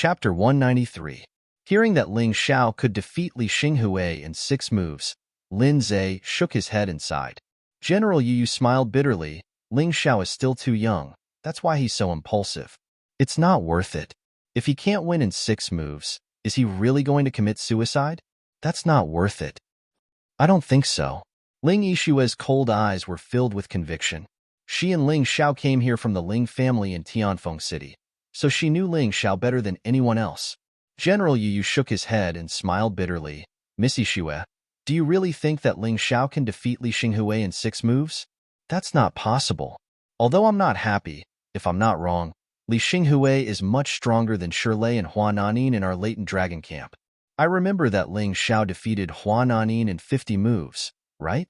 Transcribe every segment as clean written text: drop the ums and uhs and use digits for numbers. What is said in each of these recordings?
Chapter 193. Hearing that Ling Xiao could defeat Li Xinghui in 6 moves, Lin Zhe shook his head and sighed. General Yu smiled bitterly. Ling Xiao is still too young. That's why he's so impulsive. It's not worth it. If he can't win in 6 moves, is he really going to commit suicide? That's not worth it. I don't think so. Ling Yishue's cold eyes were filled with conviction. She and Ling Xiao came here from the Ling family in Tianfeng City, so she knew Ling Xiao better than anyone else. General Yu shook his head and smiled bitterly. Miss Yishue, do you really think that Ling Xiao can defeat Li Xinghui in 6 moves? That's not possible. Although I'm not happy, if I'm not wrong, Li Xinghui is much stronger than Shirley and Hua Nanin in our latent dragon camp. I remember that Ling Xiao defeated Hua Nanin in 50 moves, right?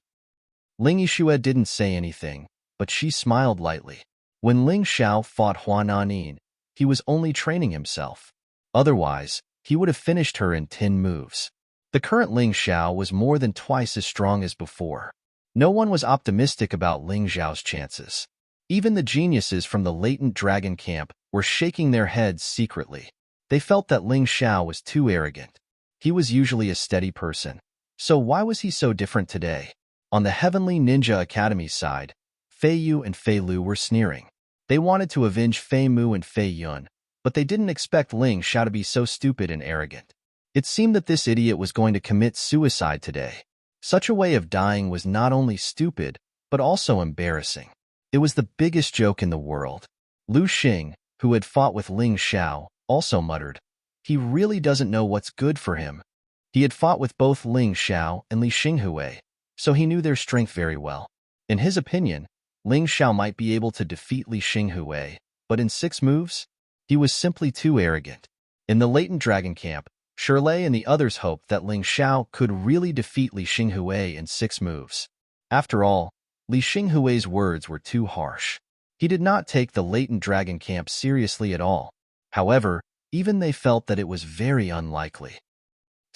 Ling Yishue didn't say anything, but she smiled lightly. When Ling Xiao fought Hua Nanin, he was only training himself. Otherwise, he would have finished her in 10 moves. The current Ling Xiao was more than twice as strong as before. No one was optimistic about Ling Xiao's chances. Even the geniuses from the latent dragon camp were shaking their heads secretly. They felt that Ling Xiao was too arrogant. He was usually a steady person. So why was he so different today? On the Heavenly Ninja Academy's side, Fei Yu and Fei Lu were sneering. They wanted to avenge Fei Mu and Fei Yun, but they didn't expect Ling Xiao to be so stupid and arrogant. It seemed that this idiot was going to commit suicide today. Such a way of dying was not only stupid, but also embarrassing. It was the biggest joke in the world. Lu Xing, who had fought with Ling Xiao, also muttered, "He really doesn't know what's good for him." He had fought with both Ling Xiao and Li Xinghui, so he knew their strength very well. In his opinion, Ling Xiao might be able to defeat Li Xinghui, but in 6 moves? He was simply too arrogant. In the latent dragon camp, Shirley and the others hoped that Ling Xiao could really defeat Li Xinghui in 6 moves. After all, Li Xinghui's words were too harsh. He did not take the latent dragon camp seriously at all. However, even they felt that it was very unlikely.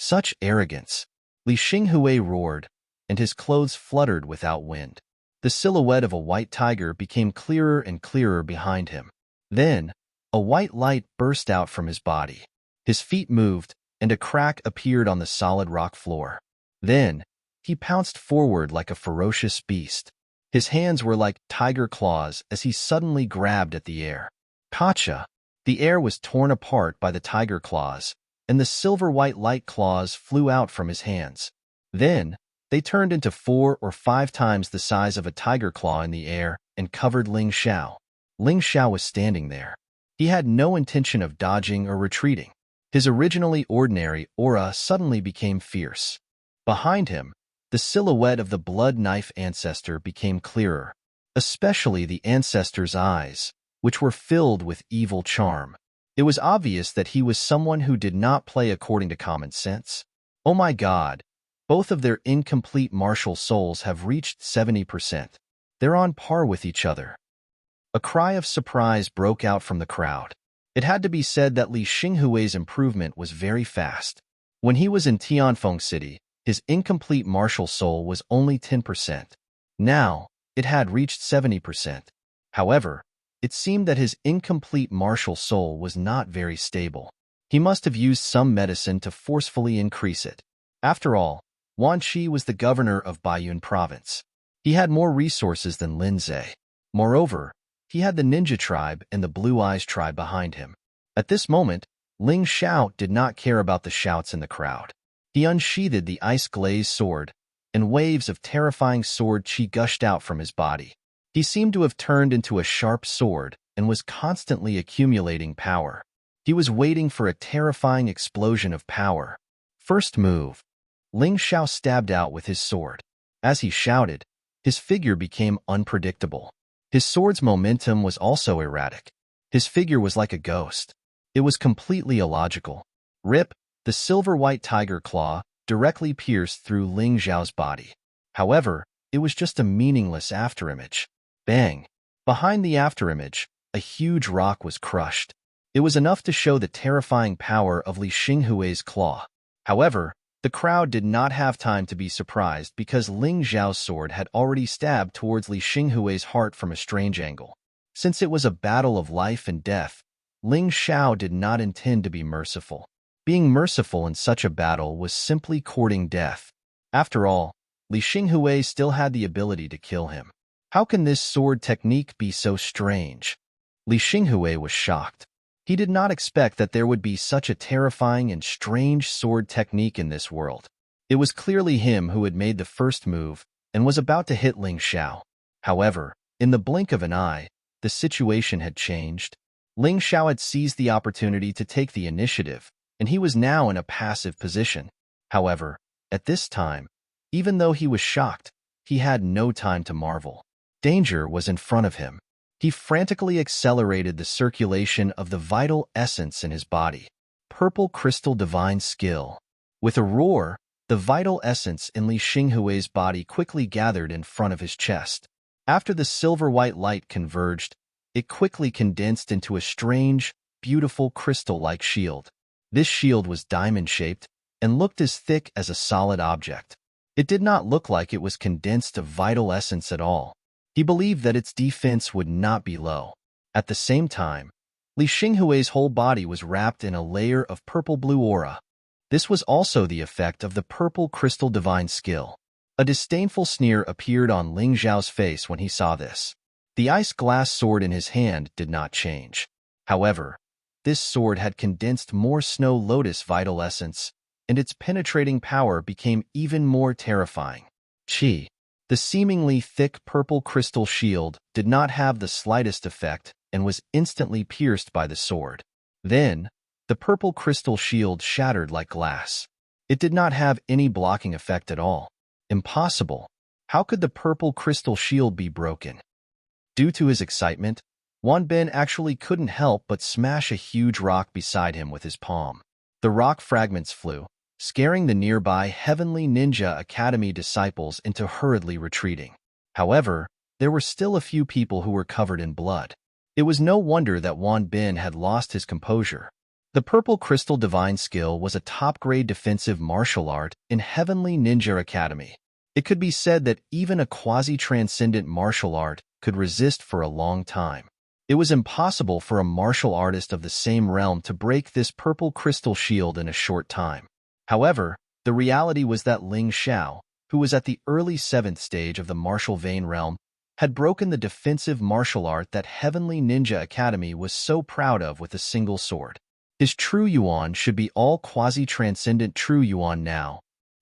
Such arrogance! Li Xinghui roared, and his clothes fluttered without wind. The silhouette of a white tiger became clearer and clearer behind him. Then, a white light burst out from his body. His feet moved, and a crack appeared on the solid rock floor. Then, he pounced forward like a ferocious beast. His hands were like tiger claws as he suddenly grabbed at the air. Gotcha! The air was torn apart by the tiger claws, and the silver-white light claws flew out from his hands. Then, they turned into 4 or 5 times the size of a tiger claw in the air and covered Ling Xiao. Ling Xiao was standing there. He had no intention of dodging or retreating. His originally ordinary aura suddenly became fierce. Behind him, the silhouette of the blood knife ancestor became clearer, especially the ancestor's eyes, which were filled with evil charm. It was obvious that he was someone who did not play according to common sense. Oh my God! Both of their incomplete martial souls have reached 70%. They're on par with each other. A cry of surprise broke out from the crowd. It had to be said that Li Xinghui's improvement was very fast. When he was in Tianfeng City, his incomplete martial soul was only 10%. Now, it had reached 70%. However, it seemed that his incomplete martial soul was not very stable. He must have used some medicine to forcefully increase it. After all, Wan Qi was the governor of Baiyun province. He had more resources than Lin Zhe. Moreover, he had the ninja tribe and the Blue Eyes tribe behind him. At this moment, Ling Xiao did not care about the shouts in the crowd. He unsheathed the ice-glazed sword, and waves of terrifying sword qi gushed out from his body. He seemed to have turned into a sharp sword and was constantly accumulating power. He was waiting for a terrifying explosion of power. First move. Ling Xiao stabbed out with his sword. As he shouted, his figure became unpredictable. His sword's momentum was also erratic. His figure was like a ghost. It was completely illogical. Rip, the silver-white tiger claw, directly pierced through Ling Xiao's body. However, it was just a meaningless afterimage. Bang! Behind the afterimage, a huge rock was crushed. It was enough to show the terrifying power of Li Xinghui's claw. However, the crowd did not have time to be surprised because Ling Xiao's sword had already stabbed towards Li Xinghui's heart from a strange angle. Since it was a battle of life and death, Ling Xiao did not intend to be merciful. Being merciful in such a battle was simply courting death. After all, Li Xinghui still had the ability to kill him. How can this sword technique be so strange? Li Xinghui was shocked. He did not expect that there would be such a terrifying and strange sword technique in this world. It was clearly him who had made the first move and was about to hit Ling Xiao. However, in the blink of an eye, the situation had changed. Ling Xiao had seized the opportunity to take the initiative, and he was now in a passive position. However, at this time, even though he was shocked, he had no time to marvel. Danger was in front of him. He frantically accelerated the circulation of the vital essence in his body. Purple crystal divine skill. With a roar, the vital essence in Li Xinghui's body quickly gathered in front of his chest. After the silver-white light converged, it quickly condensed into a strange, beautiful crystal-like shield. This shield was diamond-shaped and looked as thick as a solid object. It did not look like it was condensed of vital essence at all. He believed that its defense would not be low. At the same time, Li Xinghui's whole body was wrapped in a layer of purple-blue aura. This was also the effect of the purple crystal divine skill. A disdainful sneer appeared on Ling Xiao's face when he saw this. The ice-glass sword in his hand did not change. However, this sword had condensed more snow lotus vital essence, and its penetrating power became even more terrifying. Qi. The seemingly thick purple crystal shield did not have the slightest effect and was instantly pierced by the sword. Then, the purple crystal shield shattered like glass. It did not have any blocking effect at all. Impossible. How could the purple crystal shield be broken? Due to his excitement, Wan Bin actually couldn't help but smash a huge rock beside him with his palm. The rock fragments flew, scaring the nearby Heavenly Ninja Academy disciples into hurriedly retreating. However, there were still a few people who were covered in blood. It was no wonder that Wan Bin had lost his composure. The purple crystal divine skill was a top-grade defensive martial art in Heavenly Ninja Academy. It could be said that even a quasi-transcendent martial art could resist for a long time. It was impossible for a martial artist of the same realm to break this purple crystal shield in a short time. However, the reality was that Ling Xiao, who was at the early 7th stage of the martial vein realm, had broken the defensive martial art that Heavenly Ninja Academy was so proud of with a single sword. His true yuan should be all quasi-transcendent true yuan now.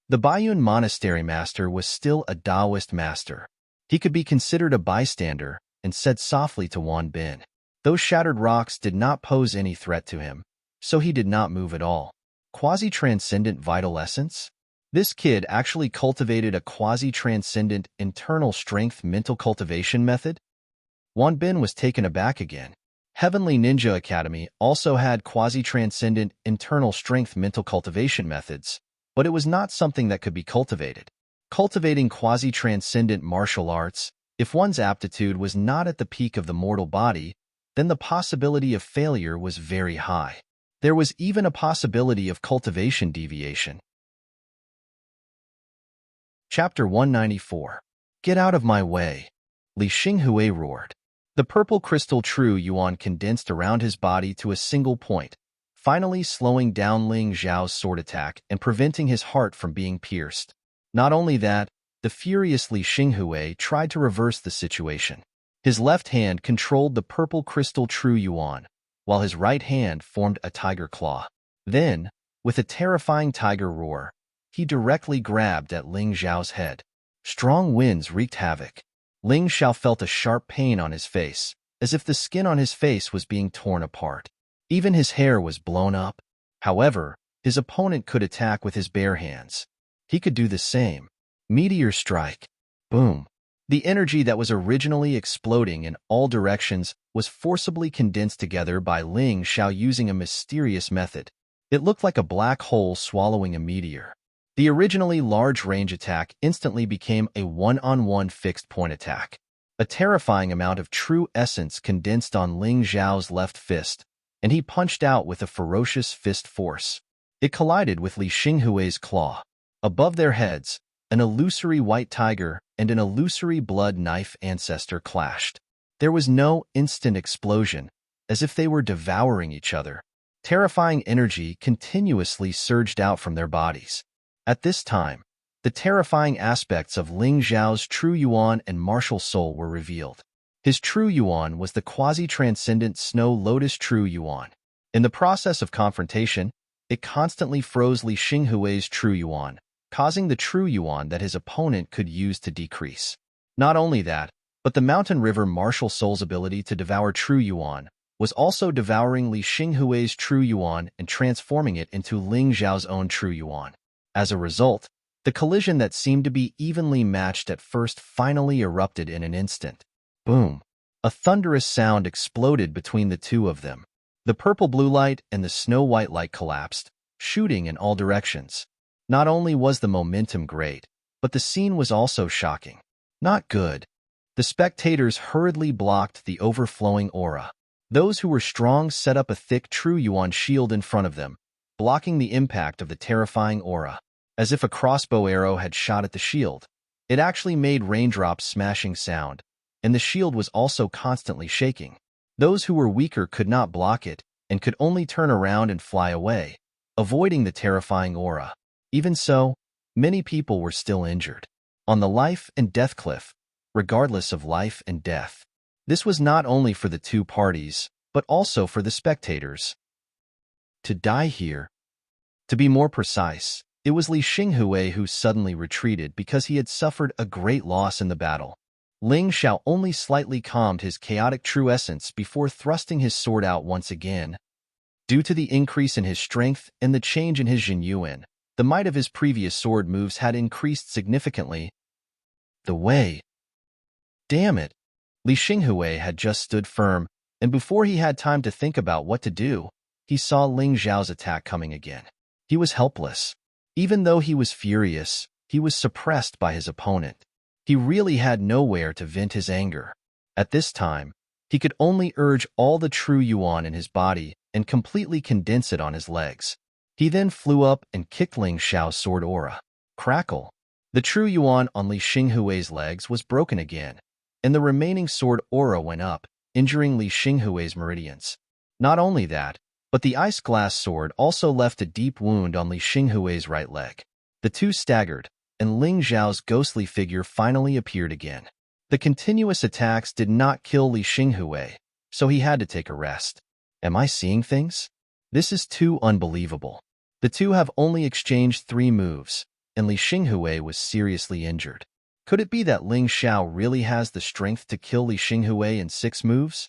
The Baiyun Monastery Master was still a Taoist master. He could be considered a bystander and said softly to Wan Bin. Those shattered rocks did not pose any threat to him, so he did not move at all. Quasi-transcendent vital essence? This kid actually cultivated a quasi-transcendent internal strength mental cultivation method? Wan Bin was taken aback again. Heavenly Ninja Academy also had quasi-transcendent internal strength mental cultivation methods, but it was not something that could be cultivated. Cultivating quasi-transcendent martial arts, if one's aptitude was not at the peak of the mortal body, then the possibility of failure was very high. There was even a possibility of cultivation deviation. Chapter 194. Get out of my way. Li Xinghui roared. The purple crystal true yuan condensed around his body to a single point, finally slowing down Ling Xiao's sword attack and preventing his heart from being pierced. Not only that, the furious Li Xinghui tried to reverse the situation. His left hand controlled the purple crystal true yuan, while his right hand formed a tiger claw. Then, with a terrifying tiger roar, he directly grabbed at Ling Xiao's head. Strong winds wreaked havoc. Ling Xiao felt a sharp pain on his face, as if the skin on his face was being torn apart. Even his hair was blown up. However, his opponent could attack with his bare hands. He could do the same. Meteor strike. Boom. The energy that was originally exploding in all directions was forcibly condensed together by Ling Xiao using a mysterious method. It looked like a black hole swallowing a meteor. The originally large range attack instantly became a one-on-one fixed-point attack. A terrifying amount of true essence condensed on Ling Xiao's left fist, and he punched out with a ferocious fist force. It collided with Li Xinghui's claw. Above their heads, an illusory white tiger and an illusory blood knife ancestor clashed. There was no instant explosion, as if they were devouring each other. Terrifying energy continuously surged out from their bodies. At this time, the terrifying aspects of Ling Xiao's true yuan and martial soul were revealed. His true yuan was the quasi-transcendent snow lotus true yuan. In the process of confrontation, it constantly froze Li Xinghui's true yuan, causing the true yuan that his opponent could use to decrease. Not only that, but the mountain river martial soul's ability to devour true yuan was also devouring Li Xinghui's true yuan and transforming it into Ling Xiao's own true yuan. As a result, the collision that seemed to be evenly matched at first finally erupted in an instant. Boom! A thunderous sound exploded between the two of them. The purple-blue light and the snow-white light collapsed, shooting in all directions. Not only was the momentum great, but the scene was also shocking. Not good. The spectators hurriedly blocked the overflowing aura. Those who were strong set up a thick true yuan shield in front of them, blocking the impact of the terrifying aura. As if a crossbow arrow had shot at the shield, it actually made raindrops smashing sound, and the shield was also constantly shaking. Those who were weaker could not block it and could only turn around and fly away, avoiding the terrifying aura. Even so, many people were still injured. On the life and death cliff, regardless of life and death. This was not only for the two parties, but also for the spectators. To die here. To be more precise, it was Li Xinghui who suddenly retreated because he had suffered a great loss in the battle. Ling Xiao only slightly calmed his chaotic true essence before thrusting his sword out once again. Due to the increase in his strength and the change in his Jinyuan, the might of his previous sword moves had increased significantly. The way. Damn it! Li Xinghui had just stood firm, and before he had time to think about what to do, he saw Ling Xiao's attack coming again. He was helpless. Even though he was furious, he was suppressed by his opponent. He really had nowhere to vent his anger. At this time, he could only urge all the true yuan in his body and completely condense it on his legs. He then flew up and kicked Ling Xiao's sword aura. Crackle! The true yuan on Li Xinghui's legs was broken again, and the remaining sword aura went up, injuring Li Xinghui's meridians. Not only that, but the ice glass sword also left a deep wound on Li Xinghui's right leg. The two staggered, and Ling Xiao's ghostly figure finally appeared again. The continuous attacks did not kill Li Xinghui, so he had to take a rest. Am I seeing things? This is too unbelievable. The two have only exchanged 3 moves, and Li Xinghui was seriously injured. Could it be that Ling Xiao really has the strength to kill Li Xinghui in 6 moves?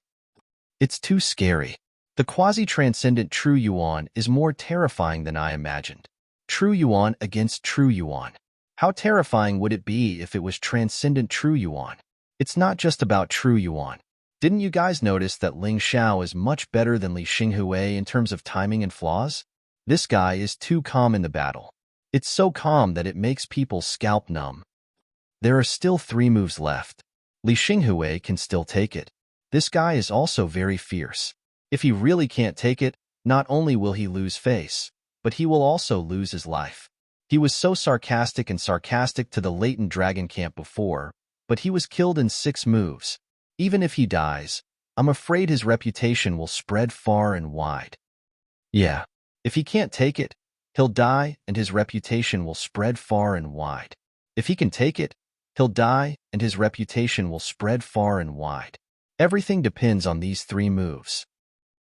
It's too scary. The quasi-transcendent True Yuan is more terrifying than I imagined. True Yuan against True Yuan. How terrifying would it be if it was transcendent True Yuan? It's not just about True Yuan. Didn't you guys notice that Ling Xiao is much better than Li Xinghui in terms of timing and flaws? This guy is too calm in the battle. It's so calm that it makes people's scalp numb. There are still 3 moves left. Li Xinghui can still take it. This guy is also very fierce. If he really can't take it, not only will he lose face, but he will also lose his life. He was so sarcastic to the latent dragon camp before, but he was killed in 6 moves. Even if he dies, I'm afraid his reputation will spread far and wide. Yeah, if he can't take it, he'll die and his reputation will spread far and wide. If he can take it, he'll die and his reputation will spread far and wide. Everything depends on these 3 moves.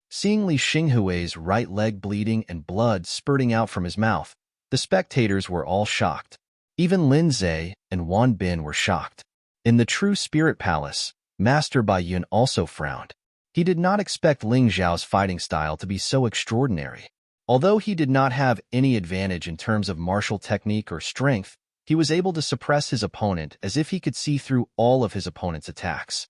Seeing Li Xinghui's right leg bleeding and blood spurting out from his mouth, the spectators were all shocked. Even Lin Zhe and Wan Bin were shocked. In the True Spirit Palace, Master Bai Yun also frowned. He did not expect Ling Xiao's fighting style to be so extraordinary. Although he did not have any advantage in terms of martial technique or strength, he was able to suppress his opponent as if he could see through all of his opponent's attacks.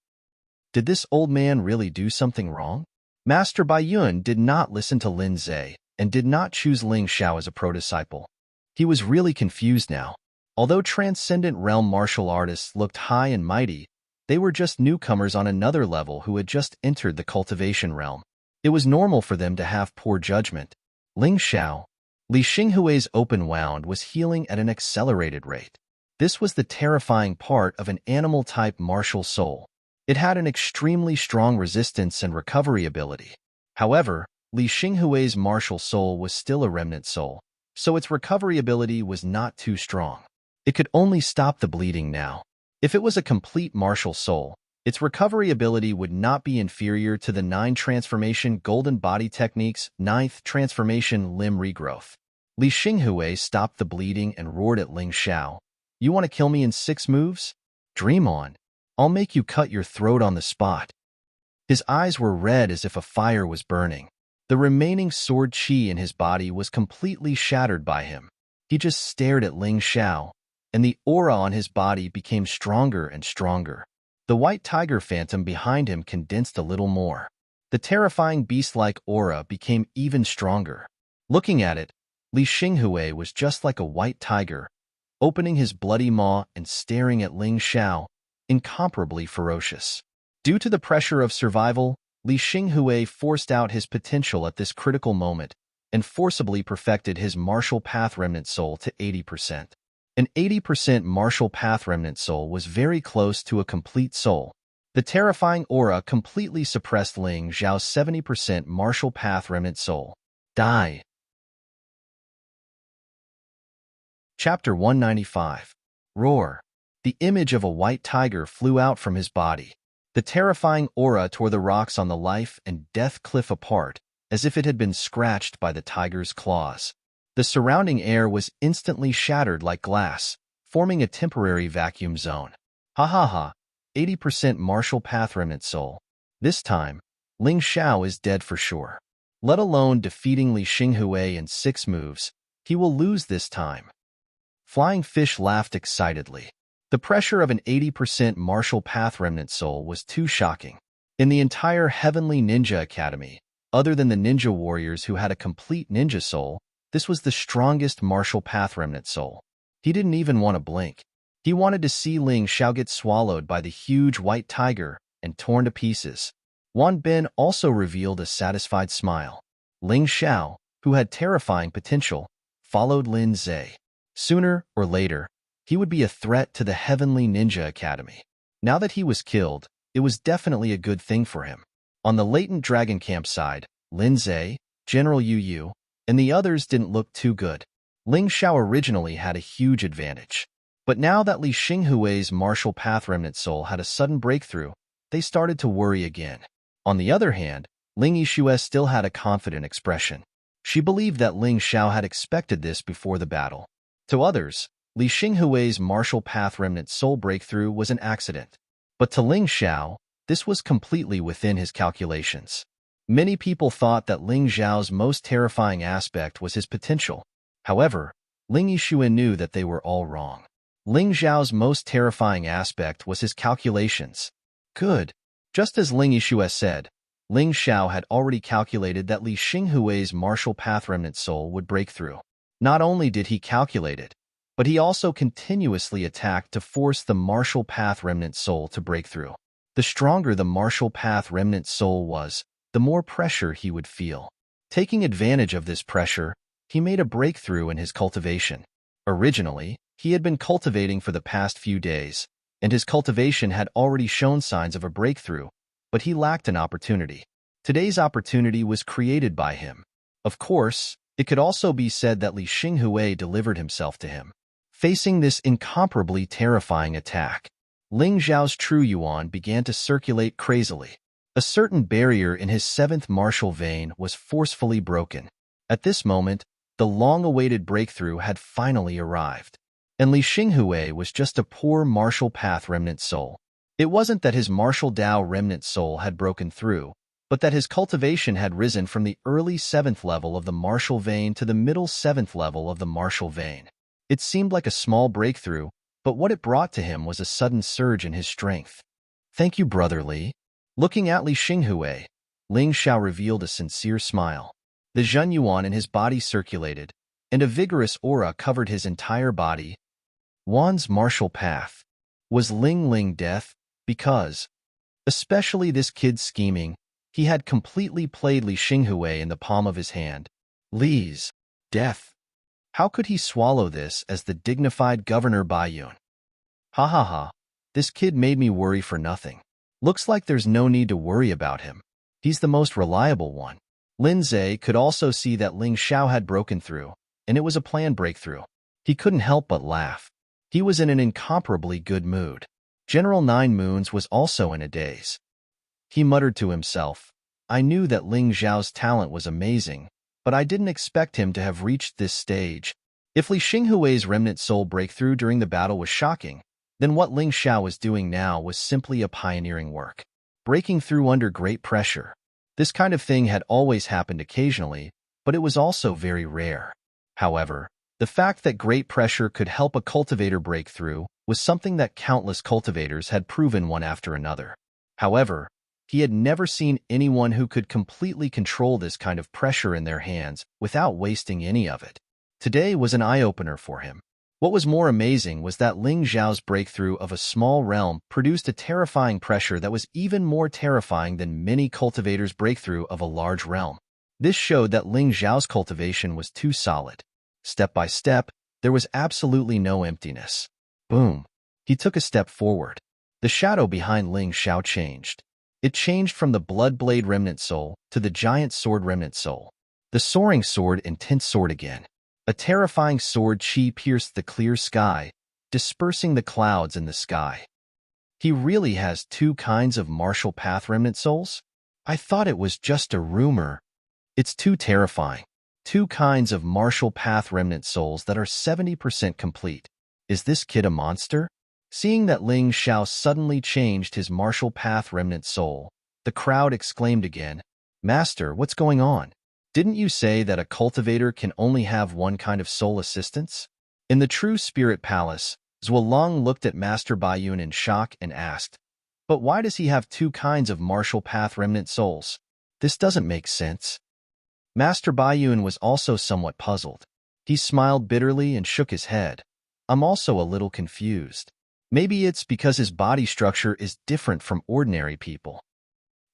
Did this old man really do something wrong? Master Bai Yun did not listen to Lin Zhe and did not choose Ling Xiao as a pro-disciple. He was really confused now. Although transcendent realm martial artists looked high and mighty, they were just newcomers on another level who had just entered the cultivation realm. It was normal for them to have poor judgment. Ling Xiao, Li Xinghui's open wound was healing at an accelerated rate. This was the terrifying part of an animal-type martial soul. It had an extremely strong resistance and recovery ability. However, Li Xinghui's martial soul was still a remnant soul, so its recovery ability was not too strong. It could only stop the bleeding now. If it was a complete martial soul, its recovery ability would not be inferior to the 9 transformation golden body techniques, 9th transformation limb regrowth. Li Xinghui stopped the bleeding and roared at Ling Xiao. You want to kill me in 6 moves? Dream on. I'll make you cut your throat on the spot. His eyes were red as if a fire was burning. The remaining sword chi in his body was completely shattered by him. He just stared at Ling Xiao, and the aura on his body became stronger and stronger. The white tiger phantom behind him condensed a little more. The terrifying beast-like aura became even stronger. Looking at it, Li Xinghui was just like a white tiger, opening his bloody maw and staring at Ling Xiao, incomparably ferocious. Due to the pressure of survival, Li Xinghui forced out his potential at this critical moment and forcibly perfected his martial path remnant soul to 80%. An 80% martial path remnant soul was very close to a complete soul. The terrifying aura completely suppressed Ling Xiao's 70% martial path remnant soul. Die. Chapter 195. Roar. The image of a white tiger flew out from his body. The terrifying aura tore the rocks on the life and death cliff apart, as if it had been scratched by the tiger's claws. The surrounding air was instantly shattered like glass, forming a temporary vacuum zone. Ha ha ha, 80% martial path remnant soul. This time, Ling Xiao is dead for sure. Let alone defeating Li Xinghui in 6 moves, he will lose this time. Flying Fish laughed excitedly. The pressure of an 80% martial path remnant soul was too shocking. In the entire Heavenly Ninja Academy, other than the ninja warriors who had a complete ninja soul, this was the strongest martial path remnant soul. He didn't even want to blink. He wanted to see Ling Xiao get swallowed by the huge white tiger and torn to pieces. Wan Bin also revealed a satisfied smile. Ling Xiao, who had terrifying potential, followed Lin Zhe. Sooner or later, he would be a threat to the Heavenly Ninja Academy. Now that he was killed, it was definitely a good thing for him. On the latent dragon camp side, Lin Zhe, General Yu Yu, and the others didn't look too good. Ling Xiao originally had a huge advantage. But now that Li Xinghui's martial path remnant soul had a sudden breakthrough, they started to worry again. On the other hand, Ling Yixue still had a confident expression. She believed that Ling Xiao had expected this before the battle. To others, Li Xinghui's martial path remnant soul breakthrough was an accident. But to Ling Xiao, this was completely within his calculations. Many people thought that Ling Xiao's most terrifying aspect was his potential. However, Ling Yixue knew that they were all wrong. Ling Xiao's most terrifying aspect was his calculations. Good. Just as Ling Yixue said, Ling Xiao had already calculated that Li Xinghui's martial path remnant soul would break through. Not only did he calculate it, but he also continuously attacked to force the martial path remnant soul to break through. The stronger the martial path remnant soul was, the more pressure he would feel. Taking advantage of this pressure, he made a breakthrough in his cultivation. Originally, he had been cultivating for the past few days, and his cultivation had already shown signs of a breakthrough, but he lacked an opportunity. Today's opportunity was created by him. Of course, it could also be said that Li Xinghui delivered himself to him. Facing this incomparably terrifying attack, Ling Xiao's true yuan began to circulate crazily. A certain barrier in his 7th martial vein was forcefully broken. At this moment, the long-awaited breakthrough had finally arrived. And Li Xinghui was just a poor martial path remnant soul. It wasn't that his martial Dao remnant soul had broken through, but that his cultivation had risen from the early 7th level of the martial vein to the middle 7th level of the martial vein. It seemed like a small breakthrough, but what it brought to him was a sudden surge in his strength. Thank you, Brother Li. Looking at Li Xinghui, Ling Xiao revealed a sincere smile. The Zhen Yuan in his body circulated, and a vigorous aura covered his entire body. Wan's martial path. Was Ling Ling death? Because, especially this kid's scheming, he had completely played Li Xinghui in the palm of his hand. Li's death. How could he swallow this as the dignified Governor Baiyun? Ha ha ha, this kid made me worry for nothing. Looks like there's no need to worry about him. He's the most reliable one. Lin Zhe could also see that Ling Xiao had broken through, and it was a planned breakthrough. He couldn't help but laugh. He was in an incomparably good mood. General Nine Moons was also in a daze. He muttered to himself, I knew that Ling Xiao's talent was amazing, but I didn't expect him to have reached this stage. If Li Xinghui's remnant soul breakthrough during the battle was shocking, then what Ling Xiao was doing now was simply a pioneering work. Breaking through under great pressure. This kind of thing had always happened occasionally, but it was also very rare. However, the fact that great pressure could help a cultivator break through was something that countless cultivators had proven one after another. However, he had never seen anyone who could completely control this kind of pressure in their hands without wasting any of it. Today was an eye-opener for him. What was more amazing was that Ling Xiao's breakthrough of a small realm produced a terrifying pressure that was even more terrifying than many cultivators' breakthrough of a large realm. This showed that Ling Xiao's cultivation was too solid. Step by step, there was absolutely no emptiness. Boom. He took a step forward. The shadow behind Ling Xiao changed. It changed from the Bloodblade Remnant Soul to the Giant Sword Remnant Soul. The Soaring Sword and Tint Sword again. A terrifying sword chi pierced the clear sky, dispersing the clouds in the sky. He really has two kinds of martial path remnant souls? I thought it was just a rumor. It's too terrifying. Two kinds of martial path remnant souls that are 70% complete. Is this kid a monster? Seeing that Ling Xiao suddenly changed his martial path remnant soul, the crowd exclaimed again, Master, what's going on? Didn't you say that a cultivator can only have one kind of soul assistance? In the True Spirit Palace, Zhuolong looked at Master Baiyun in shock and asked, But why does he have two kinds of martial path remnant souls? This doesn't make sense. Master Baiyun was also somewhat puzzled. He smiled bitterly and shook his head. I'm also a little confused. Maybe it's because his body structure is different from ordinary people.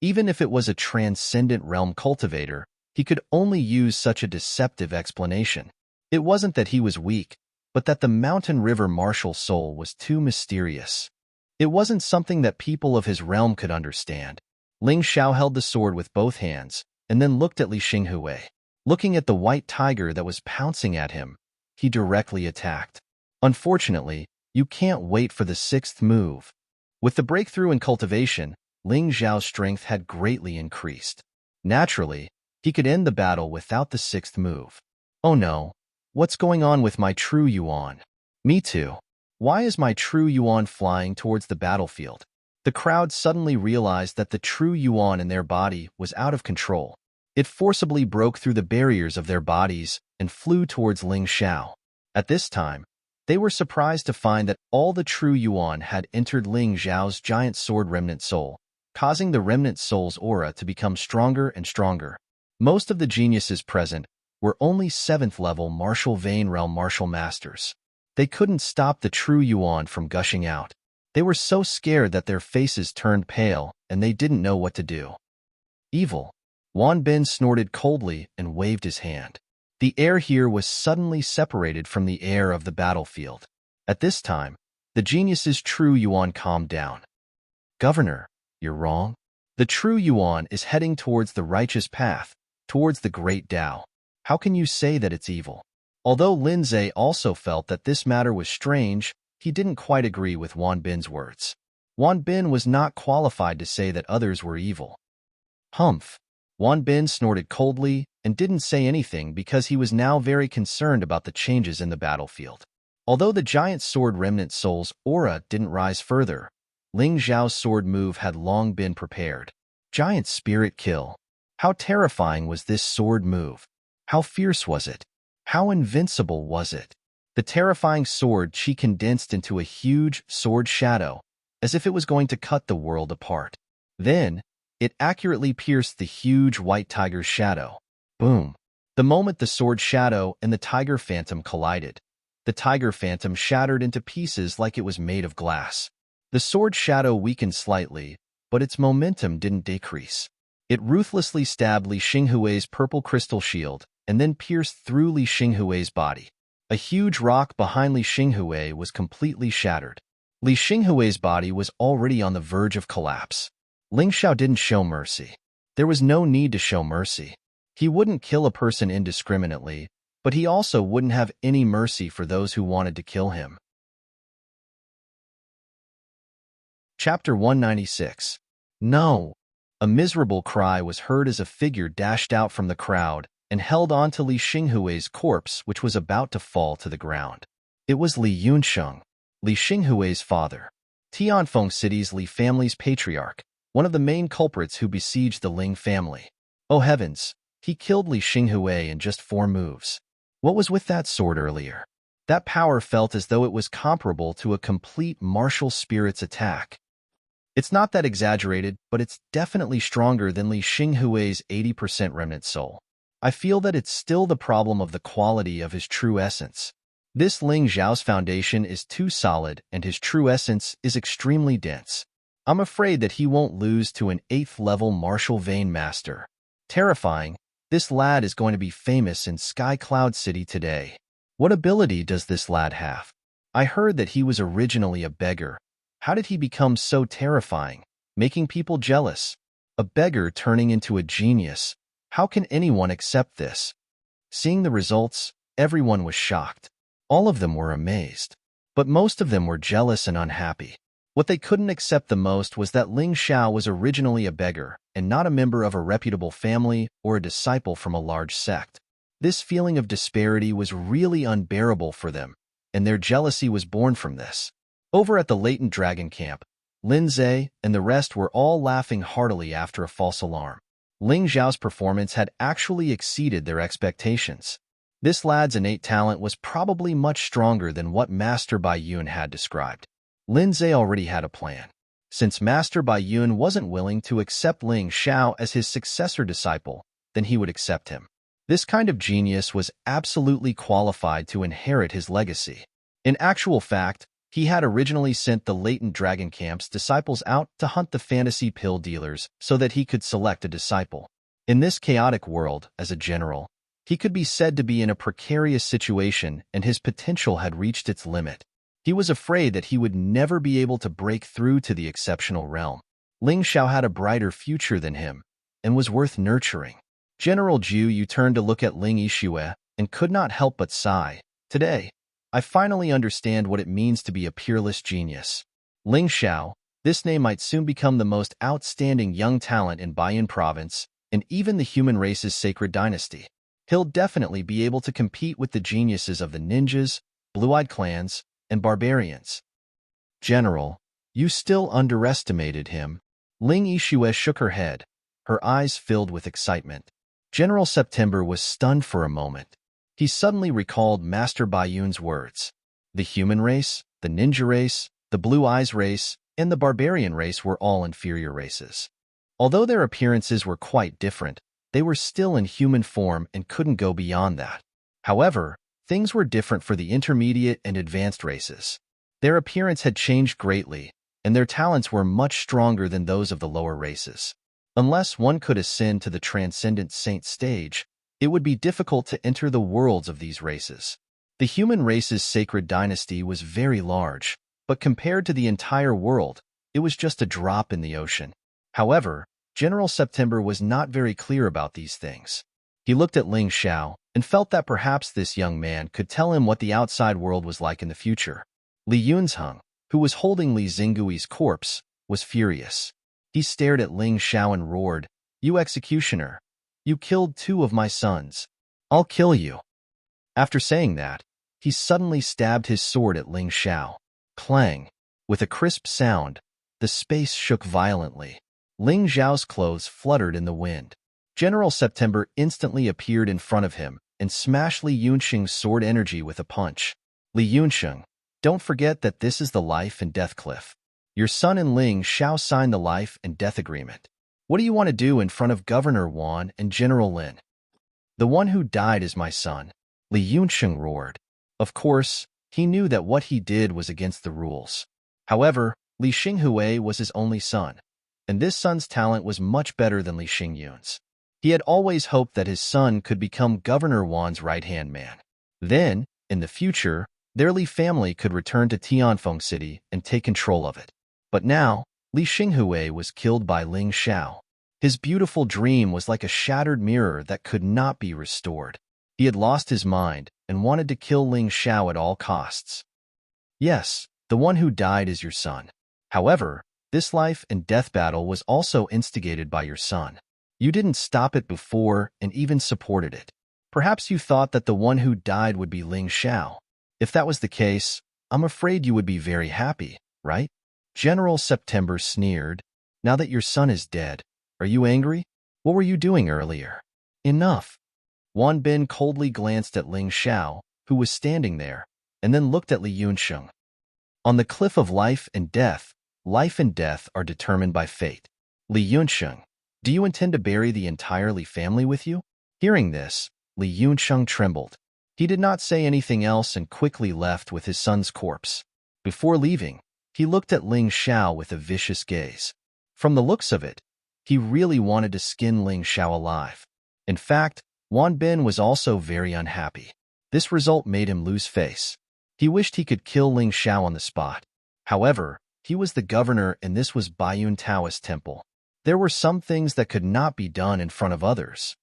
Even if it was a transcendent realm cultivator, he could only use such a deceptive explanation. It wasn't that he was weak, but that the mountain river martial soul was too mysterious. It wasn't something that people of his realm could understand. Ling Xiao held the sword with both hands, and then looked at Li Xinghui. Looking at the white tiger that was pouncing at him, he directly attacked. Unfortunately, you can't wait for the sixth move. With the breakthrough in cultivation, Ling Xiao's strength had greatly increased. Naturally, he could end the battle without the sixth move. Oh no, what's going on with my true Yuan? Me too. Why is my true Yuan flying towards the battlefield? The crowd suddenly realized that the true Yuan in their body was out of control. It forcibly broke through the barriers of their bodies and flew towards Ling Xiao. At this time, they were surprised to find that all the true Yuan had entered Ling Xiao's giant sword remnant soul, causing the remnant soul's aura to become stronger and stronger. Most of the geniuses present were only 7th-level martial vein realm martial masters. They couldn't stop the true Yuan from gushing out. They were so scared that their faces turned pale and they didn't know what to do. Evil. Wan Bin snorted coldly and waved his hand. The air here was suddenly separated from the air of the battlefield. At this time, the genius's true Yuan calmed down. Governor, you're wrong. The true Yuan is heading towards the righteous path, towards the great Tao. How can you say that it's evil? Although Lin Zhe also felt that this matter was strange, he didn't quite agree with Wan Bin's words. Wan Bin was not qualified to say that others were evil. Humph. Wan Bin snorted coldly and didn't say anything because he was now very concerned about the changes in the battlefield. Although the giant sword remnant soul's aura didn't rise further, Ling Xiao's sword move had long been prepared. Giant spirit kill. How terrifying was this sword move? How fierce was it? How invincible was it? The terrifying sword chi condensed into a huge sword shadow, as if it was going to cut the world apart. Then, it accurately pierced the huge white tiger's shadow. Boom. The moment the sword shadow and the tiger phantom collided, the tiger phantom shattered into pieces like it was made of glass. The sword shadow weakened slightly, but its momentum didn't decrease. It ruthlessly stabbed Li Xinghui's purple crystal shield and then pierced through Li Xinghui's body. A huge rock behind Li Xinghui was completely shattered. Li Xinghui's body was already on the verge of collapse. Ling Xiao didn't show mercy. There was no need to show mercy. He wouldn't kill a person indiscriminately, but he also wouldn't have any mercy for those who wanted to kill him. Chapter 196. No! A miserable cry was heard as a figure dashed out from the crowd and held on to Li Xinghui's corpse, which was about to fall to the ground. It was Li Yunsheng, Li Xinghui's father, Tianfeng City's Li family's patriarch, one of the main culprits who besieged the Ling family. Oh heavens, he killed Li Xinghui in just 4 moves. What was with that sword earlier? That power felt as though it was comparable to a complete martial spirit's attack. It's not that exaggerated, but it's definitely stronger than Li Xinghui's 80% remnant soul. I feel that it's still the problem of the quality of his true essence. This Ling Zhao's foundation is too solid and his true essence is extremely dense. I'm afraid that he won't lose to an 8th-level martial vein master. Terrifying, this lad is going to be famous in Sky Cloud City today. What ability does this lad have? I heard that he was originally a beggar. How did he become so terrifying, making people jealous? A beggar turning into a genius. How can anyone accept this? Seeing the results, everyone was shocked. All of them were amazed. But most of them were jealous and unhappy. What they couldn't accept the most was that Ling Xiao was originally a beggar and not a member of a reputable family or a disciple from a large sect. This feeling of disparity was really unbearable for them, and their jealousy was born from this. Over at the latent dragon camp, Lin Zhe and the rest were all laughing heartily after a false alarm. Ling Zhao's performance had actually exceeded their expectations. This lad's innate talent was probably much stronger than what Master Bai Yun had described. Lin Zhe already had a plan. Since Master Bai Yun wasn't willing to accept Ling Xiao as his successor disciple, then he would accept him. This kind of genius was absolutely qualified to inherit his legacy. In actual fact, he had originally sent the latent dragon camp's disciples out to hunt the fantasy pill dealers so that he could select a disciple. In this chaotic world, as a general, he could be said to be in a precarious situation and his potential had reached its limit. He was afraid that he would never be able to break through to the exceptional realm. Ling Xiao had a brighter future than him and was worth nurturing. General Zhu Yu turned to look at Ling Yixue and could not help but sigh. Today, I finally understand what it means to be a peerless genius. Ling Xiao, this name might soon become the most outstanding young talent in Baiyan province and even the human race's sacred dynasty. He'll definitely be able to compete with the geniuses of the ninjas, blue-eyed clans, and barbarians. General, you still underestimated him. Ling Yixue shook her head, her eyes filled with excitement. General September was stunned for a moment. He suddenly recalled Master Bai Yun's words. The human race, the ninja race, the blue eyes race, and the barbarian race were all inferior races. Although their appearances were quite different, they were still in human form and couldn't go beyond that. However, things were different for the intermediate and advanced races. Their appearance had changed greatly, and their talents were much stronger than those of the lower races. Unless one could ascend to the transcendent saint stage, it would be difficult to enter the worlds of these races. The human race's sacred dynasty was very large, but compared to the entire world, it was just a drop in the ocean. However, General September was not very clear about these things. He looked at Ling Xiao and felt that perhaps this young man could tell him what the outside world was like in the future. Li Yunsheng, who was holding Li Xinghui's corpse, was furious. He stared at Ling Xiao and roared, "You executioner! You killed 2 of my sons. I'll kill you." After saying that, he suddenly stabbed his sword at Ling Xiao. Clang! With a crisp sound, the space shook violently. Ling Xiao's clothes fluttered in the wind. General September instantly appeared in front of him and smashed Li Yunsheng's sword energy with a punch. Li Yunsheng, don't forget that this is the life and death cliff. Your son and Ling Xiao signed the life and death agreement. What do you want to do in front of Governor Wan and General Lin? The one who died is my son, Li Yunsheng roared. Of course, he knew that what he did was against the rules. However, Li Xinghui was his only son, and this son's talent was much better than Li Xingyun's. He had always hoped that his son could become Governor Wan's right-hand man. Then, in the future, Their Li family could return to Tianfeng City and take control of it. But now, Li Xinghui was killed by Ling Xiao. His beautiful dream was like a shattered mirror that could not be restored. He had lost his mind and wanted to kill Ling Xiao at all costs. Yes, the one who died is your son. However, this life and death battle was also instigated by your son. You didn't stop it before and even supported it. Perhaps you thought that the one who died would be Ling Xiao. If that was the case, I'm afraid you would be very happy, right? General September sneered. Now that your son is dead, are you angry? What were you doing earlier? Enough. Wan Bin coldly glanced at Ling Xiao, who was standing there, and then looked at Li Yunsheng. On the cliff of life and death are determined by fate. Li Yunsheng, do you intend to bury the entire Li family with you? Hearing this, Li Yunsheng trembled. He did not say anything else and quickly left with his son's corpse. Before leaving, he looked at Ling Xiao with a vicious gaze. From the looks of it, he really wanted to skin Ling Xiao alive. In fact, Wan Bin was also very unhappy. This result made him lose face. He wished he could kill Ling Xiao on the spot. However, he was the governor and this was Baiyun Taoist Temple. There were some things that could not be done in front of others.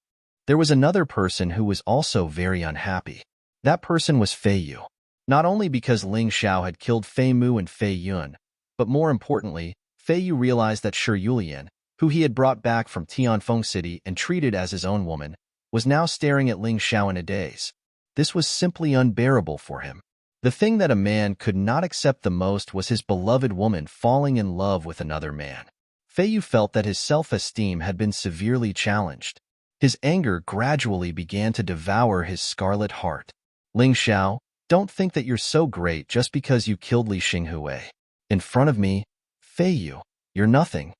There was another person who was also very unhappy. That person was Fei Yu. Not only because Ling Xiao had killed Fei Mu and Fei Yun, but more importantly, Fei Yu realized that Shi Yulian, who he had brought back from Tianfeng City and treated as his own woman, was now staring at Ling Xiao in a daze. This was simply unbearable for him. The thing that a man could not accept the most was his beloved woman falling in love with another man. Fei Yu felt that his self-esteem had been severely challenged. His anger gradually began to devour his scarlet heart. Ling Xiao, don't think that you're so great just because you killed Li Xinghui. In front of me, Fei Yu, you're nothing.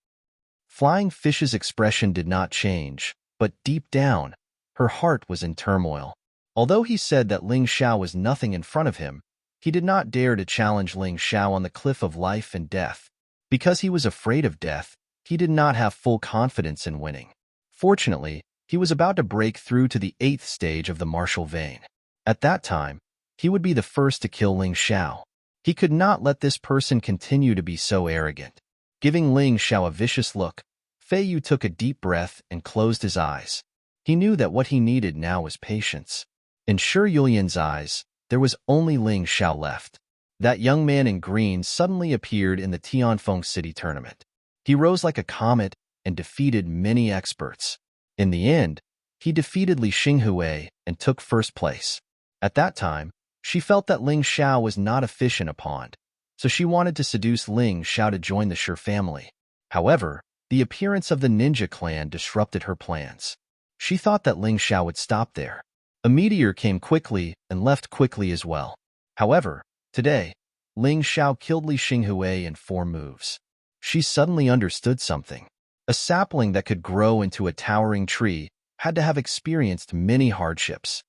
Flying Fish's expression did not change, but deep down, her heart was in turmoil. Although he said that Ling Xiao was nothing in front of him, he did not dare to challenge Ling Xiao on the cliff of life and death. Because he was afraid of death, he did not have full confidence in winning. Fortunately, he was about to break through to the 8th stage of the martial vein. At that time, he would be the first to kill Ling Xiao. He could not let this person continue to be so arrogant. Giving Ling Xiao a vicious look, Fei Yu took a deep breath and closed his eyes. He knew that what he needed now was patience. In Shi Yulian's eyes, there was only Ling Xiao left. That young man in green suddenly appeared in the Tianfeng City tournament. He rose like a comet and defeated many experts. In the end, he defeated Li Xinghui and took first place. At that time, she felt that Ling Xiao was not a fish in a pond, so she wanted to seduce Ling Xiao to join the Shi family. However, the appearance of the ninja clan disrupted her plans. She thought that Ling Xiao would stop there. A meteor came quickly and left quickly as well. However, today, Ling Xiao killed Li Xinghui in 4 moves. She suddenly understood something. A sapling that could grow into a towering tree had to have experienced many hardships.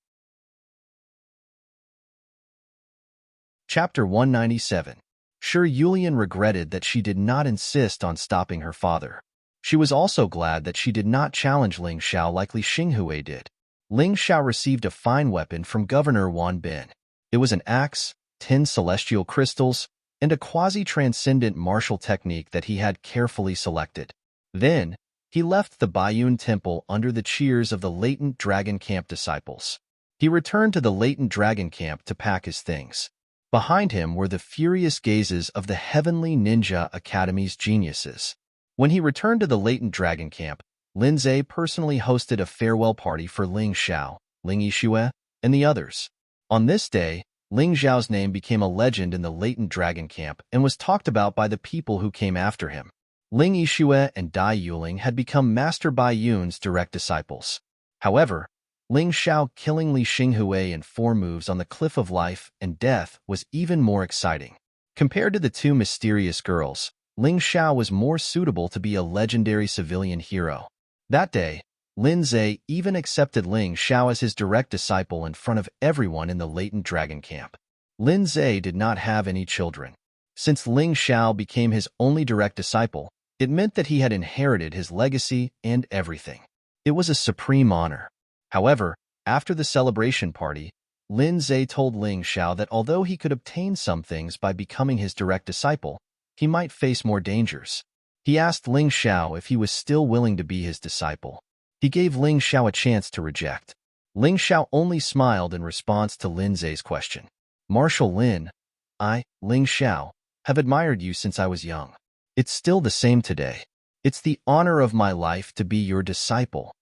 Chapter 197. Shi Yulian regretted that she did not insist on stopping her father. She was also glad that she did not challenge Ling Xiao like Li Xinghui did. Ling Xiao received a fine weapon from Governor Wan Bin. It was an axe, 10 celestial crystals, and a quasi-transcendent martial technique that he had carefully selected. Then, he left the Baiyun Temple under the cheers of the Latent Dragon Camp disciples. He returned to the Latent Dragon Camp to pack his things. Behind him were the furious gazes of the Heavenly Ninja Academy's geniuses. When he returned to the Latent Dragon Camp, Lin Zhe personally hosted a farewell party for Ling Xiao, Ling Yixue, and the others. On this day, Ling Xiao's name became a legend in the Latent Dragon Camp and was talked about by the people who came after him. Ling Yixue and Dai Yuling had become Master Bai Yun's direct disciples. However, Ling Xiao killing Li Xinghui in 4 moves on the cliff of life and death was even more exciting. Compared to the 2 mysterious girls, Ling Xiao was more suitable to be a legendary civilian hero. That day, Lin Zhe even accepted Ling Xiao as his direct disciple in front of everyone in the Latent Dragon Camp. Lin Zhe did not have any children. Since Ling Xiao became his only direct disciple, it meant that he had inherited his legacy and everything. It was a supreme honor. However, after the celebration party, Lin Zhe told Ling Xiao that although he could obtain some things by becoming his direct disciple, he might face more dangers. He asked Ling Xiao if he was still willing to be his disciple. He gave Ling Xiao a chance to reject. Ling Xiao only smiled in response to Lin Zhe's question. Marshal Lin, I, Ling Xiao, have admired you since I was young. It's still the same today. It's the honor of my life to be your disciple.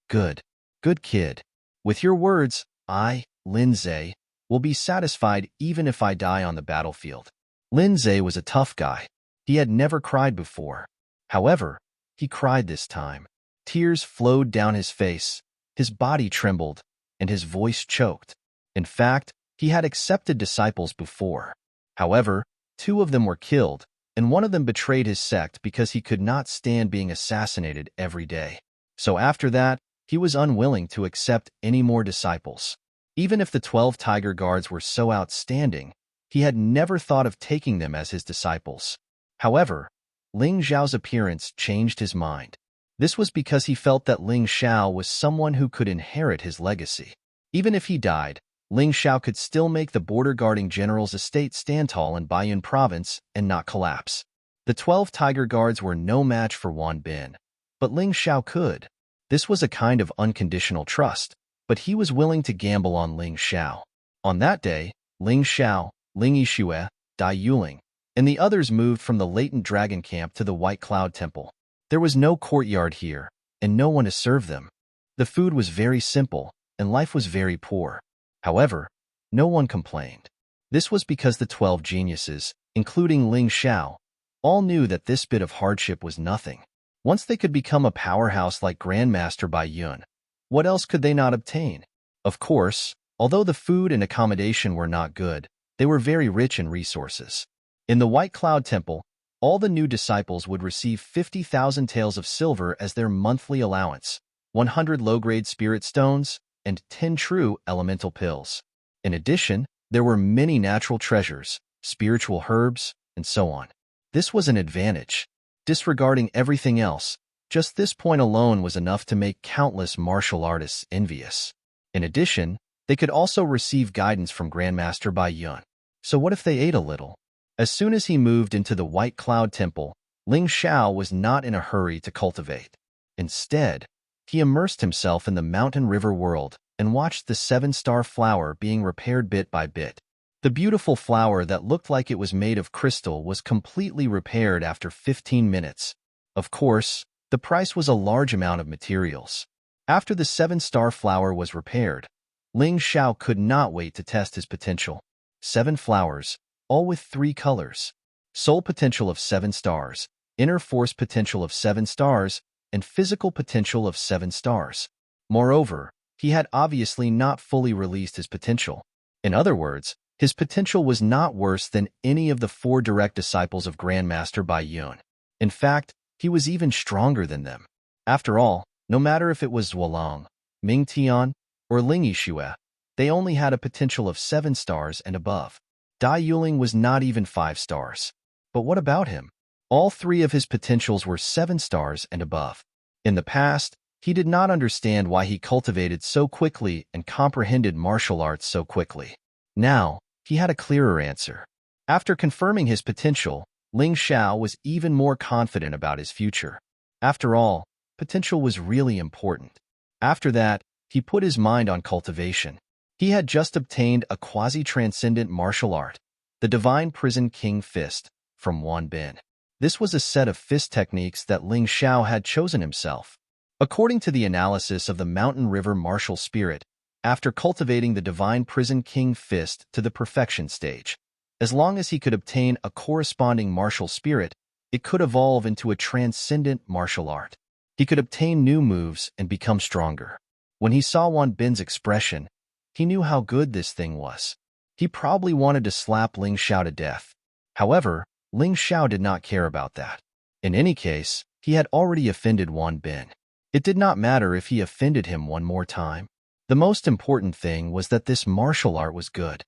Good. Good kid. With your words, I, Lin Zhe, will be satisfied even if I die on the battlefield. Lin Zhe was a tough guy. He had never cried before. However, he cried this time. Tears flowed down his face, his body trembled, and his voice choked. In fact, he had accepted disciples before. However, 2 of them were killed, and one of them betrayed his sect because he could not stand being assassinated every day. So after that, he was unwilling to accept any more disciples. Even if the 12 Tiger Guards were so outstanding, he had never thought of taking them as his disciples. However, Ling Xiao's appearance changed his mind. This was because he felt that Ling Xiao was someone who could inherit his legacy. Even if he died, Ling Xiao could still make the border-guarding general's estate stand tall in Baiyun province and not collapse. The 12 Tiger Guards were no match for Wan Bin, but Ling Xiao could. This was a kind of unconditional trust, but he was willing to gamble on Ling Xiao. On that day, Ling Xiao, Ling Yixue, Dai Yuling, and the others moved from the latent dragon camp to the White Cloud Temple. There was no courtyard here, and no one to serve them. The food was very simple, and life was very poor. However, no one complained. This was because the 12 geniuses, including Ling Xiao, all knew that this bit of hardship was nothing. Once they could become a powerhouse like Grandmaster Baiyun, what else could they not obtain? Of course, although the food and accommodation were not good, they were very rich in resources. In the White Cloud Temple, all the new disciples would receive 50,000 taels of silver as their monthly allowance, 100 low-grade spirit stones, and 10 true elemental pills. In addition, there were many natural treasures, spiritual herbs, and so on. This was an advantage. Disregarding everything else, just this point alone was enough to make countless martial artists envious. In addition, they could also receive guidance from Grandmaster Baiyun. So what if they ate a little? As soon as he moved into the White Cloud Temple, Ling Xiao was not in a hurry to cultivate. Instead, he immersed himself in the mountain river world and watched the 7-star flower being repaired bit by bit. The beautiful flower that looked like it was made of crystal was completely repaired after 15 minutes. Of course, the price was a large amount of materials. After the 7-star flower was repaired, Ling Xiao could not wait to test his potential. 7 flowers, all with 3 colors. Soul potential of 7 stars, inner force potential of 7 stars, and physical potential of 7 stars. Moreover, he had obviously not fully released his potential. In other words, his potential was not worse than any of the 4 direct disciples of Grandmaster Baiyun. In fact, he was even stronger than them. After all, no matter if it was Zhuolong, Ming Tian, or Ling Yixue, they only had a potential of 7 stars and above. Dai Yuling was not even 5 stars. But what about him? All 3 of his potentials were 7 stars and above. In the past, he did not understand why he cultivated so quickly and comprehended martial arts so quickly. Now, he had a clearer answer. After confirming his potential, Ling Xiao was even more confident about his future. After all, potential was really important. After that, he put his mind on cultivation. He had just obtained a quasi-transcendent martial art, the Divine Prison King Fist, from Wan Bin. This was a set of fist techniques that Ling Xiao had chosen himself. According to the analysis of the Mountain River martial spirit, after cultivating the Divine Prison King Fist to the perfection stage, as long as he could obtain a corresponding martial spirit, it could evolve into a transcendent martial art. He could obtain new moves and become stronger. When he saw Wan Bin's expression, he knew how good this thing was. He probably wanted to slap Ling Xiao to death. However, Ling Xiao did not care about that. In any case, he had already offended Wan Bin. It did not matter if he offended him one more time. The most important thing was that this martial art was good.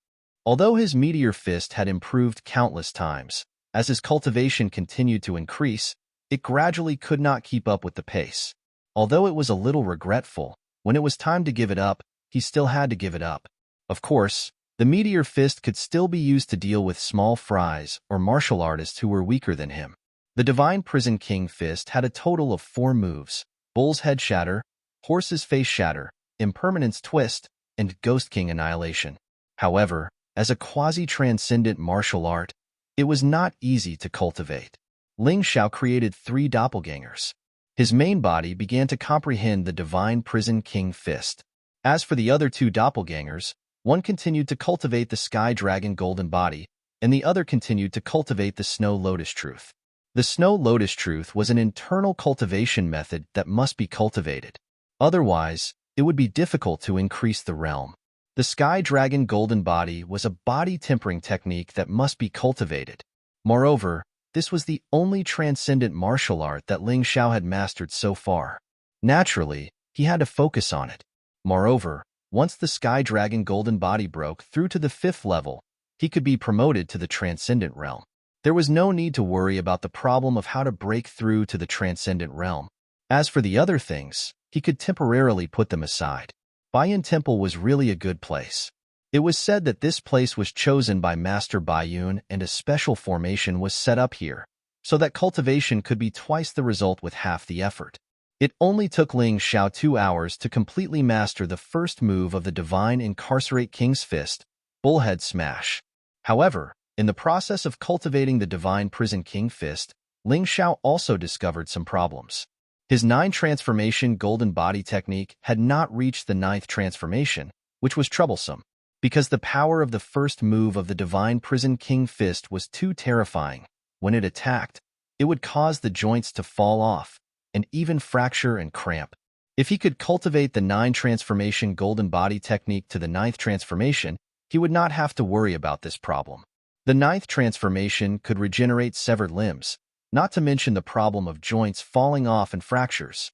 Although his meteor fist had improved countless times, as his cultivation continued to increase, it gradually could not keep up with the pace. Although it was a little regretful, when it was time to give it up, he still had to give it up. Of course, the meteor fist could still be used to deal with small fries or martial artists who were weaker than him. The Divine Prison King fist had a total of 4 moves: Bull's Head Shatter, Horse's Face Shatter, Impermanence Twist, and Ghost King Annihilation. However, as a quasi-transcendent martial art, it was not easy to cultivate. Ling Xiao created 3 doppelgangers. His main body began to comprehend the Divine Prison King fist. As for the other 2 doppelgangers, one continued to cultivate the Sky Dragon Golden Body, and the other continued to cultivate the Snow Lotus Truth. The Snow Lotus Truth was an internal cultivation method that must be cultivated. Otherwise, it would be difficult to increase the realm. The Sky Dragon Golden Body was a body tempering technique that must be cultivated. Moreover, this was the only transcendent martial art that Ling Xiao had mastered so far. Naturally, he had to focus on it. Moreover, once the Sky Dragon Golden Body broke through to the 5th level, he could be promoted to the Transcendent Realm. There was no need to worry about the problem of how to break through to the Transcendent Realm. As for the other things, he could temporarily put them aside. Baiyan Temple was really a good place. It was said that this place was chosen by Master Baiyun and a special formation was set up here, so that cultivation could be twice the result with half the effort. It only took Ling Xiao 2 hours to completely master the first move of the Divine Incarcerate King's Fist, Bullhead Smash. However, in the process of cultivating the Divine Prison King Fist, Ling Xiao also discovered some problems. His 9 transformation golden body technique had not reached the 9th transformation, which was troublesome, because the power of the first move of the Divine Prison King Fist was too terrifying. When it attacked, it would cause the joints to fall off, and even fracture and cramp. If he could cultivate the 9 transformation golden body technique to the 9th transformation, he would not have to worry about this problem. The 9th transformation could regenerate severed limbs, not to mention the problem of joints falling off and fractures.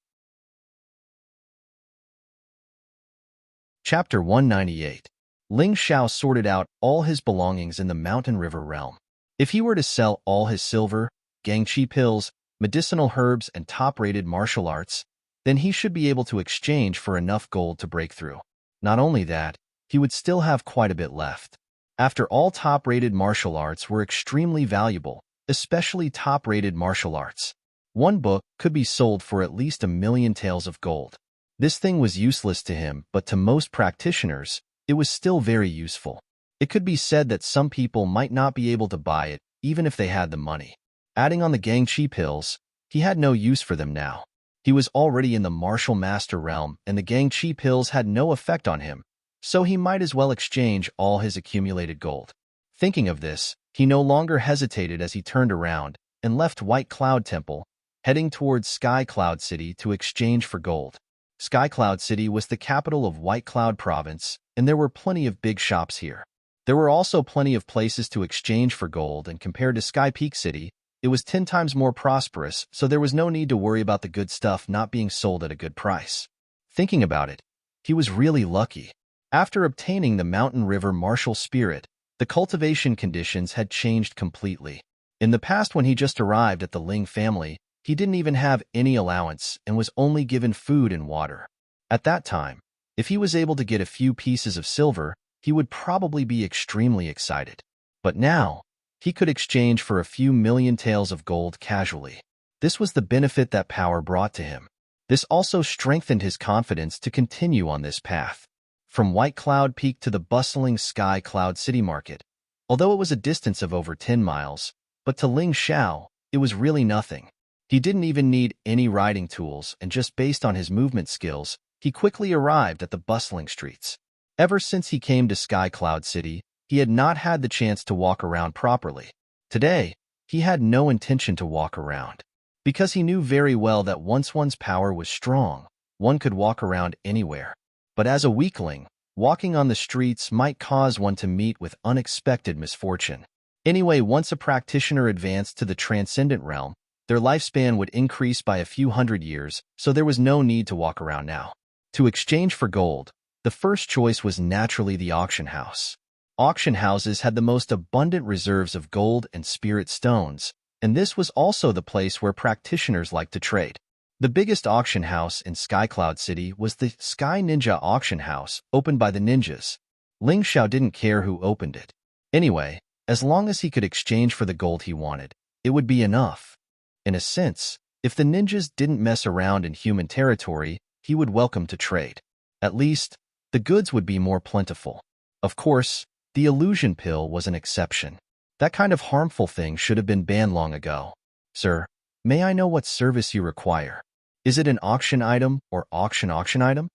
Chapter 198. Ling Xiao sorted out all his belongings in the Mountain River realm. If he were to sell all his silver, gangchi pills, medicinal herbs, and top-rated martial arts, then he should be able to exchange for enough gold to break through. Not only that, he would still have quite a bit left. After all, top-rated martial arts were extremely valuable, especially top-rated martial arts. One book could be sold for at least 1,000,000 taels of gold. This thing was useless to him, but to most practitioners, it was still very useful. It could be said that some people might not be able to buy it, even if they had the money. Adding on the gangchi pills, he had no use for them now. He was already in the martial master realm, and the gangchi pills had no effect on him, so he might as well exchange all his accumulated gold. Thinking of this, he no longer hesitated as he turned around and left White Cloud Temple, heading towards Sky Cloud City to exchange for gold. Sky Cloud City was the capital of White Cloud Province, and there were plenty of big shops here. There were also plenty of places to exchange for gold, and compared to Sky Peak City, it was 10 times more prosperous, so there was no need to worry about the good stuff not being sold at a good price. Thinking about it, he was really lucky. After obtaining the Mountain River Martial Spirit, the cultivation conditions had changed completely. In the past, when he just arrived at the Ling family, he didn't even have any allowance and was only given food and water. At that time, if he was able to get a few pieces of silver, he would probably be extremely excited. But now, he could exchange for a few million taels of gold casually. This was the benefit that power brought to him. This also strengthened his confidence to continue on this path. From White Cloud Peak to the bustling Sky Cloud City Market, although it was a distance of over 10 miles, but to Ling Xiao, it was really nothing. He didn't even need any riding tools, and just based on his movement skills, he quickly arrived at the bustling streets. Ever since he came to Sky Cloud City, he had not had the chance to walk around properly. Today, he had no intention to walk around, because he knew very well that once one's power was strong, one could walk around anywhere. But as a weakling, walking on the streets might cause one to meet with unexpected misfortune. Anyway, once a practitioner advanced to the Transcendent Realm, their lifespan would increase by a few hundred years, so there was no need to walk around now. To exchange for gold, the first choice was naturally the auction house. Auction houses had the most abundant reserves of gold and spirit stones, and this was also the place where practitioners liked to trade. The biggest auction house in Sky Cloud City was the Sky Ninja Auction House, opened by the ninjas. Ling Xiao didn't care who opened it. Anyway, as long as he could exchange for the gold he wanted, it would be enough. In a sense, if the ninjas didn't mess around in human territory, he would welcome to trade. At least, the goods would be more plentiful. Of course, the illusion pill was an exception. That kind of harmful thing should have been banned long ago. Sir, may I know what service you require? Is it an auction item or auction item?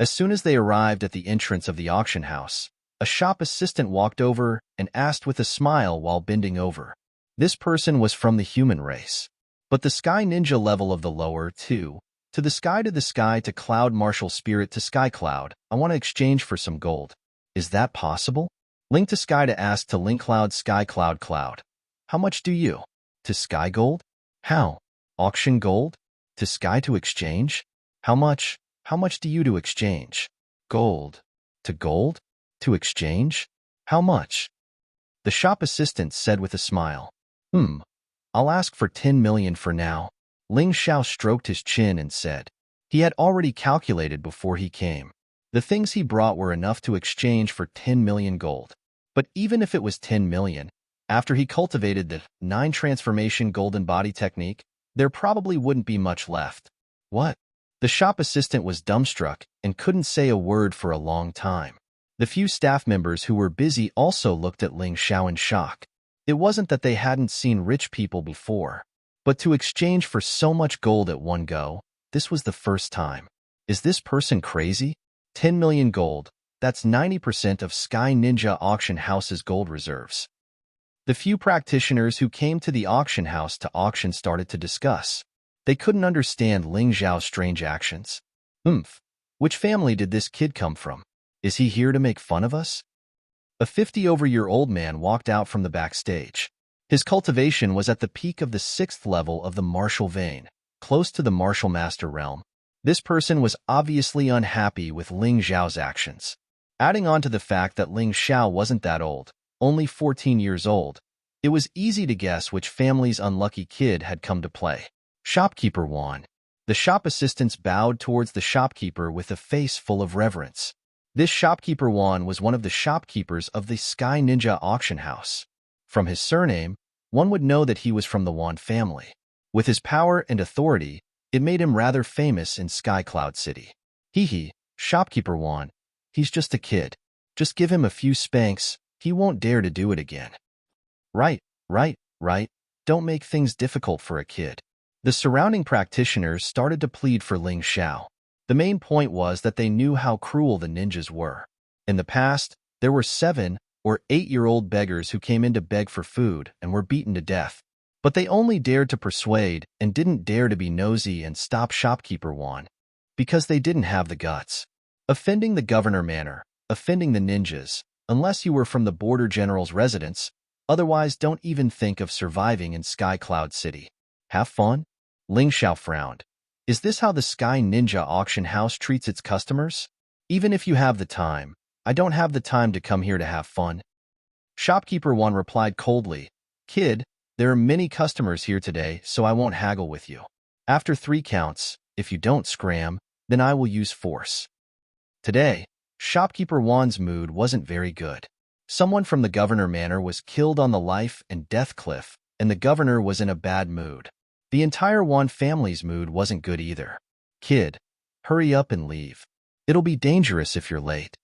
As soon as they arrived at the entrance of the auction house, a shop assistant walked over and asked with a smile while bending over. This person was from the human race. But the sky ninja level of the lower, too. To the sky to cloud martial spirit to sky cloud, I want to exchange for some gold. Is that possible? Link to sky to ask to link cloud sky cloud cloud. How much do you? To sky gold? How? Auction gold? To sky to exchange? How much? How much do you to exchange? Gold. To gold? To exchange? How much? The shop assistant said with a smile. I'll ask for 10 million for now. Ling Xiao stroked his chin and said. He had already calculated before he came. The things he brought were enough to exchange for 10 million gold. But even if it was 10 million, after he cultivated the 9 transformation golden body technique, there probably wouldn't be much left. What? The shop assistant was dumbstruck and couldn't say a word for a long time. The few staff members who were busy also looked at Ling Xiao in shock. It wasn't that they hadn't seen rich people before, but to exchange for so much gold at one go, this was the first time. Is this person crazy? 10 million gold, that's 90% of Sky Ninja Auction House's gold reserves. The few practitioners who came to the auction house to auction started to discuss. They couldn't understand Ling Xiao's strange actions. Which family did this kid come from? Is he here to make fun of us? A 50-over-year-old man walked out from the backstage. His cultivation was at the peak of the 6th level of the martial vein, close to the martial master realm. This person was obviously unhappy with Ling Xiao's actions. Adding on to the fact that Ling Xiao wasn't that old, only 14 years old, it was easy to guess which family's unlucky kid had come to play. Shopkeeper Wan. The shop assistants bowed towards the shopkeeper with a face full of reverence. This shopkeeper Wan was one of the shopkeepers of the Sky Ninja Auction House. From his surname, one would know that he was from the Wan family. With his power and authority, it made him rather famous in Sky Cloud City. Shopkeeper Wan, he's just a kid. Just give him a few spanks, he won't dare to do it again. Right. Don't make things difficult for a kid. The surrounding practitioners started to plead for Ling Xiao. The main point was that they knew how cruel the ninjas were. In the past, there were 7 or 8-year-old beggars who came in to beg for food and were beaten to death. But they only dared to persuade and didn't dare to be nosy and stop Shopkeeper Wan, because they didn't have the guts. Offending the governor manor, offending the ninjas, unless you were from the border general's residence, otherwise don't even think of surviving in Sky Cloud City. Have fun? Ling Xiao frowned. Is this how the Sky Ninja Auction House treats its customers? Even if you have the time, I don't have the time to come here to have fun. Shopkeeper Wan replied coldly, Kid, there are many customers here today, so I won't haggle with you. After 3 counts, if you don't scram, then I will use force. Today, Shopkeeper Wan's mood wasn't very good. Someone from the governor manor was killed on the life and death cliff, and the governor was in a bad mood. The entire Wan family's mood wasn't good either. Kid, hurry up and leave. It'll be dangerous if you're late.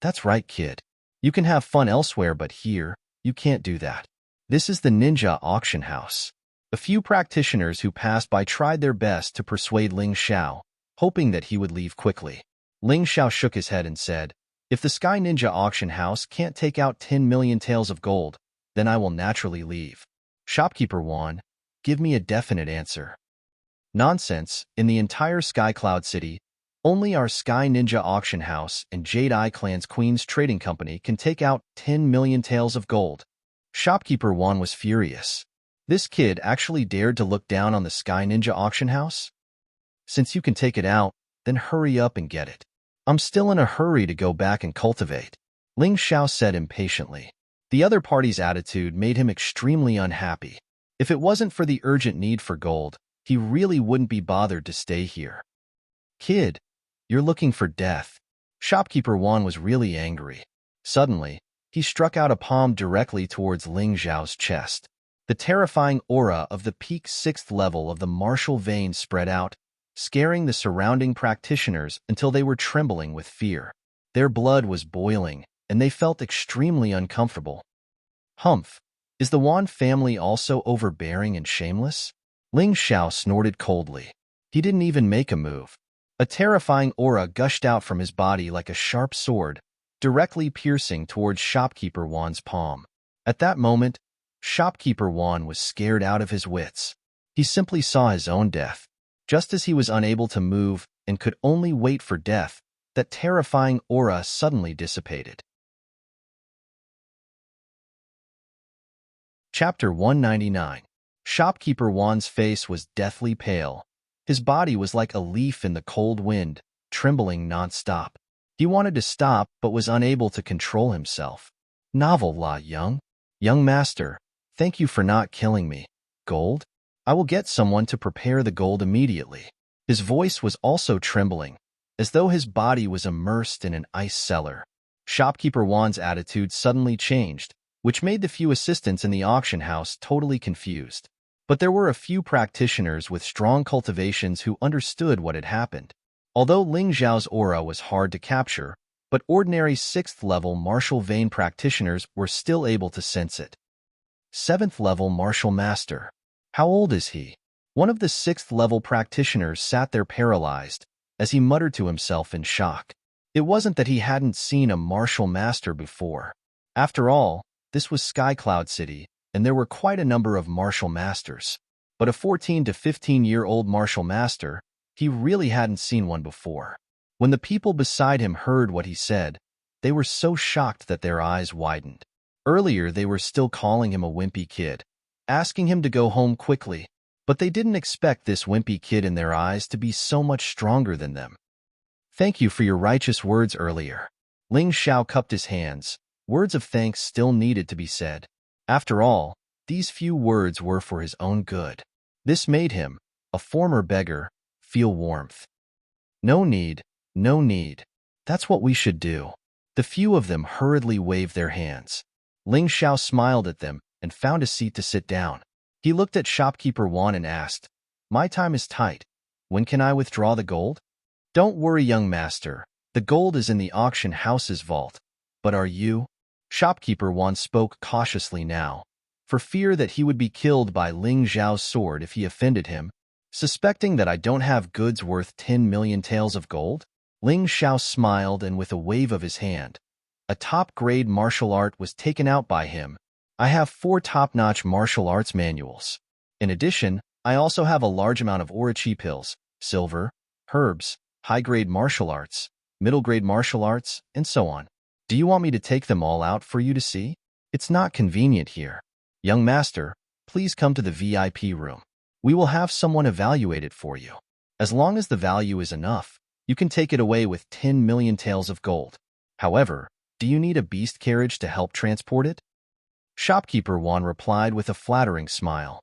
That's right, kid. You can have fun elsewhere, but here, you can't do that. This is the ninja auction house. A few practitioners who passed by tried their best to persuade Ling Xiao, hoping that he would leave quickly. Ling Xiao shook his head and said, If the Sky Ninja Auction House can't take out 10 million taels of gold, then I will naturally leave. Shopkeeper Wan, give me a definite answer. Nonsense. In the entire Sky Cloud City, only our Sky Ninja Auction House and Jade Eye Clan's Queen's Trading Company can take out 10 million taels of gold. Shopkeeper Wan was furious. This kid actually dared to look down on the Sky Ninja Auction House? Since you can take it out, then hurry up and get it. I'm still in a hurry to go back and cultivate, Ling Xiao said impatiently. The other party's attitude made him extremely unhappy. If it wasn't for the urgent need for gold, he really wouldn't be bothered to stay here. Kid, you're looking for death. Shopkeeper Wan was really angry. Suddenly, he struck out a palm directly towards Ling Xiao's chest. The terrifying aura of the peak 6th level of the martial vein spread out, scaring the surrounding practitioners until they were trembling with fear. Their blood was boiling, and they felt extremely uncomfortable. Humph! Is the Wan family also overbearing and shameless? Ling Xiao snorted coldly. He didn't even make a move. A terrifying aura gushed out from his body like a sharp sword, directly piercing towards Shopkeeper Wan's palm. At that moment, Shopkeeper Wan was scared out of his wits. He simply saw his own death. Just as he was unable to move and could only wait for death, that terrifying aura suddenly dissipated. Chapter 199. Shopkeeper Wan's face was deathly pale. His body was like a leaf in the cold wind, trembling non-stop. He wanted to stop but was unable to control himself. Novel La Young Master, thank you for not killing me. Gold? I will get someone to prepare the gold immediately. His voice was also trembling, as though his body was immersed in an ice cellar. Shopkeeper Wan's attitude suddenly changed, which made the few assistants in the auction house totally confused. But there were a few practitioners with strong cultivations who understood what had happened. Although Ling Xiao's aura was hard to capture, but ordinary 6th-level martial vein practitioners were still able to sense it. 7th-level martial master. How old is he? One of the 6th-level practitioners sat there paralyzed, as he muttered to himself in shock. It wasn't that he hadn't seen a martial master before. After all, this was Sky Cloud City, and there were quite a number of martial masters. But a 14 to 15-year-old martial master, he really hadn't seen one before. When the people beside him heard what he said, they were so shocked that their eyes widened. Earlier, they were still calling him a wimpy kid, asking him to go home quickly, but they didn't expect this wimpy kid in their eyes to be so much stronger than them. Thank you for your righteous words earlier. Ling Xiao cupped his hands. Words of thanks still needed to be said. After all, these few words were for his own good. This made him, a former beggar, feel warmth. No need, no need. That's what we should do. The few of them hurriedly waved their hands. Ling Xiao smiled at them and found a seat to sit down. He looked at Shopkeeper Wan and asked, "My time is tight. When can I withdraw the gold?" "Don't worry, young master. The gold is in the auction house's vault. But are you?" Shopkeeper Wan spoke cautiously now, for fear that he would be killed by Ling Xiao's sword if he offended him. "Suspecting that I don't have goods worth 10 million taels of gold?" Ling Xiao smiled, and with a wave of his hand, a top-grade martial art was taken out by him. "I have 4 top-notch martial arts manuals. In addition, I also have a large amount of Orochi pills, silver, herbs, high-grade martial arts, middle-grade martial arts, and so on. Do you want me to take them all out for you to see? It's not convenient here. Young master, please come to the VIP room. We will have someone evaluate it for you. As long as the value is enough, you can take it away with 10 million taels of gold. However, do you need a beast carriage to help transport it?" Shopkeeper Wan replied with a flattering smile.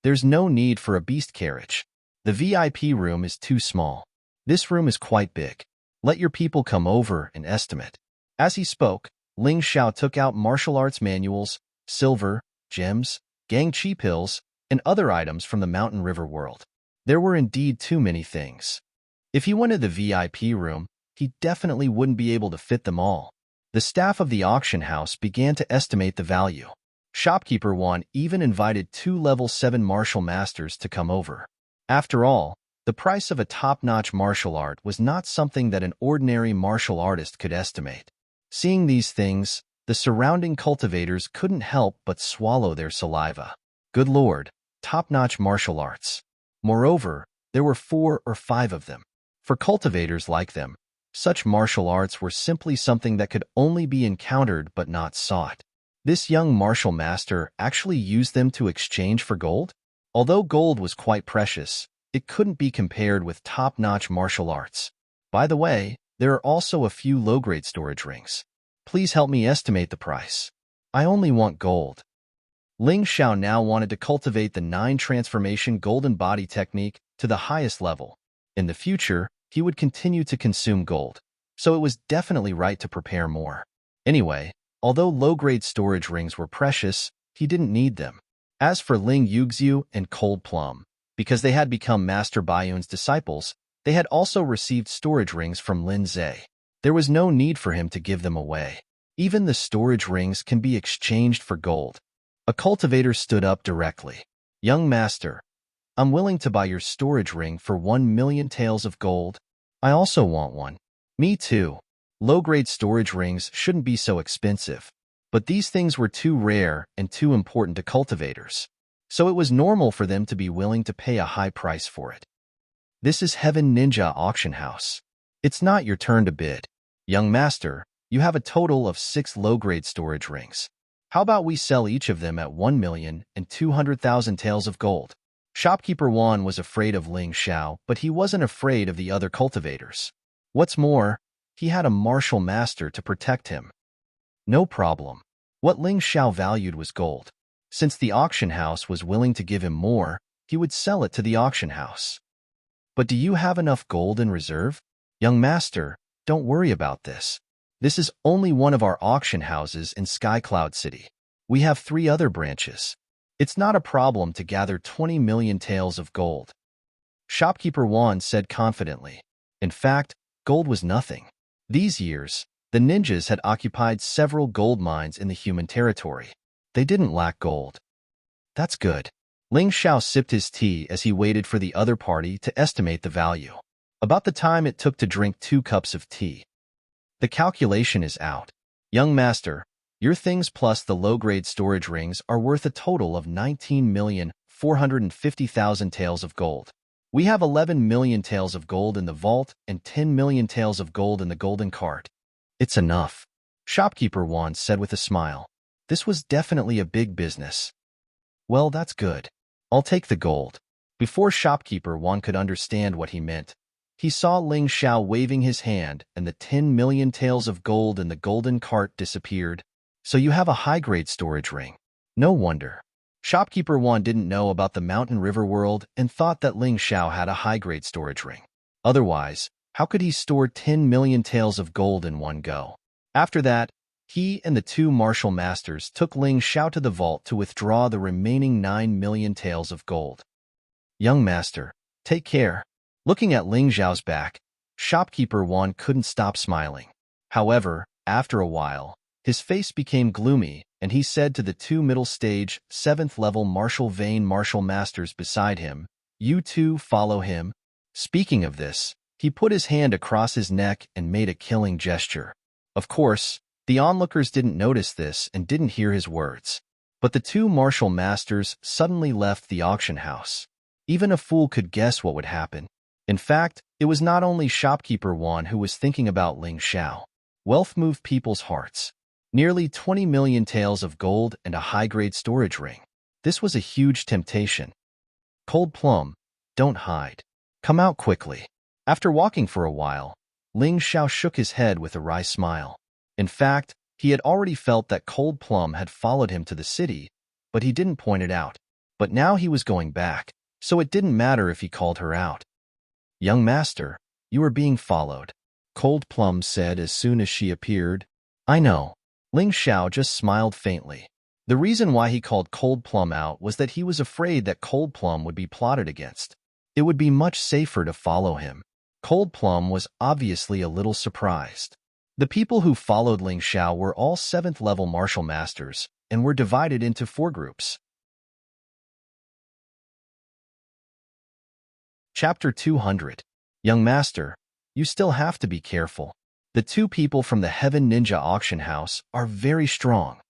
"There's no need for a beast carriage. The VIP room is too small. This room is quite big. Let your people come over and estimate." As he spoke, Ling Xiao took out martial arts manuals, silver, gems, gang chi pills, and other items from the Mountain River world. There were indeed too many things. If he went to the VIP room, he definitely wouldn't be able to fit them all. The staff of the auction house began to estimate the value. Shopkeeper Wan even invited 2 level 7 martial masters to come over. After all, the price of a top-notch martial art was not something that an ordinary martial artist could estimate. Seeing these things, the surrounding cultivators couldn't help but swallow their saliva. Good lord, top-notch martial arts. Moreover, there were 4 or 5 of them. For cultivators like them, such martial arts were simply something that could only be encountered but not sought. This young martial master actually used them to exchange for gold? Although gold was quite precious, it couldn't be compared with top-notch martial arts. By the way, there are also a few low-grade storage rings. Please help me estimate the price. I only want gold. Ling Xiao now wanted to cultivate the 9 transformation golden body technique to the highest level. In the future, he would continue to consume gold, so it was definitely right to prepare more. Anyway, although low-grade storage rings were precious, he didn't need them. As for Ling Yuxiu and Cold Plum, because they had become Master Baiyun's disciples, they had also received storage rings from Lin Zhe. There was no need for him to give them away. Even the storage rings can be exchanged for gold. A cultivator stood up directly. Young master, I'm willing to buy your storage ring for 1,000,000 taels of gold. I also want one. Me too. Low-grade storage rings shouldn't be so expensive. But these things were too rare and too important to cultivators. So it was normal for them to be willing to pay a high price for it. This is Heaven Ninja Auction House. It's not your turn to bid. Young master, you have a total of 6 low-grade storage rings. How about we sell each of them at 1,200,000 taels of gold? Shopkeeper Wan was afraid of Ling Xiao, but he wasn't afraid of the other cultivators. What's more, he had a martial master to protect him. No problem. What Ling Xiao valued was gold. Since the auction house was willing to give him more, he would sell it to the auction house. But do you have enough gold in reserve? Young master, don't worry about this. This is only one of our auction houses in Sky Cloud City. We have 3 other branches. It's not a problem to gather 20,000,000 taels of gold. Shopkeeper Wan said confidently. In fact, gold was nothing. These years, the ninjas had occupied several gold mines in the human territory. They didn't lack gold. That's good. Ling Xiao sipped his tea as he waited for the other party to estimate the value. About the time it took to drink 2 cups of tea. The calculation is out. Young master, your things plus the low-grade storage rings are worth a total of 19,450,000 taels of gold. We have 11,000,000 taels of gold in the vault and 10,000,000 taels of gold in the golden cart. It's enough. Shopkeeper Wan said with a smile. This was definitely a big business. Well, that's good. I'll take the gold. Before Shopkeeper Wan could understand what he meant, he saw Ling Xiao waving his hand and the 10,000,000 taels of gold in the golden cart disappeared. So you have a high-grade storage ring. No wonder. Shopkeeper Wan didn't know about the Mountain River world and thought that Ling Xiao had a high-grade storage ring. Otherwise, how could he store 10,000,000 taels of gold in one go? After that, he and the 2 martial masters took Ling Xiao to the vault to withdraw the remaining 9,000,000 taels of gold. Young master, take care. Looking at Ling Xiao's back, Shopkeeper Wan couldn't stop smiling. However, after a while, his face became gloomy, and he said to the 2 middle-stage, 7th-level martial vein martial masters beside him, "You 2 follow him." Speaking of this, he put his hand across his neck and made a killing gesture. Of course, the onlookers didn't notice this and didn't hear his words. But the 2 martial masters suddenly left the auction house. Even a fool could guess what would happen. In fact, it was not only Shopkeeper Wan who was thinking about Ling Xiao. Wealth moved people's hearts. Nearly 20,000,000 taels of gold and a high-grade storage ring. This was a huge temptation. Cold Plum, don't hide. Come out quickly. After walking for a while, Ling Xiao shook his head with a wry smile. In fact, he had already felt that Cold Plum had followed him to the city, but he didn't point it out. But now he was going back, so it didn't matter if he called her out. Young master, you are being followed, Cold Plum said as soon as she appeared. I know. Ling Xiao just smiled faintly. The reason why he called Cold Plum out was that he was afraid that Cold Plum would be plotted against. It would be much safer to follow him. Cold Plum was obviously a little surprised. The people who followed Ling Xiao were all 7th-level martial masters and were divided into 4 groups. Chapter 200. Young master, you still have to be careful. The 2 people from the Heaven Ninja Auction House are very strong.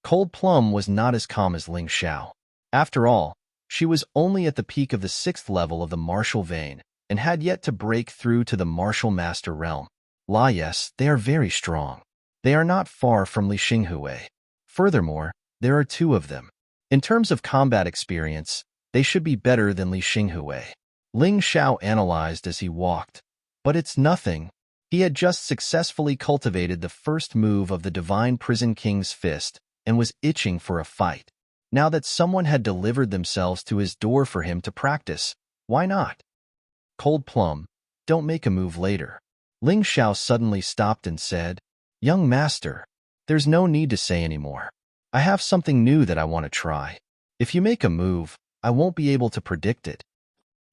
Cold Plum was not as calm as Ling Xiao. After all, she was only at the peak of the 6th level of the martial vein and had yet to break through to the martial master realm. Yes, they are very strong. They are not far from Li Xinghui. Furthermore, there are 2 of them. In terms of combat experience, they should be better than Li Xinghui. Ling Xiao analyzed as he walked. But it's nothing. He had just successfully cultivated the first move of the Divine Prison King's fist and was itching for a fight. Now that someone had delivered themselves to his door for him to practice, why not? Cold Plum, don't make a move later. Ling Xiao suddenly stopped and said, Young master, There's no need to say anymore. I have something new that I want to try. If you make a move, I won't be able to predict it.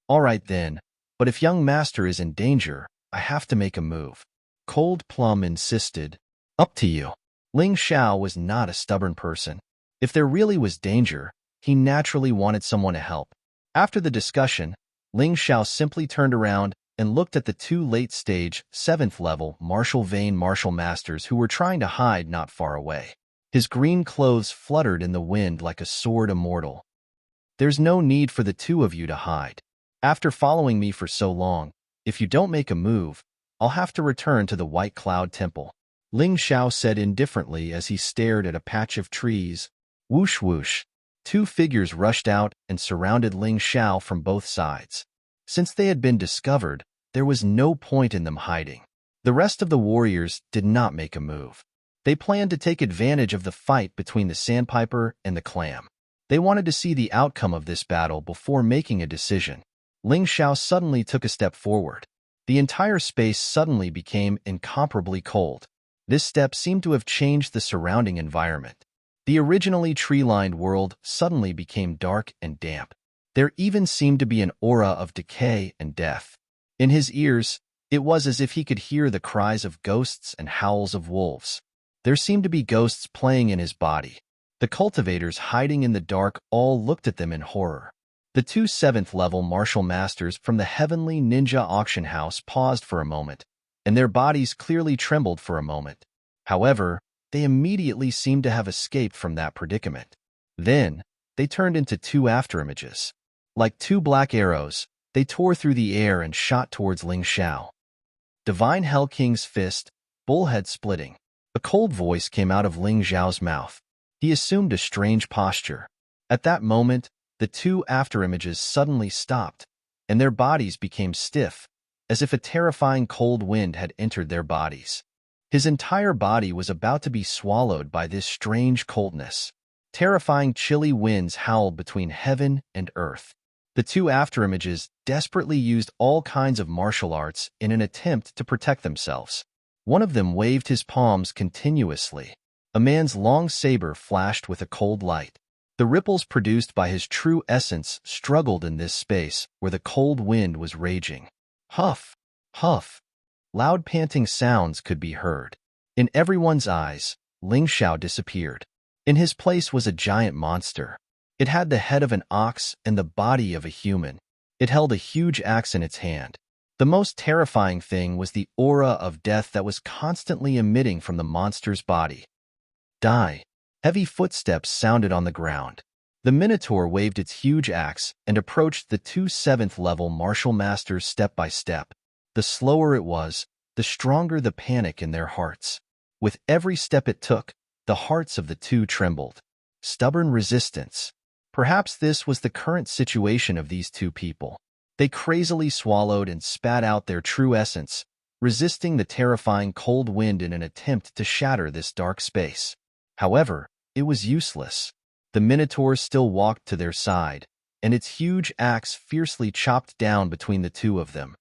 All right then, but if young master is in danger, I have to make a move. Cold Plum insisted. Up to you. Ling Xiao was not a stubborn person. If there really was danger, he naturally wanted someone to help. After the discussion, Ling Xiao simply turned around and looked at the two late-stage, 7th-level martial vein martial masters who were trying to hide not far away. His green clothes fluttered in the wind like a sword immortal. There's no need for the two of you to hide. After following me for so long, if you don't make a move, I'll have to return to the White Cloud Temple. Ling Xiao said indifferently as he stared at a patch of trees. Whoosh whoosh. Two figures rushed out and surrounded Ling Xiao from both sides. Since they had been discovered, there was no point in them hiding. The rest of the warriors did not make a move. They planned to take advantage of the fight between the sandpiper and the clam. They wanted to see the outcome of this battle before making a decision. Ling Xiao suddenly took a step forward. The entire space suddenly became incomparably cold. This step seemed to have changed the surrounding environment. The originally tree-lined world suddenly became dark and damp. There even seemed to be an aura of decay and death. In his ears, it was as if he could hear the cries of ghosts and howls of wolves. There seemed to be ghosts playing in his body. The cultivators hiding in the dark all looked at them in horror. The two 7th-level martial masters from the Heavenly Ninja Auction House paused for a moment, and their bodies clearly trembled for a moment. However, they immediately seemed to have escaped from that predicament. Then, they turned into two afterimages. Like two black arrows, they tore through the air and shot towards Ling Xiao. Divine Hell King's fist, bullhead splitting. A cold voice came out of Ling Xiao's mouth. He assumed a strange posture. At that moment, the two afterimages suddenly stopped, and their bodies became stiff, as if a terrifying cold wind had entered their bodies. His entire body was about to be swallowed by this strange coldness. Terrifying chilly winds howled between heaven and earth. The two afterimages desperately used all kinds of martial arts in an attempt to protect themselves. One of them waved his palms continuously. A man's long saber flashed with a cold light. The ripples produced by his true essence struggled in this space where the cold wind was raging. Huff, huff. Loud panting sounds could be heard. In everyone's eyes, Ling Xiao disappeared. In his place was a giant monster. It had the head of an ox and the body of a human. It held a huge axe in its hand. The most terrifying thing was the aura of death that was constantly emitting from the monster's body. Die. Heavy footsteps sounded on the ground. The Minotaur waved its huge axe and approached the two 7th-level martial masters step by step. The slower it was, the stronger the panic in their hearts. With every step it took, the hearts of the two trembled. Stubborn resistance. Perhaps this was the current situation of these two people. They crazily swallowed and spat out their true essence, resisting the terrifying cold wind in an attempt to shatter this dark space. However, it was useless. The Minotaur still walked to their side, and its huge axe fiercely chopped down between the two of them.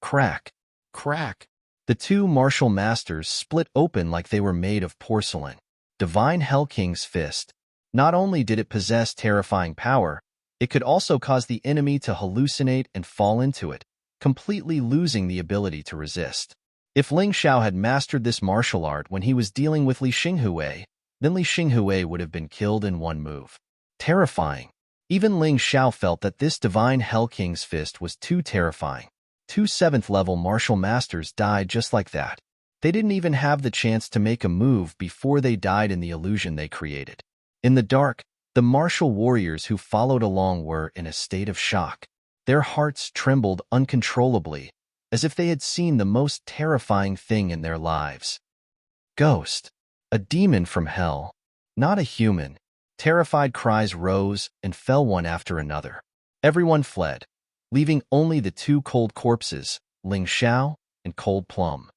Crack, crack. The two martial masters split open like they were made of porcelain. Divine Hell King's fist. Not only did it possess terrifying power, it could also cause the enemy to hallucinate and fall into it, completely losing the ability to resist. If Ling Xiao had mastered this martial art when he was dealing with Li Xinghui, then Li Xinghui would have been killed in one move. Terrifying. Even Ling Xiao felt that this Divine Hell King's fist was too terrifying. Two 7th-level martial masters died just like that. They didn't even have the chance to make a move before they died in the illusion they created. In the dark, the martial warriors who followed along were in a state of shock. Their hearts trembled uncontrollably, as if they had seen the most terrifying thing in their lives. Ghost. A demon from hell. Not a human. Terrified cries rose and fell one after another. Everyone fled, leaving only the two cold corpses, Ling Xiao and Cold Plum.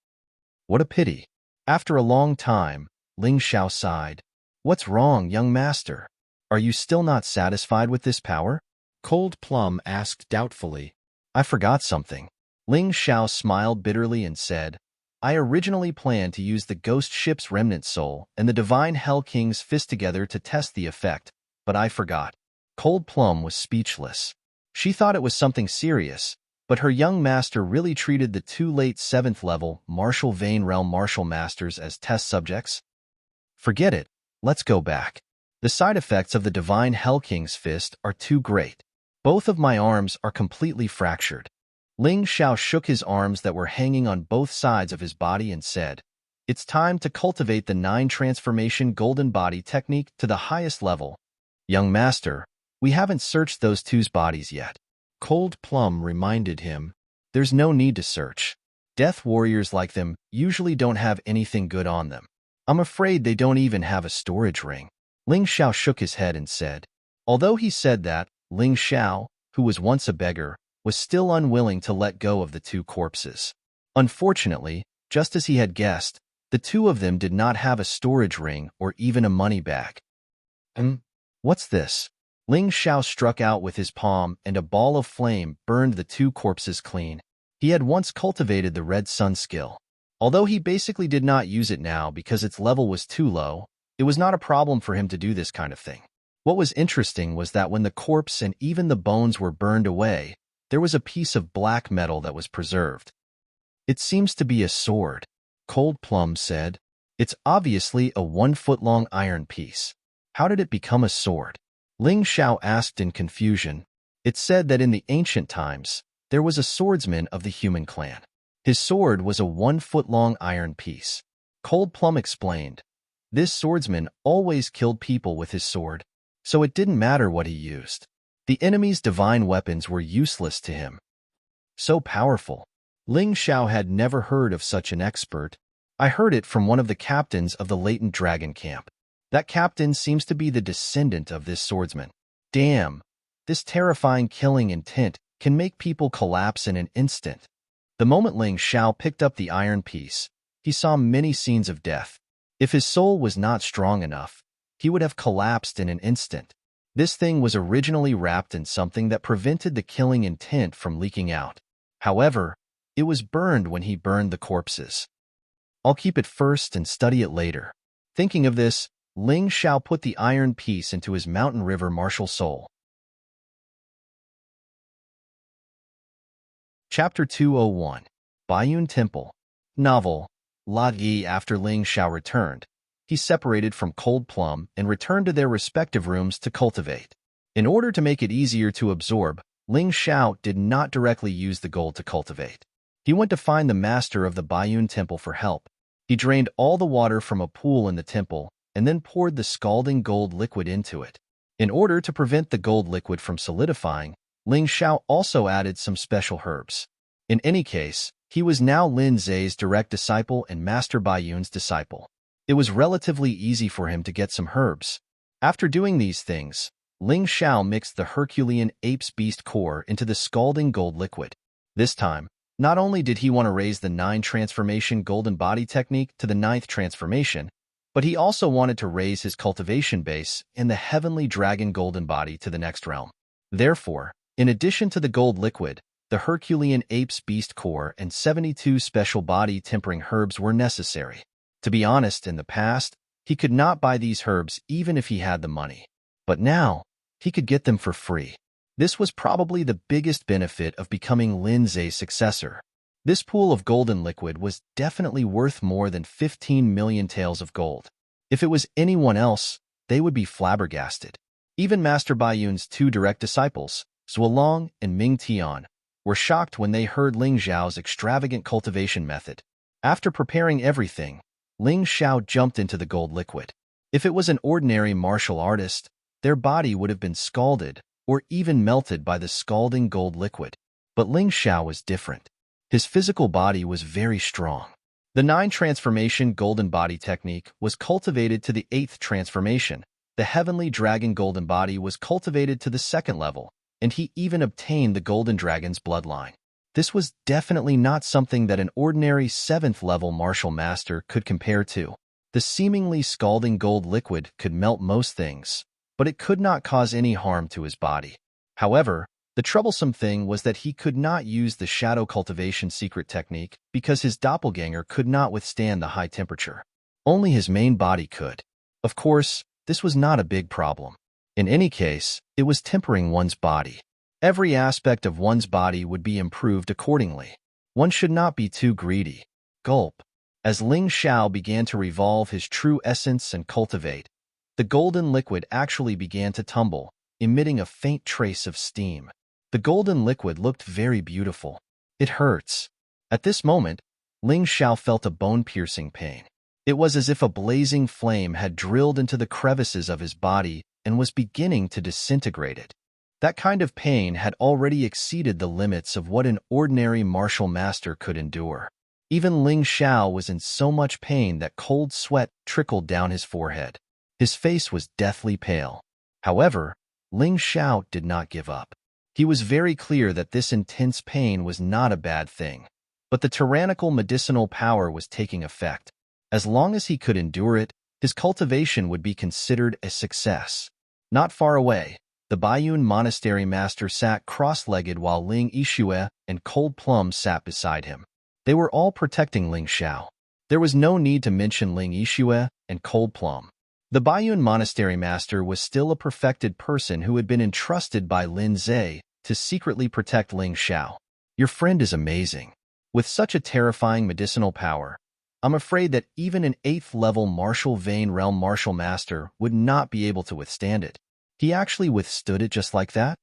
What a pity. After a long time, Ling Xiao sighed. What's wrong, young master? Are you still not satisfied with this power? Cold Plum asked doubtfully. I forgot something. Ling Xiao smiled bitterly and said, I originally planned to use the ghost ship's remnant soul and the divine Hell King's fist together to test the effect, but I forgot. Cold Plum was speechless. She thought it was something serious, but her young master really treated the two late 7th level Martial Vein Realm Martial Masters as test subjects. Forget it. Let's go back. The side effects of the divine Hell King's fist are too great. Both of my arms are completely fractured. Ling Xiao shook his arms that were hanging on both sides of his body and said, "It's time to cultivate the 9 transformation golden body technique to the highest level. Young master, we haven't searched those two's bodies yet." Cold Plum reminded him, "There's no need to search. Death warriors like them usually don't have anything good on them. I'm afraid they don't even have a storage ring." Ling Xiao shook his head and said, although he said that, Ling Xiao, who was once a beggar, was still unwilling to let go of the 2 corpses. Unfortunately, just as he had guessed, the 2 of them did not have a storage ring or even a money bag. What's this? Ling Xiao struck out with his palm and a ball of flame burned the 2 corpses clean. He had once cultivated the Red Sun skill. Although he basically did not use it now because its level was too low, it was not a problem for him to do this kind of thing. What was interesting was that when the corpse and even the bones were burned away, there was a piece of black metal that was preserved. "It seems to be a sword," Cold Plum said. "It's obviously a 1-foot-long iron piece. How did it become a sword?" Ling Xiao asked in confusion. It said that in the ancient times, there was a swordsman of the human clan. His sword was a 1-foot-long iron piece. Cold Plum explained. This swordsman always killed people with his sword, so it didn't matter what he used. The enemy's divine weapons were useless to him. So powerful. Ling Xiao had never heard of such an expert. "I heard it from one of the captains of the latent dragon camp. That captain seems to be the descendant of this swordsman. Damn, this terrifying killing intent can make people collapse in an instant." The moment Ling Xiao picked up the iron piece, he saw many scenes of death. If his soul was not strong enough, he would have collapsed in an instant. This thing was originally wrapped in something that prevented the killing intent from leaking out. However, it was burned when he burned the corpses. "I'll keep it first and study it later." Thinking of this, Ling Xiao put the iron piece into his Mountain River martial soul. Chapter 201. Baiyun Temple. Novel. La Yi. After Ling Xiao returned, he separated from Cold Plum and returned to their respective rooms to cultivate. In order to make it easier to absorb, Ling Xiao did not directly use the gold to cultivate. He went to find the master of the Baiyun Temple for help. He drained all the water from a pool in the temple and then poured the scalding gold liquid into it. In order to prevent the gold liquid from solidifying, Ling Xiao also added some special herbs. In any case, he was now Lin Zai's direct disciple and Master Baiyun's disciple. It was relatively easy for him to get some herbs. After doing these things, Ling Xiao mixed the Herculean Ape's Beast core into the scalding gold liquid. This time, not only did he want to raise the 9 transformation golden body technique to the 9th transformation, but he also wanted to raise his cultivation base in the heavenly dragon golden body to the next realm. Therefore, in addition to the gold liquid, the Herculean Ape's Beast core and 72 special body tempering herbs were necessary. To be honest, in the past, he could not buy these herbs even if he had the money. But now, he could get them for free. This was probably the biggest benefit of becoming Lin Zai's successor. This pool of golden liquid was definitely worth more than 15 million taels of gold. If it was anyone else, they would be flabbergasted. Even Master Baiyun's 2 direct disciples, Zuolong and Ming Tian, were shocked when they heard Ling Xiao's extravagant cultivation method. After preparing everything, Ling Xiao jumped into the gold liquid. If it was an ordinary martial artist, their body would have been scalded or even melted by the scalding gold liquid. But Ling Xiao was different. His physical body was very strong. The 9 transformation golden body technique was cultivated to the 8th transformation. The heavenly dragon golden body was cultivated to the 2nd level, and he even obtained the golden dragon's bloodline. This was definitely not something that an ordinary 7th level martial master could compare to. The seemingly scalding gold liquid could melt most things, but it could not cause any harm to his body. However, The troublesome thing was that he could not use the shadow cultivation secret technique because his doppelganger could not withstand the high temperature. Only his main body could. Of course, this was not a big problem. In any case, it was tempering one's body. Every aspect of one's body would be improved accordingly. One should not be too greedy. Gulp. As Ling Xiao began to revolve his true essence and cultivate, the golden liquid actually began to tumble, emitting a faint trace of steam. The golden liquid looked very beautiful. It hurts. At this moment, Ling Xiao felt a bone-piercing pain. It was as if a blazing flame had drilled into the crevices of his body and was beginning to disintegrate it. That kind of pain had already exceeded the limits of what an ordinary martial master could endure. Even Ling Xiao was in so much pain that cold sweat trickled down his forehead. His face was deathly pale. However, Ling Xiao did not give up. He was very clear that this intense pain was not a bad thing, but the tyrannical medicinal power was taking effect. As long as he could endure it, his cultivation would be considered a success. Not far away, the Baiyun monastery master sat cross-legged while Ling Yixue and Cold Plum sat beside him. They were all protecting Ling Xiao. There was no need to mention Ling Yixue and Cold Plum. The Baiyun monastery master was still a perfected person who had been entrusted by Lin Zhe to secretly protect Ling Xiao. Your friend is amazing. With such a terrifying medicinal power, I'm afraid that even an 8th-level martial vein realm martial master would not be able to withstand it. He actually withstood it just like that?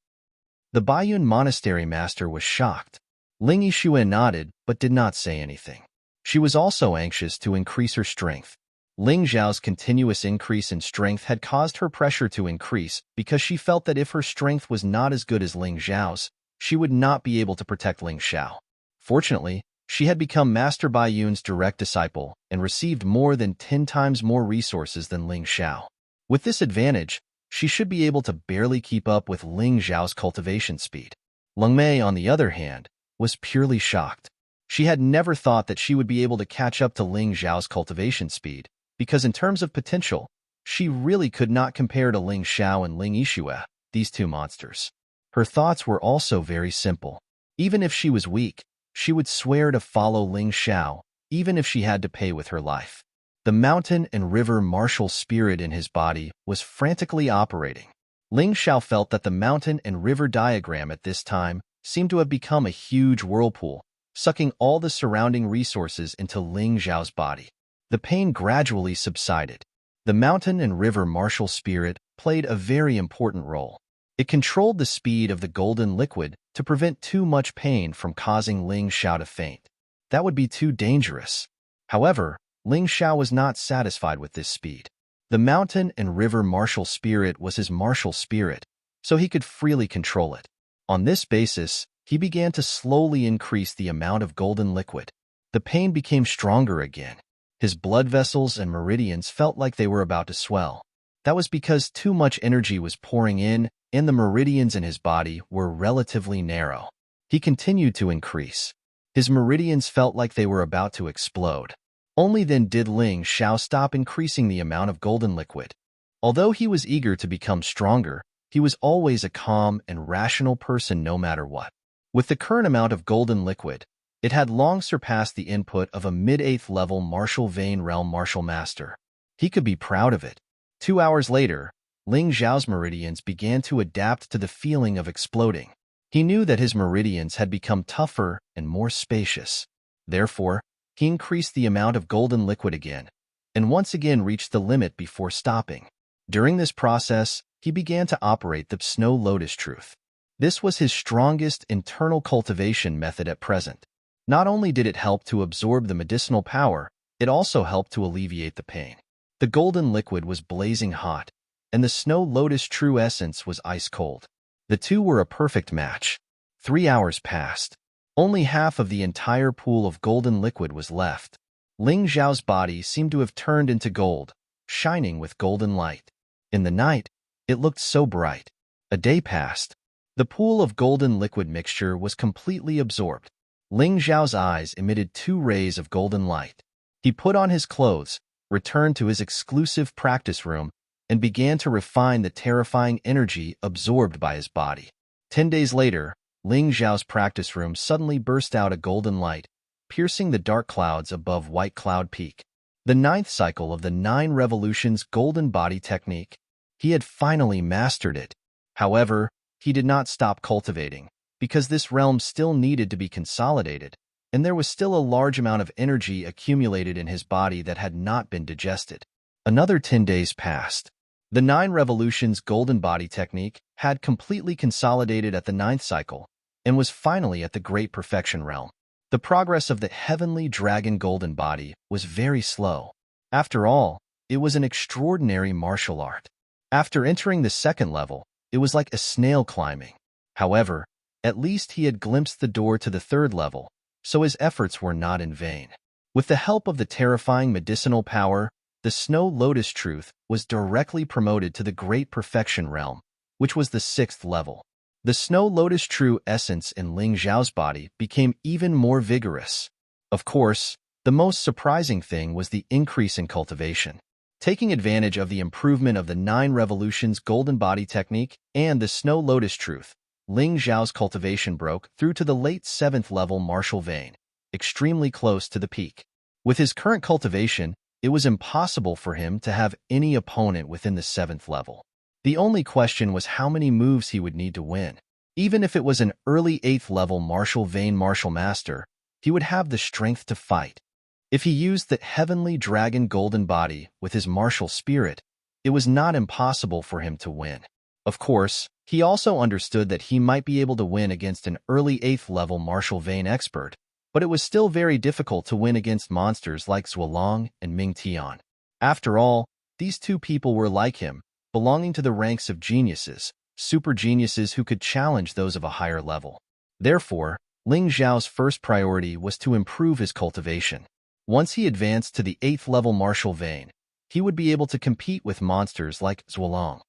The Baiyun monastery master was shocked. Ling Yixue nodded but did not say anything. She was also anxious to increase her strength. Ling Xiao's continuous increase in strength had caused her pressure to increase because she felt that if her strength was not as good as Ling Xiao's, she would not be able to protect Ling Xiao. Fortunately, she had become Master Baiyun's direct disciple and received more than 10 times more resources than Ling Xiao. With this advantage, she should be able to barely keep up with Ling Xiao's cultivation speed. Leng Mei, on the other hand, was purely shocked. She had never thought that she would be able to catch up to Ling Xiao's cultivation speed, because in terms of potential, she really could not compare to Ling Xiao and Ling Yixue, these two monsters. Her thoughts were also very simple. Even if she was weak, she would swear to follow Ling Xiao, even if she had to pay with her life. The mountain and river martial spirit in his body was frantically operating. Ling Xiao felt that the mountain and river diagram at this time seemed to have become a huge whirlpool, sucking all the surrounding resources into Ling Xiao's body. The pain gradually subsided. The mountain and river martial spirit played a very important role. It controlled the speed of the golden liquid to prevent too much pain from causing Ling Xiao to faint. That would be too dangerous. However, Ling Xiao was not satisfied with this speed. The mountain and river martial spirit was his martial spirit, so he could freely control it. On this basis, he began to slowly increase the amount of golden liquid. The pain became stronger again. His blood vessels and meridians felt like they were about to swell. That was because too much energy was pouring in, and the meridians in his body were relatively narrow. He continued to increase. His meridians felt like they were about to explode. Only then did Ling Xiao stop increasing the amount of golden liquid. Although he was eager to become stronger, he was always a calm and rational person no matter what. With the current amount of golden liquid, it had long surpassed the input of a mid-8th level martial vein realm martial master. He could be proud of it. 2 hours later, Ling Xiao's meridians began to adapt to the feeling of exploding. He knew that his meridians had become tougher and more spacious. Therefore, he increased the amount of golden liquid again, and once again reached the limit before stopping. During this process, he began to operate the Snow Lotus Truth. This was his strongest internal cultivation method at present. Not only did it help to absorb the medicinal power, it also helped to alleviate the pain. The golden liquid was blazing hot, and the Snow Lotus True Essence was ice cold. The two were a perfect match. 3 hours passed. Only half of the entire pool of golden liquid was left. Ling Xiao's body seemed to have turned into gold, shining with golden light. In the night, it looked so bright. A day passed. The pool of golden liquid mixture was completely absorbed. Ling Xiao's eyes emitted 2 rays of golden light. He put on his clothes, returned to his exclusive practice room, and began to refine the terrifying energy absorbed by his body. 10 days later, Ling Zhao's practice room suddenly burst out a golden light, piercing the dark clouds above White Cloud Peak. The ninth cycle of the 9 Revolutions Golden Body Technique. He had finally mastered it. However, he did not stop cultivating, because this realm still needed to be consolidated, and there was still a large amount of energy accumulated in his body that had not been digested. Another 10 days passed. The 9 Revolutions Golden Body Technique had completely consolidated at the 9th cycle and was finally at the Great Perfection realm. The progress of the Heavenly Dragon Golden Body was very slow. After all, it was an extraordinary martial art. After entering the 2nd level, it was like a snail climbing. However, at least he had glimpsed the door to the 3rd level, so his efforts were not in vain. With the help of the terrifying medicinal power, the Snow Lotus Truth was directly promoted to the Great Perfection realm, which was the 6th level. The Snow Lotus True essence in Ling Zhao's body became even more vigorous. Of course, the most surprising thing was the increase in cultivation. Taking advantage of the improvement of the 9 Revolutions Golden Body Technique and the Snow Lotus Truth, Ling Zhao's cultivation broke through to the late 7th level martial vein, extremely close to the peak. With his current cultivation, it was impossible for him to have any opponent within the 7th level. The only question was how many moves he would need to win. Even if it was an early 8th level martial vein martial master, he would have the strength to fight. If he used the Heavenly Dragon Golden Body with his martial spirit, it was not impossible for him to win. Of course, he also understood that he might be able to win against an early 8th level martial vein expert, but it was still very difficult to win against monsters like Zhuolong and Ming Tian. After all, these two people were like him, belonging to the ranks of geniuses, super geniuses who could challenge those of a higher level. Therefore, Ling Zhao's first priority was to improve his cultivation. Once he advanced to the 8th level martial vein, he would be able to compete with monsters like Zhuolong.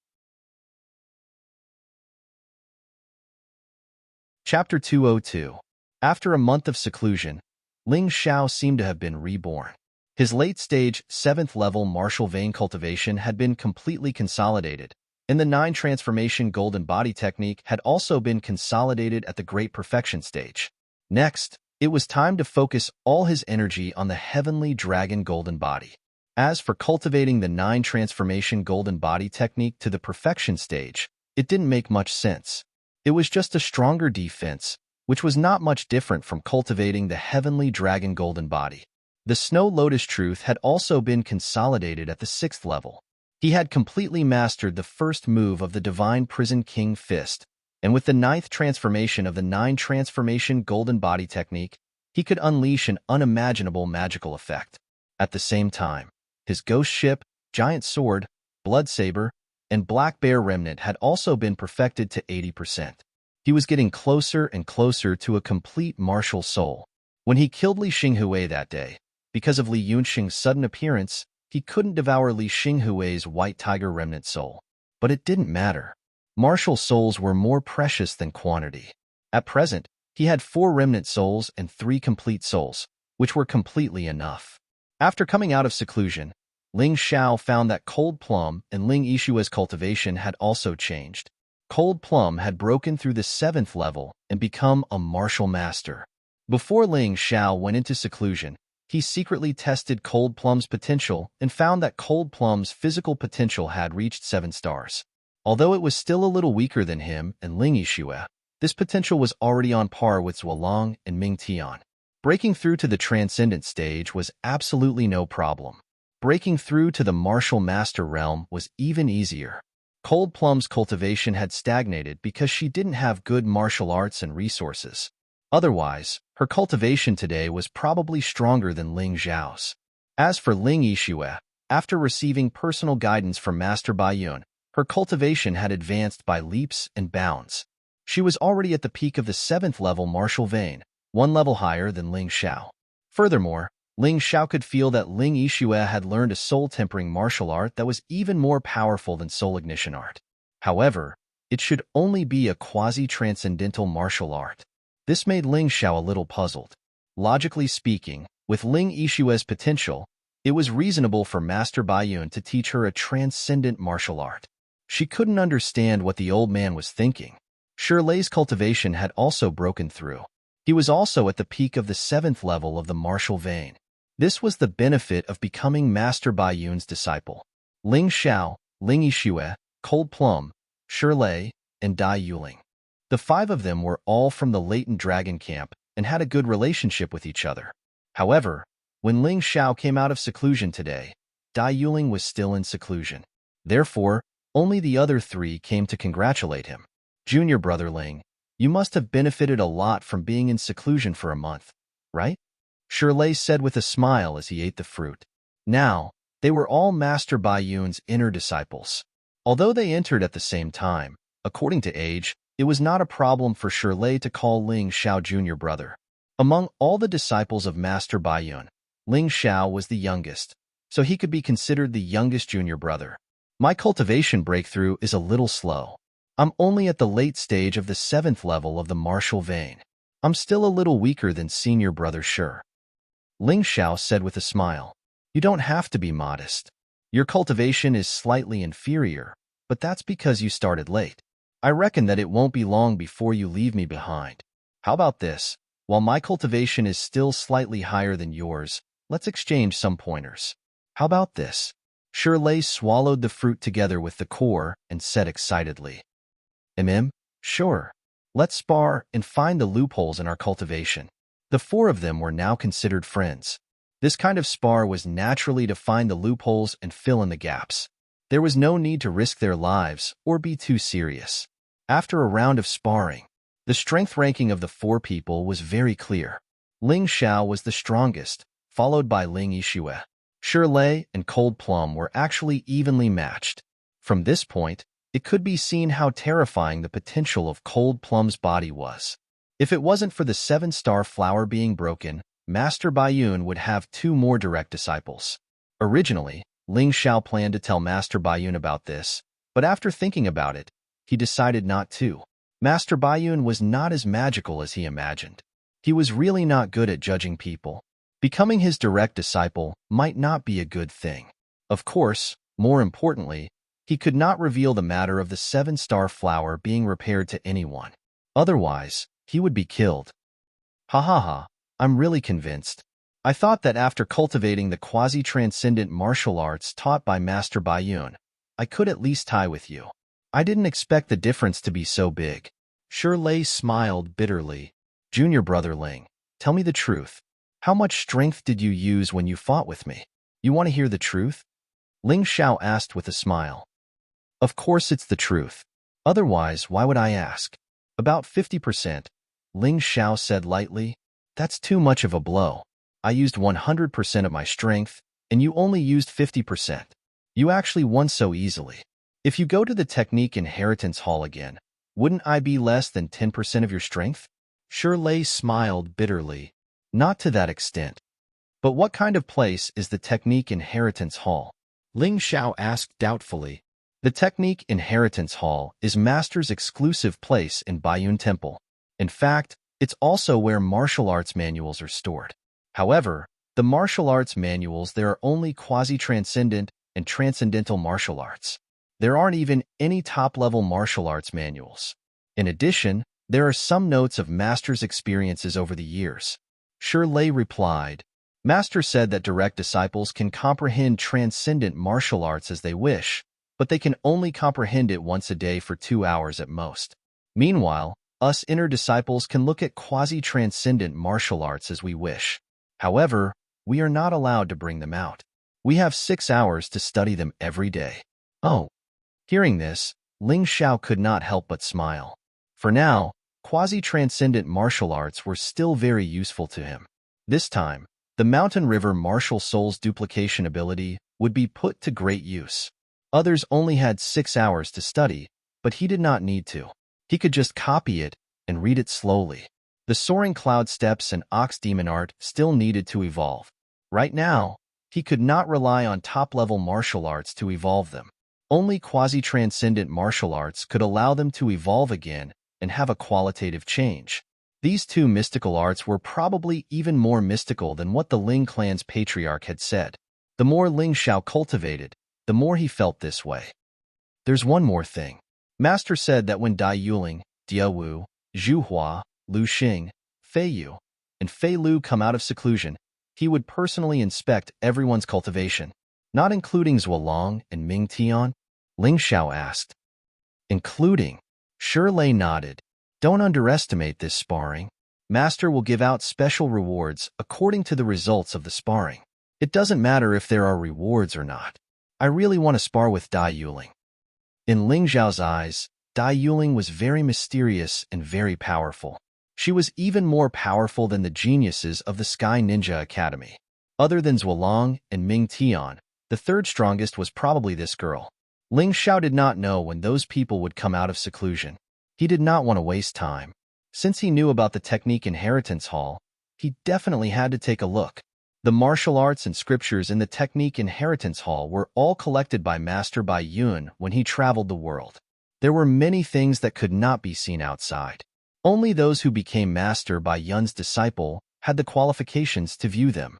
Chapter 202. After a month of seclusion, Ling Zhao seemed to have been reborn. His late-stage 7th level martial vein cultivation had been completely consolidated, and the 9 transformation golden body technique had also been consolidated at the Great Perfection stage. Next, it was time to focus all his energy on the Heavenly Dragon Golden Body. As for cultivating the 9 transformation golden body technique to the perfection stage, it didn't make much sense. It was just a stronger defense, which was not much different from cultivating the Heavenly Dragon Golden Body. The Snow Lotus Truth had also been consolidated at the 6th level. He had completely mastered the first move of the Divine Prison King Fist, and with the 9th transformation of the 9 transformation golden body technique, he could unleash an unimaginable magical effect. At the same time, his ghost ship, giant sword, blood saber, and black bear remnant had also been perfected to 80%. He was getting closer and closer to a complete martial soul. When he killed Li Xinghui that day, because of Li Yunxing's sudden appearance, he couldn't devour Li Xinghui's white tiger remnant soul. But it didn't matter. Martial souls were more precious than quantity. At present, he had 4 remnant souls and 3 complete souls, which were completely enough. After coming out of seclusion, Ling Zhao found that Cold Plum and Ling Yishua's cultivation had also changed. Cold Plum had broken through the 7th level and become a martial master. Before Ling Zhao went into seclusion, he secretly tested Cold Plum's potential and found that Cold Plum's physical potential had reached 7 stars. Although it was still a little weaker than him and Ling Yishue, this potential was already on par with Zhuolong and Ming Tian. Breaking through to the transcendent stage was absolutely no problem. Breaking through to the martial master realm was even easier. Cold Plum's cultivation had stagnated because she didn't have good martial arts and resources. Otherwise, her cultivation today was probably stronger than Ling Zhao's. As for Ling Yishue, after receiving personal guidance from Master Baiyun, her cultivation had advanced by leaps and bounds. She was already at the peak of the 7th level martial vein, 1 level higher than Ling Zhao. Furthermore, Ling Zhao could feel that Ling Yishue had learned a soul-tempering martial art that was even more powerful than soul ignition art. However, it should only be a quasi-transcendental martial art. This made Ling Zhao a little puzzled. Logically speaking, with Ling Yishue's potential, it was reasonable for Master Baiyun to teach her a transcendent martial art. She couldn't understand what the old man was thinking. Shirley's cultivation had also broken through. He was also at the peak of the 7th level of the martial vein. This was the benefit of becoming Master Baiyun's disciple. Ling Xiao, Ling Yixue, Cold Plum, Shirley, and Dai Yuling. The 5 of them were all from the latent dragon camp and had a good relationship with each other. However, when Ling Xiao came out of seclusion today, Dai Yuling was still in seclusion. Therefore, only the other 3 came to congratulate him. Junior brother Ling, you must have benefited a lot from being in seclusion for a month, right? Shirley said with a smile as he ate the fruit. Now, they were all Master Baiyun's inner disciples. Although they entered at the same time, according to age, it was not a problem for Shirley to call Ling Xiao junior brother. Among all the disciples of Master Baiyun, Ling Xiao was the youngest, so he could be considered the youngest junior brother. My cultivation breakthrough is a little slow. I'm only at the late stage of the 7th level of the martial vein. I'm still a little weaker than senior brother Sure. Ling Xiao said with a smile. You don't have to be modest. Your cultivation is slightly inferior, but that's because you started late. I reckon that it won't be long before you leave me behind. How about this? While my cultivation is still slightly higher than yours, let's exchange some pointers. How about this? Shirley swallowed the fruit together with the core and said excitedly. Sure. Let's spar and find the loopholes in our cultivation. The 4 of them were now considered friends. This kind of spar was naturally to find the loopholes and fill in the gaps. There was no need to risk their lives or be too serious. After a round of sparring, the strength ranking of the 4 people was very clear. Ling Xiao was the strongest, followed by Ling Yixue. Shirley and Cold Plum were actually evenly matched. From this point, it could be seen how terrifying the potential of Cold Plum's body was. If it wasn't for the 7-star flower being broken, Master Baiyun would have 2 more direct disciples. Originally, Ling Xiao planned to tell Master Baiyun about this, but after thinking about it, he decided not to. Master Baiyun was not as magical as he imagined. He was really not good at judging people. Becoming his direct disciple might not be a good thing. Of course, more importantly, he could not reveal the matter of the 7-star flower being repaired to anyone. Otherwise, he would be killed. Ha ha ha, I'm really convinced. I thought that after cultivating the quasi-transcendent martial arts taught by Master Baiyun, I could at least tie with you. I didn't expect the difference to be so big. Shirley smiled bitterly. Junior brother Ling, tell me the truth. How much strength did you use when you fought with me? You want to hear the truth? Ling Xiao asked with a smile. Of course it's the truth. Otherwise, why would I ask? About 50%, Ling Xiao said lightly. That's too much of a blow. I used 100% of my strength, and you only used 50%. You actually won so easily. If you go to the technique inheritance hall again, wouldn't I be less than 10% of your strength? Shirley smiled bitterly. Not to that extent. But what kind of place is the technique inheritance hall? Ling Xiao asked doubtfully. The technique inheritance hall is Master's exclusive place in Baiyun Temple. In fact, it's also where martial arts manuals are stored. However, the martial arts manuals there are only quasi-transcendent and transcendental martial arts. There aren't even any top-level martial arts manuals. In addition, there are some notes of Master's experiences over the years. Shirley replied. Master said that direct disciples can comprehend transcendent martial arts as they wish, but they can only comprehend it once a day for 2 hours at most. Meanwhile, us inner disciples can look at quasi-transcendent martial arts as we wish. However, we are not allowed to bring them out. We have 6 hours to study them every day. Oh. Hearing this, Ling Xiao could not help but smile. For now, quasi-transcendent martial arts were still very useful to him. This time, the Mountain River Martial Soul's duplication ability would be put to great use. Others only had 6 hours to study, but he did not need to. He could just copy it and read it slowly. The Soaring Cloud Steps and Ox Demon Art still needed to evolve. Right now, he could not rely on top-level martial arts to evolve them. Only quasi-transcendent martial arts could allow them to evolve again and have a qualitative change. These 2 mystical arts were probably even more mystical than what the Ling clan's patriarch had said. The more Ling Xiao cultivated, the more he felt this way. There's one more thing. Master said that when Dai Yuling, Diawu, Zhuhua, Lu Xing, Fei Yu, and Fei Lu come out of seclusion, he would personally inspect everyone's cultivation, not including Zuolong and Ming Tian? Ling Xiao asked. Including. Shirley nodded. Don't underestimate this sparring. Master will give out special rewards according to the results of the sparring. It doesn't matter if there are rewards or not. I really want to spar with Dai Yuling. In Ling Xiao's eyes, Dai Yuling was very mysterious and very powerful. She was even more powerful than the geniuses of the Sky Ninja Academy. Other than Zuolong and Ming Tian, the third strongest was probably this girl. Ling Xiao did not know when those people would come out of seclusion. He did not want to waste time. Since he knew about the Technique Inheritance Hall, he definitely had to take a look. The martial arts and scriptures in the Technique Inheritance Hall were all collected by Master Bai Yun when he traveled the world. There were many things that could not be seen outside. Only those who became Master Bai Yun's disciple had the qualifications to view them.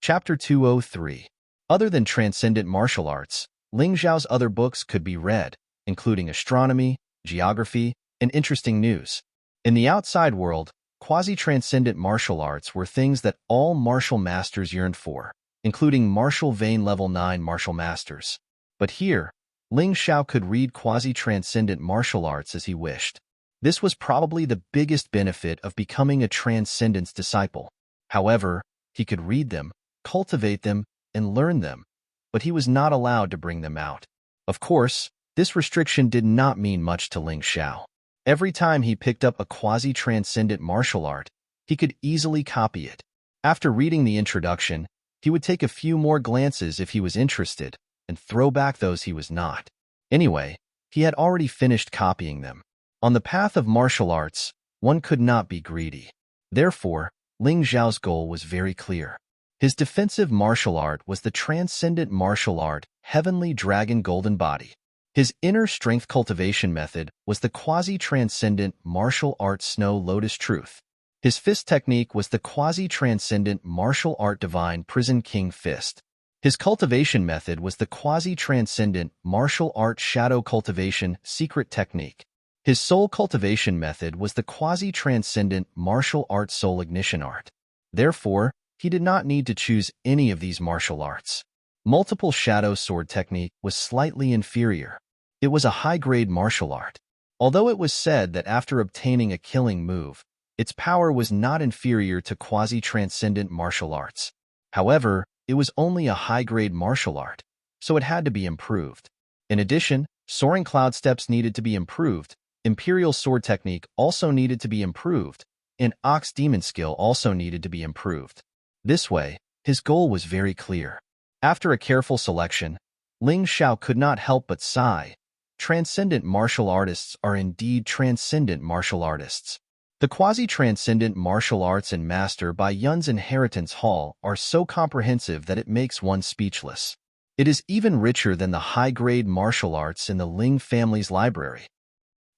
Chapter 203. Other than transcendent martial arts, Ling Xiao's other books could be read, including astronomy, geography, and interesting news. In the outside world, quasi-transcendent martial arts were things that all martial masters yearned for, including martial vein level 9 martial masters. But here, Ling Xiao could read quasi-transcendent martial arts as he wished. This was probably the biggest benefit of becoming a transcendence disciple. However, he could read them, cultivate them, and learn them, but he was not allowed to bring them out. Of course, this restriction did not mean much to Ling Xiao. Every time he picked up a quasi-transcendent martial art, he could easily copy it. After reading the introduction, he would take a few more glances if he was interested, and throw back those he was not. Anyway, he had already finished copying them. On the path of martial arts, one could not be greedy. Therefore, Ling Xiao's goal was very clear. His defensive martial art was the transcendent martial art, Heavenly Dragon Golden Body. His inner strength cultivation method was the quasi-transcendent martial art Snow Lotus Truth. His fist technique was the quasi-transcendent martial art Divine Prison King Fist. His cultivation method was the quasi-transcendent martial art Shadow Cultivation Secret Technique. His soul cultivation method was the quasi-transcendent martial art Soul Ignition Art. Therefore, he did not need to choose any of these martial arts. Multiple Shadow Sword Technique was slightly inferior. It was a high-grade martial art. Although it was said that after obtaining a killing move, its power was not inferior to quasi-transcendent martial arts. However, it was only a high-grade martial art, so it had to be improved. In addition, Soaring Cloud Steps needed to be improved, Imperial Sword Technique also needed to be improved, and Ox Demon Skill also needed to be improved. This way, his goal was very clear. After a careful selection, Ling Xiao could not help but sigh. Transcendent martial artists are indeed transcendent martial artists. The quasi-transcendent martial arts in Master Bai Yun's Inheritance Hall are so comprehensive that it makes one speechless. It is even richer than the high-grade martial arts in the Ling family's library.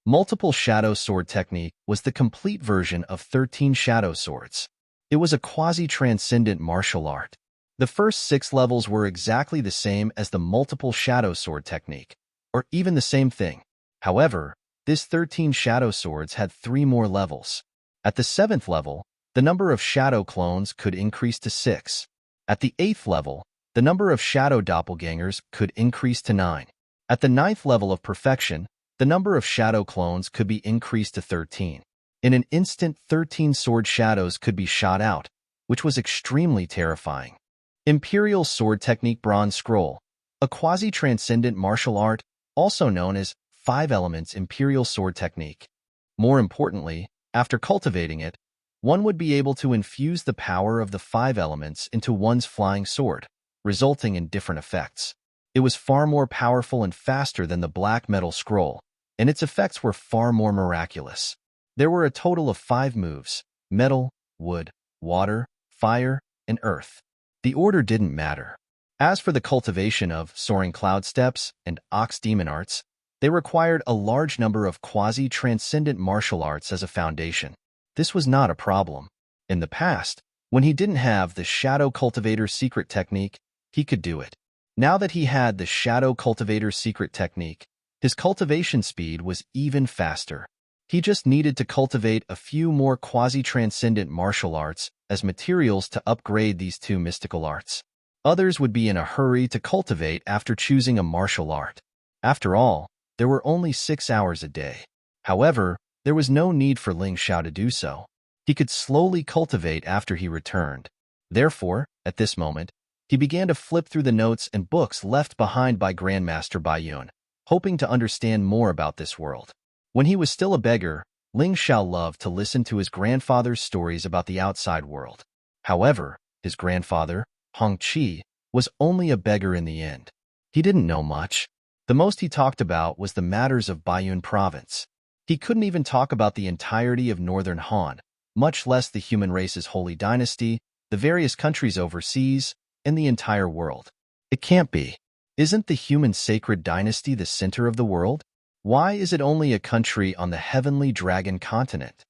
Multiple Shadow Sword Technique was the complete version of 13 Shadow Swords. It was a quasi-transcendent martial art. The first 6 levels were exactly the same as the Multiple Shadow Sword Technique, or even the same thing. However, this 13 Shadow Swords had 3 more levels. At the 7th level, the number of Shadow Clones could increase to 6. At the 8th level, the number of Shadow Doppelgangers could increase to 9. At the 9th level of perfection, the number of Shadow Clones could be increased to 13. In an instant, 13 sword shadows could be shot out, which was extremely terrifying. Imperial Sword Technique Bronze Scroll, a quasi-transcendent martial art, also known as 5 Elements Imperial Sword Technique. More importantly, after cultivating it, one would be able to infuse the power of the 5 elements into one's flying sword, resulting in different effects. It was far more powerful and faster than the Black Metal Scroll, and its effects were far more miraculous. There were a total of 5 moves: metal, wood, water, fire, and earth. The order didn't matter. As for the cultivation of Soaring Cloud Steps and Ox Demon Arts, they required a large number of quasi-transcendent martial arts as a foundation. This was not a problem. In the past, when he didn't have the Shadow Cultivator secret technique, he could do it. Now that he had the Shadow Cultivator's secret technique, his cultivation speed was even faster. He just needed to cultivate a few more quasi-transcendent martial arts as materials to upgrade these two mystical arts. Others would be in a hurry to cultivate after choosing a martial art. After all, there were only 6 hours a day. However, there was no need for Ling Xiao to do so. He could slowly cultivate after he returned. Therefore, at this moment, he began to flip through the notes and books left behind by Grandmaster Baiyun, hoping to understand more about this world. When he was still a beggar, Ling Xiao loved to listen to his grandfather's stories about the outside world. However, his grandfather, Hong Qi, was only a beggar in the end. He didn't know much. The most he talked about was the matters of Baiyun province. He couldn't even talk about the entirety of northern Han, much less the human race's holy dynasty, the various countries overseas, and the entire world. It can't be. Isn't the human sacred dynasty the center of the world? Why is it only a country on the heavenly dragon continent?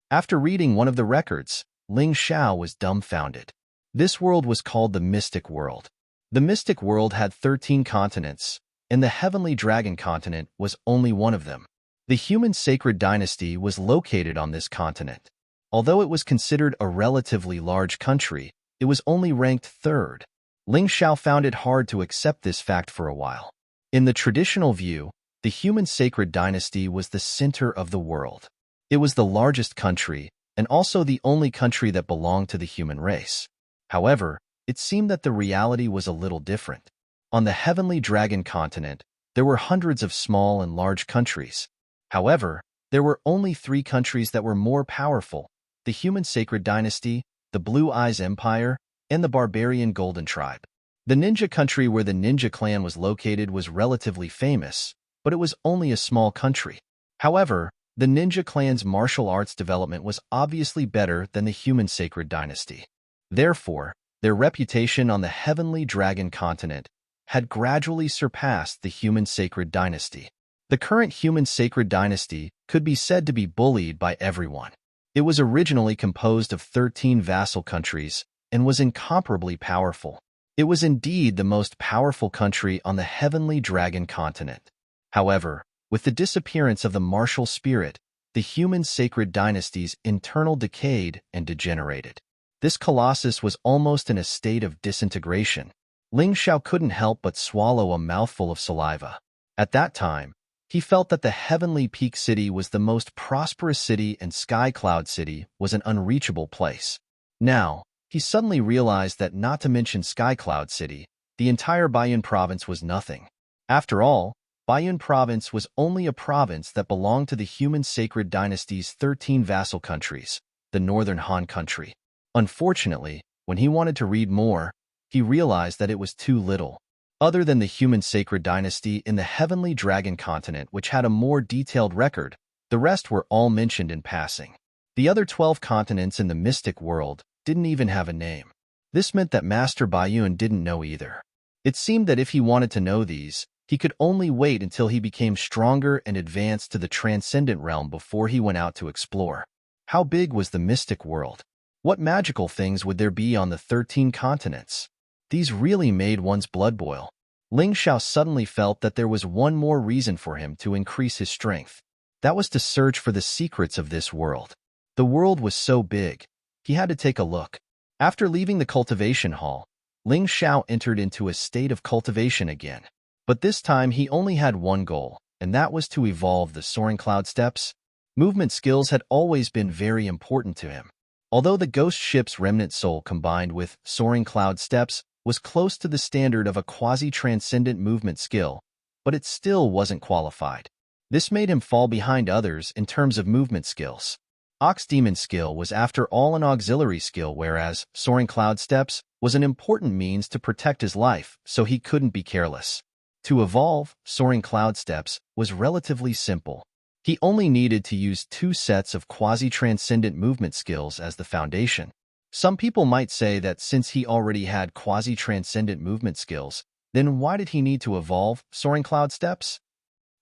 After reading one of the records, Ling Xiao was dumbfounded. This world was called the Mystic World. The Mystic World had 13 continents, and the heavenly dragon continent was only one of them. The human sacred dynasty was located on this continent. Although it was considered a relatively large country, it was only ranked third. Ling Xiao found it hard to accept this fact for a while. In the traditional view, the human sacred dynasty was the center of the world. It was the largest country, and also the only country that belonged to the human race. However, it seemed that the reality was a little different. On the heavenly dragon continent, there were hundreds of small and large countries. However, there were only 3 countries that were more powerful: the human sacred dynasty, the Blue Eyes Empire, and the barbarian Golden Tribe. The ninja country where the ninja clan was located was relatively famous, but it was only a small country. However, the ninja clan's martial arts development was obviously better than the human sacred dynasty. Therefore, their reputation on the heavenly dragon continent had gradually surpassed the human sacred dynasty. The current human sacred dynasty could be said to be bullied by everyone. It was originally composed of 13 vassal countries and was incomparably powerful. It was indeed the most powerful country on the heavenly dragon continent. However, with the disappearance of the martial spirit, the human sacred dynasty's internal decayed and degenerated. This colossus was almost in a state of disintegration. Ling Xiao couldn't help but swallow a mouthful of saliva. At that time, he felt that the Heavenly Peak City was the most prosperous city and Sky Cloud City was an unreachable place. Now, he suddenly realized that not to mention Sky Cloud City, the entire Baiyun province was nothing. After all, Baiyun province was only a province that belonged to the human sacred dynasty's 13 vassal countries, the Northern Han country. Unfortunately, when he wanted to read more, he realized that it was too little. Other than the human sacred dynasty in the heavenly dragon continent, which had a more detailed record, the rest were all mentioned in passing. The other 12 continents in the mystic world didn't even have a name. This meant that Master Baiyun didn't know either. It seemed that if he wanted to know these, he could only wait until he became stronger and advanced to the transcendent realm before he went out to explore. How big was the mystic world? What magical things would there be on the 13 continents? These really made one's blood boil. Ling Xiao suddenly felt that there was one more reason for him to increase his strength. That was to search for the secrets of this world. The world was so big, he had to take a look. After leaving the cultivation hall, Ling Xiao entered into a state of cultivation again. But this time he only had one goal, and that was to evolve the soaring cloud steps. Movement skills had always been very important to him. Although the ghost ship's remnant soul combined with soaring cloud steps was close to the standard of a quasi-transcendent movement skill, but it still wasn't qualified. This made him fall behind others in terms of movement skills. Ox Demon skill was after all an auxiliary skill, whereas soaring cloud steps was an important means to protect his life, so he couldn't be careless. To evolve soaring cloud steps was relatively simple. He only needed to use 2 sets of quasi-transcendent movement skills as the foundation. Some people might say that since he already had quasi-transcendent movement skills, then why did he need to evolve soaring cloud steps?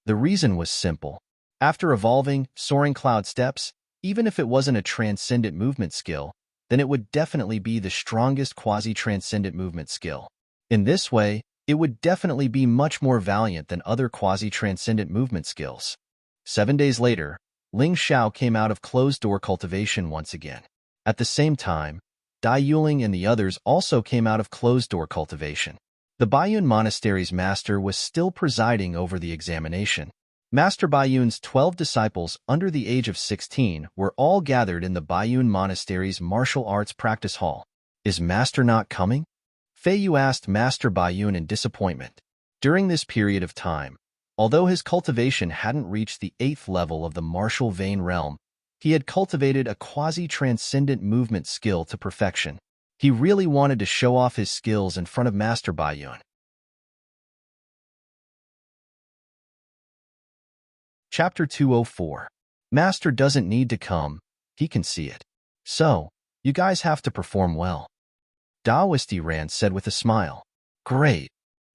The reason was simple. After evolving soaring cloud steps, even if it wasn't a transcendent movement skill, then it would definitely be the strongest quasi-transcendent movement skill. In this way, it would definitely be much more valiant than other quasi-transcendent movement skills. 7 days later, Ling Xiao came out of closed-door cultivation once again. At the same time, Dai Yuling and the others also came out of closed-door cultivation. The Baiyun Monastery's master was still presiding over the examination. Master Baiyun's 12 disciples under the age of 16 were all gathered in the Baiyun Monastery's martial arts practice hall. Is Master not coming? Fei Yu asked Master Baiyun in disappointment. During this period of time, although his cultivation hadn't reached the 8th level of the martial vein realm, he had cultivated a quasi-transcendent movement skill to perfection. He really wanted to show off his skills in front of Master Baiyun. Chapter 204. Master doesn't need to come, he can see it. So, you guys have to perform well. Tyrant said with a smile. Great.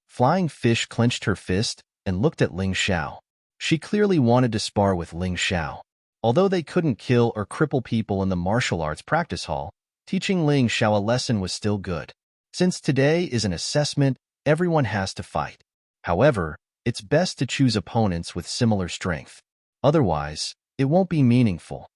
Flying Fish clenched her fist and looked at Ling Xiao. She clearly wanted to spar with Ling Xiao. Although they couldn't kill or cripple people in the martial arts practice hall, teaching Ling Xiao a lesson was still good. Since today is an assessment, everyone has to fight. However, it's best to choose opponents with similar strength. Otherwise, it won't be meaningful.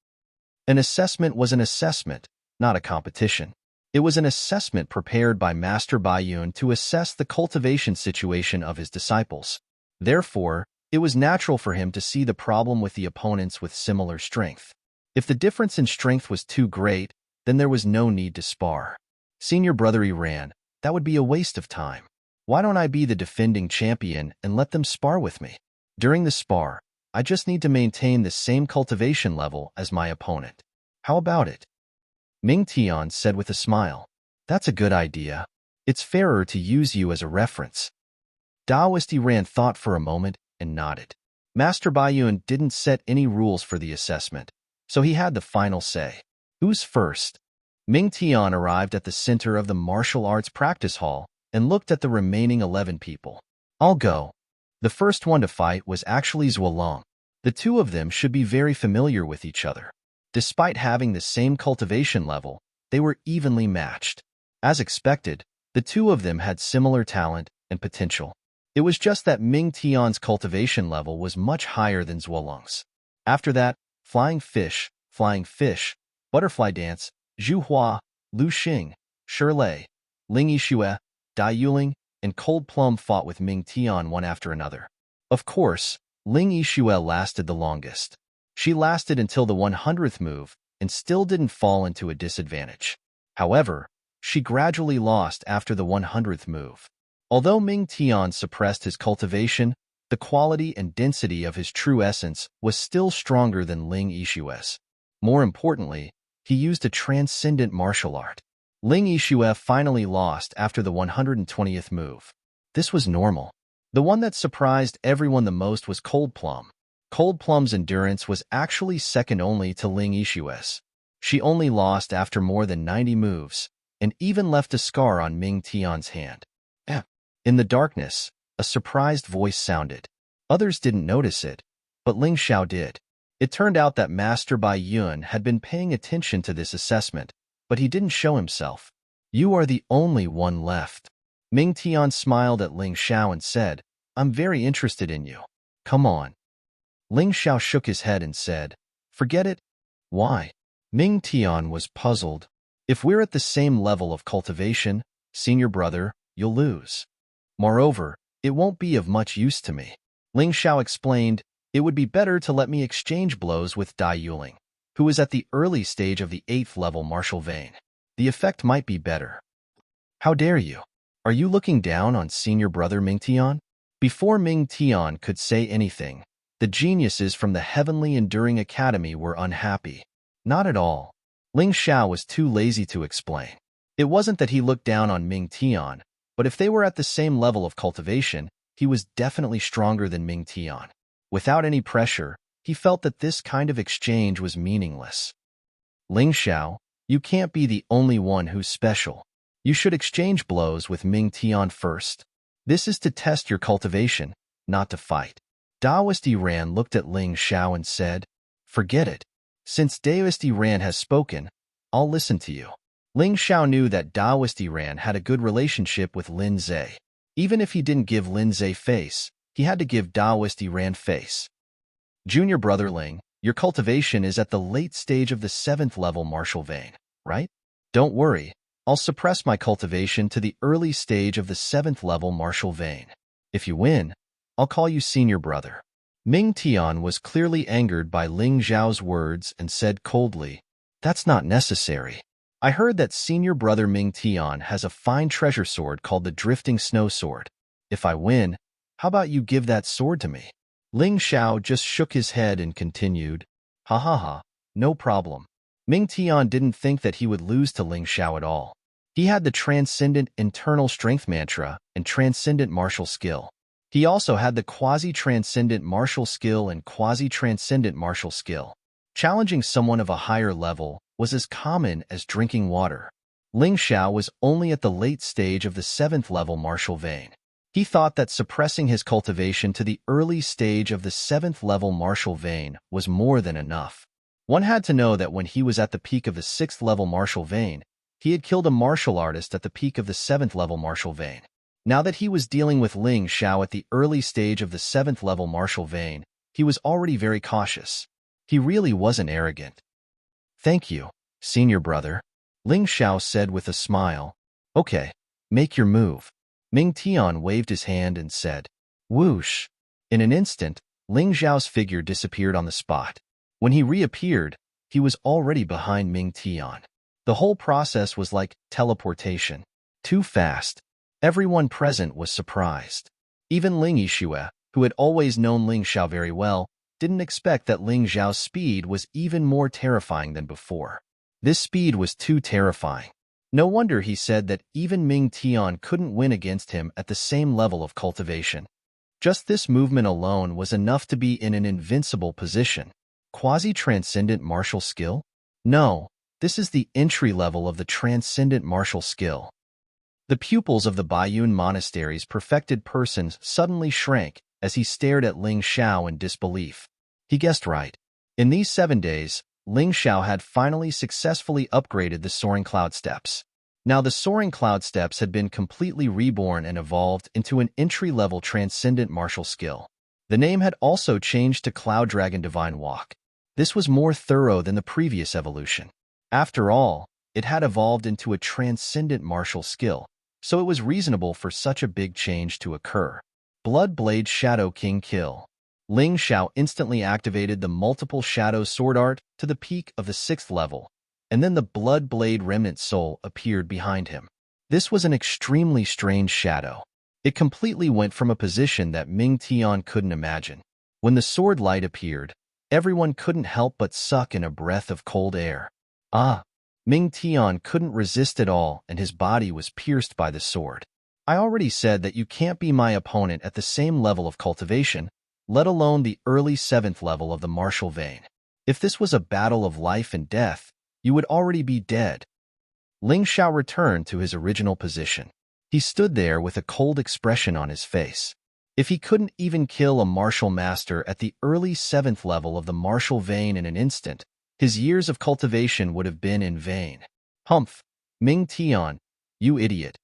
An assessment was an assessment, not a competition. It was an assessment prepared by Master Baiyun to assess the cultivation situation of his disciples. Therefore, it was natural for him to see the problem with the opponents with similar strength. If the difference in strength was too great, then there was no need to spar. Senior brother Iran, that would be a waste of time. Why don't I be the defending champion and let them spar with me? During the spar, I just need to maintain the same cultivation level as my opponent. How about it? Ming Tian said with a smile. That's a good idea. It's fairer to use you as a reference. Taoist Iran thought for a moment and nodded. Master Baiyun didn't set any rules for the assessment, so he had the final say. Who's first? Ming Tian arrived at the center of the martial arts practice hall and looked at the remaining 11 people. I'll go. The first one to fight was actually Zuolong. The two of them should be very familiar with each other. Despite having the same cultivation level, they were evenly matched. As expected, the two of them had similar talent and potential. It was just that Ming Tian's cultivation level was much higher than Zuolong's. After that, Flying Fish, Butterfly Dance, Zhu Hua, Lu Xing, Shirlei, Ling Yixue, Dai Yuling, and Cold Plum fought with Ming Tian one after another. Of course, Ling Yixue lasted the longest. She lasted until the 100th move and still didn't fall into a disadvantage. However, she gradually lost after the 100th move. Although Ming Tian suppressed his cultivation, the quality and density of his true essence was still stronger than Ling Yixue's. More importantly, he used a transcendent martial art. Ling Yixue finally lost after the 120th move. This was normal. The one that surprised everyone the most was Cold Plum. Cold Plum's endurance was actually second only to Ling Yixue's. She only lost after more than 90 moves, and even left a scar on Ming Tian's hand. In the darkness, a surprised voice sounded. Others didn't notice it, but Ling Xiao did. It turned out that Master Baiyun had been paying attention to this assessment, but he didn't show himself. You are the only one left. Ming Tian smiled at Ling Xiao and said, I'm very interested in you. Come on. Ling Xiao shook his head and said, Forget it. Why? Ming Tian was puzzled. If we're at the same level of cultivation, senior brother, you'll lose. Moreover, it won't be of much use to me. Ling Xiao explained, it would be better to let me exchange blows with Dai Yuling, who is at the early stage of the 8th level martial vein. The effect might be better. How dare you? Are you looking down on senior brother Ming Tian? Before Ming Tian could say anything, the geniuses from the Heavenly Enduring Academy were unhappy. Not at all. Ling Xiao was too lazy to explain. It wasn't that he looked down on Ming Tian, but if they were at the same level of cultivation, he was definitely stronger than Ming Tian. Without any pressure, he felt that this kind of exchange was meaningless. Ling Xiao, you can't be the only one who's special. You should exchange blows with Ming Tian first. This is to test your cultivation, not to fight. Taoist Iran looked at Ling Xiao and said, Forget it. Since Taoist Iran has spoken, I'll listen to you. Ling Xiao knew that Taoist Iran had a good relationship with Lin Zhe. Even if he didn't give Lin Zhe face, he had to give Daoist Ran face. Junior brother Ling, your cultivation is at the late stage of the 7th level martial vein, right? Don't worry, I'll suppress my cultivation to the early stage of the 7th level martial vein. If you win, I'll call you senior brother. Ming Tian was clearly angered by Ling Zhao's words and said coldly, "That's not necessary. I heard that senior brother Ming Tian has a fine treasure sword called the Drifting Snow Sword. If I win, how about you give that sword to me?" Ling Xiao just shook his head and continued, "Ha ha ha, no problem." Ming Tian didn't think that he would lose to Ling Xiao at all. He had the transcendent internal strength mantra and transcendent martial skill. He also had the quasi-transcendent martial skill and quasi-transcendent martial skill. Challenging someone of a higher level was as common as drinking water. Ling Xiao was only at the late stage of the 7th level martial vein. He thought that suppressing his cultivation to the early stage of the 7th level martial vein was more than enough. One had to know that when he was at the peak of the 6th level martial vein, he had killed a martial artist at the peak of the 7th level martial vein. Now that he was dealing with Ling Xiao at the early stage of the 7th level martial vein, he was already very cautious. He really wasn't arrogant. "Thank you, senior brother," Ling Xiao said with a smile. "Okay, make your move." Ming Tian waved his hand and said, "Whoosh." In an instant, Ling Xiao's figure disappeared on the spot. When he reappeared, he was already behind Ming Tian. The whole process was like teleportation. Too fast. Everyone present was surprised. Even Ling Yixue, who had always known Ling Xiao very well, didn't expect that Ling Xiao's speed was even more terrifying than before. This speed was too terrifying. No wonder he said that even Ming Tian couldn't win against him at the same level of cultivation. Just this movement alone was enough to be in an invincible position. Quasi-transcendent martial skill? No, this is the entry level of the transcendent martial skill. The pupils of the Baiyun monastery's perfected persons suddenly shrank as he stared at Ling Xiao in disbelief. He guessed right. In these 7 days, Ling Xiao had finally successfully upgraded the Soaring Cloud Steps. Now the Soaring Cloud Steps had been completely reborn and evolved into an entry-level transcendent martial skill. The name had also changed to Cloud Dragon Divine Walk. This was more thorough than the previous evolution. After all, it had evolved into a transcendent martial skill, so it was reasonable for such a big change to occur. Blood Blade Shadow King Kill. Ling Xiao instantly activated the multiple shadow sword art to the peak of the 6th level, and then the Blood Blade Remnant Soul appeared behind him. This was an extremely strange shadow. It completely went from a position that Ming Tian couldn't imagine. When the sword light appeared, everyone couldn't help but suck in a breath of cold air. Ah! Ming Tian couldn't resist at all, and his body was pierced by the sword. I already said that you can't be my opponent at the same level of cultivation, let alone the early 7th level of the martial vein. If this was a battle of life and death, you would already be dead. Ling Xiao returned to his original position. He stood there with a cold expression on his face. If he couldn't even kill a martial master at the early 7th level of the martial vein in an instant, his years of cultivation would have been in vain. Humph! Ming Tian, you idiot.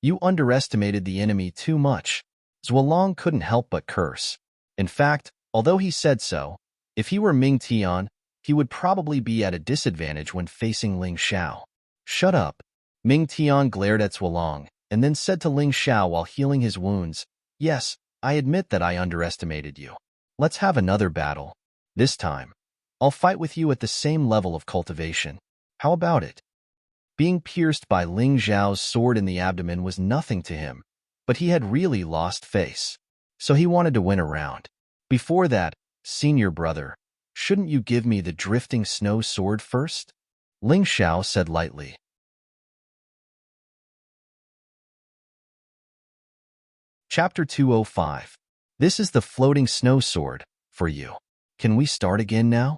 You underestimated the enemy too much. Zhuolong couldn't help but curse. In fact, although he said so, if he were Ming Tian, he would probably be at a disadvantage when facing Ling Xiao. Shut up. Ming Tian glared at Zhuolong, and then said to Ling Xiao while healing his wounds, "Yes, I admit that I underestimated you. Let's have another battle. This time, I'll fight with you at the same level of cultivation. How about it?" Being pierced by Ling Xiao's sword in the abdomen was nothing to him, but he had really lost face. So he wanted to win a round. Before that, senior brother, shouldn't you give me the drifting snow sword first? Ling Xiao said lightly. Chapter 205. This is the floating snow sword for you. Can we start again now?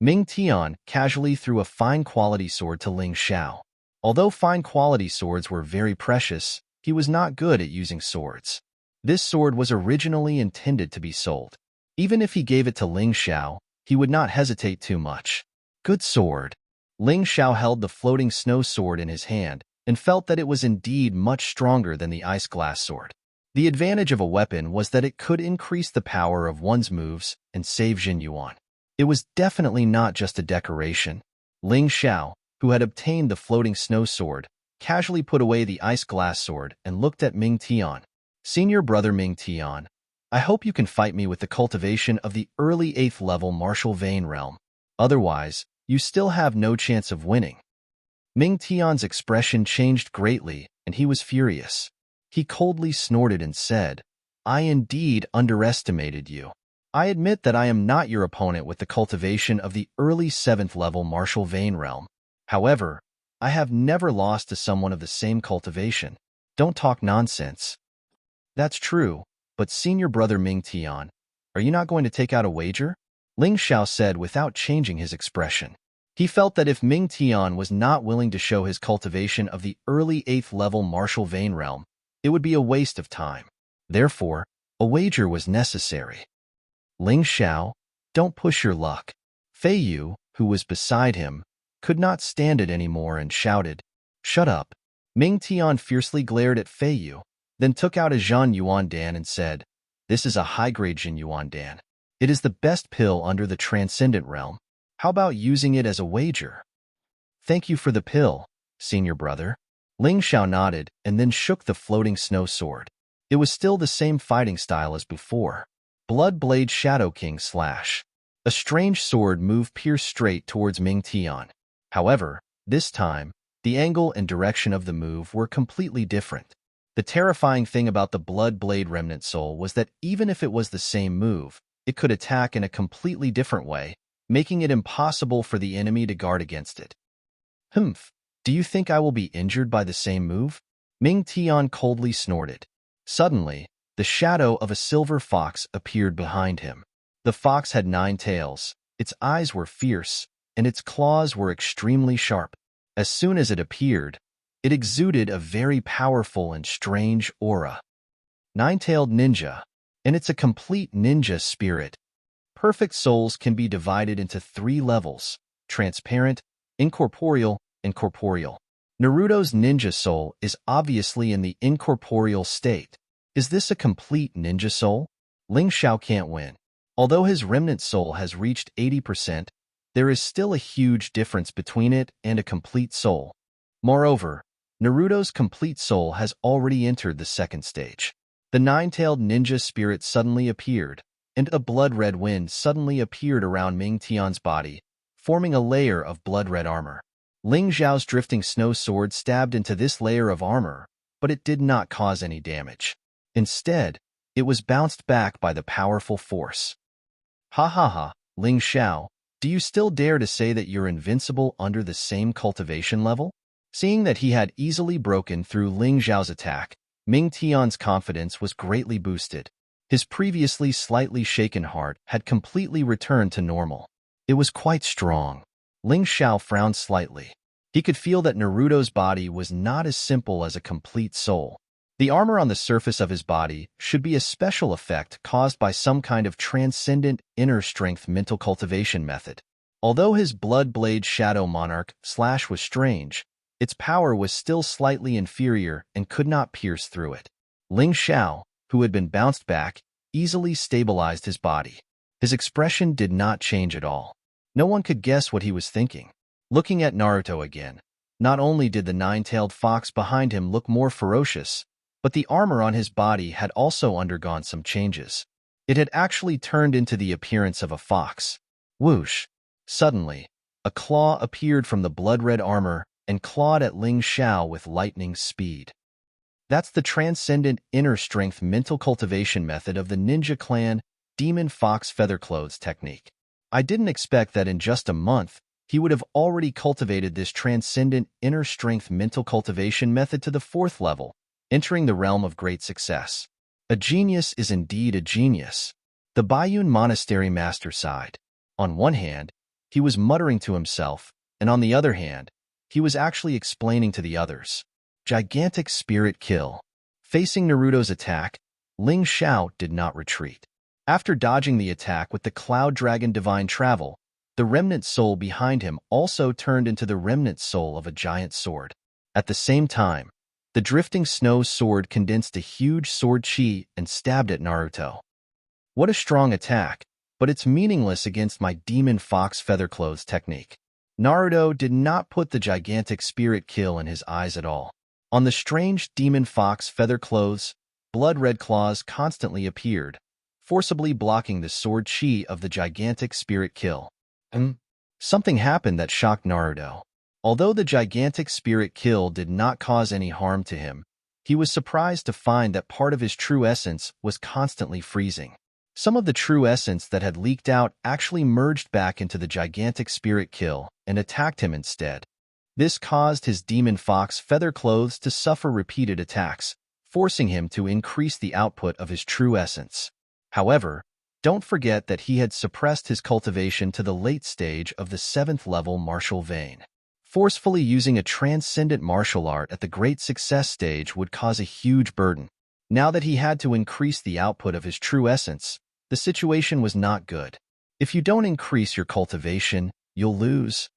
Ming Tian casually threw a fine-quality sword to Ling Xiao. Although fine-quality swords were very precious, he was not good at using swords. This sword was originally intended to be sold. Even if he gave it to Ling Xiao, he would not hesitate too much. Good sword. Ling Xiao held the floating snow sword in his hand and felt that it was indeed much stronger than the ice glass sword. The advantage of a weapon was that it could increase the power of one's moves and save Jin Yuan. It was definitely not just a decoration. Ling Xiao, who had obtained the floating snow sword, casually put away the ice glass sword and looked at Ming Tian. Senior brother Ming Tian, I hope you can fight me with the cultivation of the early 8th level martial vein realm. Otherwise, you still have no chance of winning. Ming Tian's expression changed greatly, and he was furious. He coldly snorted and said, I indeed underestimated you. I admit that I am not your opponent with the cultivation of the early 7th level martial vein realm. However, I have never lost to someone of the same cultivation. Don't talk nonsense. That's true, but senior brother Ming Tian, are you not going to take out a wager? Ling Xiao said without changing his expression. He felt that if Ming Tian was not willing to show his cultivation of the early 8th level martial vein realm, it would be a waste of time. Therefore, a wager was necessary. Ling Xiao, don't push your luck. Fei Yu, who was beside him, could not stand it anymore and shouted, Shut up. Ming Tian fiercely glared at Fei Yu, then took out a Zhan Yuan Dan and said, This is a high-grade Jin Yuan Dan. It is the best pill under the transcendent realm. How about using it as a wager? Thank you for the pill, senior brother. Ling Xiao nodded and then shook the floating snow sword. It was still the same fighting style as before. Blood Blade Shadow King Slash. A strange sword move pierced straight towards Ming Tian. However, this time, the angle and direction of the move were completely different. The terrifying thing about the Blood Blade Remnant Soul was that even if it was the same move, it could attack in a completely different way, making it impossible for the enemy to guard against it. Humph, do you think I will be injured by the same move? Ming Tian coldly snorted. Suddenly, the shadow of a silver fox appeared behind him. The fox had 9 tails, its eyes were fierce, and its claws were extremely sharp. As soon as it appeared, it exuded a very powerful and strange aura. 9-tailed ninja, and it's a complete ninja spirit. Perfect souls can be divided into 3 levels: transparent, incorporeal, and corporeal. Naruto's ninja soul is obviously in the incorporeal state. Is this a complete ninja soul? Ling Xiao can't win. Although his remnant soul has reached 80%, there is still a huge difference between it and a complete soul. Moreover, Naruto's complete soul has already entered the 2nd stage. The 9-tailed ninja spirit suddenly appeared, and a blood-red wind suddenly appeared around Ming Tian's body, forming a layer of blood-red armor. Ling Xiao's drifting snow sword stabbed into this layer of armor, but it did not cause any damage. Instead, it was bounced back by the powerful force. Ha ha ha, Ling Xiao, do you still dare to say that you're invincible under the same cultivation level? Seeing that he had easily broken through Ling Xiao's attack, Ming Tian's confidence was greatly boosted. His previously slightly shaken heart had completely returned to normal. It was quite strong. Ling Xiao frowned slightly. He could feel that Naruto's body was not as simple as a complete soul. The armor on the surface of his body should be a special effect caused by some kind of transcendent inner strength mental cultivation method. Although his Blood Blade Shadow Monarch Slash was strange, its power was still slightly inferior and could not pierce through it. Ling Xiao, who had been bounced back, easily stabilized his body. His expression did not change at all. No one could guess what he was thinking. Looking at Naruto again, not only did the 9-tailed fox behind him look more ferocious, but the armor on his body had also undergone some changes. It had actually turned into the appearance of a fox. Whoosh! Suddenly, a claw appeared from the blood-red armor and clawed at Ling Xiao with lightning speed. That's the transcendent inner strength mental cultivation method of the ninja clan Demon Fox Featherclothes technique. I didn't expect that in just a month, he would have already cultivated this transcendent inner strength mental cultivation method to the 4th level, entering the realm of great success. A genius is indeed a genius. The Baiyun Monastery master sighed. On one hand, he was muttering to himself, and on the other hand, he was actually explaining to the others. Gigantic spirit kill. Facing Naruto's attack, Ling Xiao did not retreat. After dodging the attack with the Cloud Dragon Divine Travel, the remnant soul behind him also turned into the remnant soul of a giant sword. At the same time, The drifting snow sword condensed a huge sword chi and stabbed at Naruto. What a strong attack, but it's meaningless against my demon fox featherclothes technique. Naruto did not put the gigantic spirit kill in his eyes at all. On the strange demon fox featherclothes, blood-red claws constantly appeared, forcibly blocking the sword chi of the gigantic spirit kill. Something happened that shocked Naruto. Although the gigantic spirit kill did not cause any harm to him, he was surprised to find that part of his true essence was constantly freezing. Some of the true essence that had leaked out actually merged back into the gigantic spirit kill and attacked him instead. This caused his demon fox feather clothes to suffer repeated attacks, forcing him to increase the output of his true essence. However, don't forget that he had suppressed his cultivation to the late stage of the 7th level martial vein. Forcefully using a transcendent martial art at the great success stage would cause a huge burden. Now that he had to increase the output of his true essence, the situation was not good. If you don't increase your cultivation, you'll lose.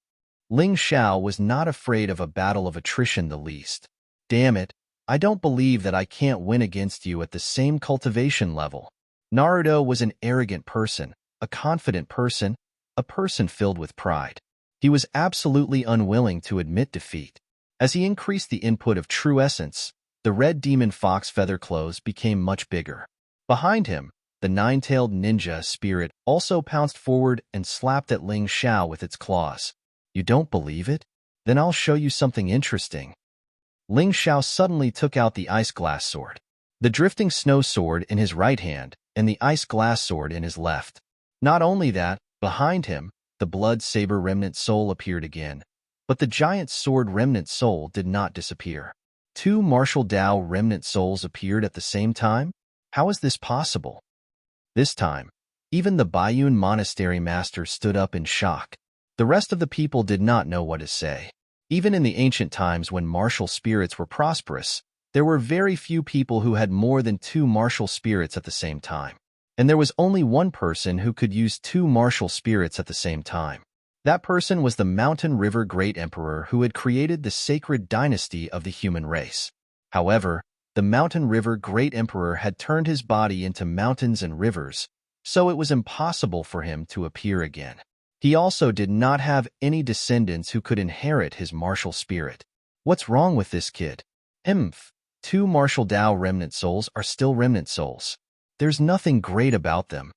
Ling Xiao was not afraid of a battle of attrition the least. Damn it, I don't believe that I can't win against you at the same cultivation level. Naruto was an arrogant person, a confident person, a person filled with pride. He was absolutely unwilling to admit defeat. As he increased the input of true essence, the red demon fox feather clothes became much bigger. Behind him, the nine-tailed ninja spirit also pounced forward and slapped at Ling Xiao with its claws. You don't believe it? Then I'll show you something interesting. Ling Xiao suddenly took out the ice glass sword. The drifting snow sword in his right hand and the ice glass sword in his left. Not only that, behind him, the blood saber remnant soul appeared again, but the giant sword remnant soul did not disappear. 2 martial Dao remnant souls appeared at the same time? How is this possible? This time, even the Baiyun monastery master stood up in shock. The rest of the people did not know what to say. Even in the ancient times when martial spirits were prosperous, there were very few people who had more than 2 martial spirits at the same time. And there was only one person who could use 2 martial spirits at the same time. That person was the Mountain River Great Emperor who had created the sacred dynasty of the human race. However, the Mountain River Great Emperor had turned his body into mountains and rivers, so it was impossible for him to appear again. He also did not have any descendants who could inherit his martial spirit. What's wrong with this kid? 2 martial Dao remnant souls are still remnant souls. There's nothing great about them.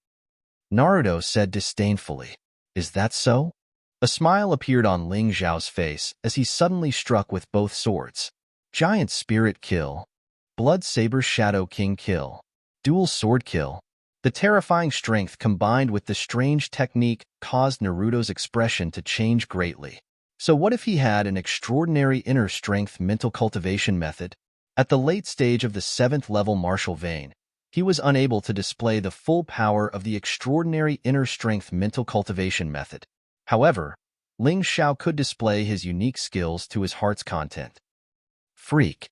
Naruto said disdainfully. Is that so? A smile appeared on Ling Xiao's face as he suddenly struck with both swords. Giant Spirit Kill. Blood Saber Shadow King Kill. Dual Sword Kill. The terrifying strength combined with the strange technique caused Naruto's expression to change greatly. So what if he had an extraordinary inner strength mental cultivation method? At the late stage of the 7th level martial vein, he was unable to display the full power of the extraordinary inner strength mental cultivation method. However, Ling Xiao could display his unique skills to his heart's content. Freak.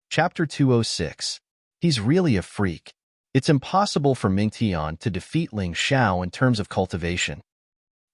Chapter 206. He's really a freak. It's impossible for Mingtian to defeat Ling Xiao in terms of cultivation.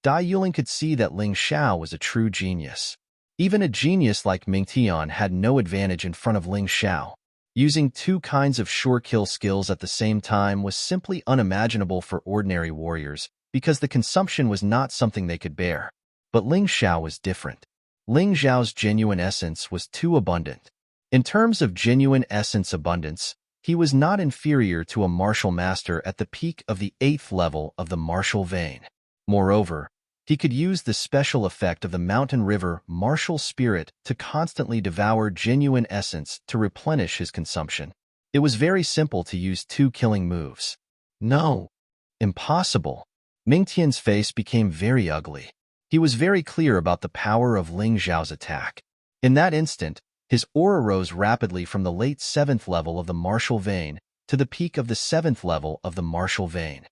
Dai Yuling could see that Ling Xiao was a true genius. Even a genius like Mingtian had no advantage in front of Ling Xiao. Using 2 kinds of sure kill skills at the same time was simply unimaginable for ordinary warriors because the consumption was not something they could bear. But Ling Xiao was different. Ling Xiao's genuine essence was too abundant. In terms of genuine essence abundance, he was not inferior to a martial master at the peak of the 8th level of the martial vein. Moreover, he could use the special effect of the Mountain River martial spirit to constantly devour genuine essence to replenish his consumption. It was very simple to use 2 killing moves. No. Impossible. Mingtian's face became very ugly. He was very clear about the power of Ling Xiao's attack. In that instant, his aura rose rapidly from the late 7th level of the martial vein to the peak of the 7th level of the martial vein.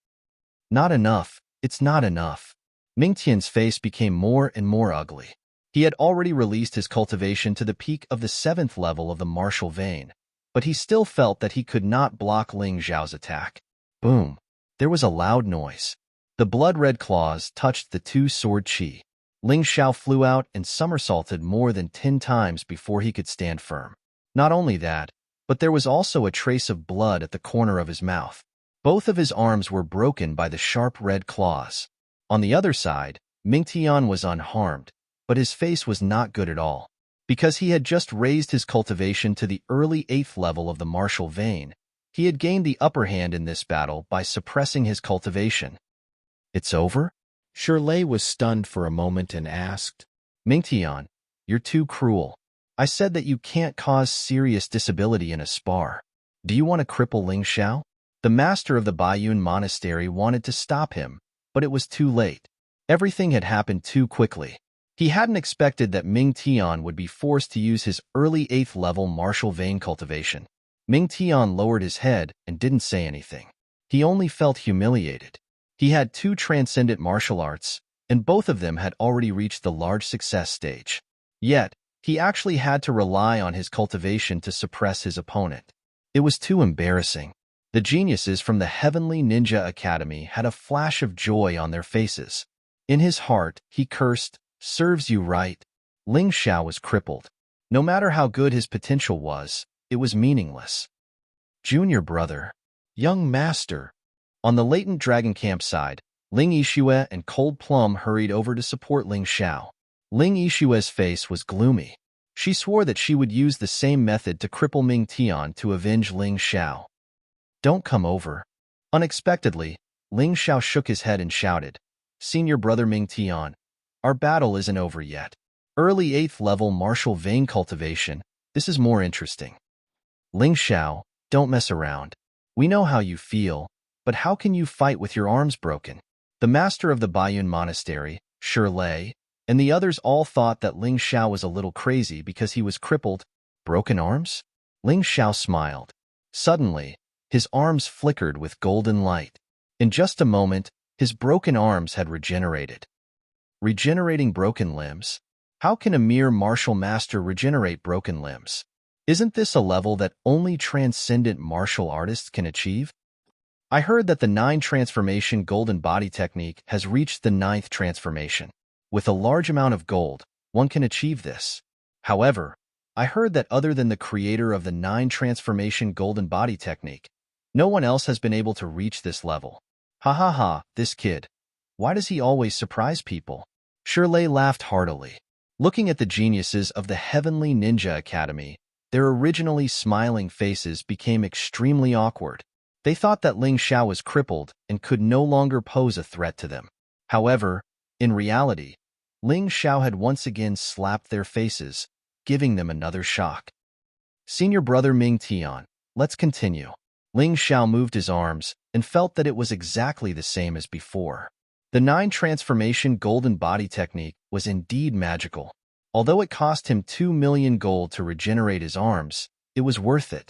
Not enough. It's not enough. Mingtian's face became more and more ugly. He had already released his cultivation to the peak of the 7th level of the martial vein, but he still felt that he could not block Ling Xiao's attack. Boom! There was a loud noise. The blood-red claws touched the 2 sword chi. Ling Xiao flew out and somersaulted more than 10 times before he could stand firm. Not only that, but there was also a trace of blood at the corner of his mouth. Both of his arms were broken by the sharp red claws. On the other side, Mingtian was unharmed, but his face was not good at all. Because he had just raised his cultivation to the early 8th level of the martial vein, he had gained the upper hand in this battle by suppressing his cultivation. It's over? Shirley was stunned for a moment and asked, Mingtian, you're too cruel. I said that you can't cause serious disability in a spar. Do you want to cripple Ling Xiao? The master of the Baiyun monastery wanted to stop him, but it was too late. Everything had happened too quickly. He hadn't expected that Ming Tian would be forced to use his early 8th level martial vein cultivation. Ming Tian lowered his head and didn't say anything. He only felt humiliated. He had 2 transcendent martial arts, and both of them had already reached the large success stage. Yet, he actually had to rely on his cultivation to suppress his opponent. It was too embarrassing. The geniuses from the Heavenly Ninja Academy had a flash of joy on their faces. In his heart, he cursed, "Serves you right." Ling Xiao was crippled. No matter how good his potential was, it was meaningless. Junior brother. Young master. On the latent dragon campsite, Ling Yixue and Cold Plum hurried over to support Ling Xiao. Ling Yixue's face was gloomy. She swore that she would use the same method to cripple Ming Tian to avenge Ling Xiao. Don't come over. Unexpectedly, Ling Xiao shook his head and shouted, Senior brother Ming Tian, our battle isn't over yet. Early 8th level martial vein cultivation, this is more interesting. Ling Xiao, don't mess around. We know how you feel, but how can you fight with your arms broken? The master of the Baiyun monastery, Shirley, and the others all thought that Ling Xiao was a little crazy because he was crippled. Broken arms? Ling Xiao smiled. Suddenly, his arms flickered with golden light. In just a moment, his broken arms had regenerated. Regenerating broken limbs? How can a mere martial master regenerate broken limbs? Isn't this a level that only transcendent martial artists can achieve? I heard that the 9 transformation golden body technique has reached the 9th transformation. With a large amount of gold, one can achieve this. However, I heard that other than the creator of the 9 transformation golden body technique, no one else has been able to reach this level. Ha ha ha, this kid. Why does he always surprise people? Shirley laughed heartily. Looking at the geniuses of the Heavenly Ninja Academy, their originally smiling faces became extremely awkward. They thought that Ling Xiao was crippled and could no longer pose a threat to them. However, in reality, Ling Xiao had once again slapped their faces, giving them another shock. Senior brother Ming Tian, let's continue. Ling Xiao moved his arms and felt that it was exactly the same as before. The 9 transformation golden body technique was indeed magical. Although it cost him 2 million gold to regenerate his arms, it was worth it.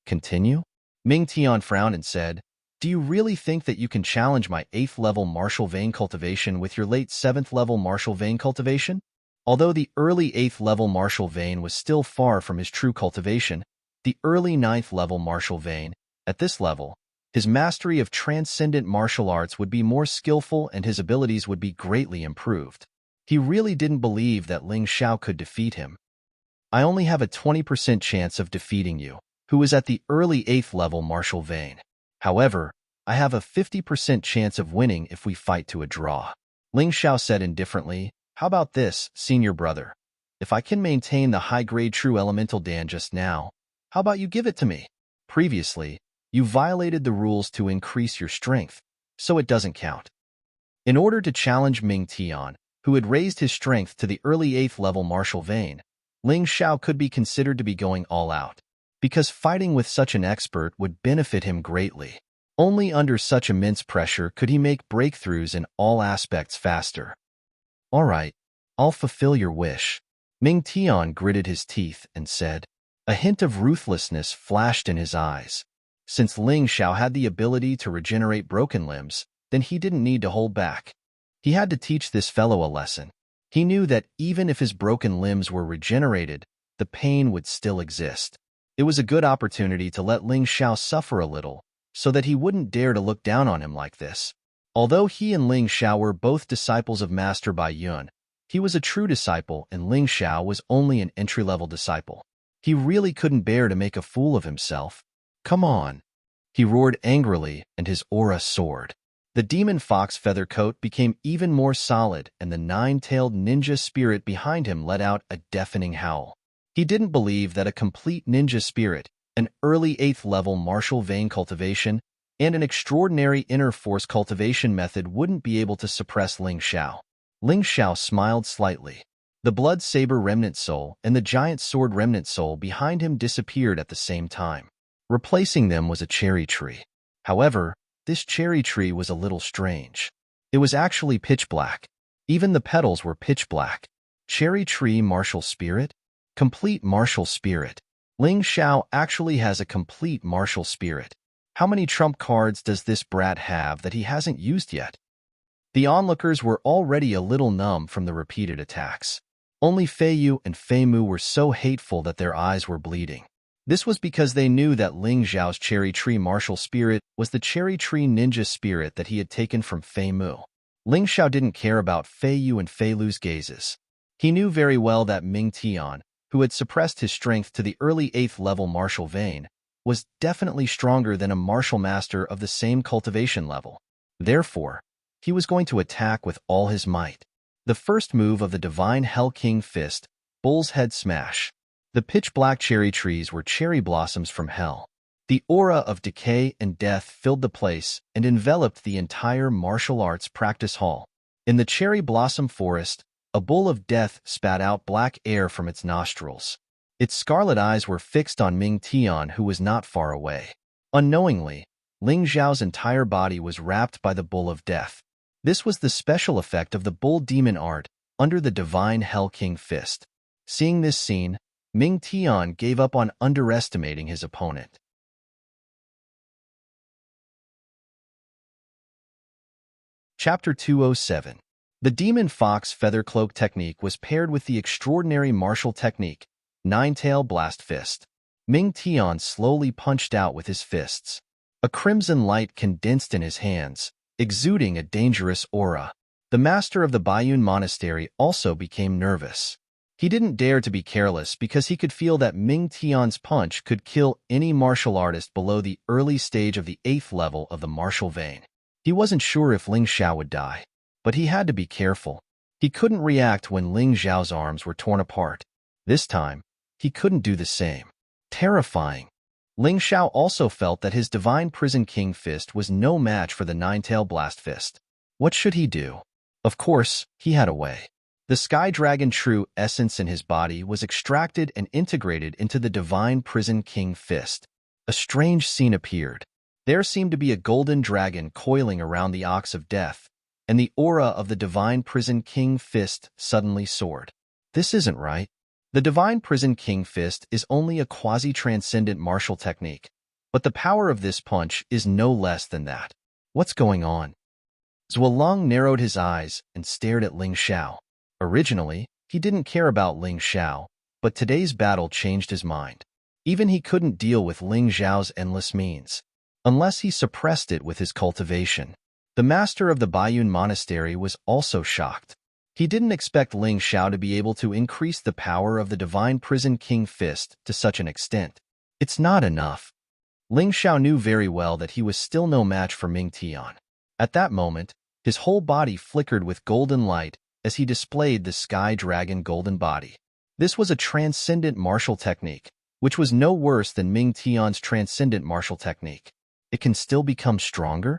Continue? Ming Tian frowned and said, Do you really think that you can challenge my 8th level martial vein cultivation with your late 7th level martial vein cultivation? Although the early 8th level martial vein was still far from his true cultivation, the early 9th level martial vein, at this level, his mastery of transcendent martial arts would be more skillful and his abilities would be greatly improved. He really didn't believe that Ling Xiao could defeat him. I only have a 20% chance of defeating you, who is at the early 8th level martial vein. However, I have a 50% chance of winning if we fight to a draw. Ling Xiao said indifferently, How about this, senior brother? If I can maintain the high-grade true elemental Dan just now, how about you give it to me? Previously, you violated the rules to increase your strength, so it doesn't count. In order to challenge Ming Tian, who had raised his strength to the early 8th level martial vein, Ling Xiao could be considered to be going all out, because fighting with such an expert would benefit him greatly. Only under such immense pressure could he make breakthroughs in all aspects faster. All right, I'll fulfill your wish. Ming Tian gritted his teeth and said. A hint of ruthlessness flashed in his eyes. Since Ling Xiao had the ability to regenerate broken limbs, then he didn't need to hold back. He had to teach this fellow a lesson. He knew that even if his broken limbs were regenerated, the pain would still exist. It was a good opportunity to let Ling Xiao suffer a little, so that he wouldn't dare to look down on him like this. Although he and Ling Xiao were both disciples of Master Baiyun, He was a true disciple, and Ling Xiao was only an entry-level disciple. He really couldn't bear to make a fool of himself. Come on! He roared angrily, and his aura soared. The demon fox feather coat became even more solid, and the nine-tailed ninja spirit behind him let out a deafening howl. He didn't believe that a complete ninja spirit, an early 8th level martial vein cultivation, and an extraordinary inner force cultivation method wouldn't be able to suppress Ling Xiao. Ling Xiao smiled slightly. The blood saber remnant soul and the giant sword remnant soul behind him disappeared at the same time. Replacing them was a cherry tree. However, this cherry tree was a little strange. It was actually pitch black. Even the petals were pitch black. Cherry tree martial spirit? Complete martial spirit. Ling Xiao actually has a complete martial spirit. How many trump cards does this brat have that he hasn't used yet? The onlookers were already a little numb from the repeated attacks. Only Fei Yu and Fei Mu were so hateful that their eyes were bleeding. This was because they knew that Ling Xiao's cherry tree martial spirit was the cherry tree ninja spirit that he had taken from Fei Mu. Ling Xiao didn't care about Fei Yu and Fei Lu's gazes. He knew very well that Ming Tian, who had suppressed his strength to the early 8th level martial vein, was definitely stronger than a martial master of the same cultivation level. Therefore, he was going to attack with all his might. The first move of the Divine Hell King Fist, Bull's Head Smash. The pitch-black cherry trees were cherry blossoms from hell. The aura of decay and death filled the place and enveloped the entire martial arts practice hall. In the cherry blossom forest, a bull of death spat out black air from its nostrils. Its scarlet eyes were fixed on Ming Tian, who was not far away. Unknowingly, Ling Xiao's entire body was wrapped by the bull of death. This was the special effect of the bull demon art under the Divine Hell King Fist. Seeing this scene, Ming Tian gave up on underestimating his opponent. Chapter 207. The Demon Fox Feather Cloak technique was paired with the extraordinary martial technique, Nine-Tail Blast Fist. Ming Tian slowly punched out with his fists. A crimson light condensed in his hands, exuding a dangerous aura. The master of the Baiyun Monastery also became nervous. He didn't dare to be careless because he could feel that Ming Tian's punch could kill any martial artist below the early stage of the 8th level of the martial vein. He wasn't sure if Ling Xiao would die, but he had to be careful. He couldn't react when Ling Xiao's arms were torn apart. This time, he couldn't do the same. Terrifying. Ling Xiao also felt that his Divine Prison King Fist was no match for the Nine-Tail Blast Fist. What should he do? Of course, he had a way. The Sky Dragon True essence in his body was extracted and integrated into the Divine Prison King Fist. A strange scene appeared. There seemed to be a golden dragon coiling around the Ox of Death, and the aura of the Divine Prison King Fist suddenly soared. This isn't right. The Divine Prison King Fist is only a quasi-transcendent martial technique, but the power of this punch is no less than that. What's going on? Zuolong narrowed his eyes and stared at Ling Xiao. Originally, he didn't care about Ling Xiao, but today's battle changed his mind. Even he couldn't deal with Ling Xiao's endless means, unless he suppressed it with his cultivation. The master of the Baiyun Monastery was also shocked. He didn't expect Ling Xiao to be able to increase the power of the Divine Prison King Fist to such an extent. It's not enough. Ling Xiao knew very well that he was still no match for Ming Tian. At that moment, his whole body flickered with golden light as he displayed the Sky Dragon Golden Body. This was a transcendent martial technique, which was no worse than Ming Tian's transcendent martial technique. It can still become stronger?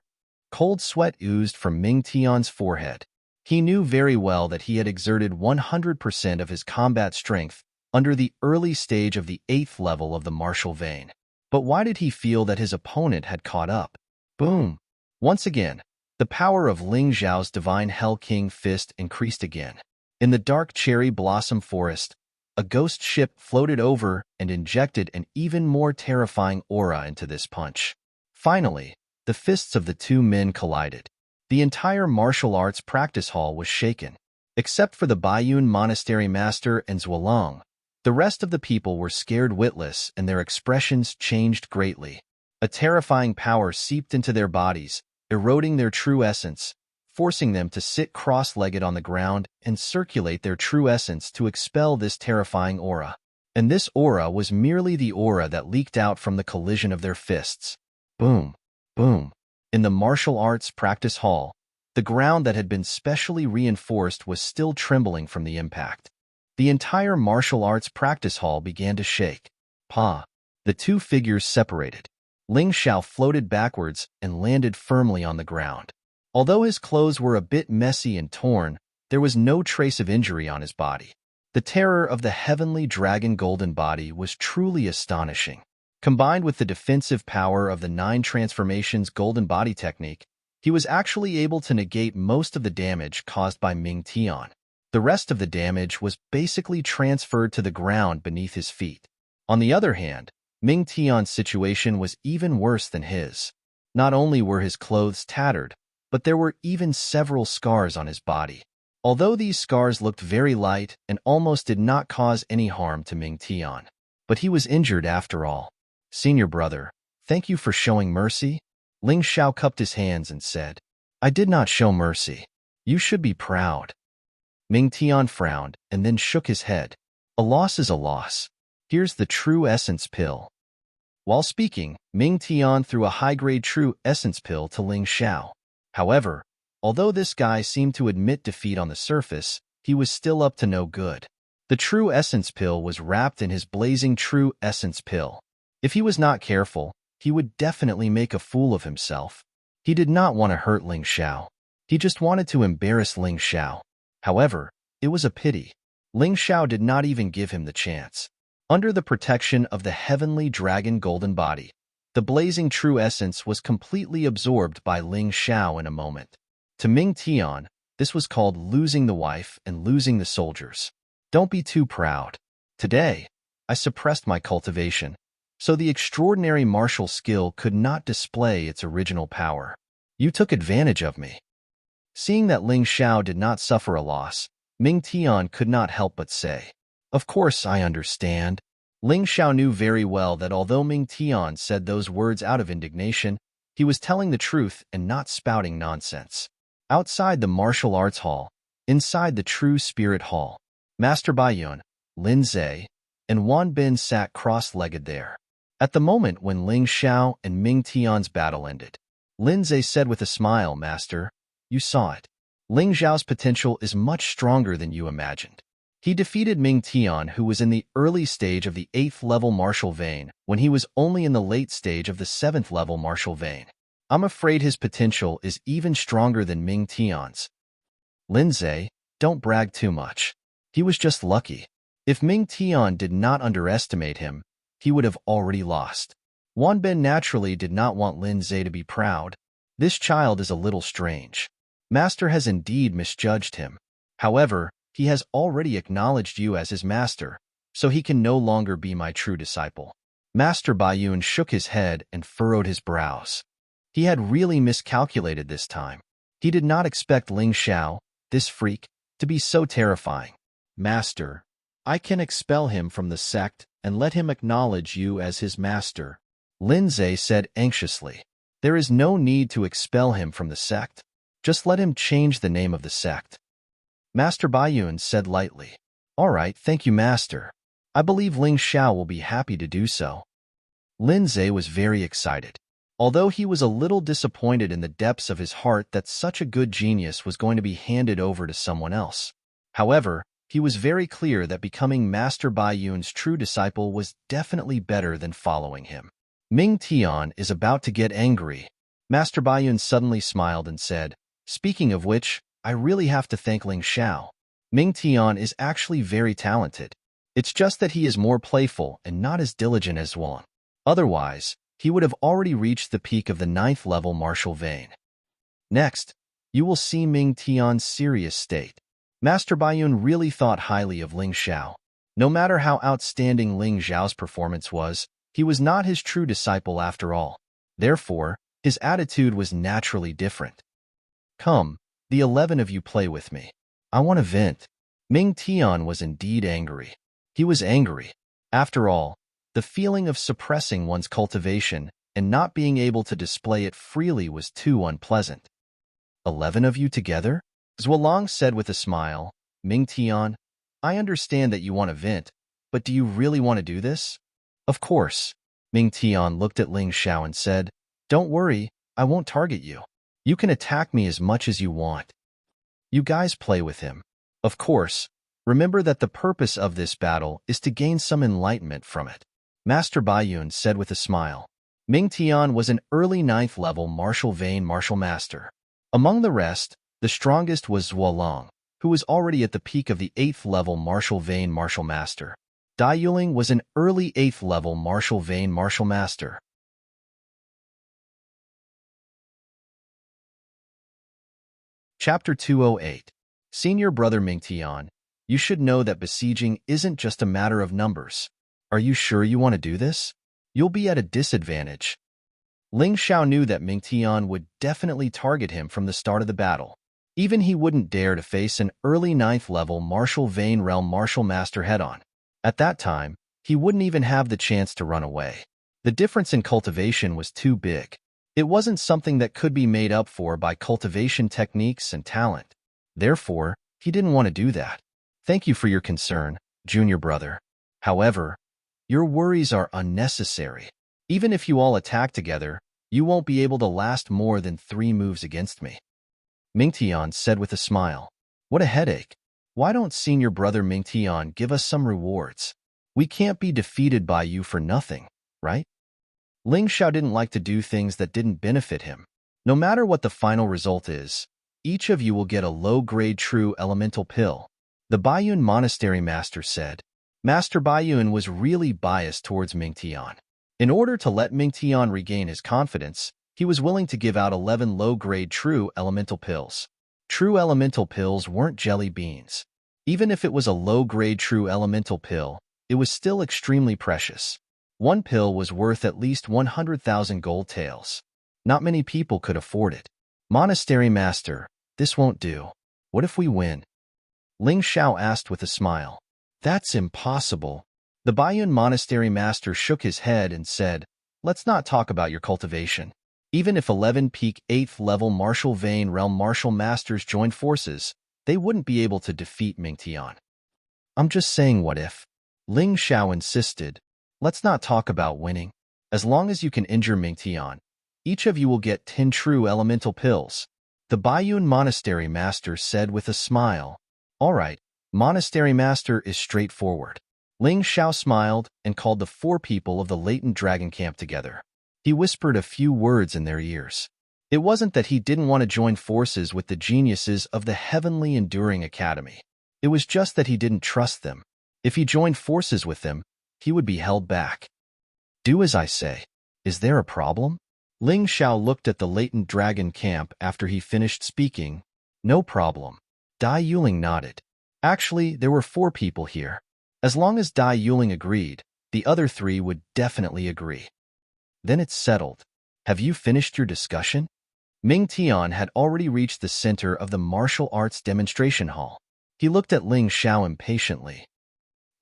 Cold sweat oozed from Ming Tian's forehead. He knew very well that he had exerted 100% of his combat strength under the early stage of the 8th level of the martial vein. But why did he feel that his opponent had caught up? Boom! Once again, the power of Ling Xiao's Divine Hell King Fist increased again. In the dark cherry blossom forest, a ghost ship floated over and injected an even more terrifying aura into this punch. Finally, the fists of the two men collided. The entire martial arts practice hall was shaken. Except for the Baiyun Monastery Master and Zuolong, the rest of the people were scared witless and their expressions changed greatly. A terrifying power seeped into their bodies, eroding their true essence, forcing them to sit cross-legged on the ground and circulate their true essence to expel this terrifying aura. And this aura was merely the aura that leaked out from the collision of their fists. Boom, boom. In the martial arts practice hall, the ground that had been specially reinforced was still trembling from the impact. The entire martial arts practice hall began to shake. Pa! The two figures separated. Ling Xiao floated backwards and landed firmly on the ground. Although his clothes were a bit messy and torn, there was no trace of injury on his body. The terror of the heavenly dragon golden body was truly astonishing. Combined with the defensive power of the 9 transformations golden body technique, he was actually able to negate most of the damage caused by Ming Tian. The rest of the damage was basically transferred to the ground beneath his feet. On the other hand, Ming Tian's situation was even worse than his. Not only were his clothes tattered, but there were even several scars on his body. Although these scars looked very light and almost did not cause any harm to Ming Tian. But he was injured after all. Senior brother, thank you for showing mercy. Ling Xiao cupped his hands and said, I did not show mercy. You should be proud. Ming Tian frowned and then shook his head. A loss is a loss. Here's the true essence pill. While speaking, Ming Tian threw a high-grade true essence pill to Ling Xiao. However, although this guy seemed to admit defeat on the surface, he was still up to no good. The true essence pill was wrapped in his blazing true essence pill. If he was not careful, he would definitely make a fool of himself. He did not want to hurt Ling Xiao. He just wanted to embarrass Ling Xiao. However, it was a pity. Ling Xiao did not even give him the chance. Under the protection of the heavenly dragon golden body, the blazing true essence was completely absorbed by Ling Xiao in a moment. To Ming Tian, this was called losing the wife and losing the soldiers. Don't be too proud. Today, I suppressed my cultivation, so the extraordinary martial skill could not display its original power. You took advantage of me. Seeing that Ling Xiao did not suffer a loss, Ming Tian could not help but say, Of course I understand. Ling Xiao knew very well that although Ming Tian said those words out of indignation, he was telling the truth and not spouting nonsense. Outside the martial arts hall, inside the true spirit hall, Master Baiyun, Lin Zhe, and Wan Bin sat cross-legged there. At the moment when Ling Xiao and Ming Tian's battle ended, Lin Zhe said with a smile, Master, you saw it. Ling Xiao's potential is much stronger than you imagined. He defeated Ming Tian, who was in the early stage of the 8th level martial vein, when he was only in the late stage of the 7th level martial vein. I'm afraid his potential is even stronger than Ming Tian's. Lin Zhe, don't brag too much. He was just lucky. If Ming Tian did not underestimate him, he would have already lost. Wan Bin naturally did not want Lin Zhe to be proud. This child is a little strange. Master has indeed misjudged him. However, he has already acknowledged you as his master, so he can no longer be my true disciple. Master Baiyun shook his head and furrowed his brows. He had really miscalculated this time. He did not expect Ling Xiao, this freak, to be so terrifying. Master, I can expel him from the sect and let him acknowledge you as his master. Lin Zhe said anxiously. There is no need to expel him from the sect. Just let him change the name of the sect. Master Baiyun said lightly. All right, thank you, Master. I believe Ling Xiao will be happy to do so. Lin Zhe was very excited. Although he was a little disappointed in the depths of his heart that such a good genius was going to be handed over to someone else. However, he was very clear that becoming Master Baiyun's true disciple was definitely better than following him. Ming Tian is about to get angry. Master Baiyun suddenly smiled and said, Speaking of which, I really have to thank Ling Xiao. Ming Tian is actually very talented. It's just that he is more playful and not as diligent as Wan. Otherwise, he would have already reached the peak of the 9th level martial vein. Next, you will see Ming Tian's serious state. Master Baiyun really thought highly of Ling Xiao. No matter how outstanding Ling Xiao's performance was, he was not his true disciple after all. Therefore, his attitude was naturally different. Come, the 11 of you play with me. I want to vent. Ming Tian was indeed angry. He was angry. After all, the feeling of suppressing one's cultivation and not being able to display it freely was too unpleasant. 11 of you together? Zhuolong said with a smile. Ming Tian, I understand that you want to vent, but do you really want to do this? Of course. Ming Tian looked at Ling Xiao and said, Don't worry, I won't target you. You can attack me as much as you want. You guys play with him. Of course, remember that the purpose of this battle is to gain some enlightenment from it. Master Baiyun said with a smile. Ming Tian was an early 9th level martial vein martial master. Among the rest, the strongest was Zhuolong, who was already at the peak of the 8th level martial vein martial master. Dai Yuling was an early 8th level martial vein martial master. Chapter 208. Senior Brother Ming Tian, you should know that besieging isn't just a matter of numbers. Are you sure you want to do this? You'll be at a disadvantage. Ling Xiao knew that Ming Tian would definitely target him from the start of the battle. Even he wouldn't dare to face an early 9th level martial vein realm martial master head-on. At that time, he wouldn't even have the chance to run away. The difference in cultivation was too big. It wasn't something that could be made up for by cultivation techniques and talent. Therefore, he didn't want to do that. Thank you for your concern, junior brother. However, your worries are unnecessary. Even if you all attack together, you won't be able to last more than 3 moves against me. Ming Tian said with a smile. What a headache. Why don't senior brother Ming Tian give us some rewards? We can't be defeated by you for nothing, right? Ling Xiao didn't like to do things that didn't benefit him. No matter what the final result is, each of you will get a low-grade true elemental pill. The Baiyun Monastery Master said. Master Baiyun was really biased towards Ming Tian. In order to let Ming Tian regain his confidence, he was willing to give out 11 low-grade true elemental pills. True elemental pills weren't jelly beans. Even if it was a low-grade true elemental pill, it was still extremely precious. One pill was worth at least 100,000 gold taels. Not many people could afford it. Monastery Master, this won't do. What if we win? Ling Xiao asked with a smile. That's impossible. The Baiyun Monastery Master shook his head and said, Let's not talk about your cultivation. Even if 11 peak 8th level martial vein realm martial masters joined forces, they wouldn't be able to defeat Ming Tian. I'm just saying what if. Ling Xiao insisted. Let's not talk about winning. As long as you can injure Ming Tian, each of you will get 10 true elemental pills. The Baiyun Monastery Master said with a smile. All right, Monastery Master is straightforward. Ling Xiao smiled and called the 4 people of the latent dragon camp together. He whispered a few words in their ears. It wasn't that he didn't want to join forces with the geniuses of the Heavenly Enduring Academy. It was just that he didn't trust them. If he joined forces with them, he would be held back. Do as I say. Is there a problem? Ling Xiao looked at the latent dragon camp after he finished speaking. No problem. Dai Yuling nodded. Actually, there were 4 people here. As long as Dai Yuling agreed, the other 3 would definitely agree. Then it's settled. Have you finished your discussion? Ming Tian had already reached the center of the martial arts demonstration hall. He looked at Ling Xiao impatiently.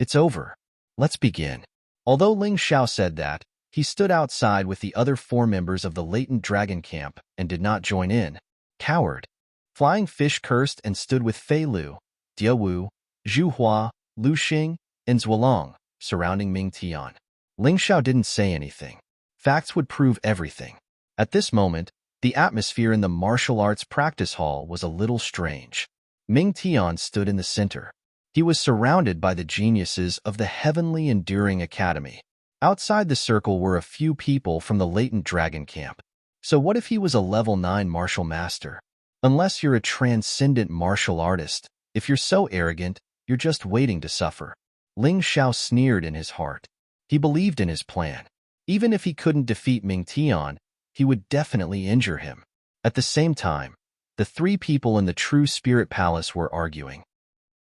It's over. Let's begin. Although Ling Xiao said that, he stood outside with the other 4 members of the latent dragon camp and did not join in. Coward. Flying Fish cursed and stood with Fei Lu, Dia Wu, Zhu Hua, Lu Xing, and Zhuolong, surrounding Ming Tian. Ling Xiao didn't say anything. Facts would prove everything. At this moment, the atmosphere in the martial arts practice hall was a little strange. Ming Tian stood in the center. He was surrounded by the geniuses of the Heavenly Enduring Academy. Outside the circle were a few people from the latent dragon camp. So what if he was a level 9 martial master? Unless you're a transcendent martial artist, if you're so arrogant, you're just waiting to suffer. Ling Xiao sneered in his heart. He believed in his plan. Even if he couldn't defeat Ming Tian, he would definitely injure him. At the same time, the 3 people in the True Spirit Palace were arguing.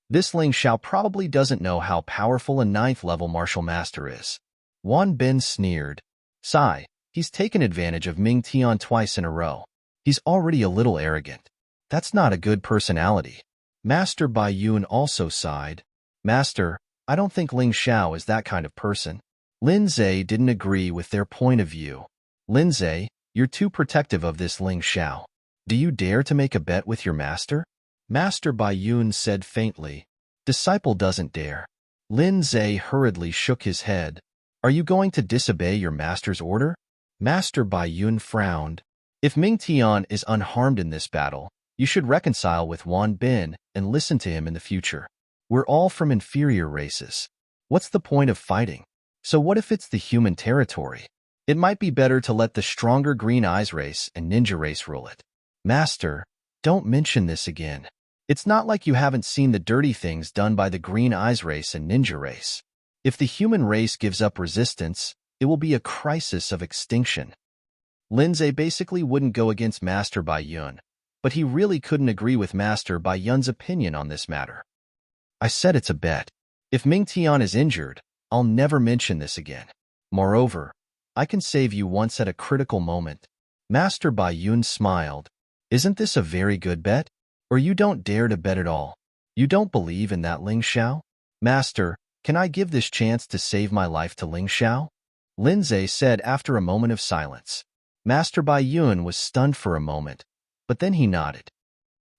This Ling Xiao probably doesn't know how powerful a 9th level martial master is. Wan Ben sneered. Sigh, he's taken advantage of Ming Tian twice in a row. He's already a little arrogant. That's not a good personality. Master Bai Yun also sighed. Master, I don't think Ling Xiao is that kind of person. Lin Zhe didn't agree with their point of view. Lin Zhe, you're too protective of this Ling Xiao. Do you dare to make a bet with your master? Master Bai Yun said faintly. Disciple doesn't dare. Lin Zhe hurriedly shook his head. Are you going to disobey your master's order? Master Bai Yun frowned. If Ming Tian is unharmed in this battle, you should reconcile with Wan Bin and listen to him in the future. We're all from inferior races. What's the point of fighting? So what if it's the human territory? It might be better to let the stronger Green Eyes race and Ninja race rule it. Master, don't mention this again. It's not like you haven't seen the dirty things done by the Green Eyes race and Ninja race. If the human race gives up resistance, it will be a crisis of extinction. Lindsay basically wouldn't go against Master Bai Yun, but he really couldn't agree with Master Bai Yun's opinion on this matter. I said it's a bet. If Ming Tian is injured, I'll never mention this again. Moreover, I can save you once at a critical moment. Master Bai Yun smiled. Isn't this a very good bet? Or you don't dare to bet at all? You don't believe in that Ling Xiao? Master, can I give this chance to save my life to Ling Xiao? Lindsay said after a moment of silence. Master Bai Yun was stunned for a moment, but then he nodded.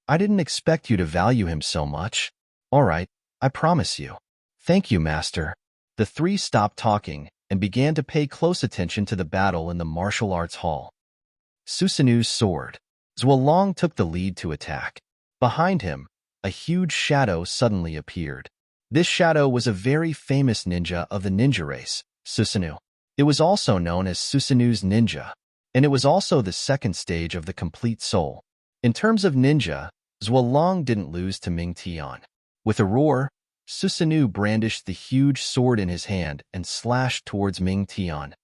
I didn't expect you to value him so much. All right, I promise you. Thank you, Master. The three stopped talking and began to pay close attention to the battle in the martial arts hall. Susanu's sword. Zhuolong took the lead to attack. Behind him, a huge shadow suddenly appeared. This shadow was a very famous ninja of the ninja race, Susanu. It was also known as Susanu's ninja, and it was also the second stage of the complete soul. In terms of ninja, Zhuolong didn't lose to Ming Tian. With a roar, Susanu brandished the huge sword in his hand and slashed towards Ming Tian.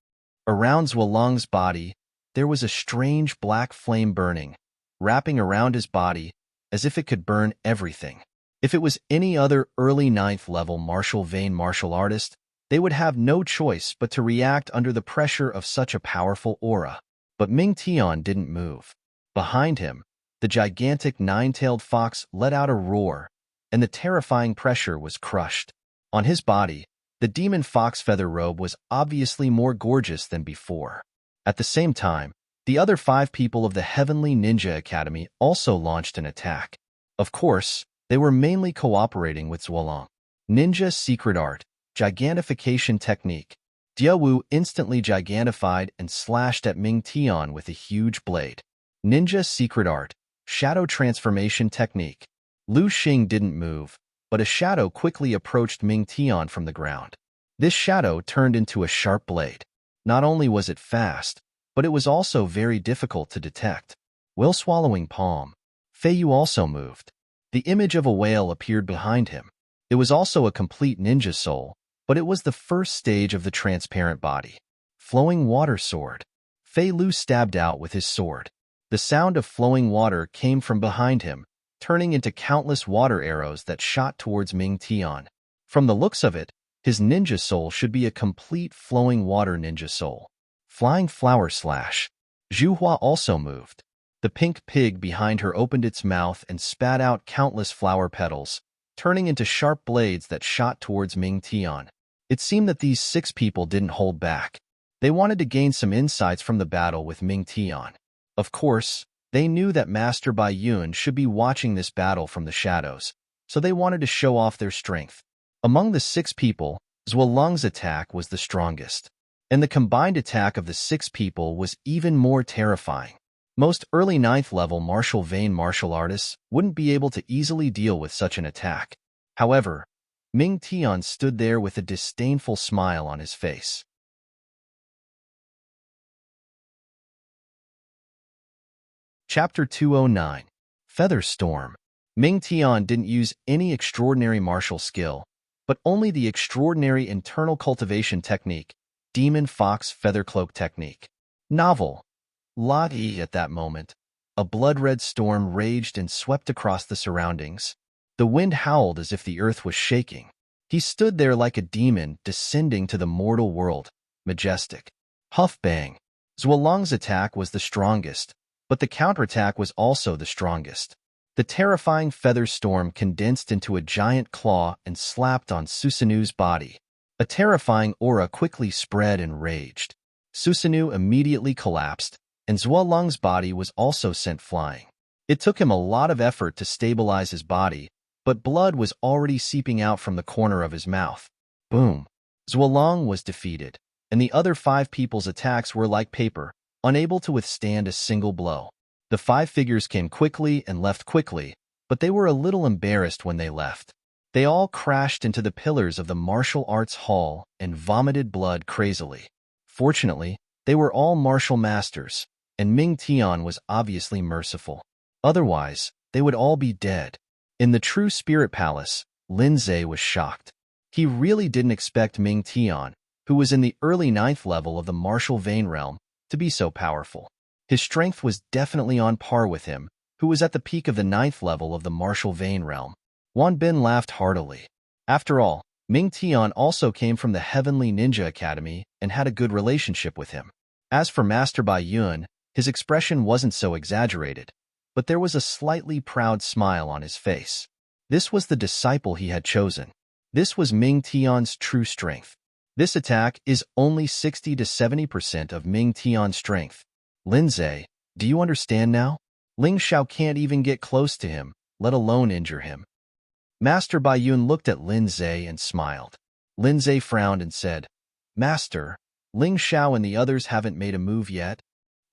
Around Zhuolong's body, there was a strange black flame burning, wrapping around his body as if it could burn everything. If it was any other early 9th level martial vein martial artist, they would have no choice but to react under the pressure of such a powerful aura. But Ming Tian didn't move. Behind him, the gigantic nine-tailed fox let out a roar, and the terrifying pressure was crushed. On his body, the demon fox feather robe was obviously more gorgeous than before. At the same time, the other 5 people of the Heavenly Ninja Academy also launched an attack. Of course, they were mainly cooperating with Zhuolong. Ninja Secret Art, Gigantification Technique. Diawu instantly gigantified and slashed at Ming Tian with a huge blade. Ninja Secret Art, Shadow Transformation Technique. Lu Xing didn't move, but a shadow quickly approached Ming Tian from the ground. This shadow turned into a sharp blade. Not only was it fast, but it was also very difficult to detect. While swallowing palm, Fei Yu also moved. The image of a whale appeared behind him. It was also a complete ninja soul, but it was the first stage of the transparent body. Flowing water sword. Fei Lu stabbed out with his sword. The sound of flowing water came from behind him, turning into countless water arrows that shot towards Ming Tian. From the looks of it, his ninja soul should be a complete flowing water ninja soul. Flying flower slash. Zhu Hua also moved. The pink pig behind her opened its mouth and spat out countless flower petals, turning into sharp blades that shot towards Ming Tian. It seemed that these 6 people didn't hold back. They wanted to gain some insights from the battle with Ming Tian. Of course, they knew that Master Bai Yun should be watching this battle from the shadows, so they wanted to show off their strength. Among the 6 people, Zhuolong's attack was the strongest, and the combined attack of the 6 people was even more terrifying. Most early 9th level martial vein martial artists wouldn't be able to easily deal with such an attack. However, Ming Tian stood there with a disdainful smile on his face. Chapter 209. Feather Storm. Ming Tian didn't use any extraordinary martial skill, but only the extraordinary internal cultivation technique, Demon Fox Feather Cloak Technique. Novel. Lottie at that moment. A blood-red storm raged and swept across the surroundings. The wind howled as if the earth was shaking. He stood there like a demon descending to the mortal world, majestic. Huff bang. Zhuolong's attack was the strongest, but the counterattack was also the strongest. The terrifying feather storm condensed into a giant claw and slapped on Susanu's body. A terrifying aura quickly spread and raged. Susanu immediately collapsed, and Zhuolong's body was also sent flying. It took him a lot of effort to stabilize his body, but blood was already seeping out from the corner of his mouth. Boom. Zhuolong was defeated, and the other 5 people's attacks were like paper, unable to withstand a single blow. The 5 figures came quickly and left quickly, but they were a little embarrassed when they left. They all crashed into the pillars of the martial arts hall and vomited blood crazily. Fortunately, they were all martial masters, and Ming Tian was obviously merciful. Otherwise, they would all be dead. In the true spirit palace, Lin Zhe was shocked. He really didn't expect Ming Tian, who was in the early 9th level of the martial vein realm, to be so powerful. His strength was definitely on par with him, who was at the peak of the 9th level of the martial vein realm. Wan Bin laughed heartily. After all, Ming Tian also came from the Heavenly Ninja Academy and had a good relationship with him. As for Master Bai Yun, his expression wasn't so exaggerated, but there was a slightly proud smile on his face. This was the disciple he had chosen. This was Ming Tian's true strength. This attack is only 60 to 70% of Ming Tian's strength. Lin Zhe, do you understand now? Ling Xiao can't even get close to him, let alone injure him. Master Bai Yun looked at Lin Zhe and smiled. Lin Zhe frowned and said, Master, Ling Xiao and the others haven't made a move yet.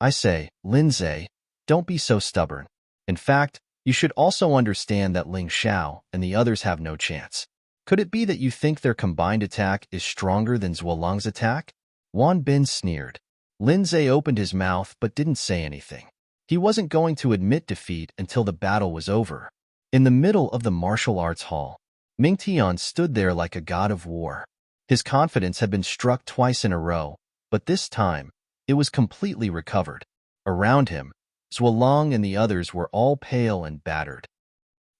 I say, Lin Zhe, don't be so stubborn. In fact, you should also understand that Ling Xiao and the others have no chance. Could it be that you think their combined attack is stronger than Zhuolong's attack? Wan Bin sneered. Lin Zhe opened his mouth but didn't say anything. He wasn't going to admit defeat until the battle was over. In the middle of the martial arts hall, Ming Tian stood there like a god of war. His confidence had been struck twice in a row, but this time, it was completely recovered. Around him, Zhuolong and the others were all pale and battered.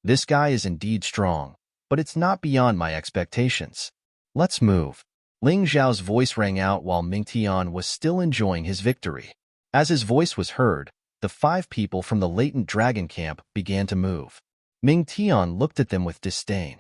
This guy is indeed strong, but it's not beyond my expectations. Let's move. Ling Zhao's voice rang out while Ming Tian was still enjoying his victory. As his voice was heard, the 5 people from the latent dragon camp began to move. Ming Tian looked at them with disdain.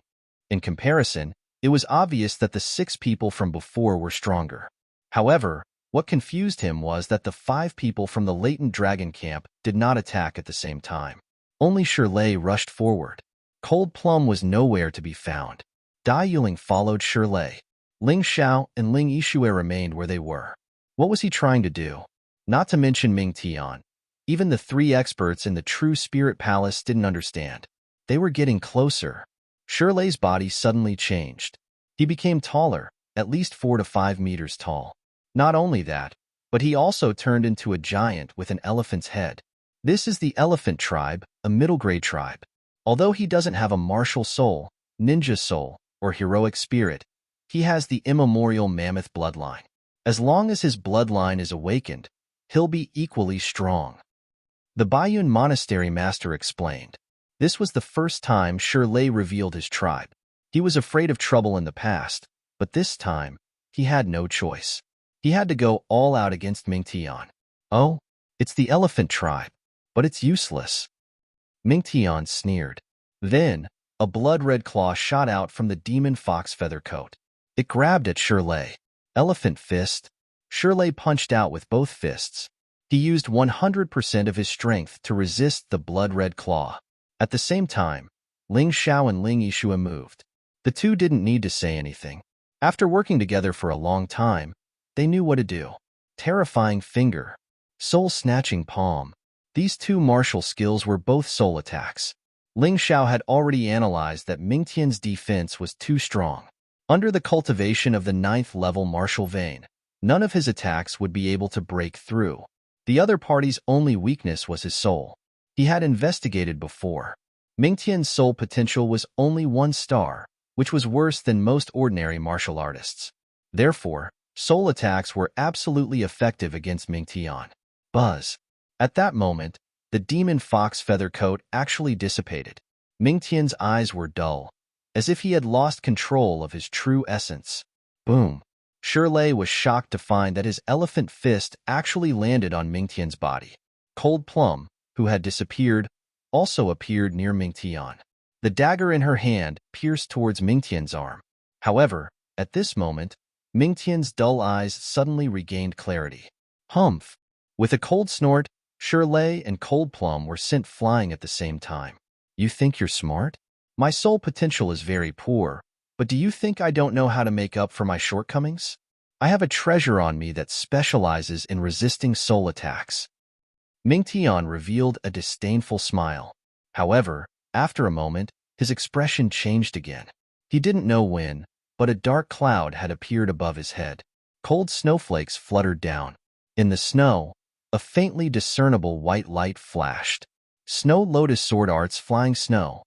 In comparison, it was obvious that the 6 people from before were stronger. However, what confused him was that the 5 people from the latent dragon camp did not attack at the same time. Only Shirley rushed forward. Cold Plum was nowhere to be found. Dai Yuling followed Shirley. Ling Xiao and Ling Yixue remained where they were. What was he trying to do? Not to mention Ming Tian. Even the 3 experts in the true spirit palace didn't understand. They were getting closer. Shirley's body suddenly changed. He became taller, at least 4 to 5 meters tall. Not only that, but he also turned into a giant with an elephant's head. This is the elephant tribe, a middle-grade tribe. Although he doesn't have a martial soul, ninja soul, or heroic spirit, he has the immemorial mammoth bloodline. As long as his bloodline is awakened, he'll be equally strong. The Baiyun Monastery Master explained. This was the first time Shirley revealed his tribe. He was afraid of trouble in the past, but this time, he had no choice. He had to go all out against Ming Tian. Oh, it's the elephant tribe, but it's useless. Ming Tian sneered. Then, a blood-red claw shot out from the demon fox feather coat. It grabbed at Shirley. Elephant fist. Shirley punched out with both fists. He used 100% of his strength to resist the blood-red claw. At the same time, Ling Xiao and Ling Yixue moved. The 2 didn't need to say anything. After working together for a long time, they knew what to do. Terrifying finger. Soul-snatching palm. These 2 martial skills were both soul attacks. Ling Xiao had already analyzed that Ming Tian's defense was too strong. Under the cultivation of the 9th level martial vein, none of his attacks would be able to break through. The other party's only weakness was his soul. He had investigated before. Ming Tian's soul potential was only 1 star, which was worse than most ordinary martial artists. Therefore, soul attacks were absolutely effective against Ming Tian. Buzz. At that moment, the demon fox feather coat actually dissipated. Ming Tian's eyes were dull, as if he had lost control of his true essence. Boom. Shirley was shocked to find that his elephant fist actually landed on Ming Tian's body. Cold Plum, who had disappeared, also appeared near Ming Tian. The dagger in her hand pierced towards Ming Tian's arm. However, at this moment, Ming Tian's dull eyes suddenly regained clarity. Humph! With a cold snort, Shirley and Cold Plum were sent flying at the same time. You think you're smart? My soul potential is very poor, but do you think I don't know how to make up for my shortcomings? I have a treasure on me that specializes in resisting soul attacks. Mingtian revealed a disdainful smile. However, after a moment, his expression changed again. He didn't know when, but a dark cloud had appeared above his head. Cold snowflakes fluttered down. In the snow, a faintly discernible white light flashed. Snow Lotus Sword Art's Flying Snow.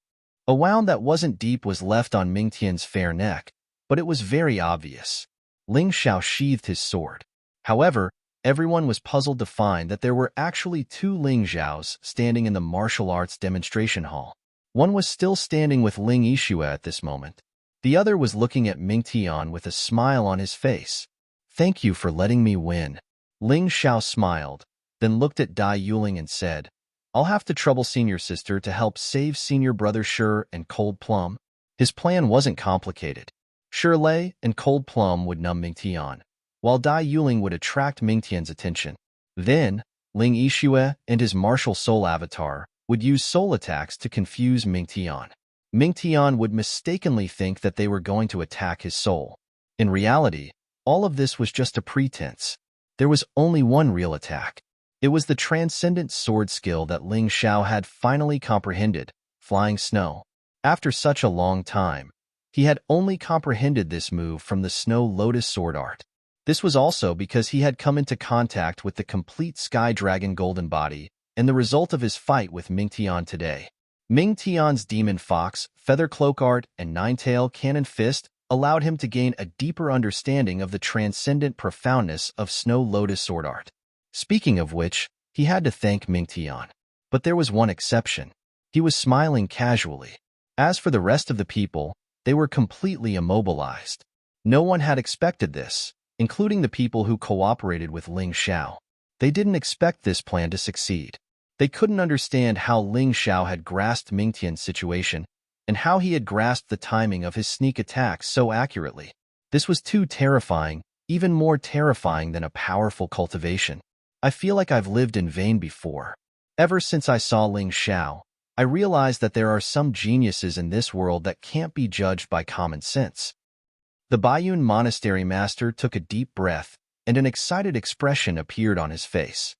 A wound that wasn't deep was left on Mingtian's fair neck, but it was very obvious. Ling Xiao sheathed his sword. However, everyone was puzzled to find that there were actually two Ling Xiaos standing in the martial arts demonstration hall. One was still standing with Ling Yixue at this moment. The other was looking at Mingtian with a smile on his face. Thank you for letting me win. Ling Xiao smiled, then looked at Dai Yuling and said, I'll have to trouble senior sister to help save senior brother Shir and Cold Plum. His plan wasn't complicated. Shirley and Cold Plum would numb Mingtian, while Dai Yuling would attract Mingtian's attention. Then, Ling Yixue and his martial soul avatar would use soul attacks to confuse Mingtian. Mingtian would mistakenly think that they were going to attack his soul. In reality, all of this was just a pretense. There was only one real attack. It was the transcendent sword skill that Ling Xiao had finally comprehended, Flying Snow. After such a long time, he had only comprehended this move from the Snow Lotus Sword Art. This was also because he had come into contact with the complete Sky Dragon Golden Body and the result of his fight with Mingtian today. Mingtian's Demon Fox, Feather Cloak Art, and Nine-Tail Cannon Fist allowed him to gain a deeper understanding of the transcendent profoundness of Snow Lotus Sword Art. Speaking of which, he had to thank Mingtian. But there was one exception. He was smiling casually. As for the rest of the people, they were completely immobilized. No one had expected this, including the people who cooperated with Ling Xiao. They didn't expect this plan to succeed. They couldn't understand how Ling Xiao had grasped Mingtian's situation and how he had grasped the timing of his sneak attack so accurately. This was too terrifying, even more terrifying than a powerful cultivation. I feel like I've lived in vain before. Ever since I saw Ling Xiao, I realized that there are some geniuses in this world that can't be judged by common sense. The Baiyun Monastery Master took a deep breath, and an excited expression appeared on his face.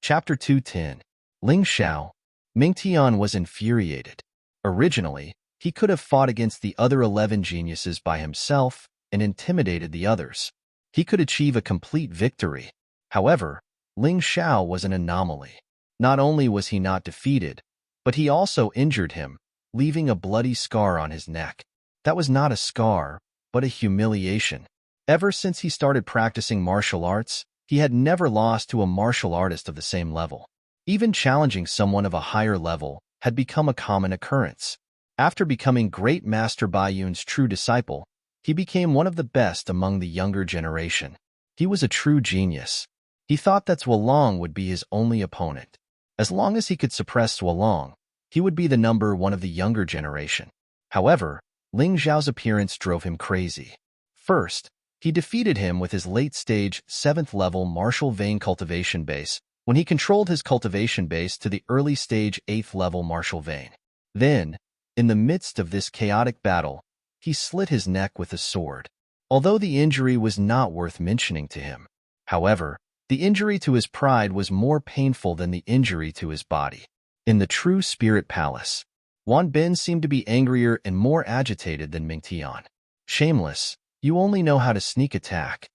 Chapter 210. Ling Xiao. Mingtian was infuriated. Originally, he could have fought against the other 11 geniuses by himself and intimidated the others. He could achieve a complete victory. However, Ling Xiao was an anomaly. Not only was he not defeated, but he also injured him, leaving a bloody scar on his neck. That was not a scar, but a humiliation. Ever since he started practicing martial arts, he had never lost to a martial artist of the same level. Even challenging someone of a higher level had become a common occurrence. After becoming Great Master Baiyun's true disciple, he became one of the best among the younger generation. He was a true genius. He thought that Zuolong would be his only opponent. As long as he could suppress Zuolong, he would be the number one of the younger generation. However, Ling Xiao's appearance drove him crazy. First, he defeated him with his late-stage 7th-level martial vein cultivation base when he controlled his cultivation base to the early-stage 8th-level martial vein. Then, in the midst of this chaotic battle, he slit his neck with a sword. Although the injury was not worth mentioning to him. However, the injury to his pride was more painful than the injury to his body. In the True Spirit Palace, Wan Bin seemed to be angrier and more agitated than Mingtian. Shameless, you only know how to sneak attack.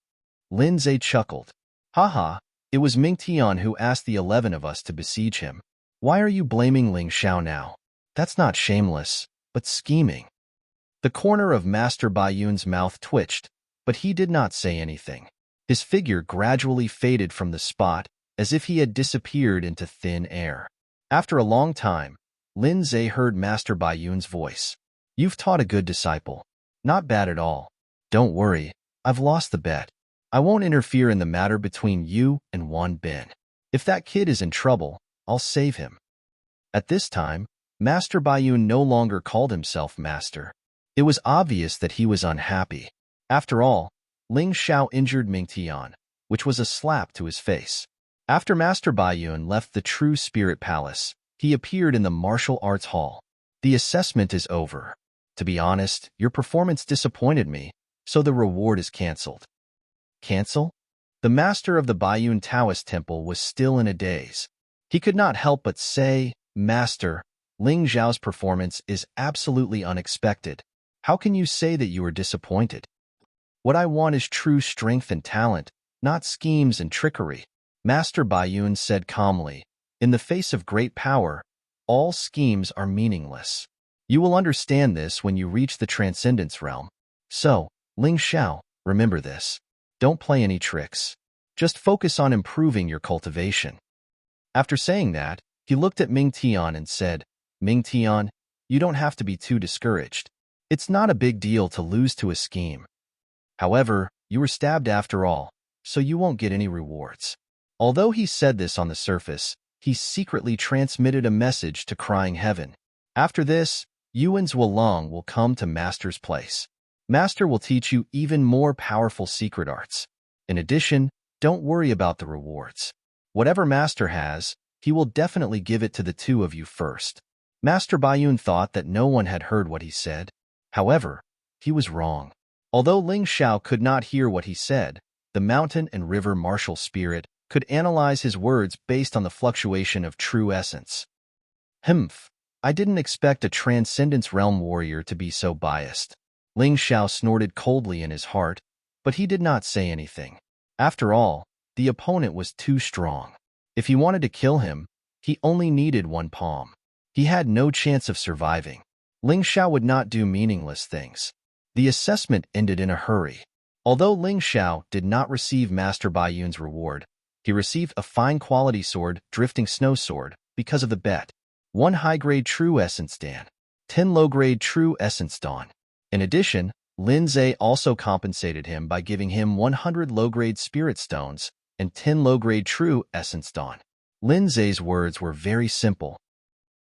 Lin Zhe chuckled. Haha, it was Mingtian who asked the 11 of us to besiege him. Why are you blaming Ling Xiao now? That's not shameless, but scheming. The corner of Master Baiyun's mouth twitched, but he did not say anything. His figure gradually faded from the spot, as if he had disappeared into thin air. After a long time, Lin Zhe heard Master Baiyun's voice. You've taught a good disciple. Not bad at all. Don't worry, I've lost the bet. I won't interfere in the matter between you and Wan Bin. If that kid is in trouble, I'll save him. At this time, Master Baiyun no longer called himself Master. It was obvious that he was unhappy. After all, Ling Xiao injured Ming Tian, which was a slap to his face. After Master Baiyun left the True Spirit Palace, he appeared in the martial arts hall. The assessment is over. To be honest, your performance disappointed me, so the reward is cancelled. Cancel? The master of the Baiyun Taoist temple was still in a daze. He could not help but say, Master, Ling Xiao's performance is absolutely unexpected. How can you say that you are disappointed? What I want is true strength and talent, not schemes and trickery. Master Baiyun said calmly, in the face of great power, all schemes are meaningless. You will understand this when you reach the Transcendence realm. So, Ling Xiao, remember this. Don't play any tricks. Just focus on improving your cultivation. After saying that, he looked at Ming Tian and said, Ming Tian, you don't have to be too discouraged. It's not a big deal to lose to a scheme. However, you were stabbed after all, so you won't get any rewards. Although he said this on the surface, he secretly transmitted a message to Crying Heaven. After this, Yuan's Wulong will come to Master's place. Master will teach you even more powerful secret arts. In addition, don't worry about the rewards. Whatever Master has, he will definitely give it to the two of you first. Master Baiyun thought that no one had heard what he said. However, he was wrong. Although Ling Xiao could not hear what he said, the mountain and river martial spirit could analyze his words based on the fluctuation of true essence. Humph, I didn't expect a Transcendence Realm warrior to be so biased. Ling Xiao snorted coldly in his heart, but he did not say anything. After all, the opponent was too strong. If he wanted to kill him, he only needed one palm. He had no chance of surviving. Ling Xiao would not do meaningless things. The assessment ended in a hurry. Although Ling Xiao did not receive Master Baiyun's reward, he received a fine quality sword, Drifting Snow Sword, because of the bet. 1 high-grade True Essence Dan, 10 low-grade True Essence Dawn. In addition, Lin Zhe also compensated him by giving him 100 low-grade Spirit Stones and 10 low-grade True Essence Dawn. Lin Zhe's words were very simple.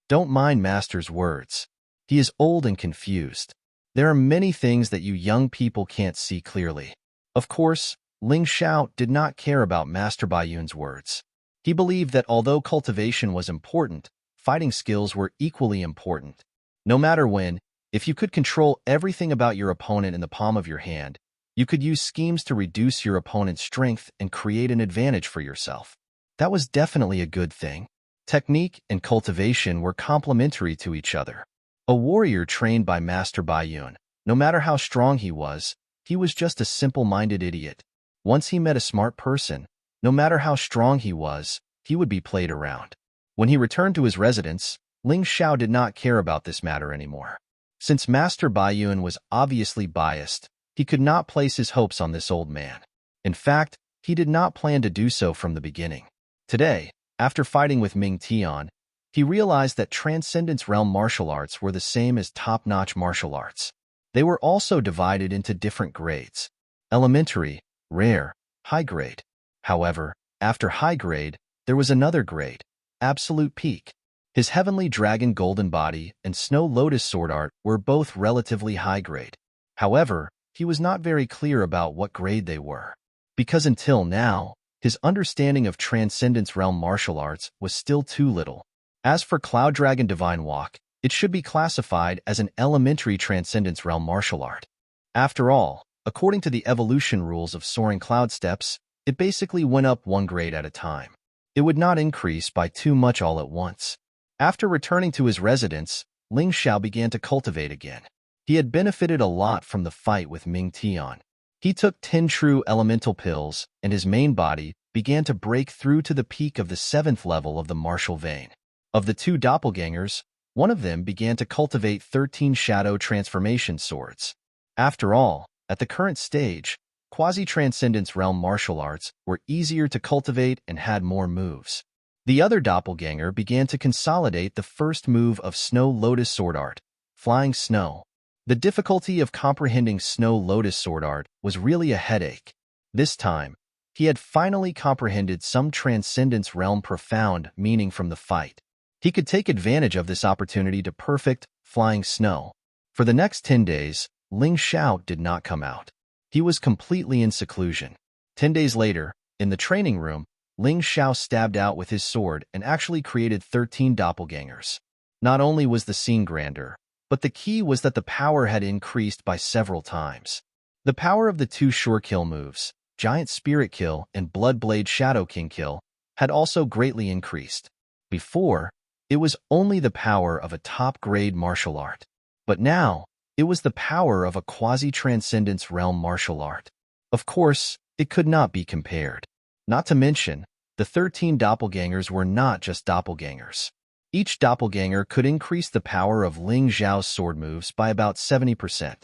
Don't mind Master's words. He is old and confused. There are many things that you young people can't see clearly. Of course, Ling Xiao did not care about Master Baiyun's words. He believed that although cultivation was important, fighting skills were equally important. No matter when, if you could control everything about your opponent in the palm of your hand, you could use schemes to reduce your opponent's strength and create an advantage for yourself. That was definitely a good thing. Technique and cultivation were complementary to each other. A warrior trained by Master Baiyun, no matter how strong he was just a simple-minded idiot. Once he met a smart person, no matter how strong he was, he would be played around. When he returned to his residence, Ling Xiao did not care about this matter anymore. Since Master Baiyun was obviously biased, he could not place his hopes on this old man. In fact, he did not plan to do so from the beginning. Today, after fighting with Ming Tian, he realized that Transcendence Realm martial arts were the same as top-notch martial arts. They were also divided into different grades: elementary, rare, high grade. However, after high grade, there was another grade, absolute peak. His Heavenly Dragon Golden Body and Snow Lotus Sword Art were both relatively high grade. However, he was not very clear about what grade they were, because until now, his understanding of Transcendence Realm martial arts was still too little. As for Cloud Dragon Divine Walk, it should be classified as an elementary Transcendence Realm martial art. After all, according to the evolution rules of Soaring Cloud Steps, it basically went up one grade at a time. It would not increase by too much all at once. After returning to his residence, Ling Xiao began to cultivate again. He had benefited a lot from the fight with Ming Tian. He took 10 true elemental pills, and his main body began to break through to the peak of the 7th level of the martial vein. Of the 2 doppelgangers, one of them began to cultivate 13 shadow transformation swords. After all, at the current stage, quasi-transcendence realm martial arts were easier to cultivate and had more moves. The other doppelganger began to consolidate the first move of Snow Lotus Sword Art, Flying Snow. The difficulty of comprehending Snow Lotus Sword Art was really a headache. This time, he had finally comprehended some Transcendence Realm profound meaning from the fight. He could take advantage of this opportunity to perfect Flying Snow. For the next 10 days, Ling Xiao did not come out. He was completely in seclusion. 10 days later, in the training room, Ling Xiao stabbed out with his sword and actually created 13 doppelgangers. Not only was the scene grander, but the key was that the power had increased by several times. The power of the two sure kill moves, Giant Spirit Kill and Bloodblade Shadow King Kill, had also greatly increased. Before, it was only the power of a top-grade martial art. But now, it was the power of a quasi-transcendence realm martial art. Of course, it could not be compared. Not to mention, the 13 doppelgangers were not just doppelgangers. Each doppelganger could increase the power of Ling Xiao's sword moves by about 70%.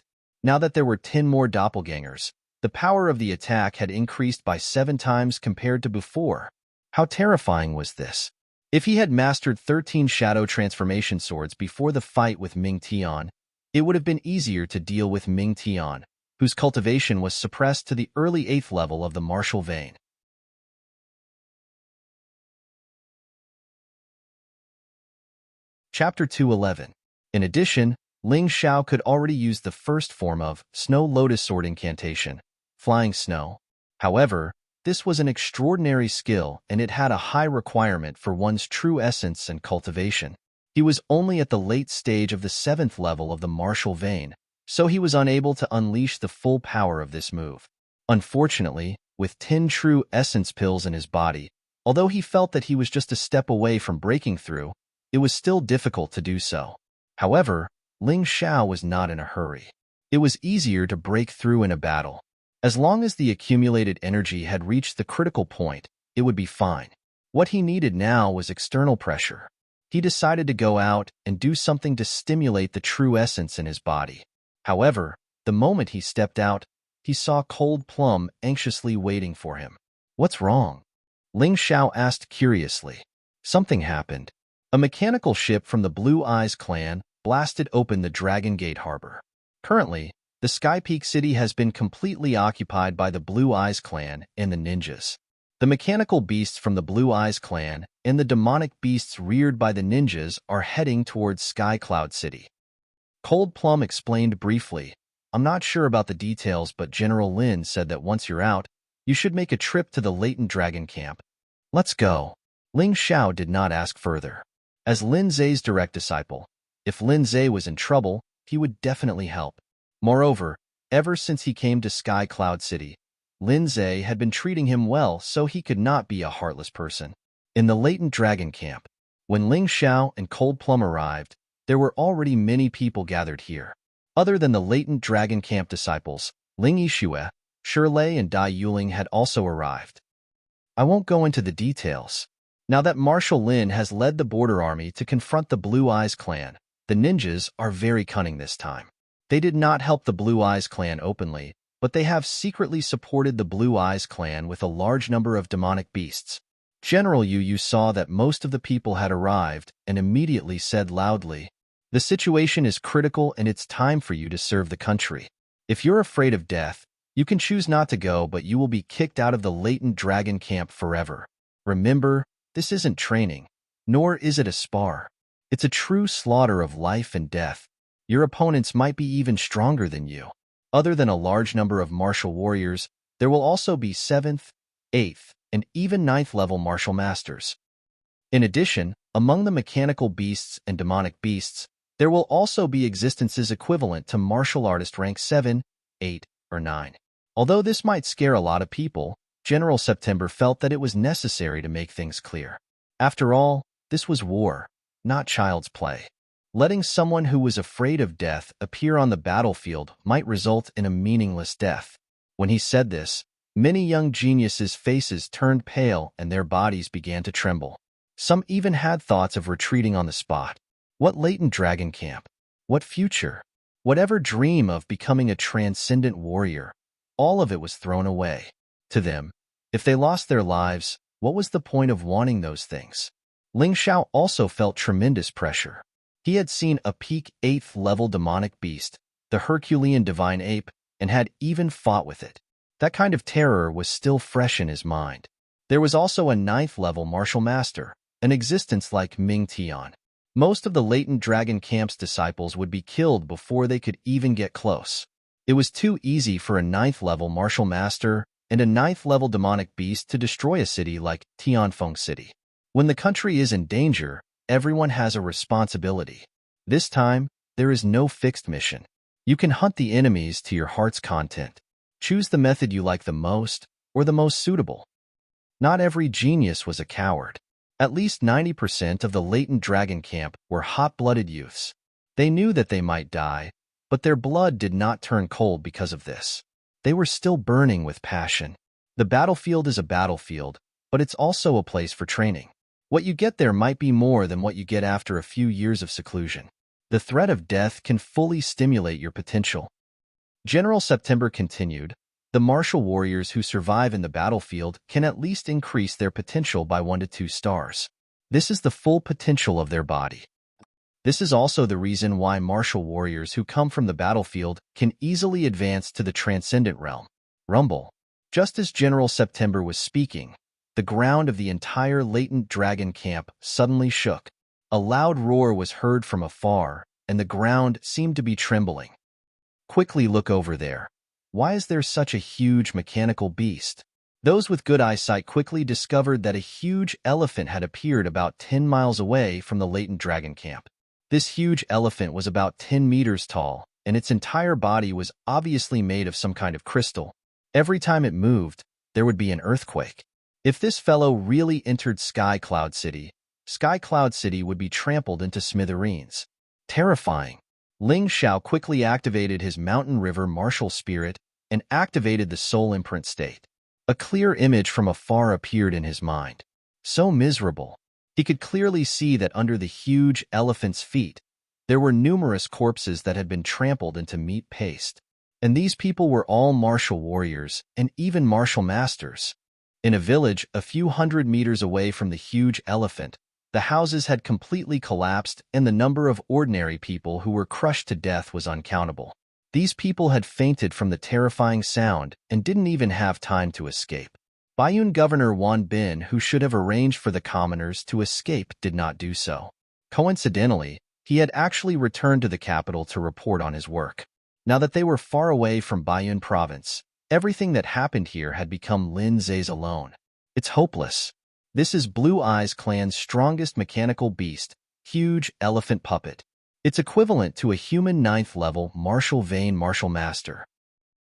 Now that there were 10 more doppelgangers, the power of the attack had increased by 7 times compared to before. How terrifying was this? If he had mastered 13 shadow transformation swords before the fight with Ming Tian, it would have been easier to deal with Ming Tian, whose cultivation was suppressed to the early 8th level of the martial vein. Chapter 211. In addition, Ling Xiao could already use the first form of Snow Lotus Sword incantation, Flying Snow. However, this was an extraordinary skill and it had a high requirement for one's true essence and cultivation. He was only at the late stage of the 7th level of the martial vein, so he was unable to unleash the full power of this move. Unfortunately, with 10 true essence pills in his body, although he felt that he was just a step away from breaking through, it was still difficult to do so. However, Ling Xiao was not in a hurry. It was easier to break through in a battle. As long as the accumulated energy had reached the critical point, it would be fine. What he needed now was external pressure. He decided to go out and do something to stimulate the true essence in his body. However, the moment he stepped out, he saw Cold Plum anxiously waiting for him. "What's wrong?" Ling Xiao asked curiously. Something happened. A mechanical ship from the Blue Eyes clan blasted open the Dragon Gate harbor. Currently, the Sky Peak city has been completely occupied by the Blue Eyes clan and the ninjas. The mechanical beasts from the Blue Eyes clan and the demonic beasts reared by the ninjas are heading towards Sky Cloud City. Cold Plum explained briefly, "I'm not sure about the details, but General Lin said that once you're out, you should make a trip to the latent dragon camp." "Let's go." Ling Xiao did not ask further. As Lin Zhe's direct disciple, if Lin Zhe was in trouble, he would definitely help. Moreover, ever since he came to Sky Cloud City, Lin Zhe had been treating him well, so he could not be a heartless person. In the latent dragon camp, when Ling Xiao and Cold Plum arrived, there were already many people gathered here. Other than the latent dragon camp disciples, Ling Yixue, Shirlei, and Dai Yuling had also arrived. I won't go into the details. Now that Marshal Lin has led the border army to confront the Blue Eyes clan, the ninjas are very cunning this time. They did not help the Blue Eyes clan openly, but they have secretly supported the Blue Eyes clan with a large number of demonic beasts. General Yu saw that most of the people had arrived and immediately said loudly, "The situation is critical and it's time for you to serve the country. If you're afraid of death, you can choose not to go, but you will be kicked out of the latent dragon camp forever. Remember, this isn't training, nor is it a spar. It's a true slaughter of life and death. Your opponents might be even stronger than you. Other than a large number of martial warriors, there will also be 7th, 8th, and even 9th level martial masters. In addition, among the mechanical beasts and demonic beasts, there will also be existences equivalent to martial artist rank 7, 8, or 9. Although this might scare a lot of people, General September felt that it was necessary to make things clear. After all, this was war, not child's play. Letting someone who was afraid of death appear on the battlefield might result in a meaningless death. When he said this, many young geniuses' faces turned pale and their bodies began to tremble. Some even had thoughts of retreating on the spot. What latent dragon camp? What future? Whatever dream of becoming a transcendent warrior, all of it was thrown away. To them, if they lost their lives, what was the point of wanting those things? Ling Xiao also felt tremendous pressure. He had seen a peak 8th level demonic beast, the Herculean divine ape, and had even fought with it. That kind of terror was still fresh in his mind. There was also a 9th level martial master, an existence like Ming Tian. Most of the latent dragon camp's disciples would be killed before they could even get close. It was too easy for a 9th-level martial master and a 9th-level demonic beast to destroy a city like Tianfeng City. When the country is in danger, everyone has a responsibility. This time, there is no fixed mission. You can hunt the enemies to your heart's content. Choose the method you like the most or the most suitable. Not every genius was a coward. At least 90% of the latent dragon camp were hot-blooded youths. They knew that they might die, but their blood did not turn cold because of this. They were still burning with passion. The battlefield is a battlefield, but it's also a place for training. What you get there might be more than what you get after a few years of seclusion. The threat of death can fully stimulate your potential. General September continued, the martial warriors who survive in the battlefield can at least increase their potential by 1 to 2 stars. This is the full potential of their body. This is also the reason why martial warriors who come from the battlefield can easily advance to the transcendent realm. Rumble. Just as General September was speaking, the ground of the entire latent dragon camp suddenly shook. A loud roar was heard from afar, and the ground seemed to be trembling. Quickly look over there. Why is there such a huge mechanical beast? Those with good eyesight quickly discovered that a huge elephant had appeared about 10 miles away from the latent dragon camp. This huge elephant was about 10 meters tall, and its entire body was obviously made of some kind of crystal. Every time it moved, there would be an earthquake. If this fellow really entered Sky Cloud City would be trampled into smithereens. Terrifying. Ling Xiao quickly activated his Mountain River martial spirit and activated the soul imprint state. A clear image from afar appeared in his mind. So miserable. He could clearly see that under the huge elephant's feet, there were numerous corpses that had been trampled into meat paste. And these people were all martial warriors and even martial masters. In a village a few hundred meters away from the huge elephant, the houses had completely collapsed and the number of ordinary people who were crushed to death was uncountable. These people had fainted from the terrifying sound and didn't even have time to escape. Baiyun Governor Wan Bin, who should have arranged for the commoners to escape, did not do so. Coincidentally, he had actually returned to the capital to report on his work. Now that they were far away from Baiyun province, everything that happened here had become Lin Zhe's alone. It's hopeless. This is Blue Eyes Clan's strongest mechanical beast, huge elephant puppet. It's equivalent to a human 9th-level martial vein martial master.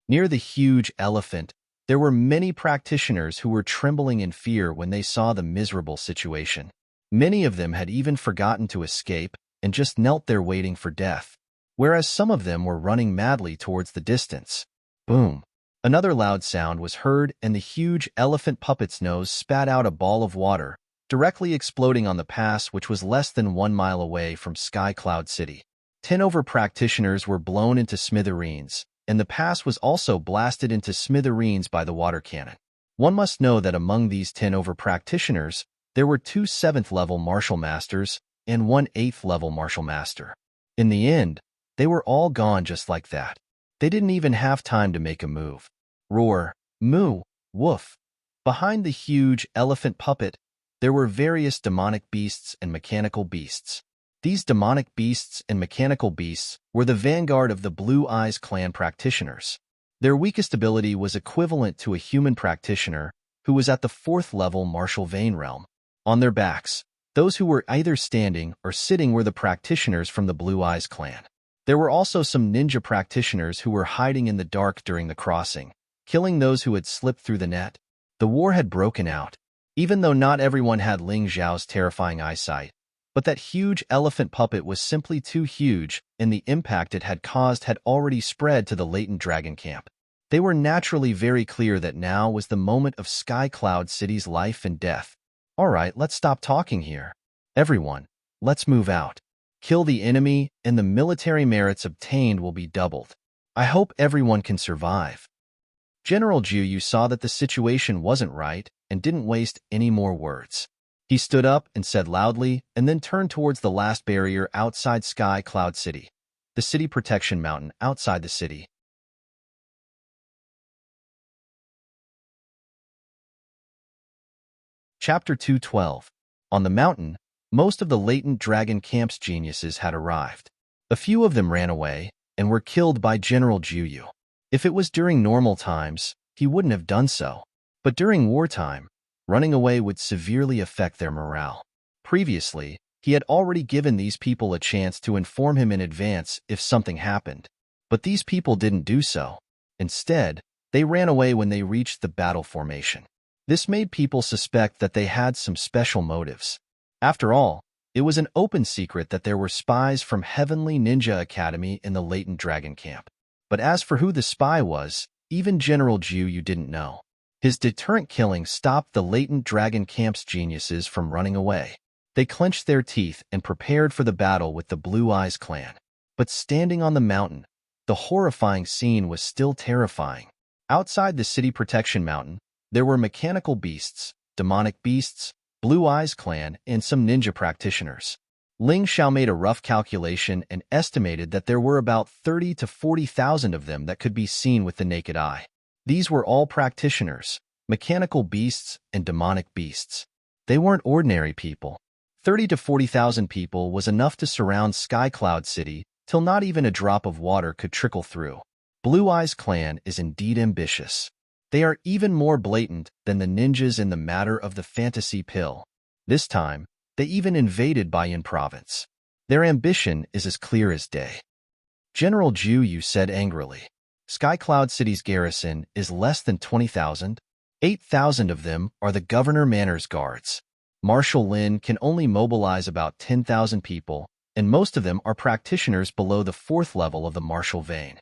Near the huge elephant, there were many practitioners who were trembling in fear when they saw the miserable situation. Many of them had even forgotten to escape and just knelt there waiting for death, whereas some of them were running madly towards the distance. Boom! Another loud sound was heard, and the huge elephant puppet's nose spat out a ball of water, directly exploding on the pass, which was less than 1 mile away from Sky Cloud City. 10 over practitioners were blown into smithereens, and the pass was also blasted into smithereens by the water cannon. One must know that among these 10 over practitioners, there were 2 7th-level martial masters and 1 8th-level martial master. In the end, they were all gone just like that. They didn't even have time to make a move. Roar, moo, woof. Behind the huge elephant puppet, there were various demonic beasts and mechanical beasts. These demonic beasts and mechanical beasts were the vanguard of the Blue Eyes Clan practitioners. Their weakest ability was equivalent to a human practitioner who was at the 4th-level martial vein realm. On their backs, those who were either standing or sitting were the practitioners from the Blue Eyes Clan. There were also some ninja practitioners who were hiding in the dark during the crossing, killing those who had slipped through the net. The war had broken out. Even though not everyone had Ling Xiao's terrifying eyesight, but that huge elephant puppet was simply too huge, and the impact it had caused had already spread to the latent dragon camp. They were naturally very clear that now was the moment of Sky Cloud City's life and death. All right, let's stop talking here. Everyone, let's move out. Kill the enemy, and the military merits obtained will be doubled. I hope everyone can survive. General Juyu saw that the situation wasn't right and didn't waste any more words. He stood up and said loudly, and then turned towards the last barrier outside Sky Cloud City, the city protection mountain outside the city. Chapter 212. On the mountain, most of the latent dragon camp's geniuses had arrived. A few of them ran away and were killed by General Juyu. If it was during normal times, he wouldn't have done so. But during wartime, running away would severely affect their morale. Previously, he had already given these people a chance to inform him in advance if something happened. But these people didn't do so. Instead, they ran away when they reached the battle formation. This made people suspect that they had some special motives. After all, it was an open secret that there were spies from Heavenly Ninja Academy in the latent dragon camp. But as for who the spy was, even General Ju didn't know. His deterrent killing stopped the latent dragon camp's geniuses from running away. They clenched their teeth and prepared for the battle with the Blue Eyes clan. But standing on the mountain, the horrifying scene was still terrifying. Outside the city protection mountain, there were mechanical beasts, demonic beasts, Blue Eyes clan, and some ninja practitioners. Ling Xiao made a rough calculation and estimated that there were about 30 to 40,000 of them that could be seen with the naked eye. These were all practitioners, mechanical beasts, and demonic beasts. They weren't ordinary people. 30 to 40,000 people was enough to surround Sky Cloud City till not even a drop of water could trickle through. Blue Eyes clan is indeed ambitious. They are even more blatant than the ninjas in the matter of the fantasy pill. This time, they even invaded Baiyan province. Their ambition is as clear as day. General Ju said angrily, Sky Cloud City's garrison is less than 20,000. 8,000 of them are the Governor Manor's guards. Marshal Lin can only mobilize about 10,000 people, and most of them are practitioners below the 4th level of the martial vein.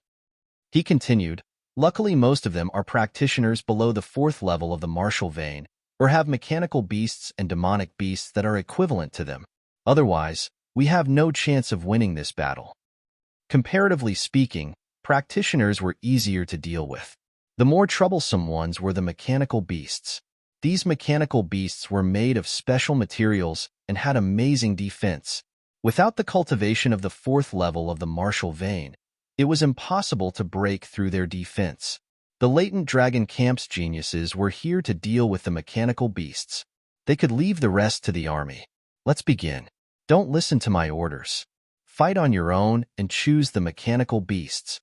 He continued, luckily most of them are practitioners below the 4th level of the martial vein, or have mechanical beasts and demonic beasts that are equivalent to them. Otherwise, we have no chance of winning this battle. Comparatively speaking, practitioners were easier to deal with. The more troublesome ones were the mechanical beasts. These mechanical beasts were made of special materials and had amazing defense. Without the cultivation of the 4th level of the martial vein, it was impossible to break through their defense. The latent dragon camp's geniuses were here to deal with the mechanical beasts. They could leave the rest to the army. Let's begin. Don't listen to my orders. Fight on your own and choose the mechanical beasts.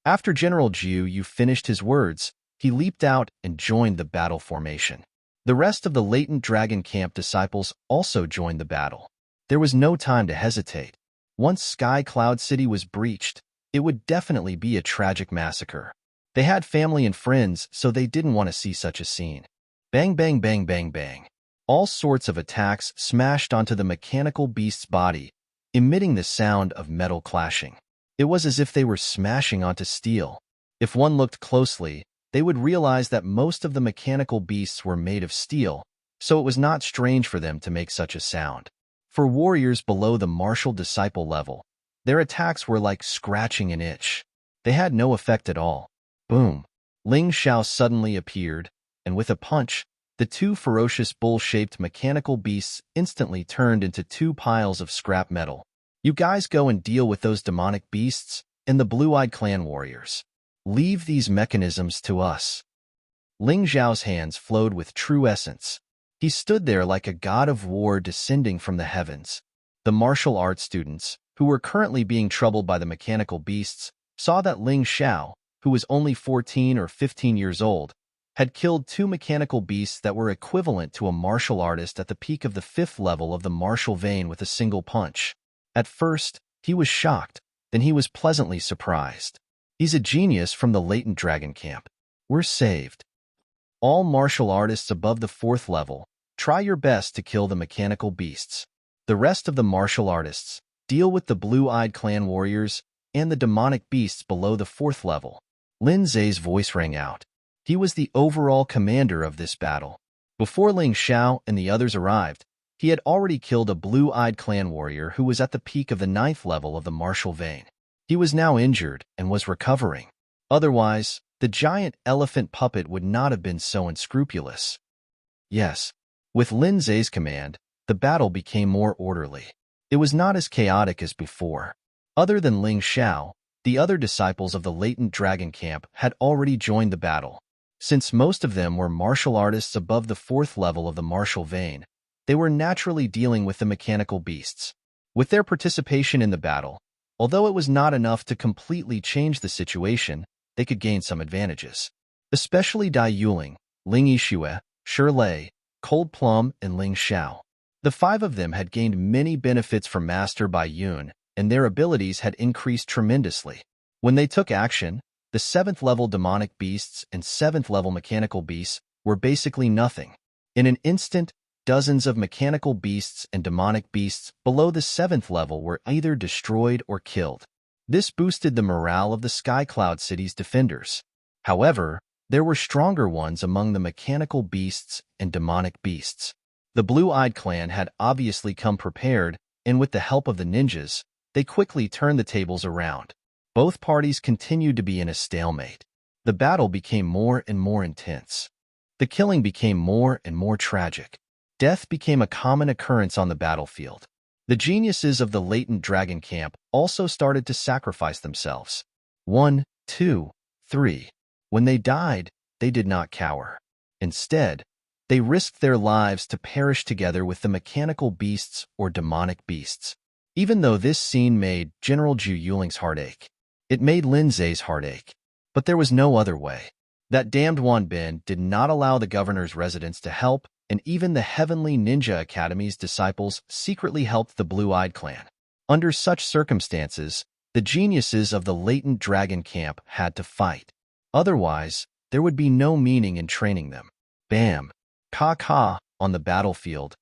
After General Ju finished his words, he leaped out and joined the battle formation. The rest of the latent dragon camp disciples also joined the battle. There was no time to hesitate. Once Sky Cloud City was breached, it would definitely be a tragic massacre. They had family and friends, so they didn't want to see such a scene. Bang, bang, bang, bang, bang. All sorts of attacks smashed onto the mechanical beast's body, emitting the sound of metal clashing. It was as if they were smashing onto steel. If one looked closely, they would realize that most of the mechanical beasts were made of steel, so it was not strange for them to make such a sound. For warriors below the martial disciple level, their attacks were like scratching an itch. They had no effect at all. Boom! Ling Xiao suddenly appeared, and with a punch, the two ferocious bull-shaped mechanical beasts instantly turned into two piles of scrap metal. You guys go and deal with those demonic beasts and the blue-eyed clan warriors. Leave these mechanisms to us. Ling Xiao's hands flowed with true essence. He stood there like a god of war descending from the heavens. The martial arts students, who were currently being troubled by the mechanical beasts, saw that Ling Xiao, who was only 14 or 15 years old, had killed two mechanical beasts that were equivalent to a martial artist at the peak of the 5th level of the martial vein with a single punch. At first, he was shocked, then he was pleasantly surprised. He's a genius from the latent dragon camp. We're saved. All martial artists above the 4th level, try your best to kill the mechanical beasts. The rest of the martial artists, deal with the blue-eyed clan warriors and the demonic beasts below the 4th level. Lin Zai's voice rang out. He was the overall commander of this battle. Before Ling Xiao and the others arrived, he had already killed a blue-eyed clan warrior who was at the peak of the 9th level of the martial vein. He was now injured and was recovering. Otherwise, the giant elephant puppet would not have been so unscrupulous. Yes, with Lin Zai's command, the battle became more orderly. It was not as chaotic as before. Other than Ling Xiao, the other disciples of the latent dragon camp had already joined the battle. Since most of them were martial artists above the 4th level of the martial vein, they were naturally dealing with the mechanical beasts. With their participation in the battle, although it was not enough to completely change the situation, they could gain some advantages. Especially Dai Yuling, Ling Yixue, Shi Lei, Cold Plum, and Ling Xiao. The five of them had gained many benefits from Master Bai Yun, and their abilities had increased tremendously. When they took action, the 7th-level demonic beasts and 7th-level mechanical beasts were basically nothing. In an instant, dozens of mechanical beasts and demonic beasts below the 7th level were either destroyed or killed. This boosted the morale of the Sky Cloud City's defenders. However, there were stronger ones among the mechanical beasts and demonic beasts. The Blue-Eyed Clan had obviously come prepared, and with the help of the ninjas, they quickly turned the tables around. Both parties continued to be in a stalemate. The battle became more and more intense. The killing became more and more tragic. Death became a common occurrence on the battlefield. The geniuses of the latent dragon camp also started to sacrifice themselves. 1, 2, 3. When they died, they did not cower. Instead, they risked their lives to perish together with the mechanical beasts or demonic beasts. Even though this scene made General Zhu Yuling's heart ache, it made Lin Zai's heart ache. But there was no other way. That damned Wan Bin did not allow the governor's residents to help, and even the Heavenly Ninja Academy's disciples secretly helped the Blue-Eyed Clan. Under such circumstances, the geniuses of the latent dragon camp had to fight. Otherwise, there would be no meaning in training them. Bam! Ka-ka! On the battlefield,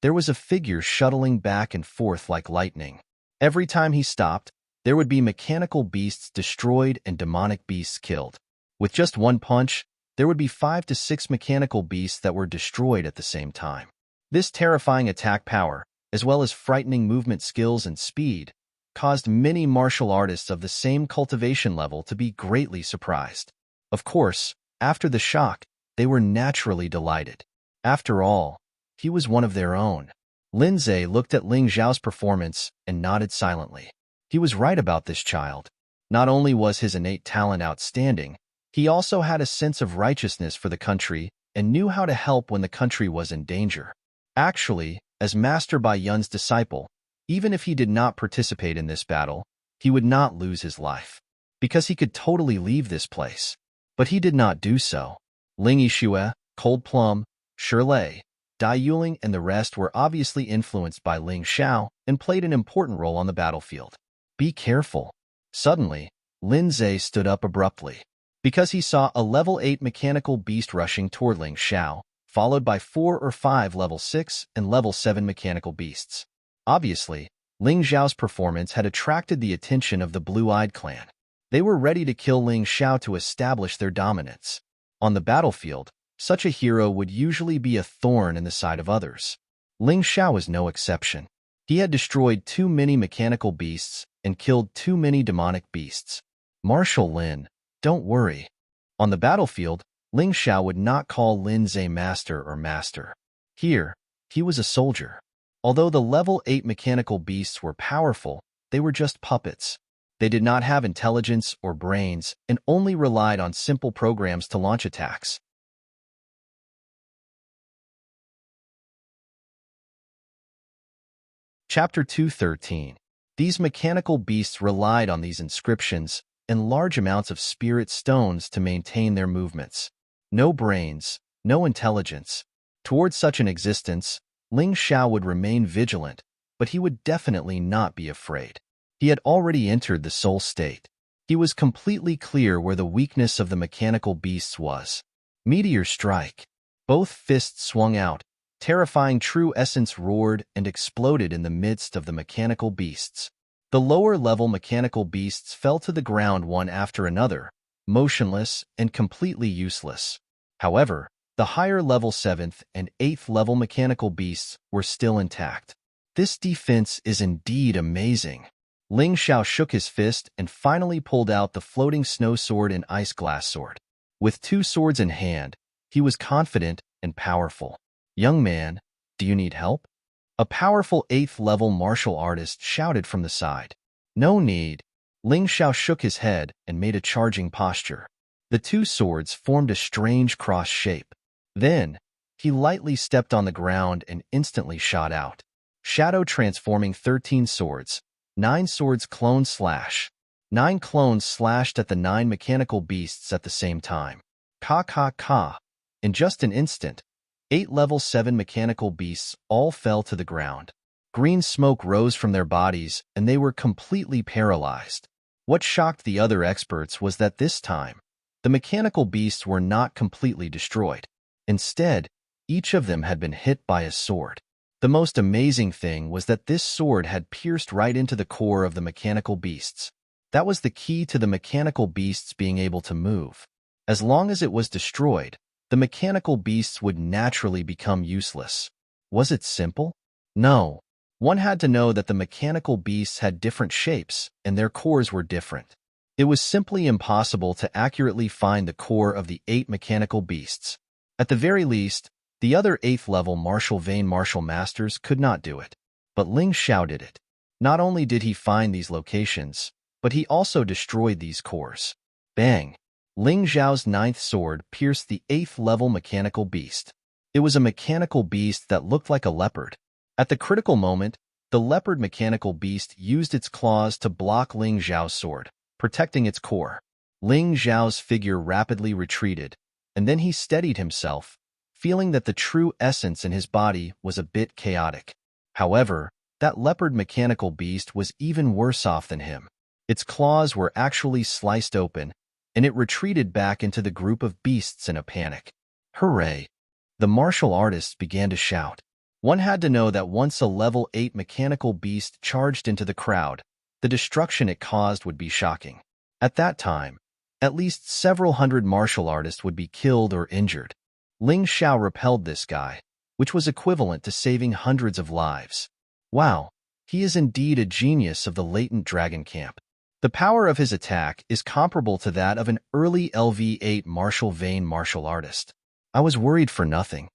there was a figure shuttling back and forth like lightning. Every time he stopped, there would be mechanical beasts destroyed and demonic beasts killed. With just one punch, there would be 5 to 6 mechanical beasts that were destroyed at the same time. This terrifying attack power, as well as frightening movement skills and speed, caused many martial artists of the same cultivation level to be greatly surprised. Of course, after the shock, they were naturally delighted. After all, he was one of their own. Lin Zai looked at Ling Zhao's performance and nodded silently. He was right about this child. Not only was his innate talent outstanding, he also had a sense of righteousness for the country and knew how to help when the country was in danger. Actually, as Master Bai Yun's disciple, even if he did not participate in this battle, he would not lose his life, because he could totally leave this place. But he did not do so. Ling Yixue, Cold Plum, Shi Lei, Dai Yuling, and the rest were obviously influenced by Ling Xiao and played an important role on the battlefield. Be careful. Suddenly, Lin Zai stood up abruptly, because he saw a level 8 mechanical beast rushing toward Ling Xiao, followed by 4 or 5 level 6 and level 7 mechanical beasts. Obviously, Ling Xiao's performance had attracted the attention of the Blue-Eyed Clan. They were ready to kill Ling Xiao to establish their dominance. On the battlefield, such a hero would usually be a thorn in the side of others. Ling Xiao was no exception. He had destroyed too many mechanical beasts and killed too many demonic beasts. Marshal Lin, don't worry. On the battlefield, Ling Xiao would not call Lin Zai master or master. Here, he was a soldier. Although the level 8 mechanical beasts were powerful, they were just puppets. They did not have intelligence or brains and only relied on simple programs to launch attacks. Chapter 213. These mechanical beasts relied on these inscriptions and large amounts of spirit stones to maintain their movements. No brains, no intelligence. Towards such an existence, Ling Xiao would remain vigilant, but he would definitely not be afraid. He had already entered the soul state. He was completely clear where the weakness of the mechanical beasts was. Meteor strike. Both fists swung out. Terrifying true essence roared and exploded in the midst of the mechanical beasts. The lower-level mechanical beasts fell to the ground one after another, motionless and completely useless. However, the higher-level 7th and 8th-level mechanical beasts were still intact. This defense is indeed amazing. Ling Xiao shook his fist and finally pulled out the floating snow sword and ice glass sword. With 2 swords in hand, he was confident and powerful. Young man, do you need help? A powerful 8th-level martial artist shouted from the side. No need. Ling Xiao shook his head and made a charging posture. The 2 swords formed a strange cross shape. Then, he lightly stepped on the ground and instantly shot out. Shadow transforming 13 swords, 9 swords clone slash. 9 clones slashed at the 9 mechanical beasts at the same time. Ka ka ka. In just an instant, 8 level 7 mechanical beasts all fell to the ground. Green smoke rose from their bodies, and they were completely paralyzed. What shocked the other experts was that this time, the mechanical beasts were not completely destroyed. Instead, each of them had been hit by a sword. The most amazing thing was that this sword had pierced right into the core of the mechanical beasts. That was the key to the mechanical beasts being able to move. As long as it was destroyed, the mechanical beasts would naturally become useless. Was it simple? No. One had to know that the mechanical beasts had different shapes, and their cores were different. It was simply impossible to accurately find the core of the 8 mechanical beasts. At the very least, the other 8th level martial masters could not do it. But Ling Xiao did it. Not only did he find these locations, but he also destroyed these cores. Bang! Ling Xiao's 9th sword pierced the 8th level mechanical beast. It was a mechanical beast that looked like a leopard. At the critical moment, the leopard mechanical beast used its claws to block Ling Xiao's sword, protecting its core. Ling Xiao's figure rapidly retreated, and then he steadied himself, feeling that the true essence in his body was a bit chaotic. However, that leopard mechanical beast was even worse off than him. Its claws were actually sliced open, and it retreated back into the group of beasts in a panic. Hooray! The martial artists began to shout. One had to know that once a level 8 mechanical beast charged into the crowd, the destruction it caused would be shocking. At that time, at least several hundred martial artists would be killed or injured. Ling Xiao repelled this guy, which was equivalent to saving hundreds of lives. Wow, he is indeed a genius of the latent dragon camp. The power of his attack is comparable to that of an early LV8 martial artist. I was worried for nothing.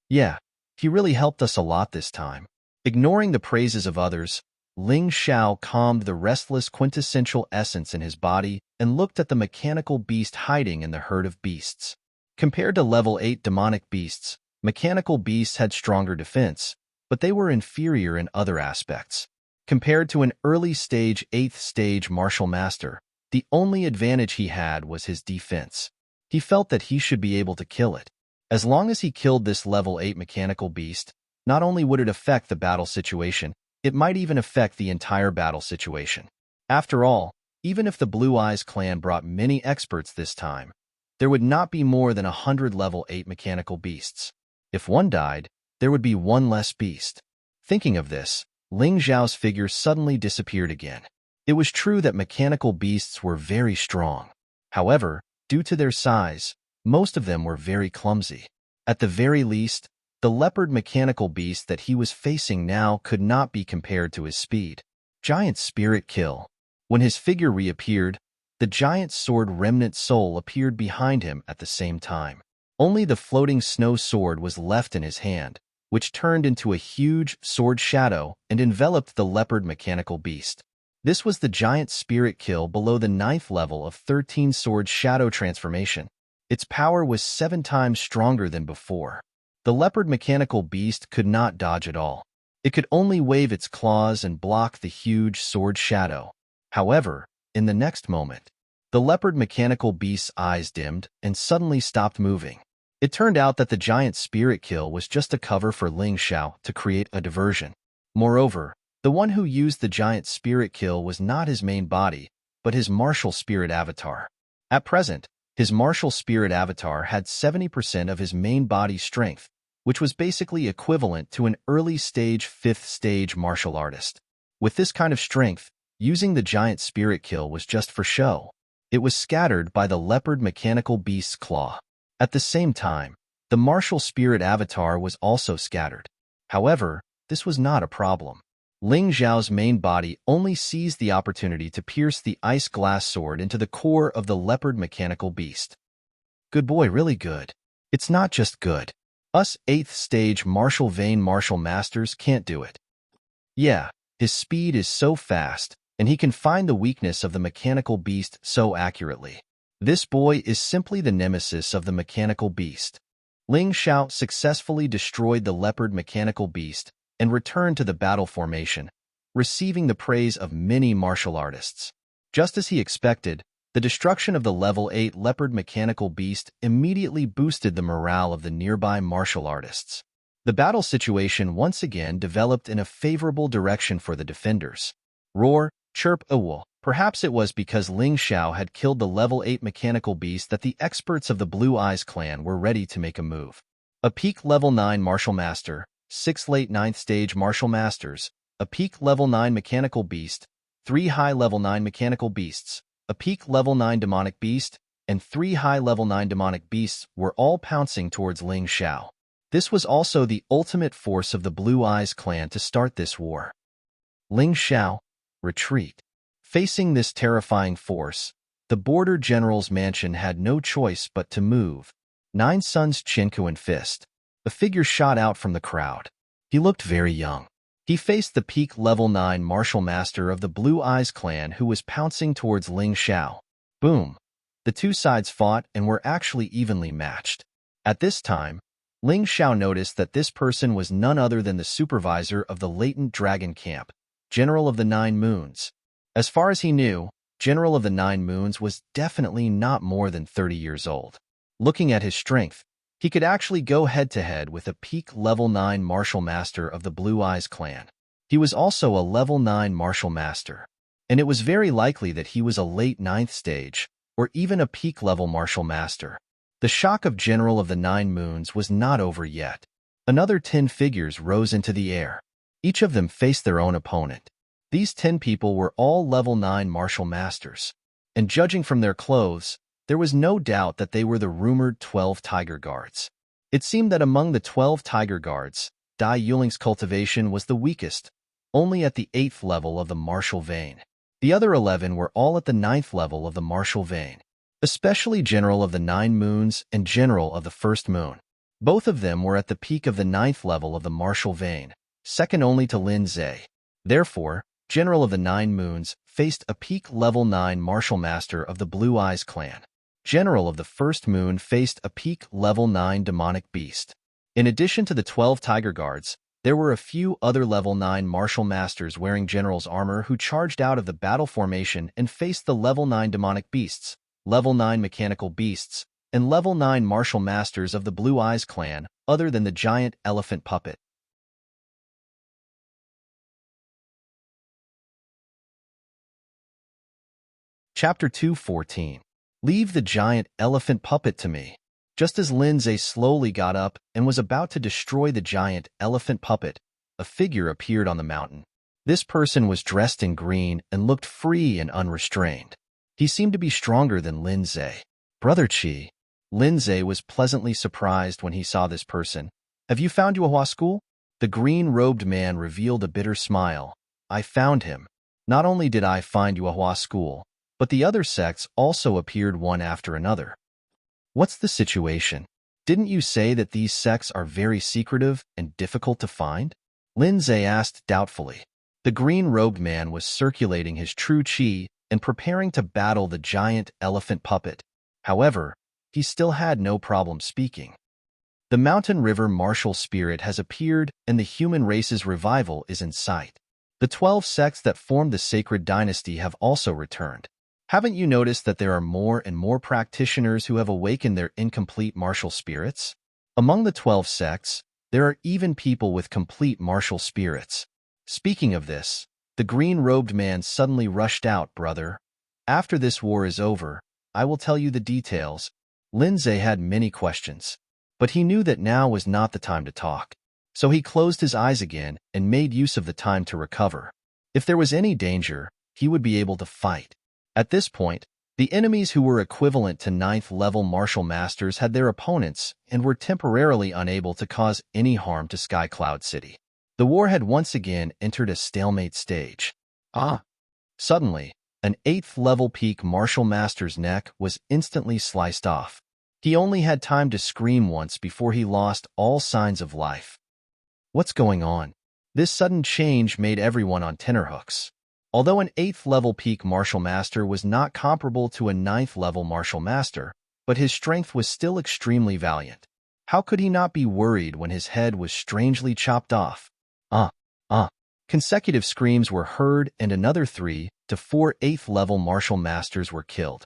Yeah, he really helped us a lot this time. Ignoring the praises of others, Ling Xiao calmed the restless quintessential essence in his body and looked at the mechanical beast hiding in the herd of beasts. Compared to level 8 demonic beasts, mechanical beasts had stronger defense, but they were inferior in other aspects. Compared to an early-stage 8th stage martial master, the only advantage he had was his defense. He felt that he should be able to kill it. As long as he killed this level 8 mechanical beast, not only would it affect the battle situation, it might even affect the entire battle situation. After all, even if the Blue Eyes clan brought many experts this time, there would not be more than 100 level 8 mechanical beasts. If one died, there would be one less beast. Thinking of this, Ling Xiao's figure suddenly disappeared again. It was true that mechanical beasts were very strong. However, due to their size, most of them were very clumsy. At the very least, the leopard mechanical beast that he was facing now could not be compared to his speed. Giant Spirit Kill. When his figure reappeared, the giant sword Remnant Soul appeared behind him at the same time. Only the floating snow sword was left in his hand, which turned into a huge sword shadow and enveloped the leopard mechanical beast. This was the giant spirit kill below the 9th level of 13 sword shadow transformation. Its power was 7 times stronger than before. The leopard mechanical beast could not dodge at all. It could only wave its claws and block the huge sword shadow. However, in the next moment, the leopard mechanical beast's eyes dimmed and suddenly stopped moving. It turned out that the giant spirit kill was just a cover for Ling Xiao to create a diversion. Moreover, the one who used the giant spirit kill was not his main body, but his martial spirit avatar. At present, his martial spirit avatar had 70% of his main body strength, which was basically equivalent to an early-stage 5th stage martial artist. With this kind of strength, using the giant spirit kill was just for show. It was scattered by the leopard mechanical beast's claw. At the same time, the martial spirit avatar was also scattered. However, this was not a problem. Ling Xiao's main body only seized the opportunity to pierce the ice glass sword into the core of the leopard mechanical beast. Good boy, really good. It's not just good. Us 8th stage martial masters can't do it. Yeah, his speed is so fast, and he can find the weakness of the mechanical beast so accurately. This boy is simply the nemesis of the mechanical beast. Ling Xiao successfully destroyed the leopard mechanical beast and returned to the battle formation, receiving the praise of many martial artists. Just as he expected, the destruction of the level 8 leopard mechanical beast immediately boosted the morale of the nearby martial artists. The battle situation once again developed in a favorable direction for the defenders. Roar, chirp, awol. Perhaps it was because Ling Xiao had killed the level 8 mechanical beast that the experts of the Blue Eyes clan were ready to make a move. A peak level 9 martial master, 6 late 9th stage martial masters, a peak level 9 mechanical beast, 3 high level 9 mechanical beasts, a peak level 9 demonic beast, and 3 high level 9 demonic beasts were all pouncing towards Ling Xiao. This was also the ultimate force of the Blue Eyes clan to start this war. Ling Xiao, retreat. Facing this terrifying force, the border general's mansion had no choice but to move. 9 Suns Chinku and fist. A figure shot out from the crowd. He looked very young. He faced the peak level 9 martial master of the Blue Eyes clan who was pouncing towards Ling Xiao. Boom! The two sides fought and were actually evenly matched. At this time, Ling Xiao noticed that this person was none other than the supervisor of the latent dragon camp, General of the 9 Moons. As far as he knew, General of the 9 Moons was definitely not more than 30 years old. Looking at his strength, he could actually go head-to-head with a peak level 9 martial master of the Blue Eyes clan. He was also a level 9 martial master, and it was very likely that he was a late 9th stage, or even a peak level martial master. The shock of General of the 9 Moons was not over yet. Another 10 figures rose into the air. Each of them faced their own opponent. These 10 people were all level 9 martial masters, and judging from their clothes, there was no doubt that they were the rumored 12 Tiger Guards. It seemed that among the 12 Tiger Guards, Dai Yuling's cultivation was the weakest, only at the 8th level of the martial vein. The other 11 were all at the 9th level of the martial vein, especially General of the 9 Moons and General of the 1st Moon. Both of them were at the peak of the 9th level of the martial vein, second only to Lin Zhe. Therefore, General of the 9 Moons faced a peak level 9 martial master of the Blue Eyes clan. General of the 1st Moon faced a peak level 9 demonic beast. In addition to the 12 Tiger Guards, there were a few other level 9 martial masters wearing General's armor who charged out of the battle formation and faced the level 9 demonic beasts, level 9 mechanical beasts, and level 9 martial masters of the Blue Eyes clan, other than the giant elephant puppet. Chapter 2:14. Leave the giant elephant puppet to me. Just as Lin Zhe slowly got up and was about to destroy the giant elephant puppet, a figure appeared on the mountain. This person was dressed in green and looked free and unrestrained. He seemed to be stronger than Lin Zhe. Brother Qi. Lin Zhe was pleasantly surprised when he saw this person. Have you found Yuehua school? The green-robed man revealed a bitter smile. I found him. Not only did I find Yuehua school, but the other sects also appeared one after another. What's the situation? Didn't you say that these sects are very secretive and difficult to find? Lin Zhe asked doubtfully. The green-robed man was circulating his true qi and preparing to battle the giant elephant puppet. However, he still had no problem speaking. The mountain river martial spirit has appeared and the human race's revival is in sight. The 12 sects that formed the sacred dynasty have also returned. Haven't you noticed that there are more and more practitioners who have awakened their incomplete martial spirits? Among the 12 sects, there are even people with complete martial spirits. Speaking of this, the green-robed man suddenly rushed out, brother. After this war is over, I will tell you the details. Lin Zhe had many questions, but he knew that now was not the time to talk. So he closed his eyes again and made use of the time to recover. If there was any danger, he would be able to fight. At this point, the enemies who were equivalent to 9th-level martial masters had their opponents and were temporarily unable to cause any harm to Sky Cloud City. The war had once again entered a stalemate stage. Suddenly, an 8th-level peak martial master's neck was instantly sliced off. He only had time to scream once before he lost all signs of life. What's going on? This sudden change made everyone on tenterhooks. Although an 8th-level peak martial master was not comparable to a 9th-level martial master, but his strength was still extremely valiant. How could he not be worried when his head was strangely chopped off? Consecutive screams were heard and another 3 to 4 8th-level martial masters were killed.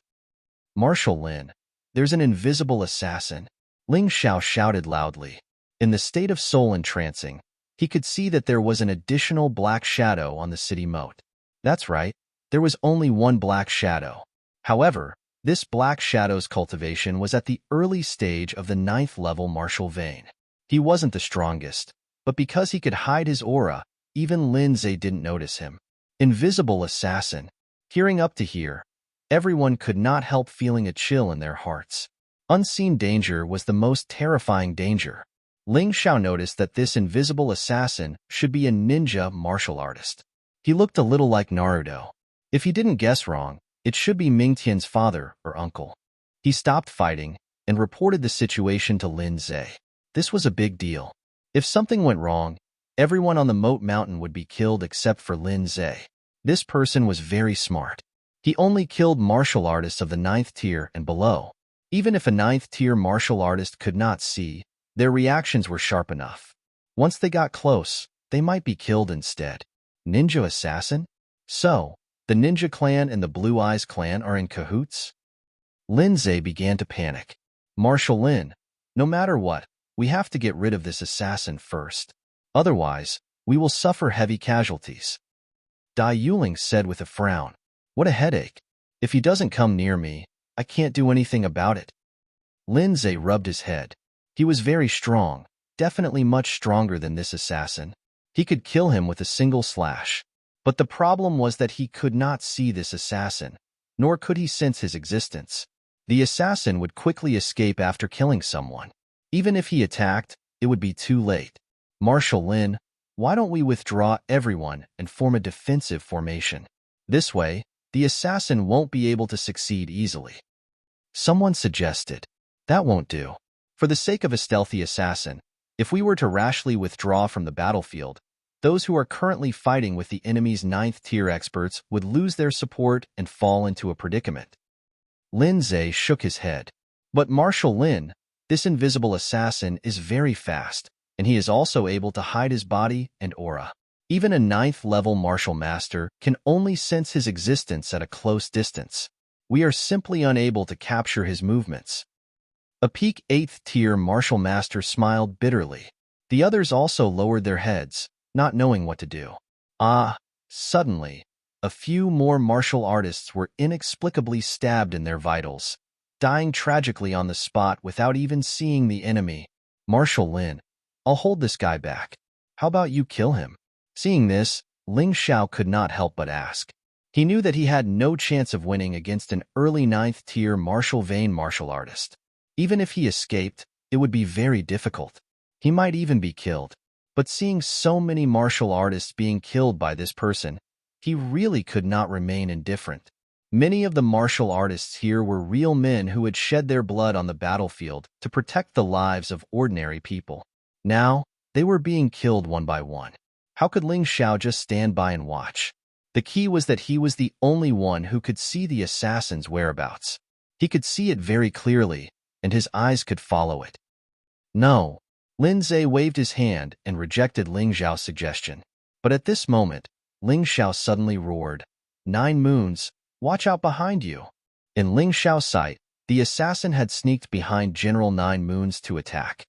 Marshal Lin, there's an invisible assassin, Ling Xiao shouted loudly. In the state of soul entrancing, he could see that there was an additional black shadow on the city moat. That's right, there was only one black shadow. However, this black shadow's cultivation was at the early stage of the 9th-level martial vein. He wasn't the strongest, but because he could hide his aura, even Lin Zhe didn't notice him. Invisible assassin. Hearing up to here, everyone could not help feeling a chill in their hearts. Unseen danger was the most terrifying danger. Ling Xiao noticed that this invisible assassin should be a ninja martial artist. He looked a little like Naruto. If he didn't guess wrong, it should be Ming Tian's father or uncle. He stopped fighting and reported the situation to Lin Zhe. This was a big deal. If something went wrong, everyone on the Moat Mountain would be killed except for Lin Zhe. This person was very smart. He only killed martial artists of the 9th tier and below. Even if a 9th tier martial artist could not see, their reactions were sharp enough. Once they got close, they might be killed instead. Ninja assassin? So, the Ninja Clan and the Blue Eyes Clan are in cahoots? Lin Zhe began to panic. Marshal Lin, no matter what, we have to get rid of this assassin first. Otherwise, we will suffer heavy casualties. Dai Yuling said with a frown. What a headache. If he doesn't come near me, I can't do anything about it. Lin Zhe rubbed his head. He was very strong, definitely much stronger than this assassin. He could kill him with a single slash. But the problem was that he could not see this assassin, nor could he sense his existence. The assassin would quickly escape after killing someone. Even if he attacked, it would be too late. Marshal Lin, why don't we withdraw everyone and form a defensive formation? This way, the assassin won't be able to succeed easily. Someone suggested. That won't do. For the sake of a stealthy assassin, if we were to rashly withdraw from the battlefield, those who are currently fighting with the enemy's 9th tier experts would lose their support and fall into a predicament. Lin Zhe shook his head. But Marshal Lin, this invisible assassin is very fast, and he is also able to hide his body and aura. Even a 9th-level martial master can only sense his existence at a close distance. We are simply unable to capture his movements. A peak 8th tier martial master smiled bitterly. The others also lowered their heads, not knowing what to do. Suddenly, a few more martial artists were inexplicably stabbed in their vitals, dying tragically on the spot without even seeing the enemy. Marshal Lin, I'll hold this guy back. How about you kill him? Seeing this, Ling Xiao could not help but ask. He knew that he had no chance of winning against an early 9th tier martial vein martial artist. Even if he escaped, it would be very difficult. He might even be killed. But seeing so many martial artists being killed by this person, he really could not remain indifferent. Many of the martial artists here were real men who had shed their blood on the battlefield to protect the lives of ordinary people. Now, they were being killed one by one. How could Ling Xiao just stand by and watch? The key was that he was the only one who could see the assassin's whereabouts. He could see it very clearly, and his eyes could follow it. No. Lin Zhe waved his hand and rejected Ling Xiao's suggestion. But at this moment, Ling Xiao suddenly roared, 9 moons, watch out behind you. In Ling Xiao's sight, the assassin had sneaked behind General 9 Moons to attack.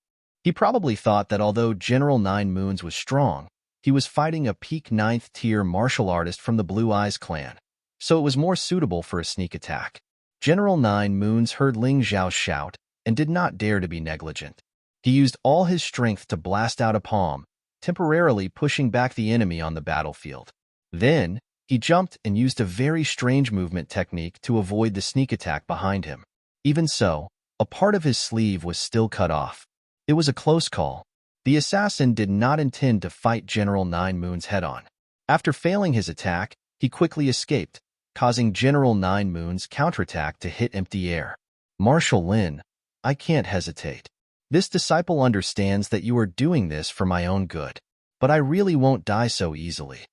He probably thought that although General 9 Moons was strong, he was fighting a peak 9th tier martial artist from the Blue Eyes clan, so it was more suitable for a sneak attack. General 9 Moons heard Ling Xiao shout and did not dare to be negligent. He used all his strength to blast out a palm, temporarily pushing back the enemy on the battlefield. Then, he jumped and used a very strange movement technique to avoid the sneak attack behind him. Even so, a part of his sleeve was still cut off. It was a close call. The assassin did not intend to fight General 9 Moons head-on. After failing his attack, he quickly escaped, causing General 9 Moons' counterattack to hit empty air. Marshal Lin, I can't hesitate. This disciple understands that you are doing this for my own good, but I really won't die so easily.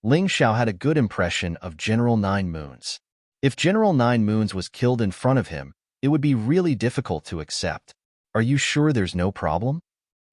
Ling Xiao had a good impression of General 9 Moons. If General 9 Moons was killed in front of him, it would be really difficult to accept. Are you sure there's no problem?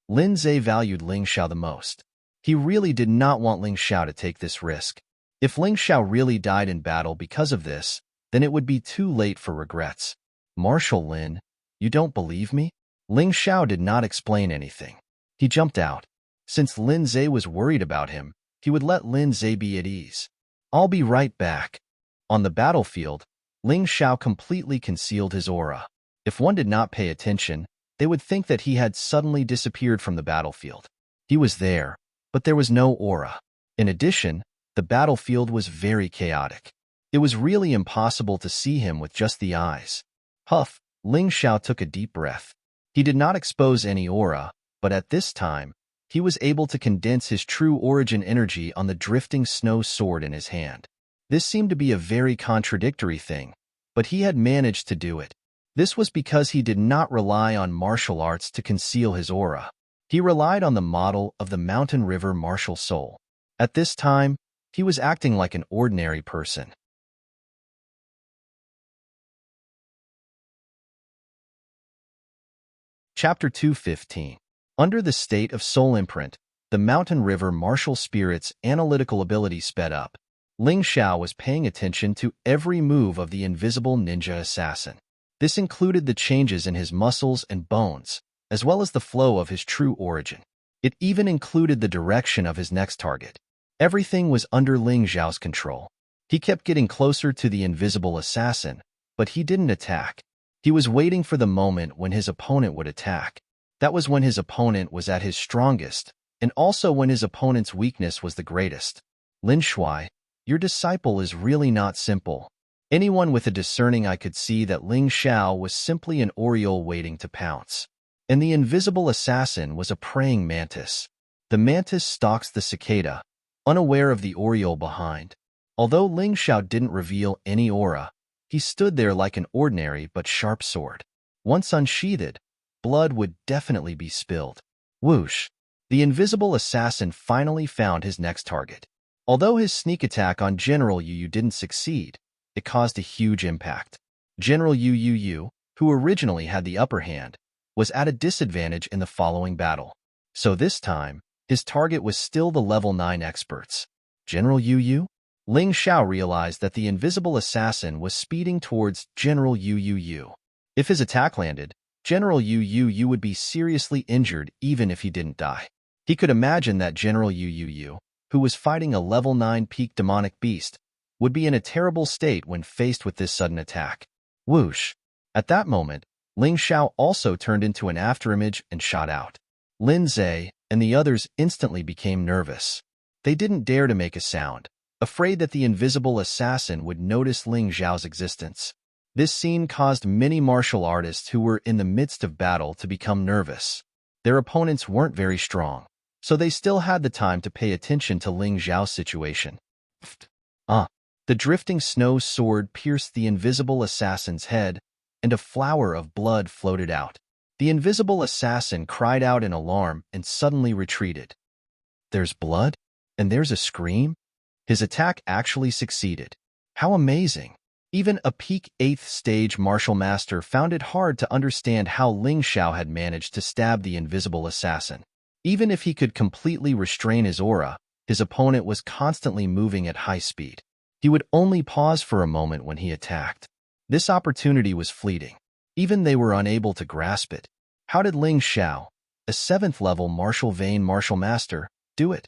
Lin Zhe valued Ling Xiao the most. He really did not want Ling Xiao to take this risk. If Ling Xiao really died in battle because of this, then it would be too late for regrets. Marshal Lin, you don't believe me? Ling Xiao did not explain anything. He jumped out. Since Lin Zhe was worried about him, he would let Lin Zhe be at ease. I'll be right back. On the battlefield, Ling Xiao completely concealed his aura. If one did not pay attention, they would think that he had suddenly disappeared from the battlefield. He was there, but there was no aura. In addition, the battlefield was very chaotic. It was really impossible to see him with just the eyes. Huff, Ling Xiao took a deep breath. He did not expose any aura, but at this time, he was able to condense his true origin energy on the drifting snow sword in his hand. This seemed to be a very contradictory thing, but he had managed to do it. This was because he did not rely on martial arts to conceal his aura. He relied on the model of the mountain river martial soul. At this time, he was acting like an ordinary person. Chapter 215. Under the state of soul imprint, the mountain river martial spirit's analytical ability sped up. Ling Xiao was paying attention to every move of the invisible ninja assassin. This included the changes in his muscles and bones, as well as the flow of his true origin. It even included the direction of his next target. Everything was under Ling Xiao's control. He kept getting closer to the invisible assassin, but he didn't attack. He was waiting for the moment when his opponent would attack. That was when his opponent was at his strongest, and also when his opponent's weakness was the greatest. Lin Shui, your disciple is really not simple. Anyone with a discerning eye could see that Ling Xiao was simply an oriole waiting to pounce. And the invisible assassin was a praying mantis. The mantis stalks the cicada, unaware of the oriole behind. Although Ling Xiao didn't reveal any aura, he stood there like an ordinary but sharp sword. Once unsheathed, blood would definitely be spilled. Whoosh! The invisible assassin finally found his next target. Although his sneak attack on General Yu Yu didn't succeed, it caused a huge impact. General Yu Yu, who originally had the upper hand, was at a disadvantage in the following battle. So this time, his target was still the level 9 experts. General Yu Yu? Ling Xiao realized that the invisible assassin was speeding towards General Yu Yu. If his attack landed, General Yu Yu would be seriously injured even if he didn't die. He could imagine that General Yu Yu, who was fighting a level 9 peak demonic beast, would be in a terrible state when faced with this sudden attack. Whoosh! At that moment, Ling Xiao also turned into an afterimage and shot out. Lin Zhe and the others instantly became nervous. They didn't dare to make a sound, afraid that the invisible assassin would notice Ling Xiao's existence. This scene caused many martial artists who were in the midst of battle to become nervous. Their opponents weren't very strong, so they still had the time to pay attention to Ling Xiao's situation. The drifting snow sword pierced the invisible assassin's head, and a flower of blood floated out. The invisible assassin cried out in alarm and suddenly retreated. There's blood? And there's a scream? His attack actually succeeded. How amazing! Even a peak 8th stage martial master found it hard to understand how Ling Xiao had managed to stab the invisible assassin. Even if he could completely restrain his aura, his opponent was constantly moving at high speed. He would only pause for a moment when he attacked. This opportunity was fleeting. Even they were unable to grasp it. How did Ling Xiao, a 7th level martial vein martial master, do it?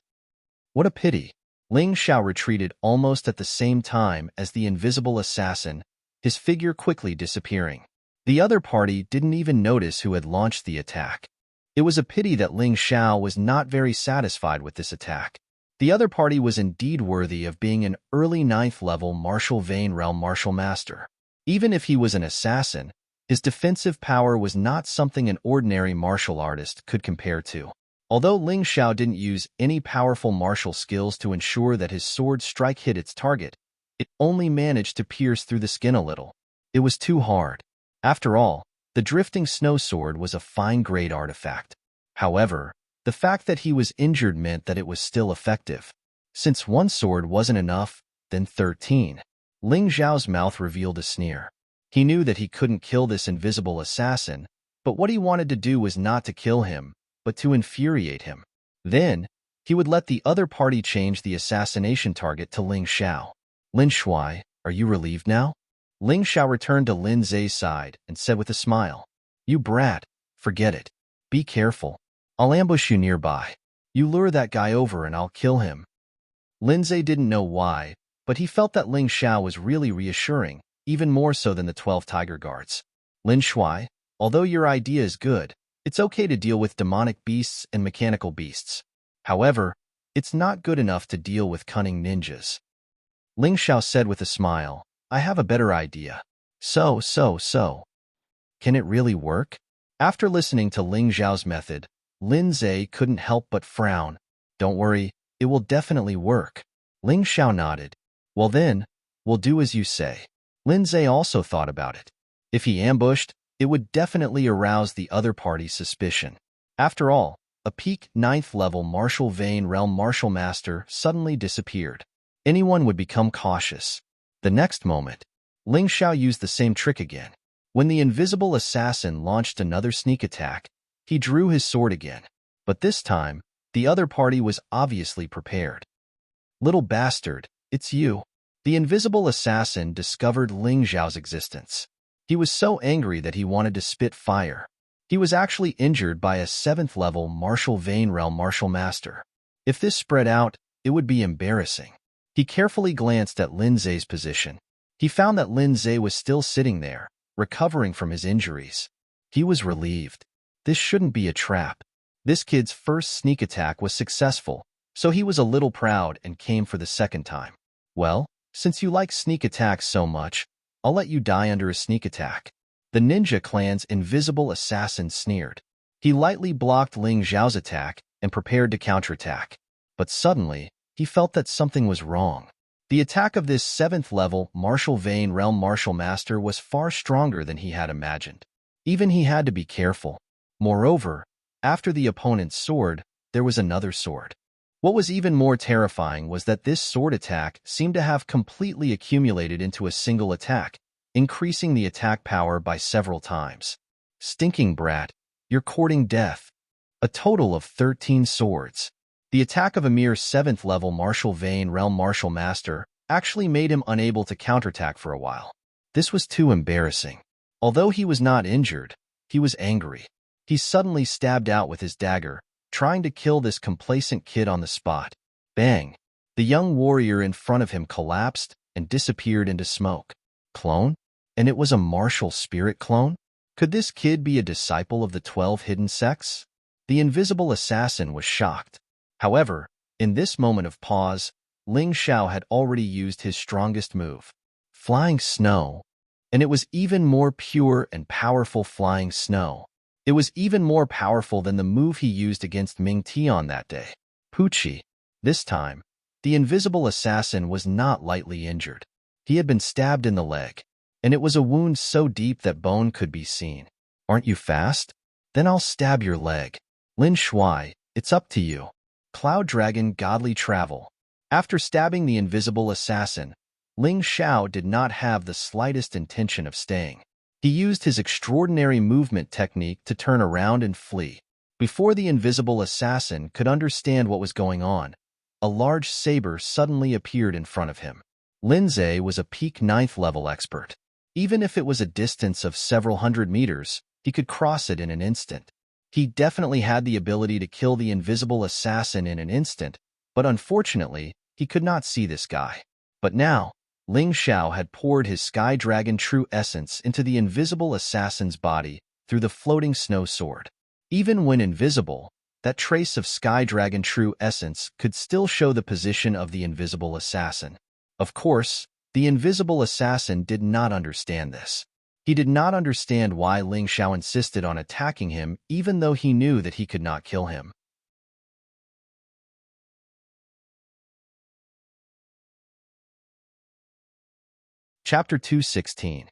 What a pity. Ling Xiao retreated almost at the same time as the invisible assassin, his figure quickly disappearing. The other party didn't even notice who had launched the attack. It was a pity that Ling Xiao was not very satisfied with this attack. The other party was indeed worthy of being an early 9th level martial vein realm martial master. Even if he was an assassin, his defensive power was not something an ordinary martial artist could compare to. Although Ling Xiao didn't use any powerful martial skills to ensure that his sword strike hit its target, it only managed to pierce through the skin a little. It was too hard. After all, the drifting snow sword was a fine-grade artifact. However, the fact that he was injured meant that it was still effective. Since one sword wasn't enough, then 13. Ling Xiao's mouth revealed a sneer. He knew that he couldn't kill this invisible assassin, but what he wanted to do was not to kill him, but to infuriate him. Then, He would let the other party change the assassination target to Ling Xiao. Lin Shuai, are you relieved now? Ling Xiao returned to Lin Zai's side and said with a smile, You brat, forget it. Be careful. I'll ambush you nearby. You lure that guy over and I'll kill him. Lin Zai didn't know why, but he felt that Ling Xiao was really reassuring, even more so than the 12 tiger guards. Lin Shuai, although your idea is good, it's okay to deal with demonic beasts and mechanical beasts. However, it's not good enough to deal with cunning ninjas. Ling Xiao said with a smile, I have a better idea. So. Can it really work? After listening to Ling Xiao's method, Lin Zai couldn't help but frown. Don't worry, it will definitely work. Ling Xiao nodded. Well then, we'll do as you say. Lin Zai also thought about it. If he ambushed, it would definitely arouse the other party's suspicion. After all, a peak 9th level martial vein realm martial master suddenly disappeared. Anyone would become cautious. The next moment, Ling Xiao used the same trick again. When the invisible assassin launched another sneak attack, he drew his sword again. But this time, the other party was obviously prepared. Little bastard, it's you. The invisible assassin discovered Ling Xiao's existence. He was so angry that he wanted to spit fire. He was actually injured by a 7th level martial vein realm martial master. If this spread out, it would be embarrassing. He carefully glanced at Lin Zai's position. He found that Lin Zai was still sitting there, recovering from his injuries. He was relieved. This shouldn't be a trap. This kid's first sneak attack was successful, so he was a little proud and came for the second time. Well, since you like sneak attacks so much, I'll let you die under a sneak attack. The ninja clan's invisible assassin sneered. He lightly blocked Ling Xiao's attack and prepared to counterattack. But suddenly, he felt that something was wrong. The attack of this 7th level martial vein realm martial master was far stronger than he had imagined. Even he had to be careful. Moreover, after the opponent's sword, there was another sword. What was even more terrifying was that this sword attack seemed to have completely accumulated into a single attack, increasing the attack power by several times. Stinking brat, you're courting death. A total of 13 swords. The attack of a mere 7th level martial vein realm martial master actually made him unable to counterattack for a while. This was too embarrassing. Although he was not injured, he was angry. He suddenly stabbed out with his dagger, trying to kill this complacent kid on the spot. Bang! The young warrior in front of him collapsed and disappeared into smoke. Clone? And it was a martial spirit clone? Could this kid be a disciple of the 12 hidden sects? The invisible assassin was shocked. However, in this moment of pause, Ling Xiao had already used his strongest move. Flying snow. And it was even more pure and powerful flying snow. It was even more powerful than the move he used against Ming Tian that day. Poochie. This time, the invisible assassin was not lightly injured. He had been stabbed in the leg, and it was a wound so deep that bone could be seen. Aren't you fast? Then I'll stab your leg. Lin Shuai, it's up to you. Cloud Dragon Godly Travel. After stabbing the invisible assassin, Ling Xiao did not have the slightest intention of staying. He used his extraordinary movement technique to turn around and flee. Before the invisible assassin could understand what was going on, a large saber suddenly appeared in front of him. Lin Zai was a peak 9th level expert. Even if it was a distance of several hundred meters, he could cross it in an instant. He definitely had the ability to kill the invisible assassin in an instant, but unfortunately, he could not see this guy. But now, Ling Xiao had poured his Sky Dragon True Essence into the invisible assassin's body through the floating snow sword. Even when invisible, that trace of Sky Dragon True Essence could still show the position of the invisible assassin. Of course, the invisible assassin did not understand this. He did not understand why Ling Xiao insisted on attacking him even though he knew that he could not kill him. Chapter 216.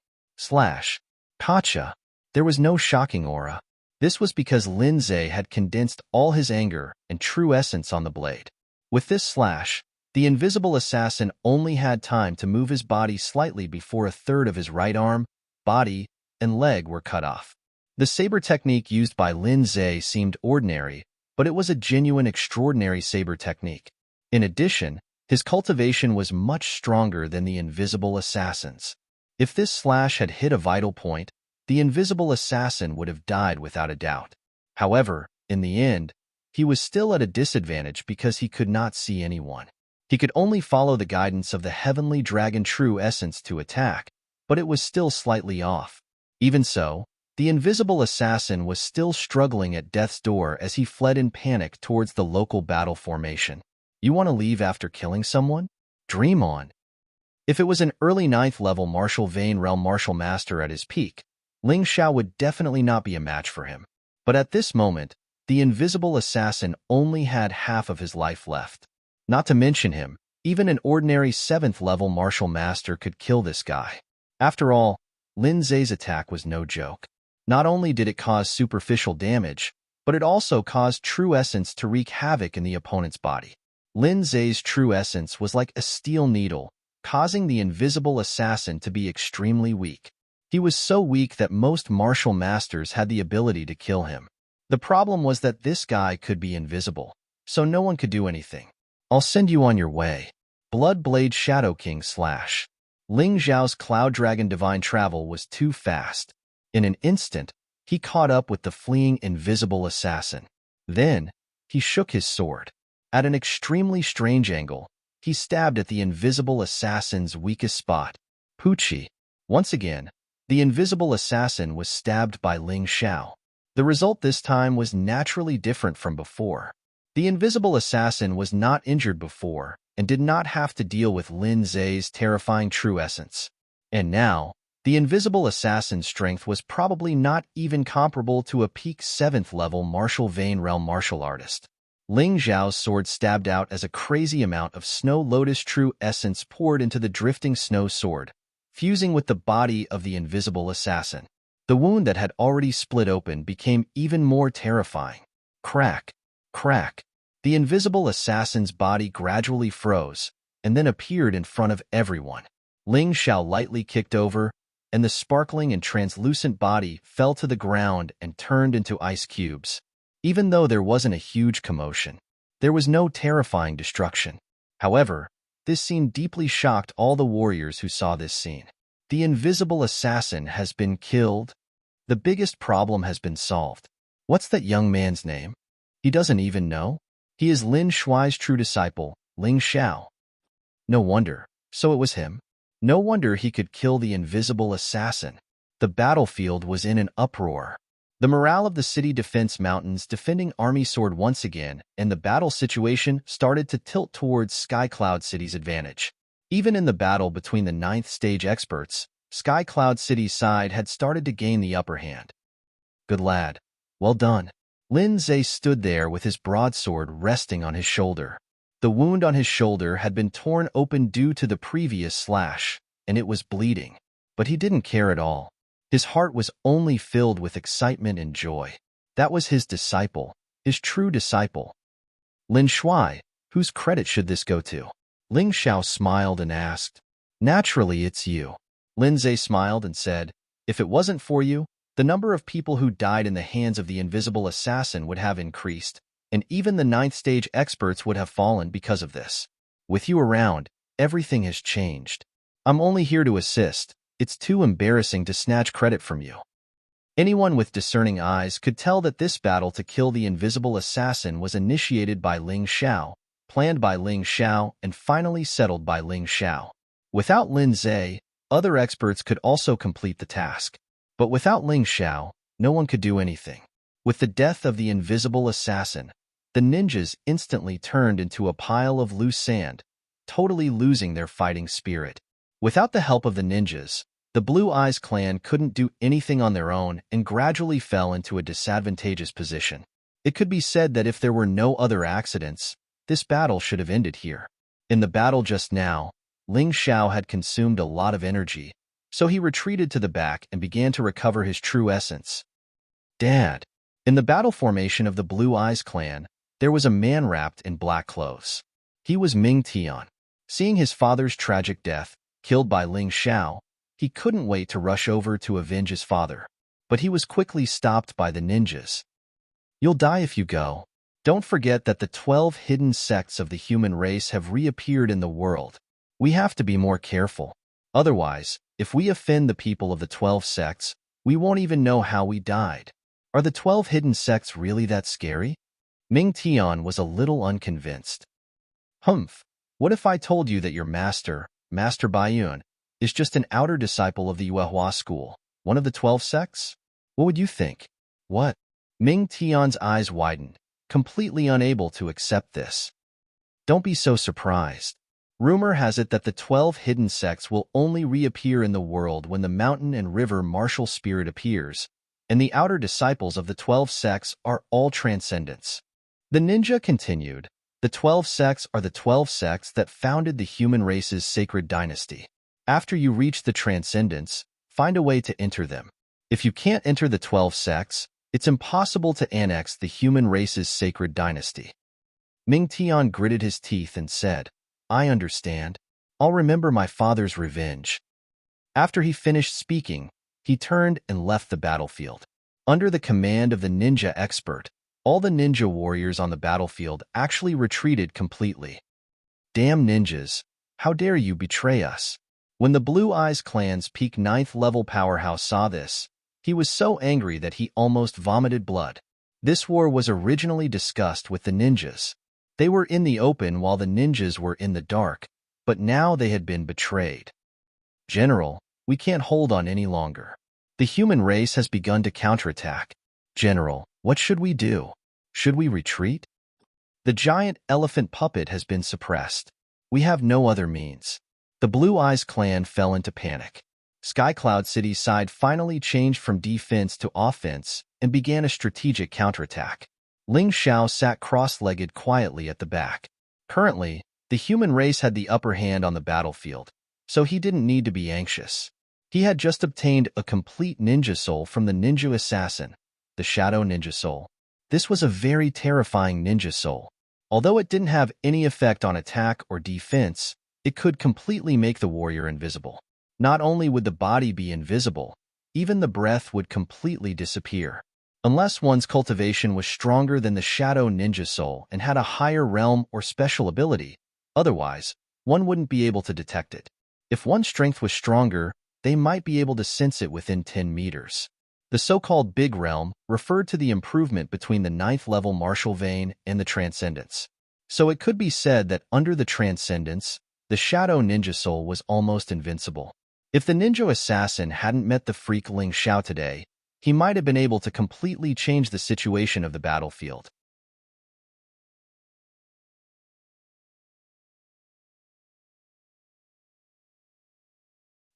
Gotcha. There was no shocking aura. This was because Lin Zai had condensed all his anger and true essence on the blade. With this slash, the invisible assassin only had time to move his body slightly before a third of his right arm, body, and leg were cut off. The saber technique used by Lin Zai seemed ordinary, but it was a genuine extraordinary saber technique. In addition, his cultivation was much stronger than the invisible assassin's. If this slash had hit a vital point, the invisible assassin would have died without a doubt. However, in the end, he was still at a disadvantage because he could not see anyone. He could only follow the guidance of the heavenly dragon true essence to attack, but it was still slightly off. Even so, the invisible assassin was still struggling at death's door as he fled in panic towards the local battle formation. You want to leave after killing someone? Dream on. If it was an early 9th level martial vein realm martial master at his peak, Ling Xiao would definitely not be a match for him. But at this moment, the invisible assassin only had half of his life left. Not to mention him, even an ordinary 7th level martial master could kill this guy. After all, Lin Zhe's attack was no joke. Not only did it cause superficial damage, but it also caused true essence to wreak havoc in the opponent's body. Lin Zhe's true essence was like a steel needle, causing the invisible assassin to be extremely weak. He was so weak that most martial masters had the ability to kill him. The problem was that this guy could be invisible, so no one could do anything. I'll send you on your way. Bloodblade Shadow King slash. Ling Xiao's Cloud Dragon Divine Travel was too fast. In an instant, he caught up with the fleeing invisible assassin. Then, he shook his sword. At an extremely strange angle, he stabbed at the invisible assassin's weakest spot. Poochie. Once again, the invisible assassin was stabbed by Ling Xiao. The result this time was naturally different from before. The invisible assassin was not injured before and did not have to deal with Lin Zhe's terrifying true essence. And now, the invisible assassin's strength was probably not even comparable to a peak 7th level martial vein realm martial artist. Ling Xiao's sword stabbed out as a crazy amount of Snow Lotus true essence poured into the drifting snow sword, fusing with the body of the invisible assassin. The wound that had already split open became even more terrifying. Crack, crack. The invisible assassin's body gradually froze and then appeared in front of everyone. Ling Xiao lightly kicked over, and the sparkling and translucent body fell to the ground and turned into ice cubes. Even though there wasn't a huge commotion, there was no terrifying destruction. However, this scene deeply shocked all the warriors who saw this scene. The invisible assassin has been killed. The biggest problem has been solved. What's that young man's name? He doesn't even know. He is Lin Shuai's true disciple, Ling Xiao. No wonder. So it was him. No wonder he could kill the invisible assassin. The battlefield was in an uproar. The morale of the city defense mountains defending army soared once again, and the battle situation started to tilt towards Sky Cloud City's advantage. Even in the battle between the 9th stage experts, Sky Cloud City's side had started to gain the upper hand. Good lad. Well done. Lin Zhe stood there with his broadsword resting on his shoulder. The wound on his shoulder had been torn open due to the previous slash, and it was bleeding. But he didn't care at all. His heart was only filled with excitement and joy. That was his disciple, his true disciple. Lin Shuai, whose credit should this go to? Ling Xiao smiled and asked. Naturally, it's you. Lin Zhe smiled and said, if it wasn't for you, the number of people who died in the hands of the invisible assassin would have increased, and even the 9th stage experts would have fallen because of this. With you around, everything has changed. I'm only here to assist. It's too embarrassing to snatch credit from you. Anyone with discerning eyes could tell that this battle to kill the invisible assassin was initiated by Ling Xiao, planned by Ling Xiao, and finally settled by Ling Xiao. Without Lin Zhe, other experts could also complete the task. But without Ling Xiao, no one could do anything. With the death of the invisible assassin, the ninjas instantly turned into a pile of loose sand, totally losing their fighting spirit. Without the help of the ninjas, the Blue Eyes clan couldn't do anything on their own and gradually fell into a disadvantageous position. It could be said that if there were no other accidents, this battle should have ended here. In the battle just now, Ling Xiao had consumed a lot of energy, so he retreated to the back and began to recover his true essence. Dad. In the battle formation of the Blue Eyes clan, there was a man wrapped in black clothes. He was Ming Tian. Seeing his father's tragic death, killed by Ling Xiao, he couldn't wait to rush over to avenge his father. But he was quickly stopped by the ninjas. You'll die if you go. Don't forget that the 12 hidden sects of the human race have reappeared in the world. We have to be more careful. Otherwise, if we offend the people of the 12 sects, we won't even know how we died. Are the 12 hidden sects really that scary? Ming Tian was a little unconvinced. Humph, what if I told you that your master, Master Baiyun, is just an outer disciple of the Yuehua school, one of the 12 sects? What would you think? What? Ming Tian's eyes widened, completely unable to accept this. Don't be so surprised. Rumor has it that the 12 hidden sects will only reappear in the world when the mountain and river martial spirit appears, and the outer disciples of the 12 sects are all transcendents. The ninja continued, the 12 sects are the 12 sects that founded the human race's sacred dynasty. After you reach the transcendents, find a way to enter them. If you can't enter the 12 sects, it's impossible to annex the human race's sacred dynasty. Ming Tian gritted his teeth and said, I understand. I'll remember my father's revenge. After he finished speaking, he turned and left the battlefield. Under the command of the ninja expert, all the ninja warriors on the battlefield actually retreated completely. Damn ninjas, how dare you betray us? When the Blue Eyes clan's peak 9th level powerhouse saw this, he was so angry that he almost vomited blood. This war was originally discussed with the ninjas. They were in the open while the ninjas were in the dark, but now they had been betrayed. General, we can't hold on any longer. The human race has begun to counterattack. General, what should we do? Should we retreat? The giant elephant puppet has been suppressed. We have no other means. The Blue Eyes clan fell into panic. Skycloud City's side finally changed from defense to offense and began a strategic counterattack. Ling Xiao sat cross-legged quietly at the back. Currently, the human race had the upper hand on the battlefield, so he didn't need to be anxious. He had just obtained a complete ninja soul from the ninja assassin, the Shadow Ninja Soul. This was a very terrifying ninja soul. Although it didn't have any effect on attack or defense, it could completely make the warrior invisible. Not only would the body be invisible, even the breath would completely disappear. Unless one's cultivation was stronger than the Shadow Ninja Soul and had a higher realm or special ability, otherwise, one wouldn't be able to detect it. If one's strength was stronger, they might be able to sense it within 10 meters. The so-called Big Realm referred to the improvement between the 9th level martial vein and the Transcendence. So it could be said that under the Transcendence, the Shadow Ninja Soul was almost invincible. If the ninja assassin hadn't met the freak Ling Xiao today, he might have been able to completely change the situation of the battlefield.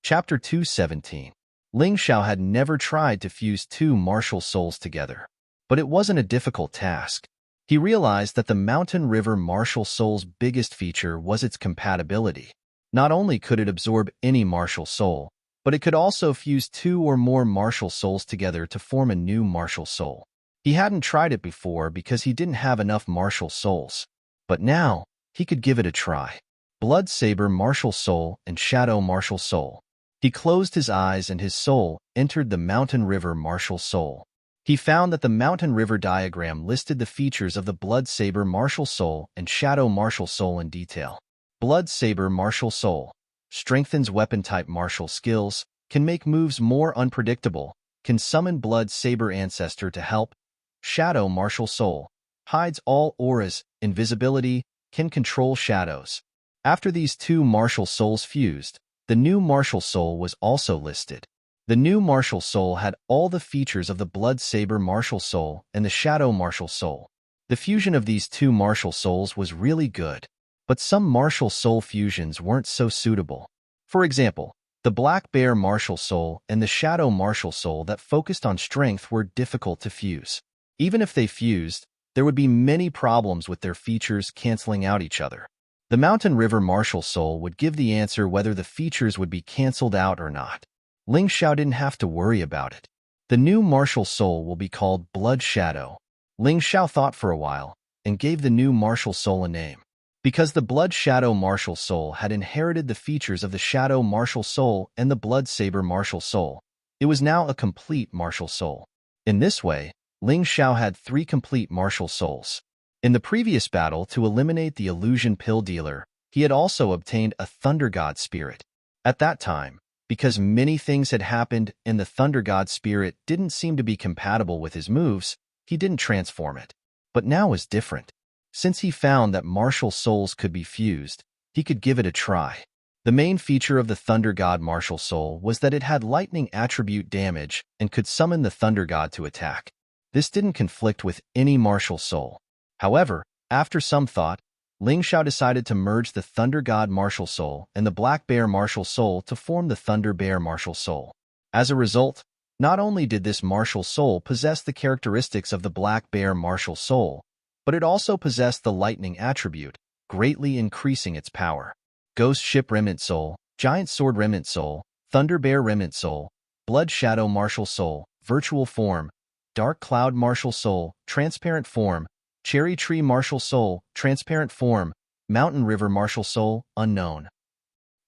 Chapter 217. Ling Xiao had never tried to fuse two martial souls together, but it wasn't a difficult task. He realized that the Mountain River martial soul's biggest feature was its compatibility. Not only could it absorb any martial soul, but it could also fuse two or more martial souls together to form a new martial soul. He hadn't tried it before because he didn't have enough martial souls, but now he could give it a try. Blood Saber martial soul and Shadow martial soul. He closed his eyes and his soul entered the Mountain River martial soul. He found that the Mountain River diagram listed the features of the Blood Saber martial soul and Shadow martial soul in detail. Blood Saber martial soul strengthens weapon-type martial skills, can make moves more unpredictable, can summon Blood Saber Ancestor to help. Shadow martial soul hides all auras, invisibility, can control shadows. After these two martial souls fused, the new martial soul was also listed. The new martial soul had all the features of the Blood Saber martial soul and the Shadow martial soul. The fusion of these two martial souls was really good. But some martial soul fusions weren't so suitable. For example, the Black Bear martial soul and the Shadow martial soul that focused on strength were difficult to fuse. Even if they fused, there would be many problems with their features canceling out each other. The Mountain River martial soul would give the answer whether the features would be canceled out or not. Ling Xiao didn't have to worry about it. The new martial soul will be called Blood Shadow. Ling Xiao thought for a while and gave the new martial soul a name. Because the Blood Shadow martial soul had inherited the features of the Shadow martial soul and the Blood Saber martial soul, it was now a complete martial soul. In this way, Ling Xiao had 3 complete martial souls. In the previous battle, to eliminate the illusion pill dealer, he had also obtained a Thunder God spirit. At that time, because many things had happened and the Thunder God spirit didn't seem to be compatible with his moves, he didn't transform it. But now was different. Since he found that martial souls could be fused, he could give it a try. The main feature of the Thunder God martial soul was that it had lightning attribute damage and could summon the Thunder God to attack. This didn't conflict with any martial soul. However, after some thought, Ling Xiao decided to merge the Thunder God martial soul and the Black Bear martial soul to form the Thunder Bear martial soul. As a result, not only did this martial soul possess the characteristics of the Black Bear martial soul, but it also possessed the lightning attribute, greatly increasing its power. Ghost Ship Remnant Soul, Giant Sword Remnant Soul, Thunder Bear Remnant Soul, Blood Shadow Martial Soul, Virtual Form, Dark Cloud Martial Soul, Transparent Form, Cherry Tree Martial Soul, Transparent Form, Mountain River Martial Soul, Unknown.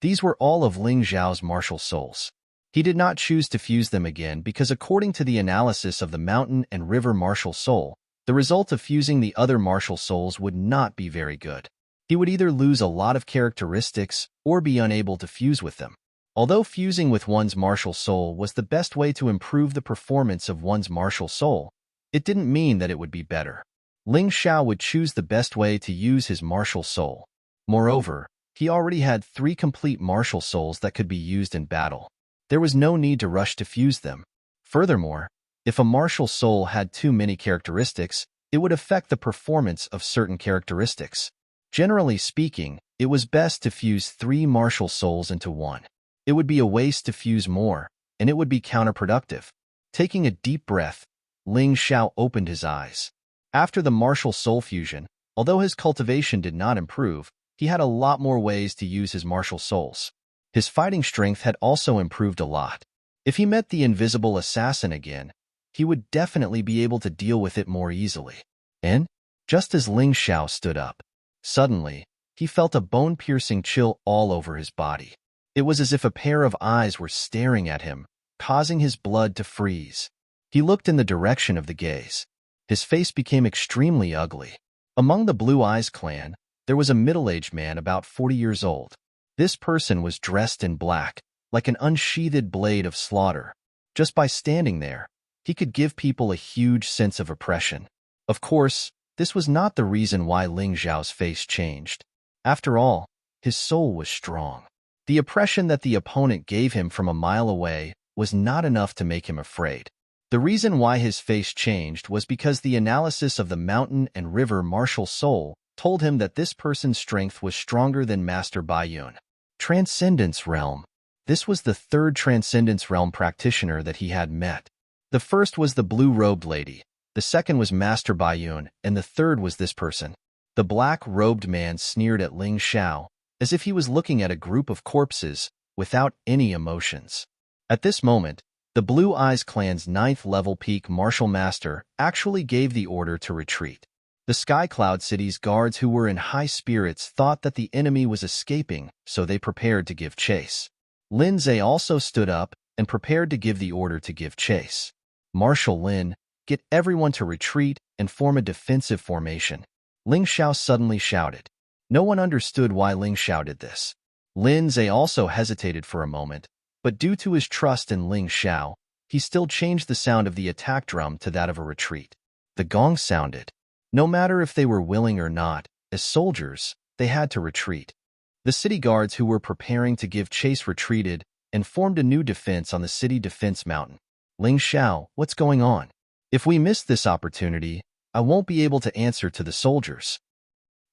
These were all of Ling Xiao's martial souls. He did not choose to fuse them again because according to the analysis of the Mountain and River Martial Soul, the result of fusing the other martial souls would not be very good. He would either lose a lot of characteristics or be unable to fuse with them. Although fusing with one's martial soul was the best way to improve the performance of one's martial soul, it didn't mean that it would be better. Ling Xiao would choose the best way to use his martial soul. Moreover, he already had 3 complete martial souls that could be used in battle. There was no need to rush to fuse them. Furthermore, if a martial soul had too many characteristics, it would affect the performance of certain characteristics. Generally speaking, it was best to fuse 3 martial souls into one. It would be a waste to fuse more, and it would be counterproductive. Taking a deep breath, Ling Xiao opened his eyes. After the martial soul fusion, although his cultivation did not improve, he had a lot more ways to use his martial souls. His fighting strength had also improved a lot. If he met the invisible assassin again, he would definitely be able to deal with it more easily. And, just as Ling Xiao stood up, suddenly, he felt a bone-piercing chill all over his body. It was as if a pair of eyes were staring at him, causing his blood to freeze. He looked in the direction of the gaze. His face became extremely ugly. Among the Blue Eyes clan, there was a middle-aged man about 40 years old. This person was dressed in black, like an unsheathed blade of slaughter. Just by standing there, he could give people a huge sense of oppression. Of course, this was not the reason why Ling Xiao's face changed. After all, his soul was strong. The oppression that the opponent gave him from a mile away was not enough to make him afraid. The reason why his face changed was because the analysis of the Mountain and River martial soul told him that this person's strength was stronger than Master Baiyun. Transcendence Realm. This was the 3rd Transcendence Realm practitioner that he had met. The first was the blue-robed lady, the second was Master Baiyun, and the third was this person. The black-robed man sneered at Ling Xiao, as if he was looking at a group of corpses, without any emotions. At this moment, the Blue Eyes clan's 9th level peak martial master actually gave the order to retreat. The Sky Cloud City's guards who were in high spirits thought that the enemy was escaping, so they prepared to give chase. Lin Zhe also stood up and prepared to give the order to give chase. Marshal Lin, get everyone to retreat and form a defensive formation. Ling Xiao suddenly shouted. No one understood why Ling Xiao did this. Lin Zhe also hesitated for a moment, but due to his trust in Ling Xiao, he still changed the sound of the attack drum to that of a retreat. The gong sounded. No matter if they were willing or not, as soldiers, they had to retreat. The city guards who were preparing to give chase retreated and formed a new defense on the city defense mountain. Ling Xiao, what's going on? If we miss this opportunity, I won't be able to answer to the soldiers.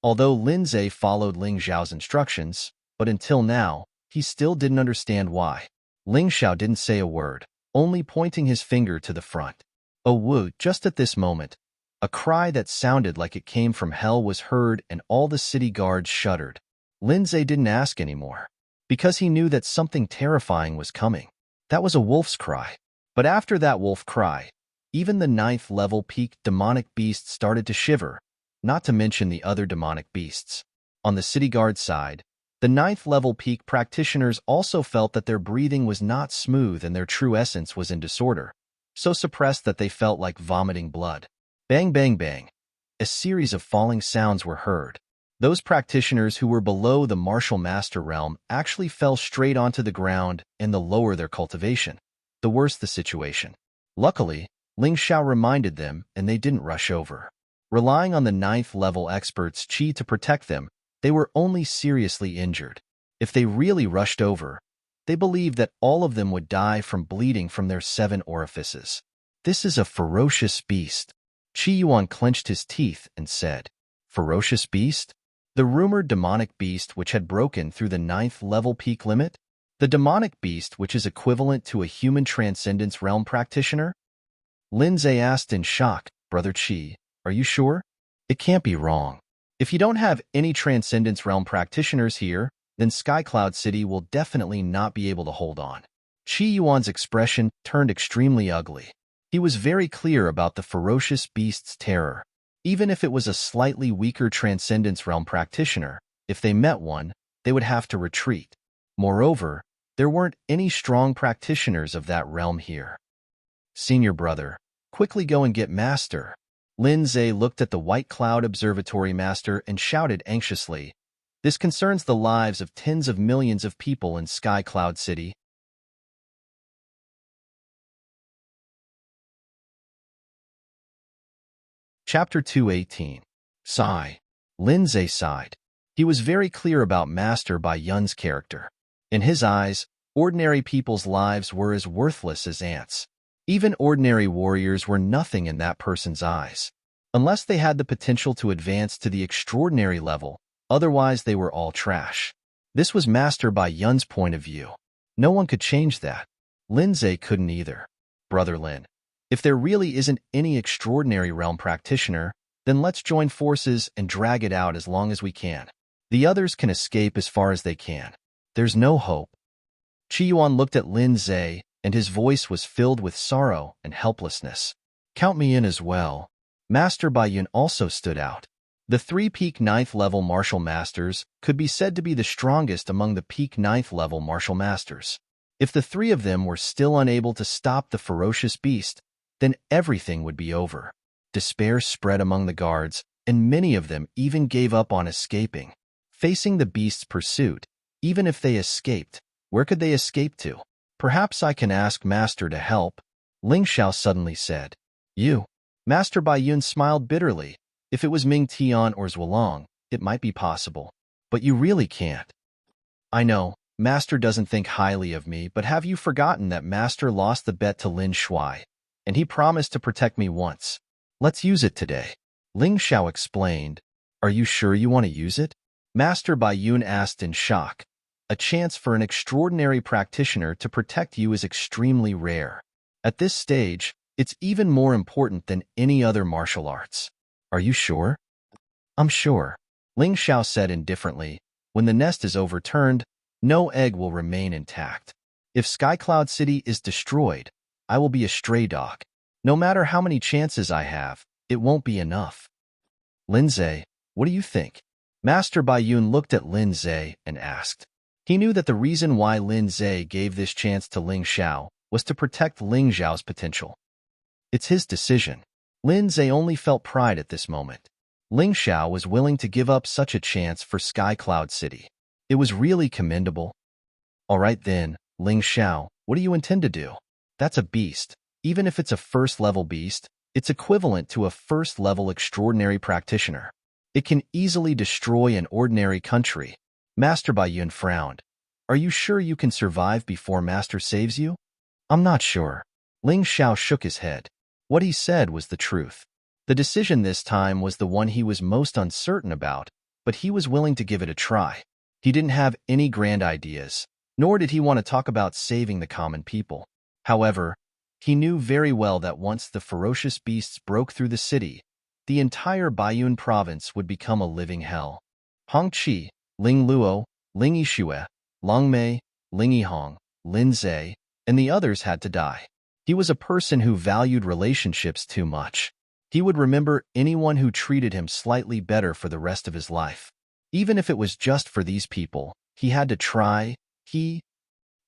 Although Lin Zhe followed Ling Xiao's instructions, but until now, he still didn't understand why. Ling Xiao didn't say a word, only pointing his finger to the front. Oh woo, just at this moment, a cry that sounded like it came from hell was heard and all the city guards shuddered. Lin Zhe didn't ask anymore, because he knew that something terrifying was coming. That was a wolf's cry. But after that wolf cry, even the 9th level peak demonic beast started to shiver, not to mention the other demonic beasts. On the city guard side, the 9th level peak practitioners also felt that their breathing was not smooth and their true essence was in disorder, so suppressed that they felt like vomiting blood. Bang bang bang. a series of falling sounds were heard. Those practitioners who were below the martial master realm actually fell straight onto the ground and the lower their cultivation. The worse the situation. Luckily, Ling Xiao reminded them and they didn't rush over. Relying on the 9th level expert's qi to protect them, they were only seriously injured. If they really rushed over, they believed that all of them would die from bleeding from their 7 orifices. This is a ferocious beast. Qi Yuan clenched his teeth and said, "Ferocious beast?" The rumored demonic beast which had broken through the 9th level peak limit? The demonic beast which is equivalent to a human transcendence realm practitioner? Lin Zhe asked in shock, "Brother Qi, are you sure? It can't be wrong. If you don't have any transcendence realm practitioners here, then Sky Cloud City will definitely not be able to hold on." Qi Yuan's expression turned extremely ugly. He was very clear about the ferocious beast's terror. Even if it was a slightly weaker Transcendence Realm practitioner, if they met one, they would have to retreat. Moreover, there weren't any strong practitioners of that realm here. "Senior brother, quickly go and get Master." Lin Zhe looked at the White Cloud Observatory Master and shouted anxiously, "This concerns the lives of tens of millions of people in Sky Cloud City." Chapter 218. Sigh. Lin Zhe sighed. He was very clear about Master Bai Yun's character. In his eyes, ordinary people's lives were as worthless as ants. Even ordinary warriors were nothing in that person's eyes. Unless they had the potential to advance to the extraordinary level, otherwise they were all trash. This was Master Bai Yun's point of view. No one could change that. Lin Zhe couldn't either. "Brother Lin, if there really isn't any extraordinary realm practitioner, then let's join forces and drag it out as long as we can. The others can escape as far as they can. There's no hope." Qi Yuan looked at Lin Zhe, and his voice was filled with sorrow and helplessness. "Count me in as well." Master Bai Yun also stood out. The 3 peak 9th level martial masters could be said to be the strongest among the peak 9th level martial masters. If the 3 of them were still unable to stop the ferocious beast, then everything would be over. Despair spread among the guards, and many of them even gave up on escaping. Facing the beast's pursuit, even if they escaped, where could they escape to? "Perhaps I can ask Master to help," Ling Xiao suddenly said. "You?" Master Bai Yun smiled bitterly. "If it was Ming Tian or Zhuolong, it might be possible. But you really can't." "I know, Master doesn't think highly of me, but have you forgotten that Master lost the bet to Lin Shuai? And he promised to protect me once. Let's use it today." Ling Xiao explained. "Are you sure you want to use it?" Master Bai Yun asked in shock. "A chance for an extraordinary practitioner to protect you is extremely rare. At this stage, it's even more important than any other martial arts." "Are you sure?" "I'm sure." Ling Xiao said indifferently. "When the nest is overturned, no egg will remain intact. If Sky Cloud City is destroyed, I will be a stray dog. No matter how many chances I have, it won't be enough." "Lin Zhe, what do you think?" Master Bai Yun looked at Lin Zhe and asked. He knew that the reason why Lin Zhe gave this chance to Ling Xiao was to protect Ling Xiao's potential. It's his decision. Lin Zhe only felt pride at this moment. Ling Xiao was willing to give up such a chance for Sky Cloud City. It was really commendable. "All right then, Ling Xiao, what do you intend to do?" "That's a beast. Even if it's a first-level beast, it's equivalent to a first-level extraordinary practitioner. It can easily destroy an ordinary country." Master Bai Yun frowned. "Are you sure you can survive before Master saves you?" "I'm not sure." Ling Xiao shook his head. What he said was the truth. The decision this time was the one he was most uncertain about, but he was willing to give it a try. He didn't have any grand ideas, nor did he want to talk about saving the common people. However, he knew very well that once the ferocious beasts broke through the city, the entire Baiyun province would become a living hell. Hong Qi, Ling Luo, Ling Yixue, Long Mei, Ling Yihong, Lin Zhe, and the others had to die. He was a person who valued relationships too much. He would remember anyone who treated him slightly better for the rest of his life. Even if it was just for these people, he had to try.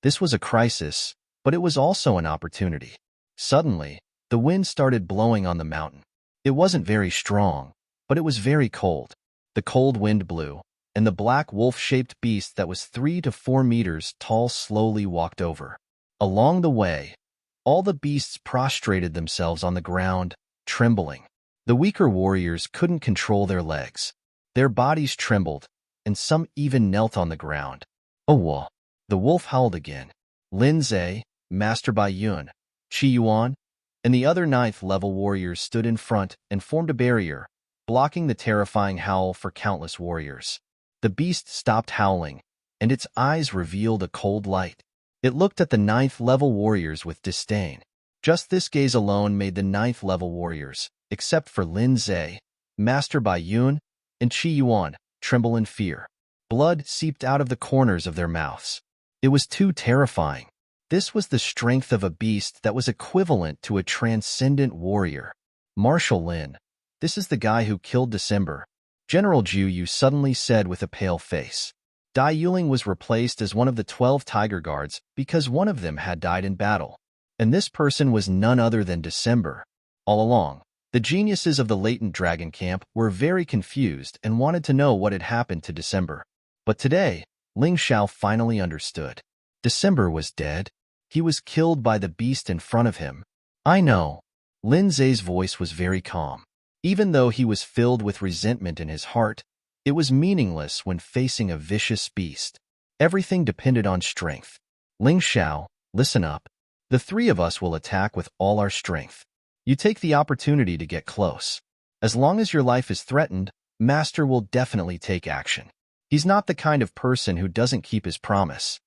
This was a crisis, but it was also an opportunity. Suddenly, the wind started blowing on the mountain. It wasn't very strong, but but it was very cold. The cold wind blew, and the black wolf-shaped beast that was 3 to 4 meters tall slowly walked over. Along the way, all the beasts prostrated themselves on the ground, trembling. The weaker warriors couldn't control their legs. Their bodies trembled, and some even knelt on the ground. Oh, whoa. The wolf howled again. Lin Zhe, Master Bai Yun, Qi Yuan, and the other 9th-level warriors stood in front and formed a barrier, blocking the terrifying howl for countless warriors. The beast stopped howling, and its eyes revealed a cold light. It looked at the 9th-level warriors with disdain. Just this gaze alone made the 9th-level warriors, except for Lin Zhe, Master Bai Yun, and Qi Yuan, tremble in fear. Blood seeped out of the corners of their mouths. It was too terrifying. This was the strength of a beast that was equivalent to a transcendent warrior. Marshal Lin, this is the guy who killed December, General Zhu Yu suddenly said with a pale face. Dai Yuling was replaced as one of the 12 Tiger Guards because one of them had died in battle. And this person was none other than December. All along, the geniuses of the latent dragon camp were very confused and wanted to know what had happened to December. But today, Ling Xiao finally understood. December was dead. He was killed by the beast in front of him. I know. Lin Zhe's voice was very calm. Even though he was filled with resentment in his heart, it was meaningless when facing a vicious beast. Everything depended on strength. Ling Xiao, listen up. The 3 of us will attack with all our strength. You take the opportunity to get close. As long as your life is threatened, Master will definitely take action. He's not the kind of person who doesn't keep his promise.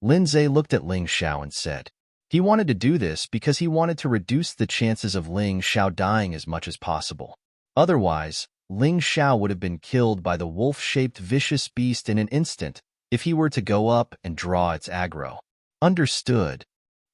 Lin Zhe looked at Ling Xiao and said, he wanted to do this because he wanted to reduce the chances of Ling Xiao dying as much as possible. Otherwise, Ling Xiao would have been killed by the wolf-shaped vicious beast in an instant if he were to go up and draw its aggro. Understood.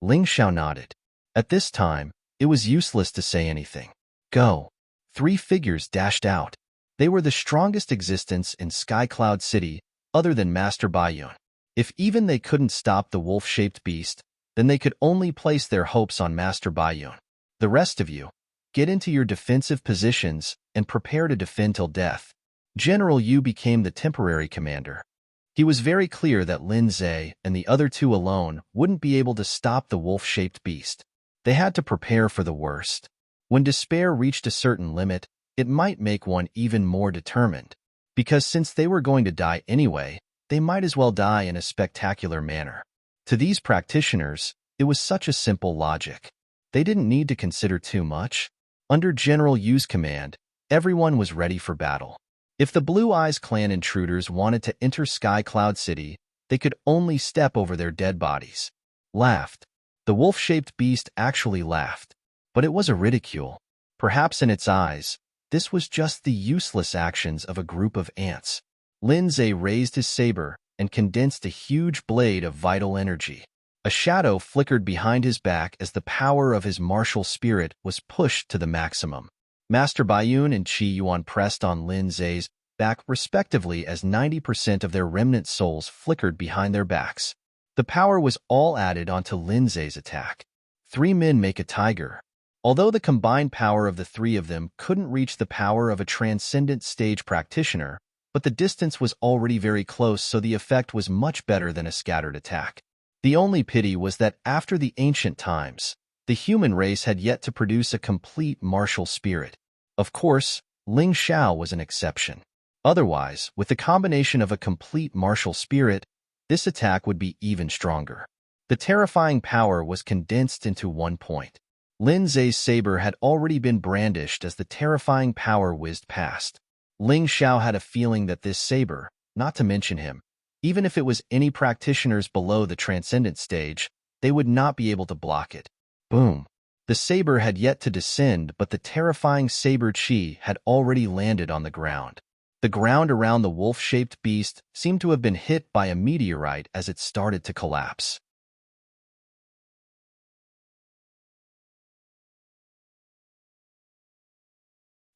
Ling Xiao nodded. At this time, it was useless to say anything. Go. 3 figures dashed out. They were the strongest existence in Sky Cloud City other than Master Bai Yun. If even they couldn't stop the wolf-shaped beast, then they could only place their hopes on Master Bai Yun. The rest of you, get into your defensive positions and prepare to defend till death. General Yu became the temporary commander. He was very clear that Lin Zhe and the other 2 alone wouldn't be able to stop the wolf-shaped beast. They had to prepare for the worst. When despair reached a certain limit, it might make one even more determined. Because since they were going to die anyway, they might as well die in a spectacular manner. To these practitioners, it was such a simple logic. They didn't need to consider too much. Under General Yu's command, everyone was ready for battle. If the Blue Eyes clan intruders wanted to enter Sky Cloud City, they could only step over their dead bodies. Laughed. The wolf-shaped beast actually laughed, but it was a ridicule. Perhaps in its eyes, this was just the useless actions of a group of ants. Lin Zhe raised his saber and condensed a huge blade of vital energy. A shadow flickered behind his back as the power of his martial spirit was pushed to the maximum. Master Bai Yun and Qi Yuan pressed on Lin Zhe's back respectively as 90% of their remnant souls flickered behind their backs. The power was all added onto Lin Zhe's attack. 3 men make a tiger. Although the combined power of the 3 of them couldn't reach the power of a transcendent stage practitioner, but the distance was already very close, so the effect was much better than a scattered attack. The only pity was that after the ancient times, the human race had yet to produce a complete martial spirit. Of course, Ling Xiao was an exception. Otherwise, with the combination of a complete martial spirit, this attack would be even stronger. The terrifying power was condensed into one point. Lin Zhe's saber had already been brandished as the terrifying power whizzed past. Ling Xiao had a feeling that this saber, not to mention him, even if it was any practitioners below the transcendent stage, they would not be able to block it. Boom. The saber had yet to descend, but the terrifying saber chi had already landed on the ground. The ground around the wolf-shaped beast seemed to have been hit by a meteorite as it started to collapse.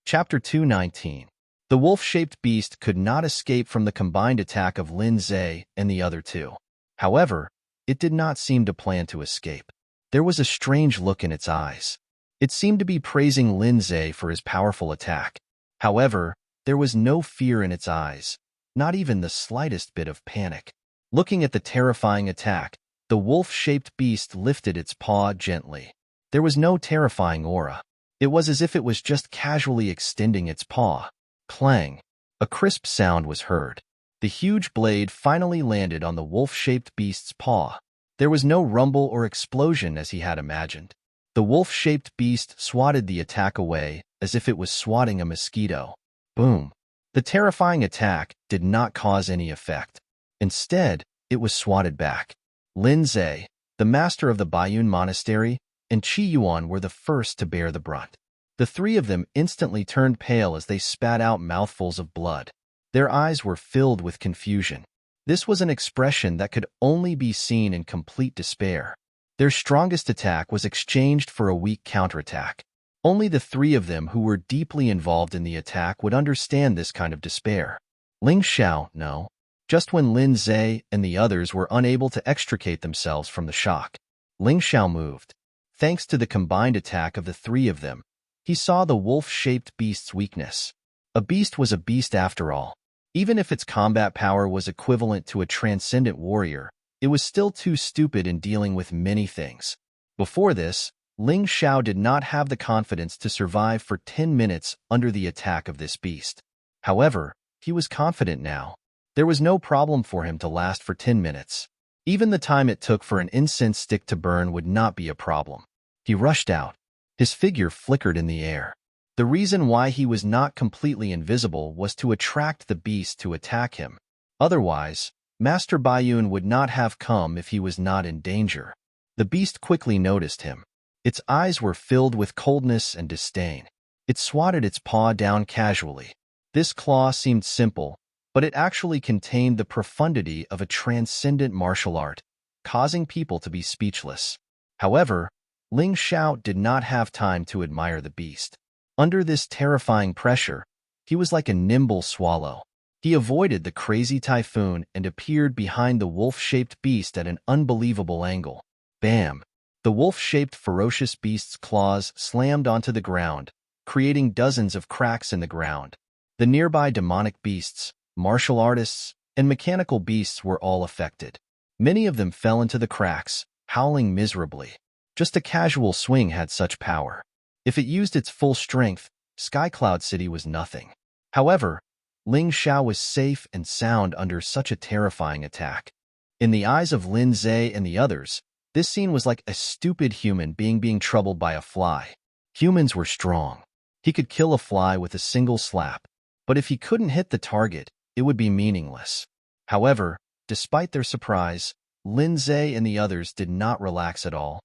Chapter 219. The wolf-shaped beast could not escape from the combined attack of Lin Zhe and the other 2. However, it did not seem to plan to escape. There was a strange look in its eyes. It seemed to be praising Lin Zhe for his powerful attack. However, there was no fear in its eyes, not even the slightest bit of panic. Looking at the terrifying attack, the wolf-shaped beast lifted its paw gently. There was no terrifying aura. It was as if it was just casually extending its paw. Clang! A crisp sound was heard. The huge blade finally landed on the wolf-shaped beast's paw. There was no rumble or explosion as he had imagined. The wolf-shaped beast swatted the attack away as if it was swatting a mosquito. Boom! The terrifying attack did not cause any effect. Instead, it was swatted back. Lin Zhe, the master of the Baiyun Monastery, and Qi Yuan were the first to bear the brunt. The three of them instantly turned pale as they spat out mouthfuls of blood. Their eyes were filled with confusion. This was an expression that could only be seen in complete despair. Their strongest attack was exchanged for a weak counterattack. Only the three of them who were deeply involved in the attack would understand this kind of despair. Ling Xiao, no. Just when Lin Zhe and the others were unable to extricate themselves from the shock, Ling Xiao moved. Thanks to the combined attack of the three of them, he saw the wolf-shaped beast's weakness. A beast was a beast after all. Even if its combat power was equivalent to a transcendent warrior, it was still too stupid in dealing with many things. Before this, Ling Xiao did not have the confidence to survive for 10 minutes under the attack of this beast. However, he was confident now. There was no problem for him to last for 10 minutes. Even the time it took for an incense stick to burn would not be a problem. He rushed out. His figure flickered in the air. The reason why he was not completely invisible was to attract the beast to attack him. Otherwise, Master Baiyun would not have come if he was not in danger. The beast quickly noticed him. Its eyes were filled with coldness and disdain. It swatted its paw down casually. This claw seemed simple, but it actually contained the profundity of a transcendent martial art, causing people to be speechless. However, Ling Xiao did not have time to admire the beast. Under this terrifying pressure, he was like a nimble swallow. He avoided the crazy typhoon and appeared behind the wolf-shaped beast at an unbelievable angle. Bam! The wolf-shaped ferocious beast's claws slammed onto the ground, creating dozens of cracks in the ground. The nearby demonic beasts, martial artists, and mechanical beasts were all affected. Many of them fell into the cracks, howling miserably. Just a casual swing had such power. If it used its full strength, Sky Cloud City was nothing. However, Ling Xiao was safe and sound under such a terrifying attack. In the eyes of Lin Zhe and the others, this scene was like a stupid human being troubled by a fly. Humans were strong. He could kill a fly with a single slap, but if he couldn't hit the target, it would be meaningless. However, despite their surprise, Lin Zhe and the others did not relax at all.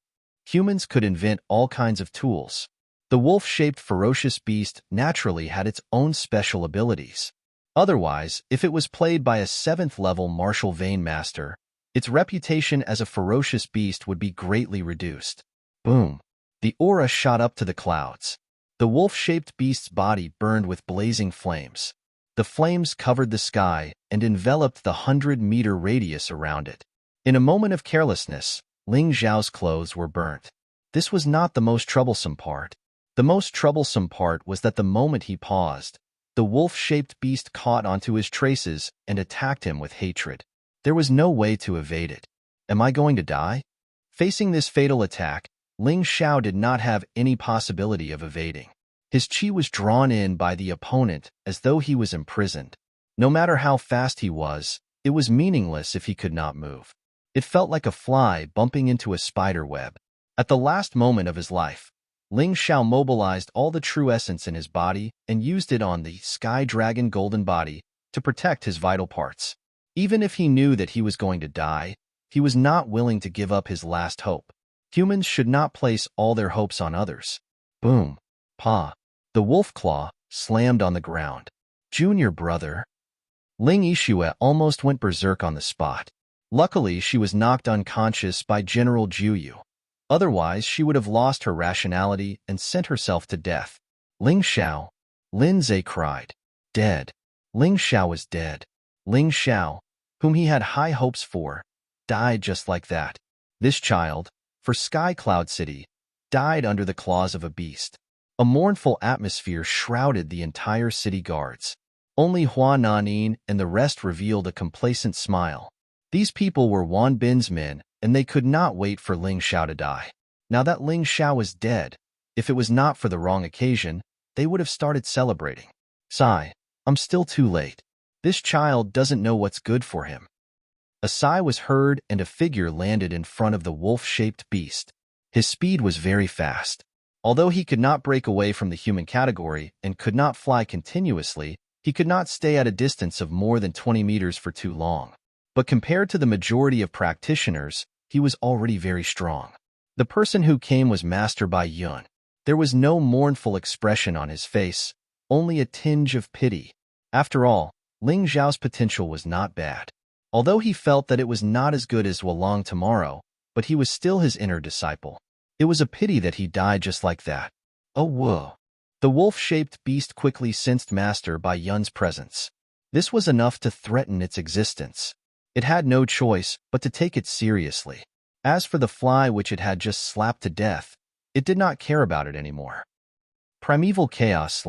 Humans could invent all kinds of tools. The wolf-shaped ferocious beast naturally had its own special abilities. Otherwise, if it was played by a 7th-level martial vein master, its reputation as a ferocious beast would be greatly reduced. Boom! The aura shot up to the clouds. The wolf-shaped beast's body burned with blazing flames. The flames covered the sky and enveloped the 100-meter radius around it. In a moment of carelessness, Ling Xiao's clothes were burnt. This was not the most troublesome part. The most troublesome part was that the moment he paused, the wolf-shaped beast caught onto his traces and attacked him with hatred. There was no way to evade it. Am I going to die? Facing this fatal attack, Ling Xiao did not have any possibility of evading. His qi was drawn in by the opponent as though he was imprisoned. No matter how fast he was, it was meaningless if he could not move. It felt like a fly bumping into a spider web. At the last moment of his life, Ling Xiao mobilized all the true essence in his body and used it on the Sky Dragon Golden Body to protect his vital parts. Even if he knew that he was going to die, he was not willing to give up his last hope. Humans should not place all their hopes on others. Boom! Pa! The wolf claw slammed on the ground. Junior brother. Ling Yixue almost went berserk on the spot. Luckily, she was knocked unconscious by General Juyu. Otherwise, she would have lost her rationality and sent herself to death. Ling Xiao. Lin Zhe cried. Dead. Ling Xiao is dead. Ling Xiao, whom he had high hopes for, died just like that. This child, for Sky Cloud City, died under the claws of a beast. A mournful atmosphere shrouded the entire city guards. Only Hua Nanin and the rest revealed a complacent smile. These people were Wan Bin's men, and they could not wait for Ling Xiao to die. Now that Ling Xiao was dead, if it was not for the wrong occasion, they would have started celebrating. Sigh, I'm still too late. This child doesn't know what's good for him. A sigh was heard and a figure landed in front of the wolf-shaped beast. His speed was very fast. Although he could not break away from the human category and could not fly continuously, he could not stay at a distance of more than 20 meters for too long. But compared to the majority of practitioners, he was already very strong. The person who came was Master Bai Yun. There was no mournful expression on his face, only a tinge of pity. After all, Ling Xiao's potential was not bad. Although he felt that it was not as good as Wulong tomorrow, but he was still his inner disciple. It was a pity that he died just like that. Oh, whoa. The wolf-shaped beast quickly sensed Master Bai Yun's presence. This was enough to threaten its existence. It had no choice but to take it seriously. As for the fly which it had just slapped to death, it did not care about it anymore. Primeval Chaos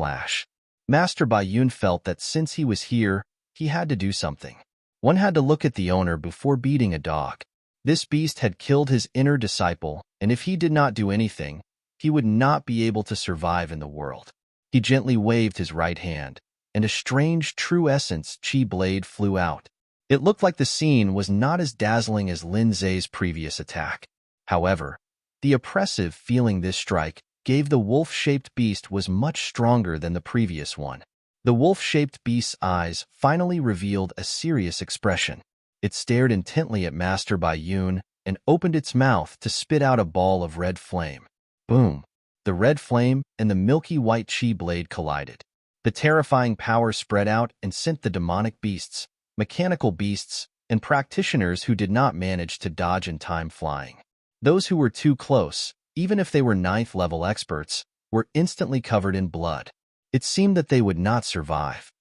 / Master Bai Yun felt that since he was here, he had to do something. One had to look at the owner before beating a dog. This beast had killed his inner disciple, and if he did not do anything, he would not be able to survive in the world. He gently waved his right hand, and a strange true essence chi blade flew out. It looked like the scene was not as dazzling as Lin Zhe's previous attack. However, the oppressive feeling this strike gave the wolf-shaped beast was much stronger than the previous one. The wolf-shaped beast's eyes finally revealed a serious expression. It stared intently at Master Bai Yun and opened its mouth to spit out a ball of red flame. Boom! The red flame and the milky white chi blade collided. The terrifying power spread out and sent the demonic beasts, mechanical beasts, and practitioners who did not manage to dodge in time flying. Those who were too close, even if they were 9th-level experts, were instantly covered in blood. It seemed that they would not survive.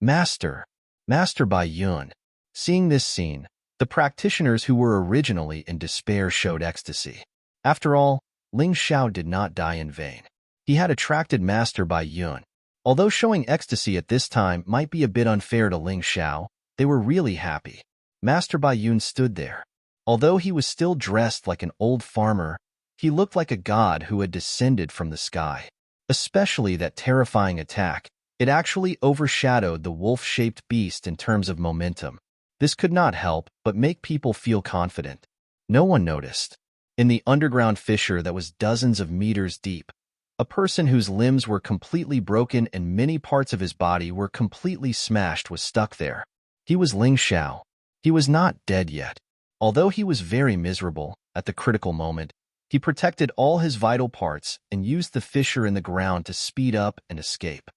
Master Bai Yun. Seeing this scene, the practitioners who were originally in despair showed ecstasy. After all, Ling Xiao did not die in vain. He had attracted Master Bai Yun. Although showing ecstasy at this time might be a bit unfair to Ling Xiao, they were really happy. Master Bai Yun stood there. Although he was still dressed like an old farmer, he looked like a god who had descended from the sky. Especially that terrifying attack, it actually overshadowed the wolf-shaped beast in terms of momentum. This could not help but make people feel confident. No one noticed. In the underground fissure that was dozens of meters deep, a person whose limbs were completely broken and many parts of his body were completely smashed was stuck there. He was Ling Xiao. He was not dead yet. Although he was very miserable at the critical moment, he protected all his vital parts and used the fissure in the ground to speed up and escape.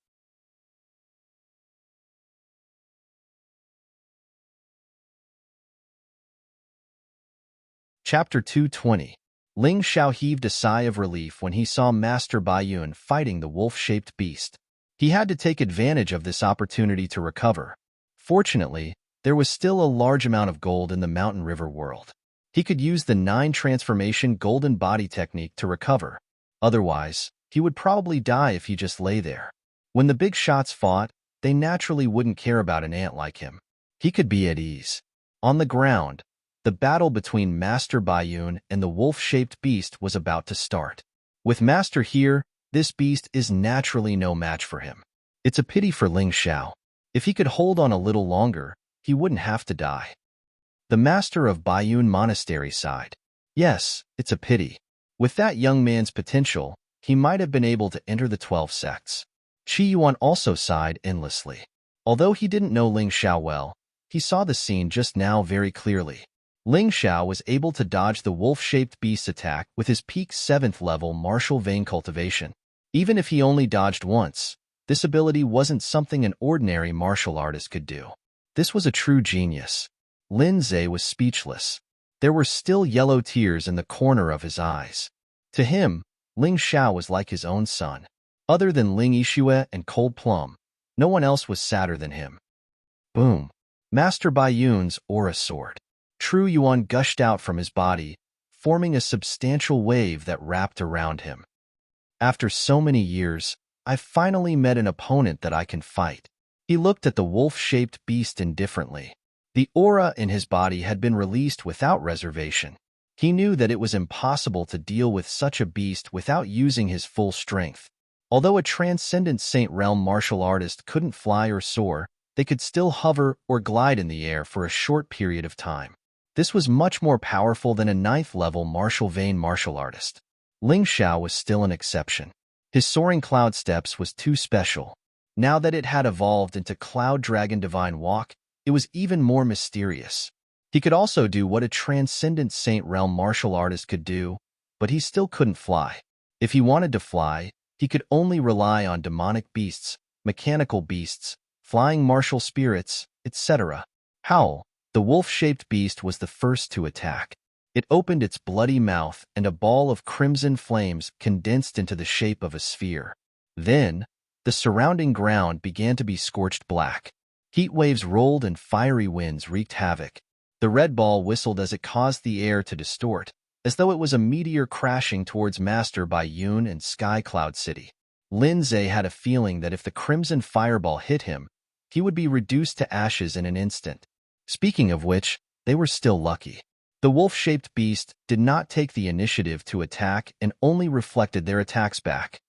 Chapter 220. Ling Xiao heaved a sigh of relief when he saw Master Bai Yun fighting the wolf-shaped beast. He had to take advantage of this opportunity to recover. Fortunately, there was still a large amount of gold in the Mountain River world. He could use the 9-transformation golden body technique to recover. Otherwise, he would probably die if he just lay there. When the big shots fought, they naturally wouldn't care about an ant like him. He could be at ease. On the ground, the battle between Master Bai Yun and the wolf-shaped beast was about to start. With Master here, this beast is naturally no match for him. It's a pity for Ling Xiao. If he could hold on a little longer, he wouldn't have to die. The Master of Bai Yun Monastery sighed. Yes, it's a pity. With that young man's potential, he might have been able to enter the 12 sects. Qi Yuan also sighed endlessly. Although he didn't know Ling Xiao well, he saw the scene just now very clearly. Ling Xiao was able to dodge the wolf-shaped beast's attack with his peak 7th-level martial vein cultivation. Even if he only dodged once, this ability wasn't something an ordinary martial artist could do. This was a true genius. Lin Zhe was speechless. There were still yellow tears in the corner of his eyes. To him, Ling Xiao was like his own son. Other than Ling Yixue and Cold Plum, no one else was sadder than him. Boom! Master Bai Yun's aura sword. True Yuan gushed out from his body, forming a substantial wave that wrapped around him. After so many years, I've finally met an opponent that I can fight. He looked at the wolf-shaped beast indifferently. The aura in his body had been released without reservation. He knew that it was impossible to deal with such a beast without using his full strength. Although a transcendent Saint Realm martial artist couldn't fly or soar, they could still hover or glide in the air for a short period of time. This was much more powerful than a 9th-level martial vein martial artist. Ling Xiao was still an exception. His soaring cloud steps was too special. Now that it had evolved into Cloud Dragon Divine Walk, it was even more mysterious. He could also do what a transcendent Saint Realm martial artist could do, but he still couldn't fly. If he wanted to fly, he could only rely on demonic beasts, mechanical beasts, flying martial spirits, etc. Howl, the wolf-shaped beast, was the first to attack. It opened its bloody mouth and a ball of crimson flames condensed into the shape of a sphere. Then, the surrounding ground began to be scorched black. Heat waves rolled and fiery winds wreaked havoc. The red ball whistled as it caused the air to distort, as though it was a meteor crashing towards Master by Yun and Sky Cloud City. Lin Zhe had a feeling that if the crimson fireball hit him, he would be reduced to ashes in an instant. Speaking of which, they were still lucky. The wolf-shaped beast did not take the initiative to attack and only reflected their attacks back.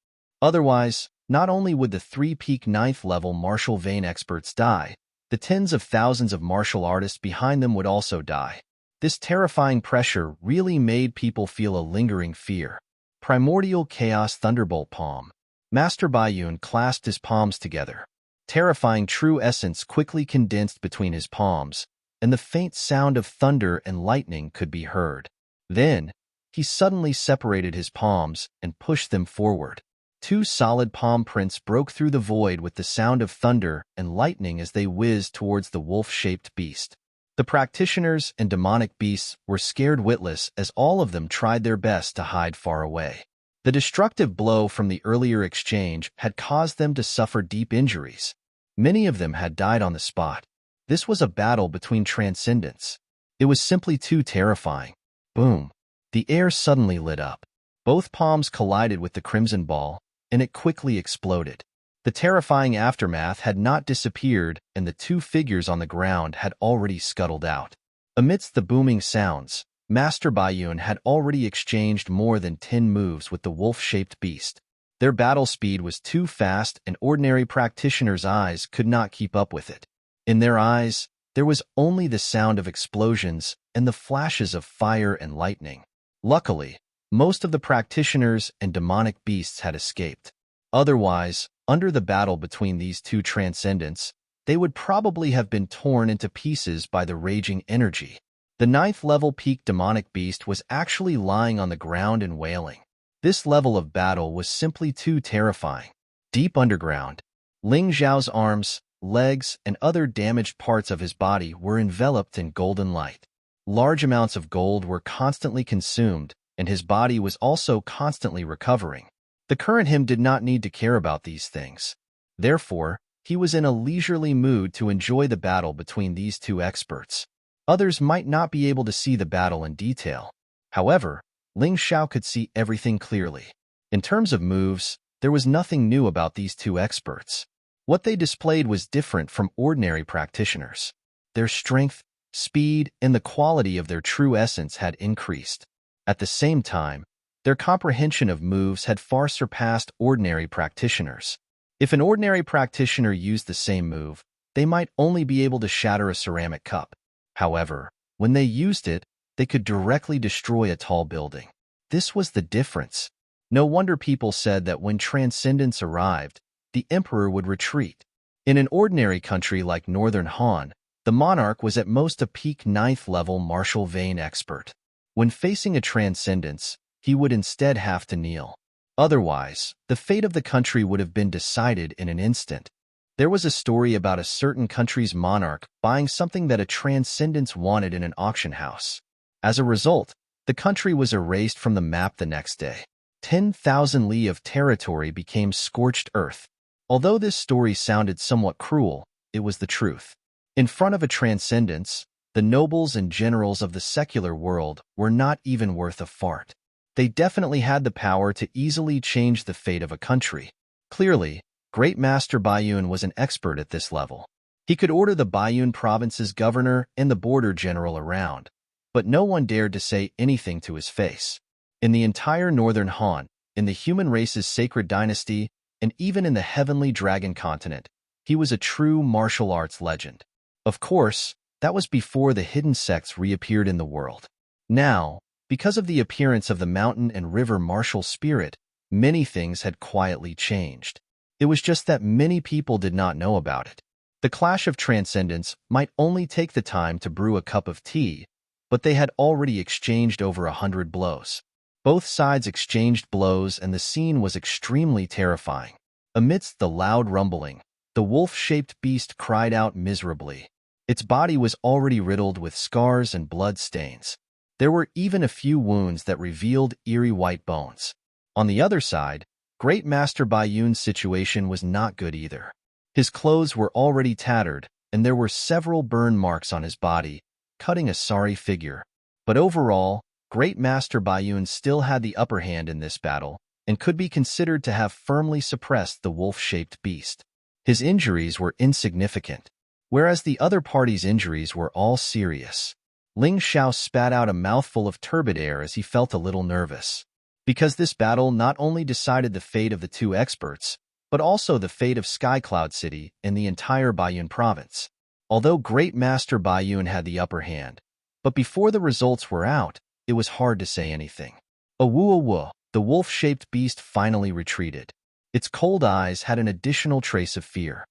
Otherwise, not only would the 3-peak 9th-level martial vein experts die, the tens of thousands of martial artists behind them would also die. This terrifying pressure really made people feel a lingering fear. Primordial Chaos Thunderbolt Palm. Master Baiyun clasped his palms together. Terrifying true essence quickly condensed between his palms, and the faint sound of thunder and lightning could be heard. Then, he suddenly separated his palms and pushed them forward. 2 solid palm prints broke through the void with the sound of thunder and lightning as they whizzed towards the wolf-shaped beast. The practitioners and demonic beasts were scared witless as all of them tried their best to hide far away. The destructive blow from the earlier exchange had caused them to suffer deep injuries. Many of them had died on the spot. This was a battle between transcendents. It was simply too terrifying. Boom! The air suddenly lit up. Both palms collided with the crimson ball, and it quickly exploded. The terrifying aftermath had not disappeared, and the 2 figures on the ground had already scuttled out. Amidst the booming sounds, Master Baiyun had already exchanged more than 10 moves with the wolf-shaped beast. Their battle speed was too fast, and ordinary practitioners' eyes could not keep up with it. In their eyes, there was only the sound of explosions and the flashes of fire and lightning. Luckily, most of the practitioners and demonic beasts had escaped. Otherwise, under the battle between these 2 transcendents, they would probably have been torn into pieces by the raging energy. The 9th-level peak demonic beast was actually lying on the ground and wailing. This level of battle was simply too terrifying. Deep underground, Ling Xiao's arms, legs, and other damaged parts of his body were enveloped in golden light. Large amounts of gold were constantly consumed, and his body was also constantly recovering. The current him did not need to care about these things. Therefore, he was in a leisurely mood to enjoy the battle between these 2 experts. Others might not be able to see the battle in detail. However, Ling Xiao could see everything clearly. In terms of moves, there was nothing new about these 2 experts. What they displayed was different from ordinary practitioners. Their strength, speed, and the quality of their true essence had increased. At the same time, their comprehension of moves had far surpassed ordinary practitioners. If an ordinary practitioner used the same move, they might only be able to shatter a ceramic cup. However, when they used it, they could directly destroy a tall building. This was the difference. No wonder people said that when transcendence arrived, the emperor would retreat. In an ordinary country like Northern Han, the monarch was at most a peak 9th-level martial vein expert. When facing a transcendence, he would instead have to kneel. Otherwise, the fate of the country would have been decided in an instant. There was a story about a certain country's monarch buying something that a transcendence wanted in an auction house. As a result, the country was erased from the map the next day. 10,000 li of territory became scorched earth. Although this story sounded somewhat cruel, it was the truth. In front of a transcendence, the nobles and generals of the secular world were not even worth a fart. They definitely had the power to easily change the fate of a country. Clearly, Great Master Bayun was an expert at this level. He could order the Bayun province's governor and the border general around, but no one dared to say anything to his face. In the entire northern Han, in the human race's sacred dynasty, and even in the heavenly dragon continent, he was a true martial arts legend. Of course, that was before the hidden sects reappeared in the world. Now, because of the appearance of the mountain and river martial spirit, many things had quietly changed. It was just that many people did not know about it. The clash of transcendence might only take the time to brew a cup of tea, but they had already exchanged over 100 blows. Both sides exchanged blows and the scene was extremely terrifying. Amidst the loud rumbling, the wolf-shaped beast cried out miserably. Its body was already riddled with scars and blood stains. There were even a few wounds that revealed eerie white bones. On the other side, Great Master Bayun's situation was not good either. His clothes were already tattered, and there were several burn marks on his body, cutting a sorry figure. But overall, Great Master Bayun still had the upper hand in this battle, and could be considered to have firmly suppressed the wolf-shaped beast. His injuries were insignificant, whereas the other party's injuries were all serious. Ling Xiao spat out a mouthful of turbid air as he felt a little nervous. Because this battle not only decided the fate of the two experts, but also the fate of Skycloud City and the entire Bayun province. Although Great Master Bayun had the upper hand, but before the results were out, it was hard to say anything. Awoo, the wolf-shaped beast finally retreated. Its cold eyes had an additional trace of fear.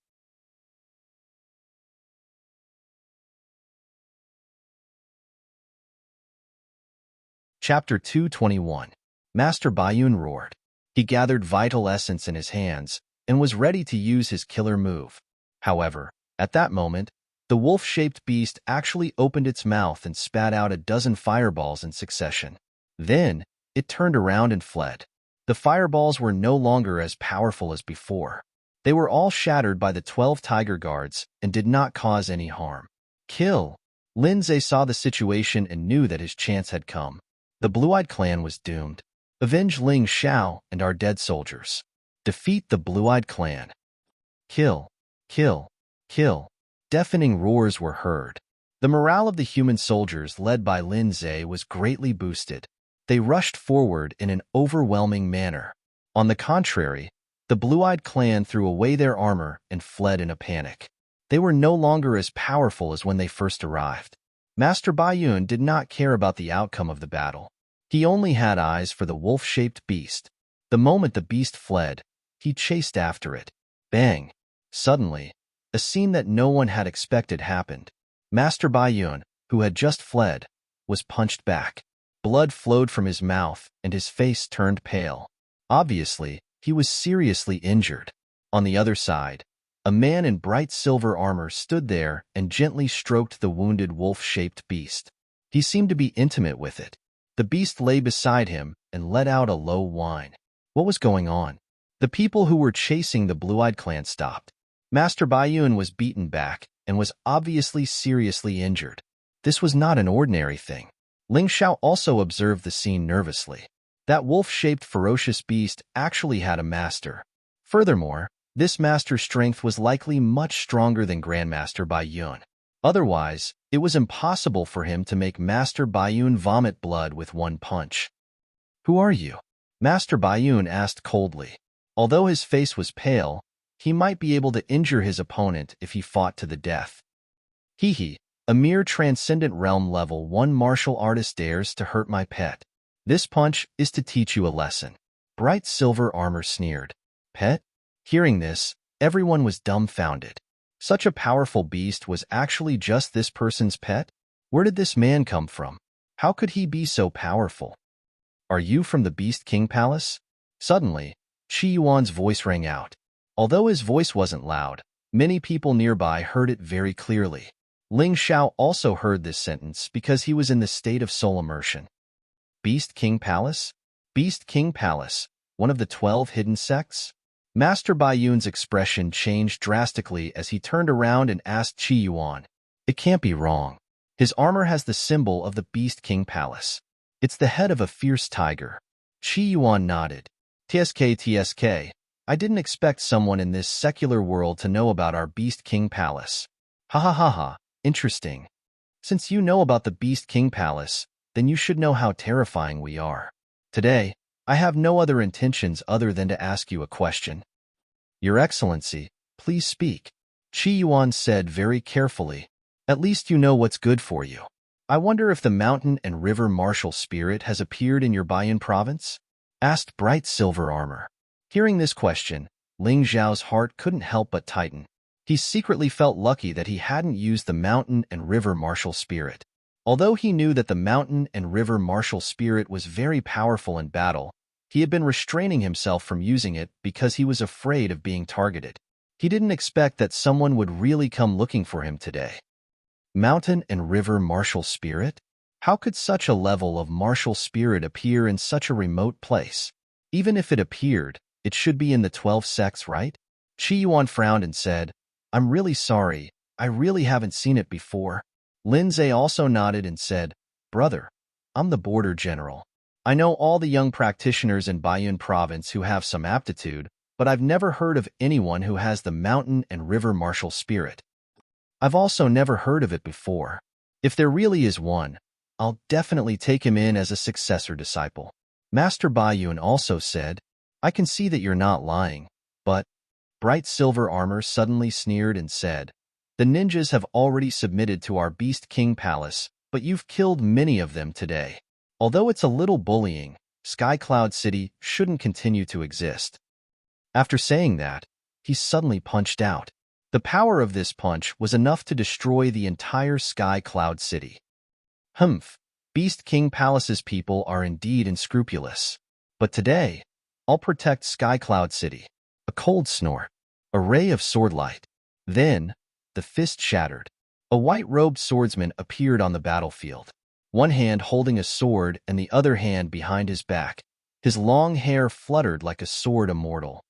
Chapter 221. Master Bayun roared. He gathered vital essence in his hands and was ready to use his killer move. However, at that moment, the wolf-shaped beast actually opened its mouth and spat out a dozen fireballs in succession. Then, it turned around and fled. The fireballs were no longer as powerful as before. They were all shattered by the 12 tiger guards and did not cause any harm. Kill! Lindsay saw the situation and knew that his chance had come. The Blue-Eyed Clan was doomed. Avenge Ling Xiao and our dead soldiers. Defeat the Blue-Eyed Clan. Kill! Kill! Kill! Deafening roars were heard. The morale of the human soldiers led by Lindsay was greatly boosted. They rushed forward in an overwhelming manner. On the contrary, the Blue-Eyed Clan threw away their armor and fled in a panic. They were no longer as powerful as when they first arrived. Master Bayun did not care about the outcome of the battle. He only had eyes for the wolf-shaped beast. The moment the beast fled, he chased after it. Bang! Suddenly, a scene that no one had expected happened. Master Bayun, who had just fled, was punched back. Blood flowed from his mouth and his face turned pale. Obviously, he was seriously injured. On the other side, a man in bright silver armor stood there and gently stroked the wounded wolf-shaped beast. He seemed to be intimate with it. The beast lay beside him and let out a low whine. What was going on? The people who were chasing the Blue-Eyed Clan stopped. Master Bayun was beaten back and was obviously seriously injured. This was not an ordinary thing. Ling Xiao also observed the scene nervously. That wolf-shaped ferocious beast actually had a master. Furthermore, this master's strength was likely much stronger than Grandmaster Bayun. Otherwise, it was impossible for him to make Master Bayun vomit blood with one punch. Who are you? Master Bayun asked coldly. Although his face was pale, he might be able to injure his opponent if he fought to the death. Hee, a mere transcendent realm level 1 martial artist dares to hurt my pet. This punch is to teach you a lesson. Bright silver armor sneered. Pet? Hearing this, everyone was dumbfounded. Such a powerful beast was actually just this person's pet? Where did this man come from? How could he be so powerful? Are you from the Beast King Palace? Suddenly, Qi Yuan's voice rang out. Although his voice wasn't loud, many people nearby heard it very clearly. Ling Xiao also heard this sentence because he was in the state of soul immersion. Beast King Palace? Beast King Palace, one of the 12 hidden sects? Master Bayun's expression changed drastically as he turned around and asked Qi Yuan. It can't be wrong. His armor has the symbol of the Beast King Palace. It's the head of a fierce tiger. Chi Yuan nodded. TSK. I didn't expect someone in this secular world to know about our Beast King Palace. Ha ha ha ha, interesting. Since you know about the Beast King Palace, then you should know how terrifying we are. Today, I have no other intentions other than to ask you a question. Your Excellency, please speak. Chi Yuan said very carefully. At least you know what's good for you. I wonder if the mountain and river martial spirit has appeared in your Baiyun province? Asked Bright Silver Armor. Hearing this question, Ling Zhao's heart couldn't help but tighten. He secretly felt lucky that he hadn't used the mountain and river martial spirit. Although he knew that the mountain and river martial spirit was very powerful in battle, he had been restraining himself from using it because he was afraid of being targeted. He didn't expect that someone would really come looking for him today. Mountain and river martial spirit? How could such a level of martial spirit appear in such a remote place? Even if it appeared, it should be in the 12 sects, right? Chi Yuan frowned and said, I'm really sorry, I really haven't seen it before. Lin Zhe also nodded and said, Brother, I'm the border general. I know all the young practitioners in Baiyun province who have some aptitude, but I've never heard of anyone who has the mountain and river martial spirit. I've also never heard of it before. If there really is one, I'll definitely take him in as a successor disciple. Master Baiyun also said, I can see that you're not lying, but Bright Silver Armor suddenly sneered and said, the ninjas have already submitted to our Beast King Palace, but you've killed many of them today. Although it's a little bullying, Sky Cloud City shouldn't continue to exist. After saying that, he suddenly punched out. The power of this punch was enough to destroy the entire Sky Cloud City. Humph, Beast King Palace's people are indeed unscrupulous. But today, I'll protect Sky Cloud City. A cold snort. A ray of sword light. Then, the fist shattered. A white-robed swordsman appeared on the battlefield. One hand holding a sword and the other hand behind his back. His long hair fluttered like a sword immortal.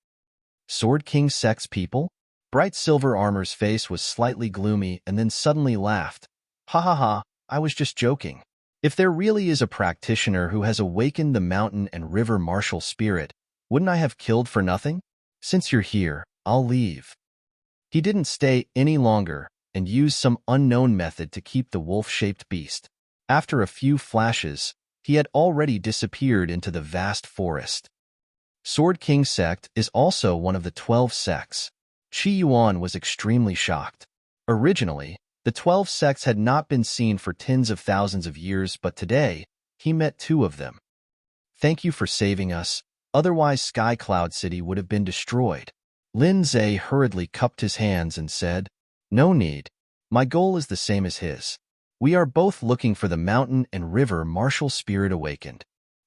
Sword King Sect's people? Bright Silver Armor's face was slightly gloomy and then suddenly laughed. Ha ha ha, I was just joking. If there really is a practitioner who has awakened the mountain and river martial spirit, wouldn't I have killed for nothing? Since you're here, I'll leave. He didn't stay any longer and used some unknown method to keep the wolf-shaped beast. After a few flashes, he had already disappeared into the vast forest. Sword King Sect is also one of the 12 sects. Chi Yuan was extremely shocked. Originally, the 12 sects had not been seen for tens of thousands of years, but today, he met 2 of them. Thank you for saving us, otherwise Sky Cloud City would have been destroyed. Lin Zhe hurriedly cupped his hands and said, No need. My goal is the same as his. We are both looking for the mountain and river martial spirit awakened.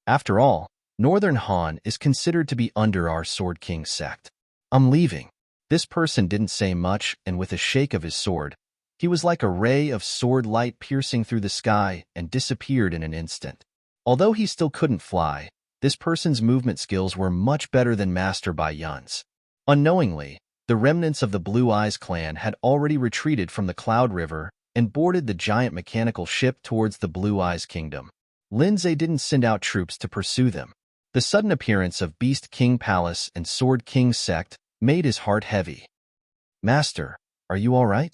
After all, Northern Han is considered to be under our Sword King sect. I'm leaving. This person didn't say much, and with a shake of his sword, he was like a ray of sword light piercing through the sky and disappeared in an instant. Although he still couldn't fly, this person's movement skills were much better than Master Baiyun's. Unknowingly, the remnants of the Blue Eyes clan had already retreated from the Cloud River and boarded the giant mechanical ship towards the Blue Eyes Kingdom. Lin Zhe didn't send out troops to pursue them. The sudden appearance of Beast King Palace and Sword King Sect made his heart heavy. Master, are you all right?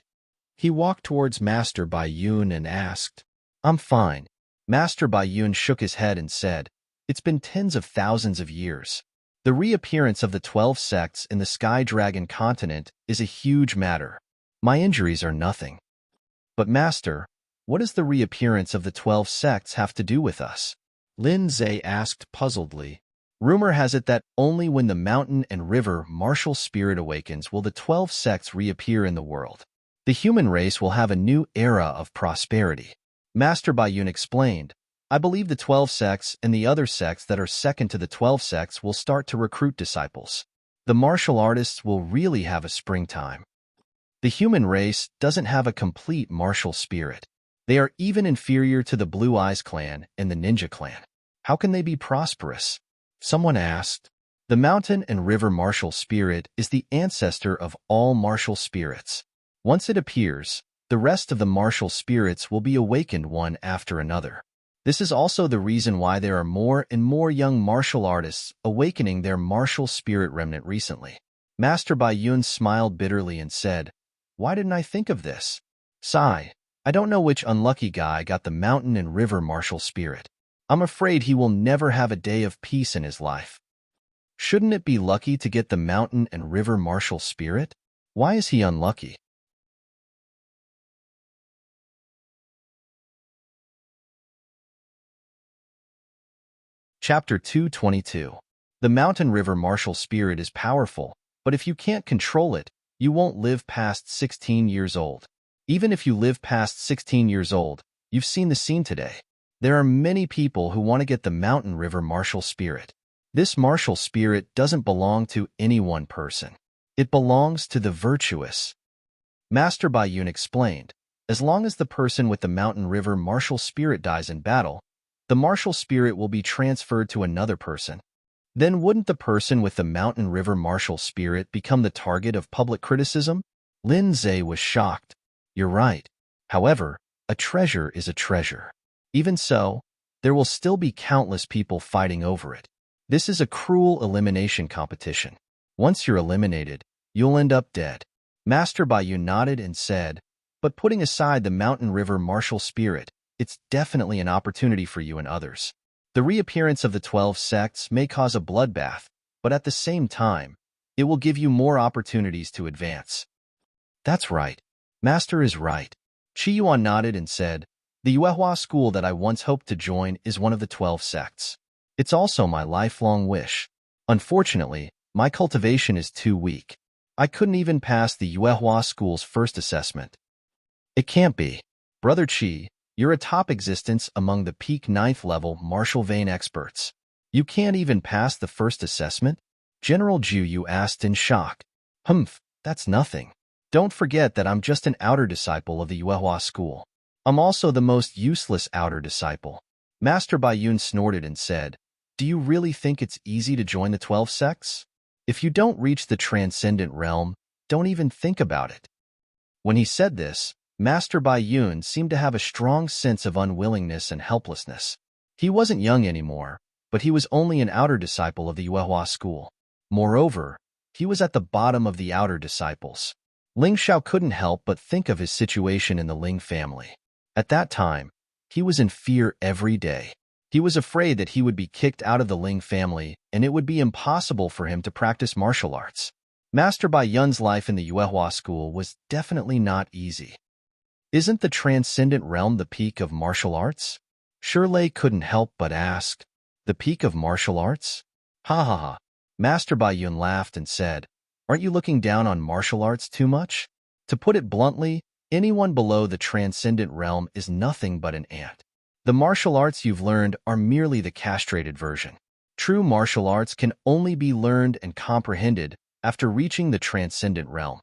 He walked towards Master Baiyun and asked. I'm fine. Master Baiyun shook his head and said, It's been tens of thousands of years. The reappearance of the 12 sects in the Sky Dragon continent is a huge matter. My injuries are nothing. But Master, what does the reappearance of the 12 sects have to do with us? Lin Zhe asked puzzledly. Rumor has it that only when the mountain and river martial spirit awakens will the 12 sects reappear in the world. The human race will have a new era of prosperity. Master Baiyun explained, I believe the 12 sects and the other sects that are second to the 12 sects will start to recruit disciples. The martial artists will really have a springtime. The human race doesn't have a complete martial spirit. They are even inferior to the Blue Eyes clan and the Ninja clan. How can they be prosperous? Someone asked. The mountain and river martial spirit is the ancestor of all martial spirits. Once it appears, the rest of the martial spirits will be awakened one after another. This is also the reason why there are more and more young martial artists awakening their martial spirit remnant recently. Master Bai Yun smiled bitterly and said, "Why didn't I think of this? Sigh, I don't know which unlucky guy got the mountain and river martial spirit. I'm afraid he will never have a day of peace in his life. Shouldn't it be lucky to get the mountain and river martial spirit? Why is he unlucky?" Chapter 222. The mountain river martial spirit is powerful, but if you can't control it, you won't live past 16 years old. Even if you live past 16 years old, you've seen the scene today. There are many people who want to get the mountain river martial spirit. This martial spirit doesn't belong to any one person. It belongs to the virtuous. Master Bai Yun explained, as long as the person with the mountain river martial spirit dies in battle, the martial spirit will be transferred to another person. Then wouldn't the person with the mountain river martial spirit become the target of public criticism? Lin Zhe was shocked. You're right. However, a treasure is a treasure. Even so, there will still be countless people fighting over it. This is a cruel elimination competition. Once you're eliminated, you'll end up dead. Master Bai Yun nodded and said, but putting aside the mountain river martial spirit, it's definitely an opportunity for you and others. The reappearance of the 12 sects may cause a bloodbath, but at the same time, it will give you more opportunities to advance. That's right. Master is right. Qi Yuan nodded and said, the Yuehua school that I once hoped to join is one of the 12 sects. It's also my lifelong wish. Unfortunately, my cultivation is too weak. I couldn't even pass the Yuehua school's first assessment. It can't be. Brother Qi, you're a top existence among the peak 9th level martial vein experts. You can't even pass the first assessment? General Ju Yu asked in shock. That's nothing. Don't forget that I'm just an outer disciple of the Yuehua school. I'm also the most useless outer disciple. Master Bai Yun snorted and said, do you really think it's easy to join the 12 sects? If you don't reach the transcendent realm, don't even think about it. When he said this, Master Bai Yun seemed to have a strong sense of unwillingness and helplessness. He wasn't young anymore, but he was only an outer disciple of the Yuehua school. Moreover, he was at the bottom of the outer disciples. Ling Xiao couldn't help but think of his situation in the Ling family. At that time, he was in fear every day. He was afraid that he would be kicked out of the Ling family and it would be impossible for him to practice martial arts. Master Bai Yun's life in the Yuehua school was definitely not easy. Isn't the transcendent realm the peak of martial arts? Shirley couldn't help but ask. The peak of martial arts? Ha ha ha. Master Bai Yun laughed and said, aren't you looking down on martial arts too much? To put it bluntly, anyone below the transcendent realm is nothing but an ant. The martial arts you've learned are merely the castrated version. True martial arts can only be learned and comprehended after reaching the transcendent realm.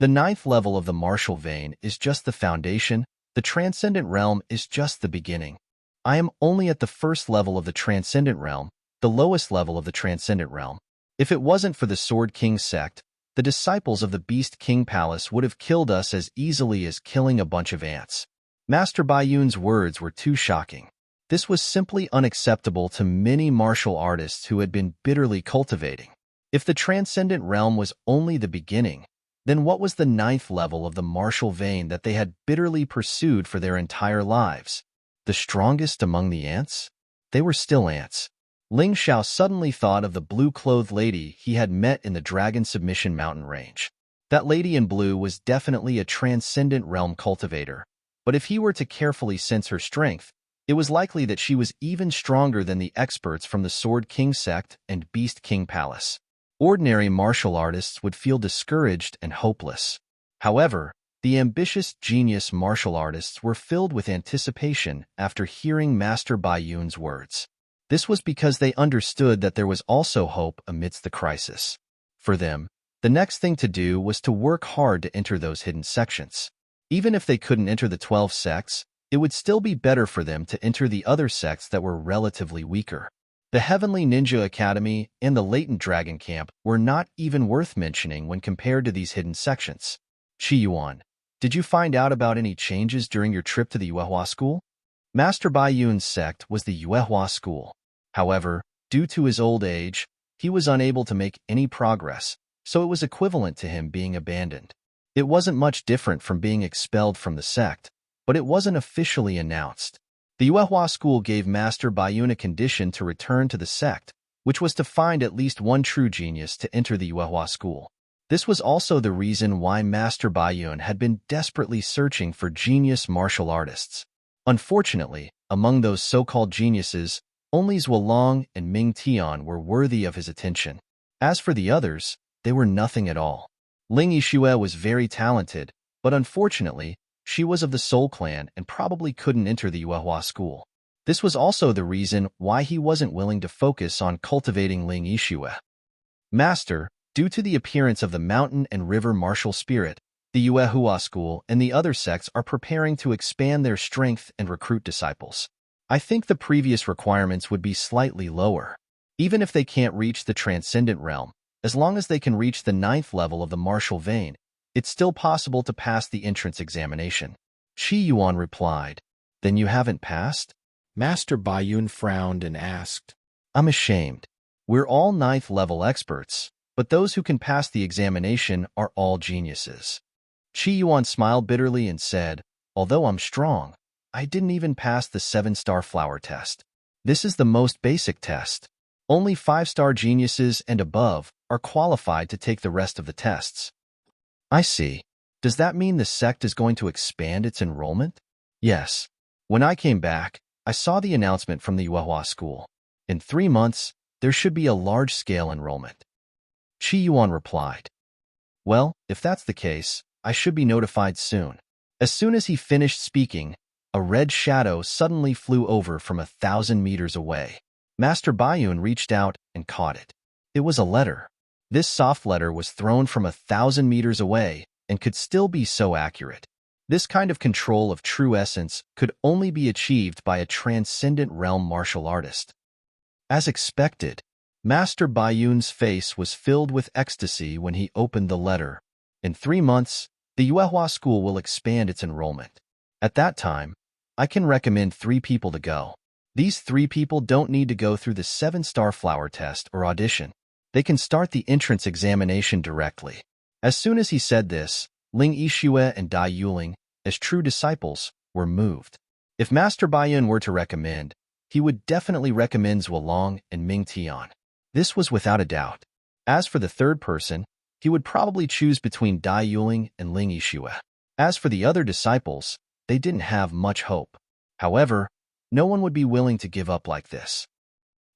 The 9th level of the martial vein is just the foundation, the transcendent realm is just the beginning. I am only at the first level of the transcendent realm, the lowest level of the transcendent realm. If it wasn't for the Sword King sect, the disciples of the Beast King Palace would have killed us as easily as killing a bunch of ants. Master Bai Yun's words were too shocking. This was simply unacceptable to many martial artists who had been bitterly cultivating. If the transcendent realm was only the beginning, then what was the 9th level of the martial vein that they had bitterly pursued for their entire lives? The strongest among the ants? They were still ants. Ling Xiao suddenly thought of the blue-clothed lady he had met in the Dragon Submission Mountain Range. That lady in blue was definitely a transcendent realm cultivator, but if he were to carefully sense her strength, it was likely that she was even stronger than the experts from the Sword King sect and Beast King Palace. Ordinary martial artists would feel discouraged and hopeless. However, the ambitious genius martial artists were filled with anticipation after hearing Master Bai Yun's words. This was because they understood that there was also hope amidst the crisis. For them, the next thing to do was to work hard to enter those hidden sections. Even if they couldn't enter the 12 sects, it would still be better for them to enter the other sects that were relatively weaker. The Heavenly Ninja Academy and the Latent Dragon Camp were not even worth mentioning when compared to these hidden sections. Qi Yuan, did you find out about any changes during your trip to the Yuehua school? Master Baiyun's sect was the Yuehua school. However, due to his old age, he was unable to make any progress, so it was equivalent to him being abandoned. It wasn't much different from being expelled from the sect, but it wasn't officially announced. The Yuehua school gave Master Baiyun a condition to return to the sect, which was to find at least one true genius to enter the Yuehua school. This was also the reason why Master Baiyun had been desperately searching for genius martial artists. Unfortunately, among those so-called geniuses, only Zhuolong and Ming Tian were worthy of his attention. As for the others, they were nothing at all. Ling Yixue was very talented, but unfortunately, she was of the Soul Clan and probably couldn't enter the Yuehua school. This was also the reason why he wasn't willing to focus on cultivating Ling Yixue. Master, due to the appearance of the mountain and river martial spirit, the Yuehua school and the other sects are preparing to expand their strength and recruit disciples. I think the previous requirements would be slightly lower. Even if they can't reach the transcendent realm, as long as they can reach the 9th level of the martial vein, it's still possible to pass the entrance examination. Qi Yuan replied, "Then you haven't passed?" Master Baiyun frowned and asked, "I'm ashamed. We're all 9th level experts, but those who can pass the examination are all geniuses." Qi Yuan smiled bitterly and said, "Although I'm strong, I didn't even pass the 7-star flower test. This is the most basic test. Only 5-star geniuses and above are qualified to take the rest of the tests." "I see. Does that mean the sect is going to expand its enrollment?" "Yes. When I came back, I saw the announcement from the Yuehua school. In 3 months, there should be a large-scale enrollment." Qi Yuan replied, "Well, if that's the case, I should be notified soon." As soon as he finished speaking, a red shadow suddenly flew over from 1,000 meters away. Master Baiyun reached out and caught it. It was a letter. This soft letter was thrown from 1,000 meters away and could still be so accurate. This kind of control of true essence could only be achieved by a transcendent realm martial artist. As expected, Master Baiyun's face was filled with ecstasy when he opened the letter. In 3 months, the Yuehua school will expand its enrollment. At that time, I can recommend 3 people to go. These 3 people don't need to go through the 7-star flower test or audition. They can start the entrance examination directly. As soon as he said this, Ling Yixue and Dai Yuling, as true disciples, were moved. If Master Baiyun were to recommend, he would definitely recommend Zhuolong and Ming Tian. This was without a doubt. As for the third person, he would probably choose between Dai Yuling and Ling Yixue. As for the other disciples, they didn't have much hope. However, no one would be willing to give up like this.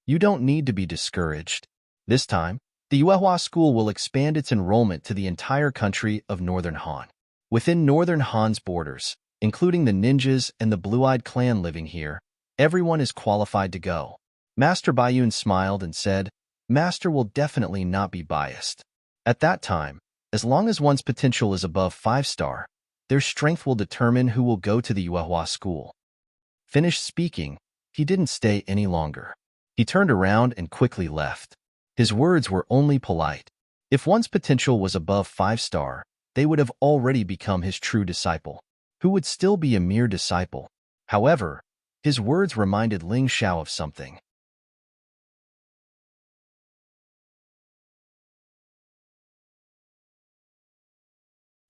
You don't need to be discouraged. This time, the Yuehua school will expand its enrollment to the entire country of Northern Han. Within Northern Han's borders, including the ninjas and the blue-eyed clan living here, everyone is qualified to go. Master Baiyun smiled and said, "Master will definitely not be biased. At that time, as long as one's potential is above 5-star, their strength will determine who will go to the Yuehua school." Finished speaking, he didn't stay any longer. He turned around and quickly left. His words were only polite. If one's potential was above 5-star, they would have already become his true disciple, who would still be a mere disciple. However, his words reminded Ling Xiao of something.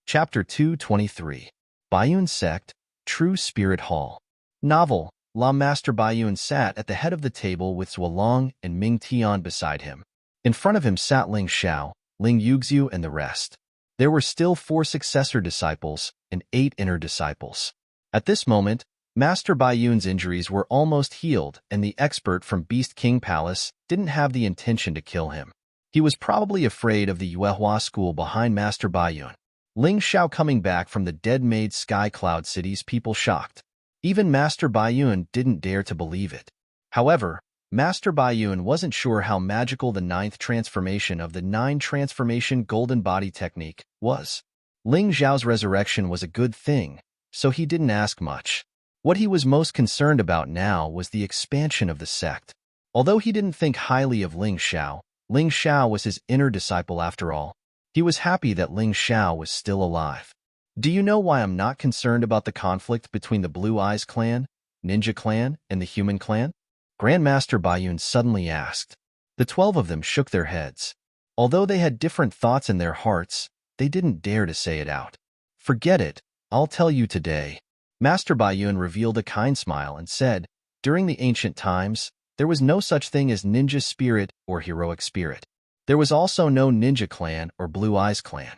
Chapter 223. Baiyun Sect, True Spirit Hall. Novel. Master Baiyun sat at the head of the table with Zhuolong and Ming Tian beside him. In front of him sat Ling Xiao, Ling Yuxiu, and the rest. There were still 4 successor disciples and 8 inner disciples. At this moment, Master Baiyun's injuries were almost healed, and the expert from Beast King Palace didn't have the intention to kill him. He was probably afraid of the Yuehua school behind Master Baiyun. Ling Xiao coming back from the dead-made Sky Cloud City's people shocked. Even Master Baiyun didn't dare to believe it. However, Master Baiyun wasn't sure how magical the 9th transformation of the 9 transformation golden body technique was. Ling Xiao's resurrection was a good thing, so he didn't ask much. What he was most concerned about now was the expansion of the sect. Although he didn't think highly of Ling Xiao was his inner disciple after all. He was happy that Ling Xiao was still alive. "Do you know why I'm not concerned about the conflict between the Blue Eyes clan?" Ninja Clan and the Human Clan? Grandmaster Bayun suddenly asked. The 12 of them shook their heads. Although they had different thoughts in their hearts, they didn't dare to say it out. Forget it, I'll tell you today. Master Bayun revealed a kind smile and said, during the ancient times, there was no such thing as ninja spirit or heroic spirit. There was also no ninja clan or Blue Eyes clan.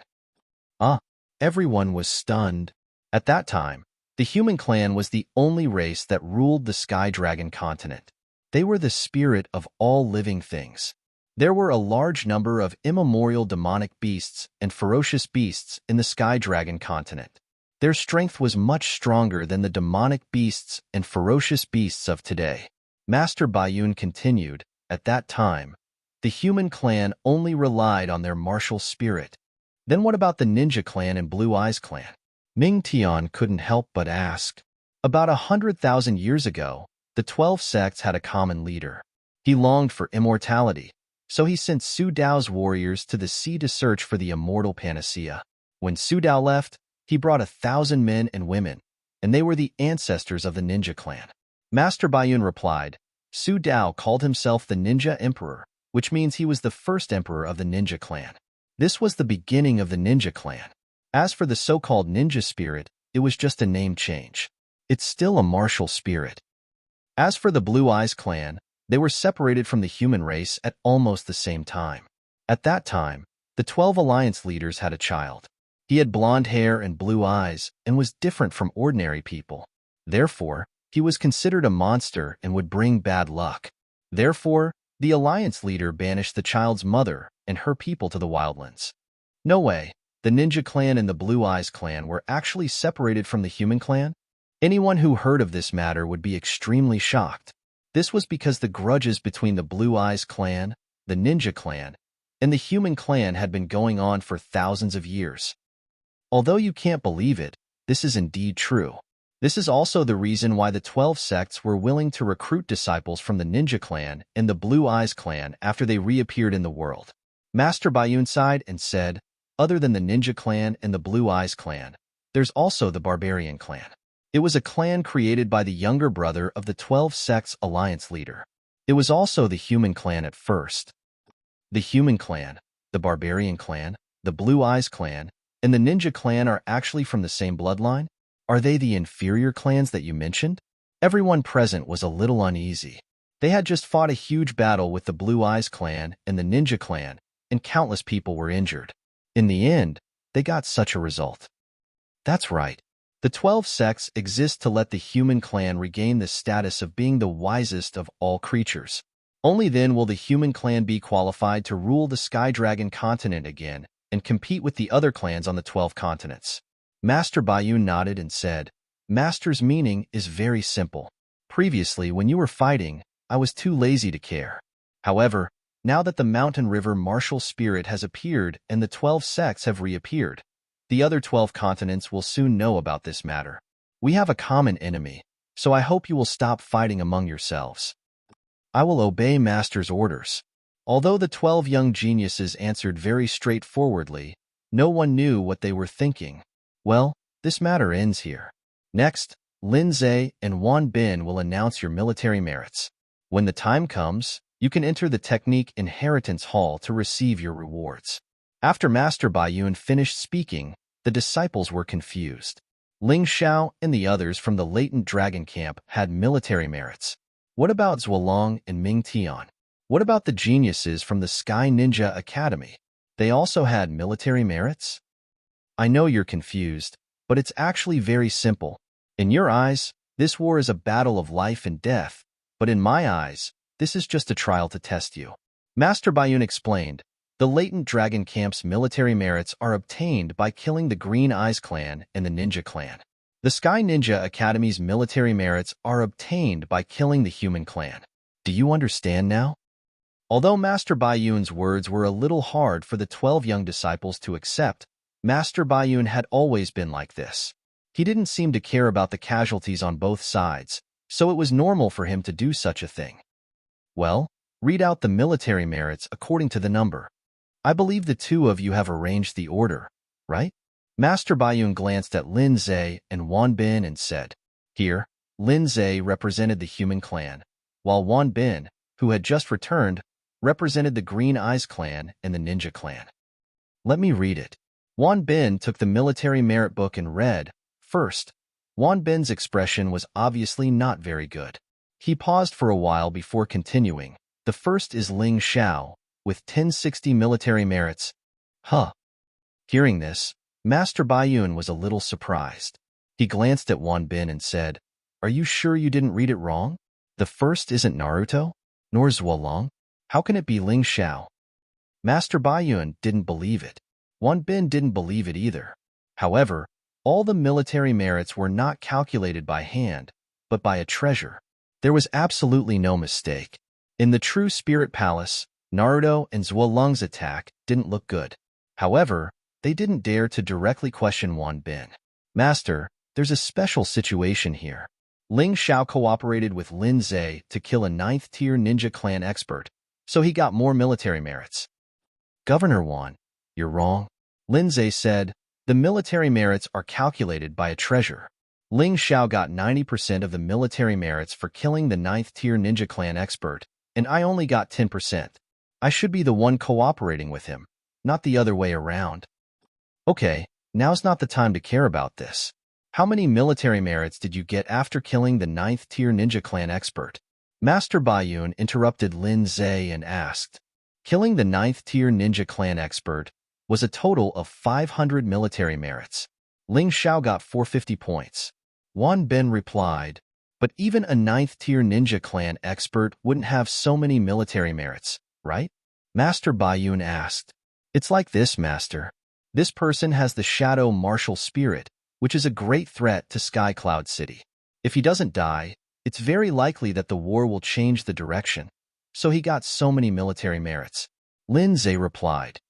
Everyone was stunned. At that time, the Human Clan was the only race that ruled the Sky Dragon continent. They were the spirit of all living things. There were a large number of immemorial demonic beasts and ferocious beasts in the Sky Dragon continent. Their strength was much stronger than the demonic beasts and ferocious beasts of today. Master Bayun continued, at that time, the Human Clan only relied on their martial spirit. Then what about the Ninja Clan and Blue Eyes Clan? Ming Tian couldn't help but ask. About 100,000 years ago, the 12 sects had a common leader. He longed for immortality, so he sent Su Dao's warriors to the sea to search for the immortal panacea. When Su Dao left, he brought 1,000 men and women, and they were the ancestors of the Ninja Clan. Master Bayun replied, Su Dao called himself the Ninja Emperor, which means he was the first emperor of the Ninja Clan. This was the beginning of the Ninja Clan. As for the so-called ninja spirit, it was just a name change. It's still a martial spirit. As for the Blue Eyes Clan, they were separated from the human race at almost the same time. At that time, the 12 alliance leaders had a child. He had blonde hair and blue eyes and was different from ordinary people. Therefore, he was considered a monster and would bring bad luck. Therefore, the alliance leader banished the child's mother and her people to the wildlands. No way. The Ninja Clan and the Blue Eyes Clan were actually separated from the Human Clan? Anyone who heard of this matter would be extremely shocked. This was because the grudges between the Blue Eyes Clan, the Ninja Clan, and the Human Clan had been going on for thousands of years. Although you can't believe it, this is indeed true. This is also the reason why the 12 sects were willing to recruit disciples from the Ninja Clan and the Blue Eyes Clan after they reappeared in the world. Master Bayun sighed and said, other than the Ninja Clan and the Blue Eyes Clan, there's also the Barbarian Clan. It was a clan created by the younger brother of the 12 sects alliance leader. It was also the Human Clan at first. The Human Clan, the Barbarian Clan, the Blue Eyes Clan, and the Ninja Clan are actually from the same bloodline? Are they the inferior clans that you mentioned? Everyone present was a little uneasy. They had just fought a huge battle with the Blue Eyes Clan and the Ninja Clan, and countless people were injured. In the end, they got such a result. That's right. The 12 sects exist to let the Human Clan regain the status of being the wisest of all creatures. Only then will the Human Clan be qualified to rule the Sky Dragon continent again and compete with the other clans on the 12 continents. Master Bayun nodded and said, Master's meaning is very simple. Previously, when you were fighting, I was too lazy to care. However, now that the Mountain River martial spirit has appeared and the 12 sects have reappeared, the other 12 continents will soon know about this matter. We have a common enemy, so I hope you will stop fighting among yourselves. I will obey Master's orders. Although the 12 young geniuses answered very straightforwardly, no one knew what they were thinking. Well, this matter ends here. Next, Lin Zhe and Wan Bin will announce your military merits. When the time comes, you can enter the Technique Inheritance Hall to receive your rewards. After Master Bayun finished speaking, the disciples were confused. Ling Xiao and the others from the Latent Dragon Camp had military merits. What about Zuolong and Ming Tian? What about the geniuses from the Sky Ninja Academy? They also had military merits? I know you're confused, but it's actually very simple. In your eyes, this war is a battle of life and death, but in my eyes, this is just a trial to test you. Master Bayun explained, the Latent Dragon Camp's military merits are obtained by killing the Green Eyes Clan and the Ninja Clan. The Sky Ninja Academy's military merits are obtained by killing the Human Clan. Do you understand now? Although Master Bayun's words were a little hard for the 12 young disciples to accept, Master Bayun had always been like this. He didn't seem to care about the casualties on both sides, so it was normal for him to do such a thing. Well, read out the military merits according to the number. I believe the two of you have arranged the order, right? Master Bayun glanced at Lin Zhe and Wan Bin and said, Here, Lin Zhe represented the human clan, while Wan Bin, who had just returned, represented the Green Eyes clan and the ninja clan. Let me read it. Wan Bin took the military merit book and read. First, Wan Bin's expression was obviously not very good. He paused for a while before continuing. The first is Ling Xiao, with 1060 military merits. Huh. Hearing this, Master Baiyun was a little surprised. He glanced at Wan Bin and said, "Are you sure you didn't read it wrong? The first isn't Naruto, nor Zuolong. How can it be Ling Xiao?" Master Baiyun didn't believe it. Wan Bin didn't believe it either. However, all the military merits were not calculated by hand, but by a treasure. There was absolutely no mistake. In the True Spirit Palace, Naruto and Zuolong's attack didn't look good. However, they didn't dare to directly question Wan Bin. "Master, there's a special situation here. Ling Xiao cooperated with Lin Zhe to kill a 9th-tier ninja clan expert, so he got more military merits." "Governor Wan, you're wrong," Lin Zhe said. "The military merits are calculated by a treasure. Ling Xiao got 90% of the military merits for killing the 9th-tier ninja clan expert, and I only got 10%. I should be the one cooperating with him, not the other way around." "Okay, now's not the time to care about this. How many military merits did you get after killing the 9th-tier ninja clan expert?" Master Baiyun interrupted Lin Zhe and asked. Killing the 9th-tier ninja clan expert was a total of 500 military merits. Ling Xiao got 450 points. Wan Bin replied, "But even a 9th-tier ninja clan expert wouldn't have so many military merits, right?" Master Baiyun asked. "It's like this, Master. This person has the Shadow Martial Spirit, which is a great threat to Sky Cloud City. If he doesn't die, it's very likely that the war will change the direction. So he got so many military merits." Lin Zhe replied.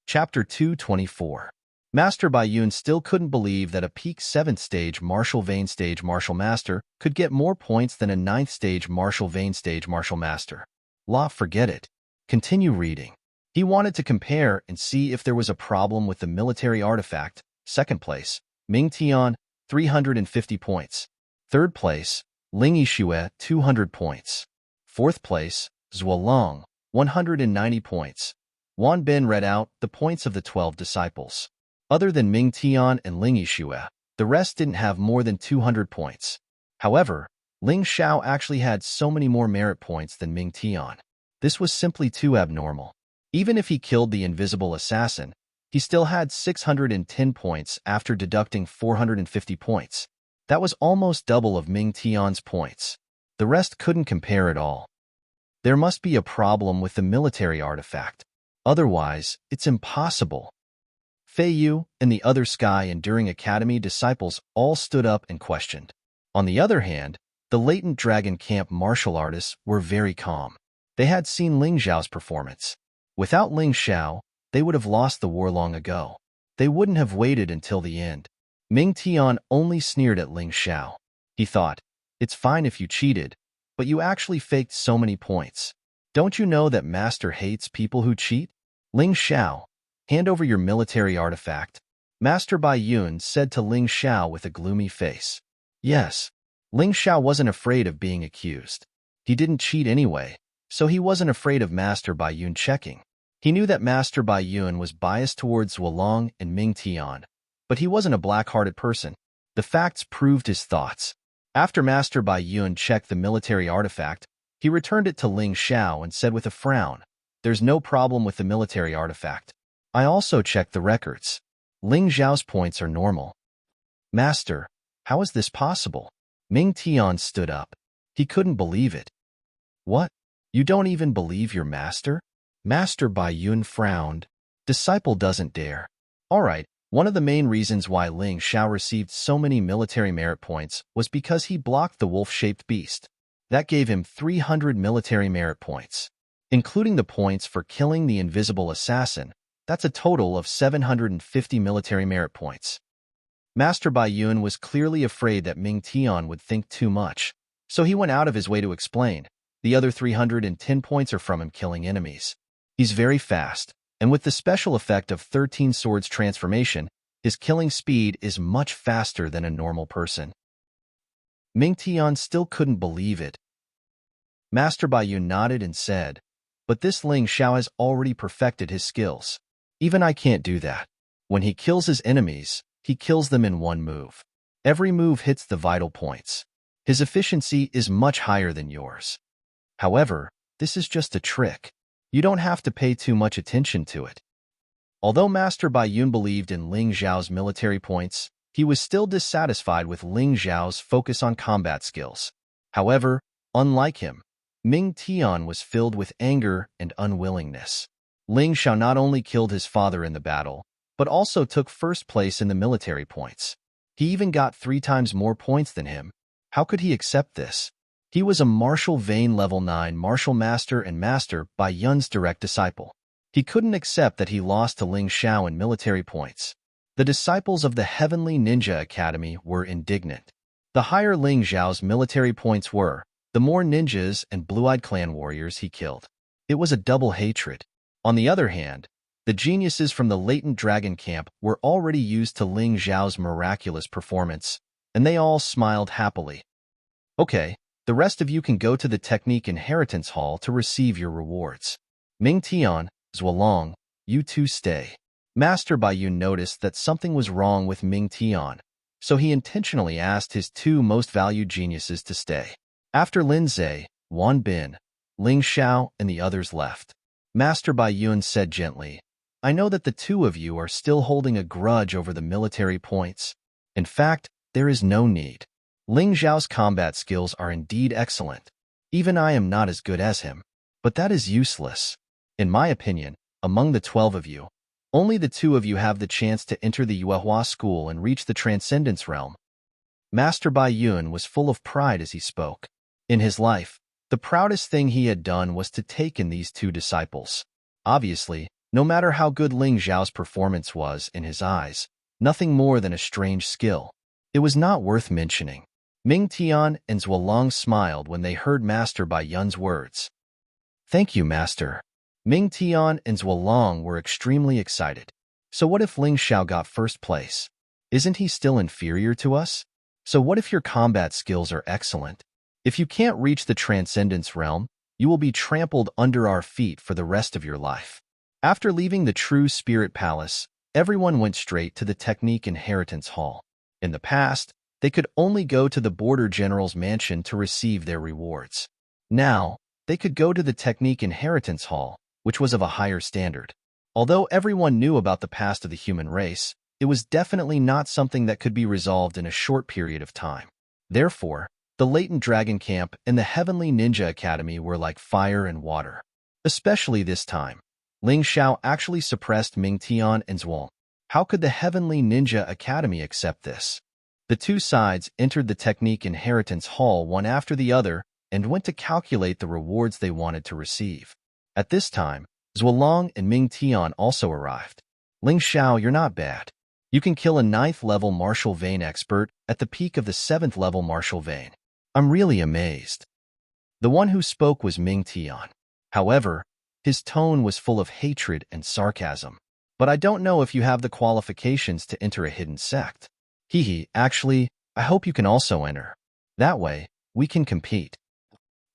Chapter 224. Master Baiyun still couldn't believe that a peak 7th stage Martial Vein stage Martial Master could get more points than a 9th stage Martial Vein stage Martial Master. Forget it. Continue reading. He wanted to compare and see if there was a problem with the military artifact. Second place, Ming Tian, 350 points. Third place, Ling Yixue, 200 points. Fourth place, Zuolong, 190 points. Wan Bin read out the points of the 12 disciples. Other than Ming Tian and Ling Yixue, the rest didn't have more than 200 points. However, Ling Xiao actually had so many more merit points than Ming Tian. This was simply too abnormal. Even if he killed the invisible assassin, he still had 610 points after deducting 450 points. That was almost double of Ming Tian's points. The rest couldn't compare at all. There must be a problem with the military artifact. Otherwise, it's impossible. Fei Yu and the other Sky Enduring Academy disciples all stood up and questioned. On the other hand, the Latent Dragon Camp martial artists were very calm. They had seen Ling Xiao's performance. Without Ling Xiao, they would have lost the war long ago. They wouldn't have waited until the end. Ming Tian only sneered at Ling Xiao. He thought, "It's fine if you cheated, but you actually faked so many points. Don't you know that Master hates people who cheat?" "Ling Xiao, hand over your military artifact," Master Baiyun said to Ling Xiao with a gloomy face. Yes, Ling Xiao wasn't afraid of being accused. He didn't cheat anyway, so he wasn't afraid of Master Baiyun checking. He knew that Master Baiyun was biased towards Zuolong and Ming Tian, but he wasn't a black-hearted person. The facts proved his thoughts. After Master Baiyun checked the military artifact, he returned it to Ling Xiao and said with a frown, "There's no problem with the military artifact. I also checked the records. Ling Xiao's points are normal." "Master, how is this possible?" Ming Tian stood up. He couldn't believe it. "What? You don't even believe your master?" Master Baiyun frowned. "Disciple doesn't dare." "All right, one of the main reasons why Ling Xiao received so many military merit points was because he blocked the wolf-shaped beast. That gave him 300 military merit points. Including the points for killing the invisible assassin, that's a total of 750 military merit points." Master Baiyun was clearly afraid that Ming Tian would think too much, so he went out of his way to explain. "The other 310 points are from him killing enemies. He's very fast, And with the special effect of 13 Swords transformation, his killing speed is much faster than a normal person. Ming Tian still couldn't believe it. Master Baiyu nodded and said, "But this Ling Xiao has already perfected his skills. Even I can't do that. When he kills his enemies, he kills them in one move. Every move hits the vital points. His efficiency is much higher than yours. However, this is just a trick. You don't have to pay too much attention to it." Although Master Baiyun believed in Ling Xiao's military points, he was still dissatisfied with Ling Xiao's focus on combat skills. However, unlike him, Ming Tian was filled with anger and unwillingness. Ling Xiao not only killed his father in the battle, but also took first place in the military points. He even got 3 times more points than him. How could he accept this? He was a martial Vane level 9 martial master and Master Baiyun's direct disciple. He couldn't accept that he lost to Ling Xiao in military points. The disciples of the Heavenly Ninja Academy were indignant. The higher Ling Xiao's military points were, the more ninjas and blue-eyed clan warriors he killed. It was a double hatred. On the other hand, the geniuses from the latent dragon camp were already used to Ling Xiao's miraculous performance, and they all smiled happily. "Okay, the rest of you can go to the Technique Inheritance Hall to receive your rewards. Ming Tian, Zuolong, you two stay." Master Baiyun noticed that something was wrong with Ming Tian, so he intentionally asked his 2 most valued geniuses to stay. After Lin Zhe, Wan Bin, Ling Xiao, and the others left, Master Baiyun said gently, "I know that the 2 of you are still holding a grudge over the military points. In fact, there is no need. Ling Xiao's combat skills are indeed excellent. Even I am not as good as him, but that is useless. In my opinion, among the 12 of you, only the 2 of you have the chance to enter the Yuehua school and reach the Transcendence Realm." Master Baiyun was full of pride as he spoke. In his life, the proudest thing he had done was to take in these 2 disciples. Obviously, no matter how good Ling Xiao's performance was in his eyes, nothing more than a strange skill. It was not worth mentioning. Ming Tian and Zuolong smiled when they heard Master Baiyun's words. "Thank you, Master." Ming Tian and Zuolong were extremely excited. "So what if Ling Xiao got first place? Isn't he still inferior to us? So what if your combat skills are excellent? If you can't reach the Transcendence Realm, you will be trampled under our feet for the rest of your life." After leaving the True Spirit Palace, everyone went straight to the Technique Inheritance Hall. In the past, they could only go to the Border General's mansion to receive their rewards. Now, they could go to the Technique Inheritance Hall, which was of a higher standard. Although everyone knew about the past of the human race, it was definitely not something that could be resolved in a short period of time. Therefore, the Latent Dragon Camp and the Heavenly Ninja Academy were like fire and water. Especially this time, Ling Xiao actually suppressed Ming Tian and Zhuang. How could the Heavenly Ninja Academy accept this? The 2 sides entered the Technique Inheritance Hall one after the other and went to calculate the rewards they wanted to receive. At this time, Zuolong and Ming Tian also arrived. "Ling Xiao, you're not bad. You can kill a 9th-level martial Vane expert at the peak of the 7th-level martial Vane. I'm really amazed." The one who spoke was Ming Tian. However, his tone was full of hatred and sarcasm. "But I don't know if you have the qualifications to enter a hidden sect. Actually, I hope you can also enter. That way, we can compete."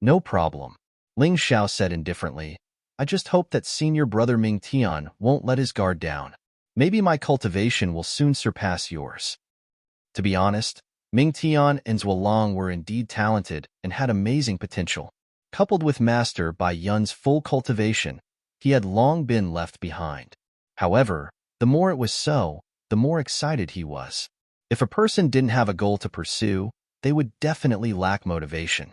"No problem," Ling Xiao said indifferently. "I just hope that senior brother Ming Tian won't let his guard down. Maybe my cultivation will soon surpass yours." To be honest, Ming Tian and Zuolong were indeed talented and had amazing potential. Coupled with Master Baiyun's full cultivation, he had long been left behind. However, the more it was so, the more excited he was. If a person didn't have a goal to pursue, they would definitely lack motivation.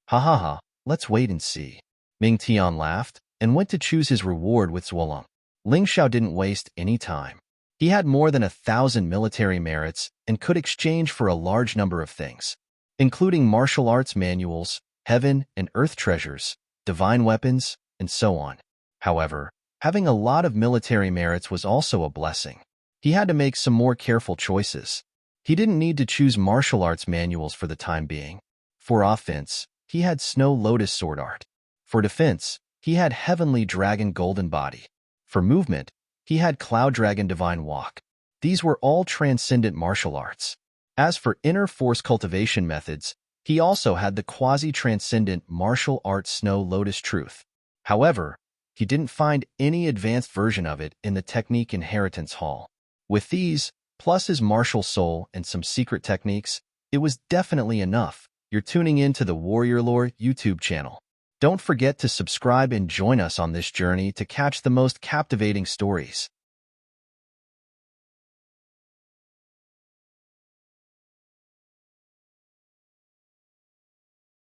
"Ha ha ha, let's wait and see." Ming Tian laughed and went to choose his reward with Zuolong. Ling Xiao didn't waste any time. He had more than 1,000 military merits and could exchange for a large number of things, including martial arts manuals, heaven and earth treasures, divine weapons, and so on. However, having a lot of military merits was also a blessing. He had to make some more careful choices. He didn't need to choose martial arts manuals for the time being. For offense, he had Snow Lotus Sword Art. For defense, he had Heavenly Dragon Golden Body. For movement, he had Cloud Dragon Divine Walk. These were all transcendent martial arts. As for inner force cultivation methods, he also had the quasi-transcendent martial arts Snow Lotus Truth. However, he didn't find any advanced version of it in the Technique Inheritance Hall. With these, plus his martial soul and some secret techniques, it was definitely enough. You're tuning in to the Warrior Lore YouTube channel. Don't forget to subscribe and join us on this journey to catch the most captivating stories.